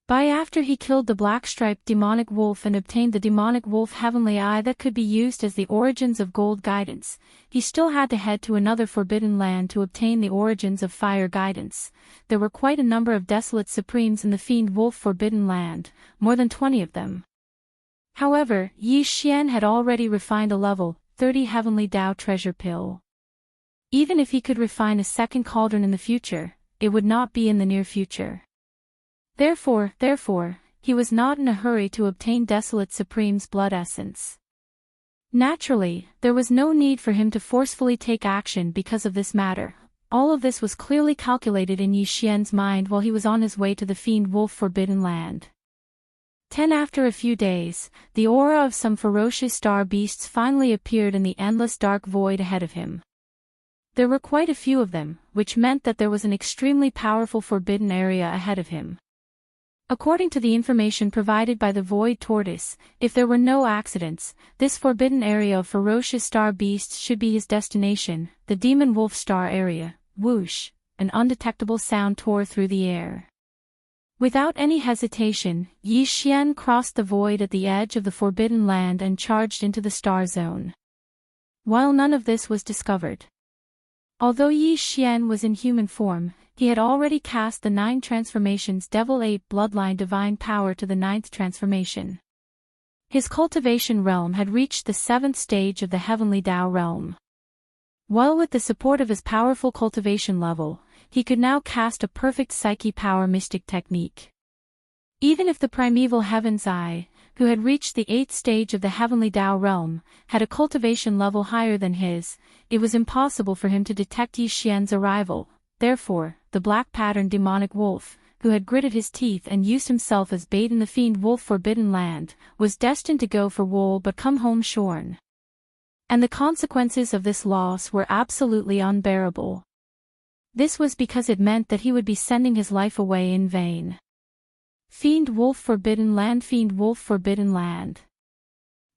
After he killed the black-striped demonic wolf and obtained the demonic wolf heavenly eye that could be used as the origins of gold guidance, he still had to head to another forbidden land to obtain the origins of fire guidance. There were quite a number of desolate supremes in the Fiend Wolf Forbidden Land, more than 20 of them. However, Yi Xian had already refined a level 30 Heavenly Dao treasure pill. Even if he could refine a second cauldron in the future, it would not be in the near future. Therefore, he was not in a hurry to obtain Desolate Supreme's blood essence. Naturally, there was no need for him to forcefully take action because of this matter. All of this was clearly calculated in Yi Xian's mind while he was on his way to the Fiend Wolf Forbidden Land. After a few days, the aura of some ferocious star beasts finally appeared in the endless dark void ahead of him. There were quite a few of them, which meant that there was an extremely powerful forbidden area ahead of him. According to the information provided by the Void Tortoise, if there were no accidents, this forbidden area of ferocious star beasts should be his destination, the Demon Wolf Star area. Whoosh! An undetectable sound tore through the air. Without any hesitation, Yi Xian crossed the void at the edge of the Forbidden Land and charged into the star zone. While none of this was discovered. Although Yi Xian was in human form, he had already cast the 9 transformations Devil Ape Bloodline Divine Power to the 9th transformation. His cultivation realm had reached the 7th stage of the Heavenly Dao Realm. While with the support of his powerful cultivation level, he could now cast a perfect Psyche Power Mystic technique. Even if the primeval Heaven's Eye, who had reached the 8th stage of the Heavenly Dao Realm, had a cultivation level higher than his, it was impossible for him to detect Yi Xian's arrival. Therefore, the black-patterned demonic wolf, who had gritted his teeth and used himself as bait in the Fiend Wolf Forbidden Land, was destined to go for wool but come home shorn. And the consequences of this loss were absolutely unbearable. This was because it meant that he would be sending his life away in vain. Fiend Wolf Forbidden Land. Fiend Wolf Forbidden Land.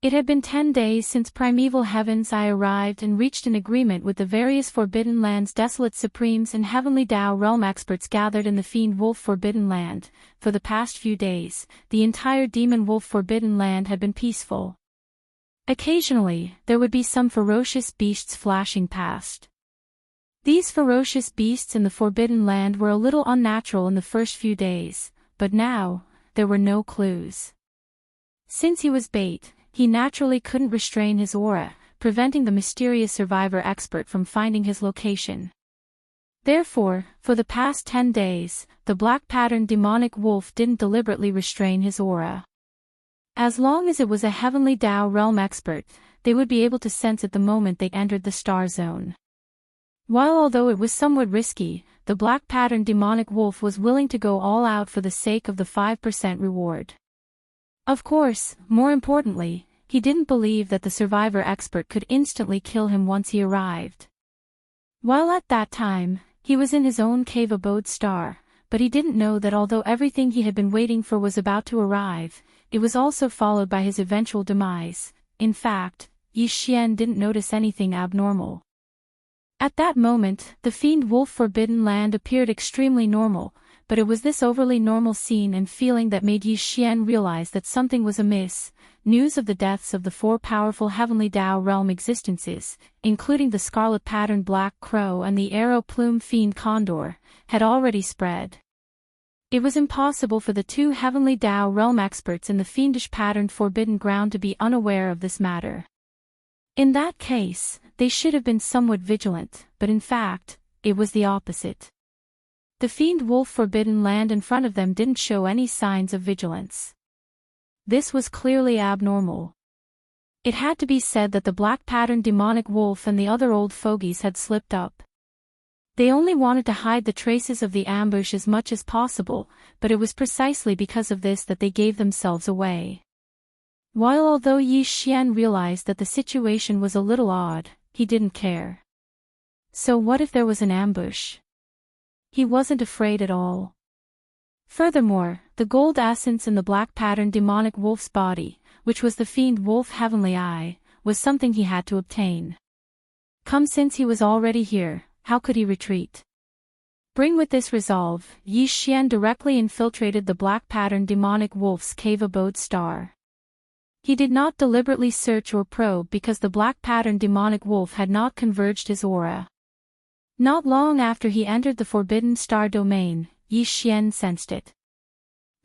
It had been 10 days since Primeval Heaven's Eye arrived and reached an agreement with the various Forbidden Land's Desolate Supremes and Heavenly Dao Realm experts gathered in the Fiend Wolf Forbidden Land. For the past few days, the entire Demon Wolf Forbidden Land had been peaceful. Occasionally, there would be some ferocious beasts flashing past. These ferocious beasts in the Forbidden Land were a little unnatural in the first few days, but now, there were no clues. Since he was bait, he naturally couldn't restrain his aura, preventing the mysterious survivor expert from finding his location. Therefore, for the past 10 days, the black-patterned demonic wolf didn't deliberately restrain his aura. As long as it was a Heavenly Dao Realm expert, they would be able to sense it the moment they entered the star zone. Although it was somewhat risky, the black-patterned demonic wolf was willing to go all out for the sake of the 5% reward. Of course, more importantly, he didn't believe that the survivor expert could instantly kill him once he arrived. While at that time, he was in his own cave abode star, but he didn't know that although everything he had been waiting for was about to arrive, it was also followed by his eventual demise. In fact, Yi Xian didn't notice anything abnormal. At that moment, the fiend wolf Forbidden Land appeared extremely normal, but it was this overly normal scene and feeling that made Yi Xian realize that something was amiss. News of the deaths of the four powerful heavenly Dao realm existences, including the scarlet-patterned black crow and the arrow-plume fiend condor, had already spread. It was impossible for the two heavenly Dao realm experts in the fiendish-patterned forbidden ground to be unaware of this matter. In that case, they should have been somewhat vigilant, but in fact, it was the opposite. The fiend wolf Forbidden Land in front of them didn't show any signs of vigilance. This was clearly abnormal. It had to be said that the black-patterned demonic wolf and the other old fogies had slipped up. They only wanted to hide the traces of the ambush as much as possible, but it was precisely because of this that they gave themselves away. While although Yi Xian realized that the situation was a little odd, he didn't care. So what if there was an ambush? He wasn't afraid at all. Furthermore, the gold essence in the black-patterned demonic wolf's body, which was the fiend wolf heavenly eye, was something he had to obtain. Since he was already here, how could he retreat? Bring with this resolve, Yi Xian directly infiltrated the black-patterned demonic wolf's cave abode star. He did not deliberately search or probe because the black-patterned demonic wolf had not converged his aura. Not long after he entered the forbidden star domain, Yi Xian sensed it.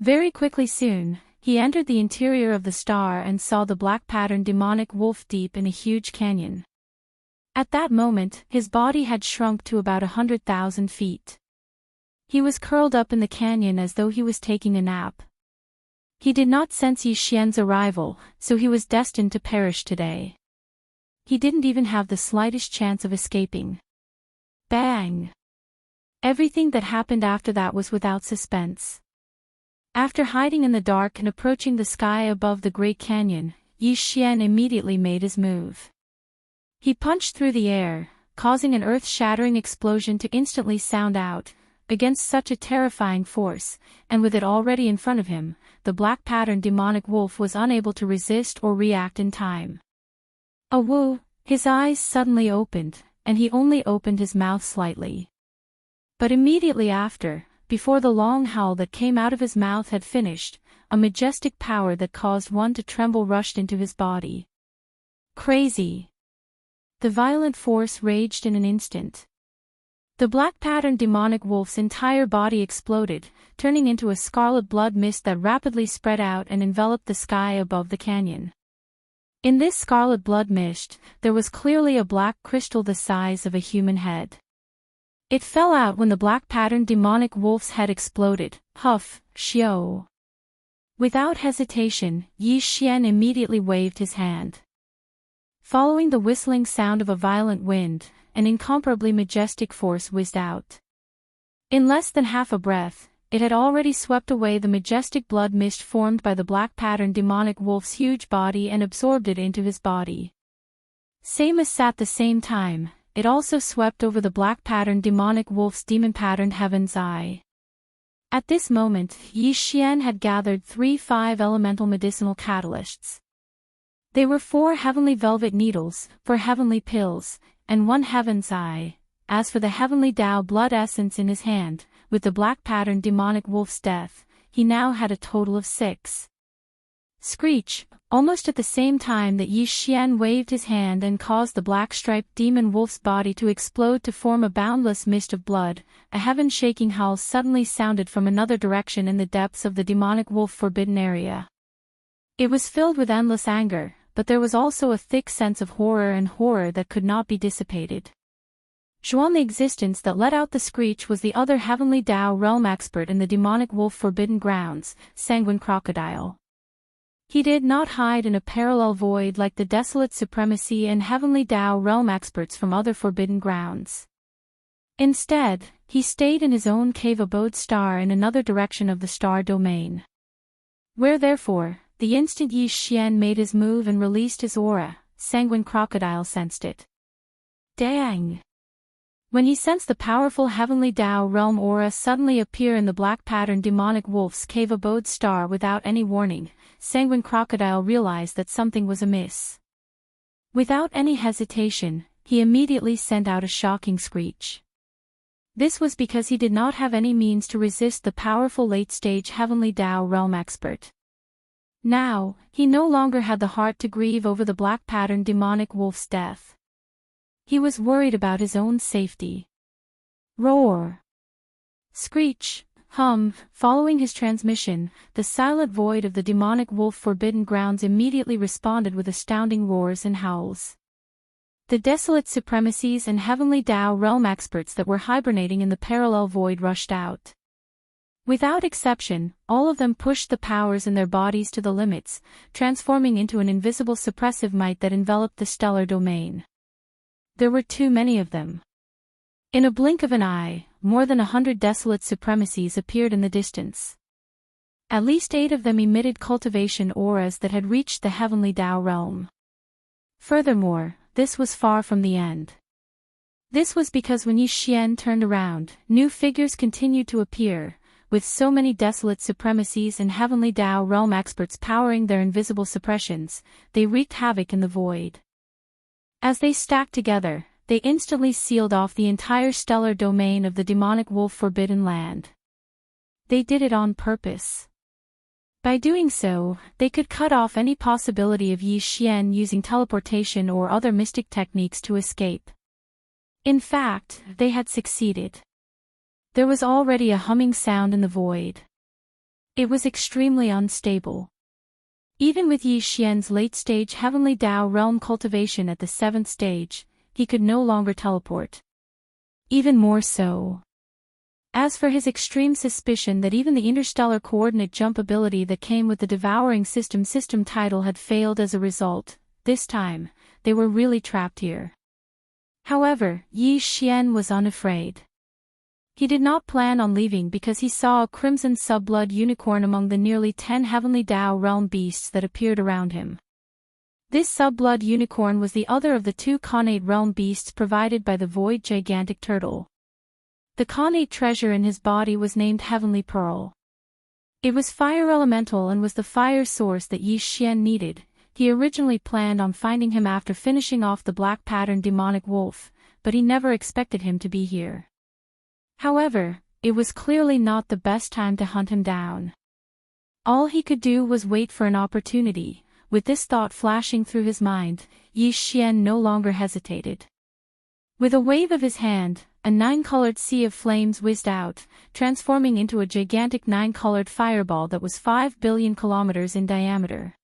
Very quickly soon, he entered the interior of the star and saw the black-patterned demonic wolf deep in a huge canyon. At that moment, his body had shrunk to about 100,000 feet. He was curled up in the canyon as though he was taking a nap. He did not sense Yi Xian's arrival, so he was destined to perish today. He didn't even have the slightest chance of escaping. Bang! Everything that happened after that was without suspense. After hiding in the dark and approaching the sky above the Great Canyon, Yi Xian immediately made his move. He punched through the air, causing an earth-shattering explosion to instantly sound out. Against such a terrifying force, and with it already in front of him, the black-patterned demonic wolf was unable to resist or react in time. Woo! His eyes suddenly opened, and he only opened his mouth slightly. But immediately after, before the long howl that came out of his mouth had finished, a majestic power that caused one to tremble rushed into his body. Crazy! The violent force raged in an instant. The black-patterned demonic wolf's entire body exploded, turning into a scarlet blood mist that rapidly spread out and enveloped the sky above the canyon. In this scarlet blood mist, there was clearly a black crystal the size of a human head. It fell out when the black-patterned demonic wolf's head exploded. Huff, shio. Without hesitation, Yi Xian immediately waved his hand. Following the whistling sound of a violent wind, an incomparably majestic force whizzed out. In less than half a breath, it had already swept away the majestic blood mist formed by the black-patterned demonic wolf's huge body and absorbed it into his body. At the same time, it also swept over the black-patterned demonic wolf's demon-patterned heaven's eye. At this moment, Yi Xian had gathered 3 5-elemental medicinal catalysts. They were 4 heavenly velvet needles, 4 heavenly pills, and 1 heaven's eye. As for the heavenly Dao blood essence in his hand, with the black-patterned demonic wolf's death, he now had a total of 6. Screech! Almost at the same time that Yi Xian waved his hand and caused the black-striped demon wolf's body to explode to form a boundless mist of blood, a heaven-shaking howl suddenly sounded from another direction in the depths of the demonic wolf forbidden area. It was filled with endless anger, but there was also a thick sense of horror that could not be dissipated. Zhuan, the existence that let out the screech, was the other heavenly Dao realm expert in the demonic wolf forbidden grounds, Sanguine Crocodile. He did not hide in a parallel void like the desolate supremacy and heavenly Dao realm experts from other forbidden grounds. Instead, he stayed in his own cave abode star in another direction of the star domain. Where therefore, the instant Yi Xian made his move and released his aura, Sanguine Crocodile sensed it. Dang! When he sensed the powerful heavenly Dao realm aura suddenly appear in the black-patterned demonic wolf's cave abode star without any warning, Sanguine Crocodile realized that something was amiss. Without any hesitation, he immediately sent out a shocking screech. This was because he did not have any means to resist the powerful late-stage Heavenly Tao Realm expert. Now, he no longer had the heart to grieve over the black-patterned demonic wolf's death. He was worried about his own safety. Roar! Screech! Hum! Following his transmission, the silent void of the demonic wolf Forbidden Grounds immediately responded with astounding roars and howls. The desolate supremacies and Heavenly Tao Realm experts that were hibernating in the parallel void rushed out. Without exception, all of them pushed the powers in their bodies to the limits, transforming into an invisible suppressive might that enveloped the stellar domain. There were too many of them. In a blink of an eye, more than 100 desolate supremacies appeared in the distance. At least 8 of them emitted cultivation auras that had reached the Heavenly Tao realm. Furthermore, this was far from the end. This was because when Yi Xian turned around, new figures continued to appear, with so many desolate supremacies and Heavenly Tao realm experts powering their invisible suppressions, they wreaked havoc in the void. As they stacked together, they instantly sealed off the entire stellar domain of the demonic wolf Forbidden Land. They did it on purpose. By doing so, they could cut off any possibility of Yi Xian using teleportation or other mystic techniques to escape. In fact, they had succeeded. There was already a humming sound in the void. It was extremely unstable. Even with Yi Xian's late-stage Heavenly Tao realm cultivation at the 7th stage, he could no longer teleport. Even more so. As for his extreme suspicion that even the interstellar coordinate jump ability that came with the Devouring System title had failed as a result, this time, they were really trapped here. However, Yi Xian was unafraid. He did not plan on leaving because he saw a crimson sub-blood unicorn among the nearly 10 Heavenly Tao realm beasts that appeared around him. This sub-blood unicorn was the other of the 2 Khanate realm beasts provided by the void gigantic turtle. The Khanate treasure in his body was named Heavenly Pearl. It was fire elemental and was the fire source that Yi Xian needed. He originally planned on finding him after finishing off the black-patterned demonic wolf, but he never expected him to be here. However, it was clearly not the best time to hunt him down. All he could do was wait for an opportunity. With this thought flashing through his mind, Yi Xian no longer hesitated. With a wave of his hand, a 9-colored sea of flames whizzed out, transforming into a gigantic 9-colored fireball that was 5 billion kilometers in diameter.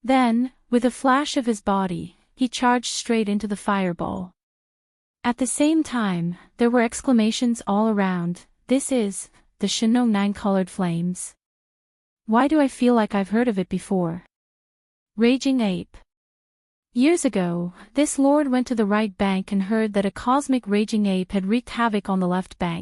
Then, with a flash of his body, he charged straight into the fireball. At the same time, there were exclamations all around. This is the Shinong 9-colored flames. Why do I feel like I've heard of it before? Raging Ape. Years ago, this lord went to the right bank and heard that a cosmic raging ape had wreaked havoc on the left bank.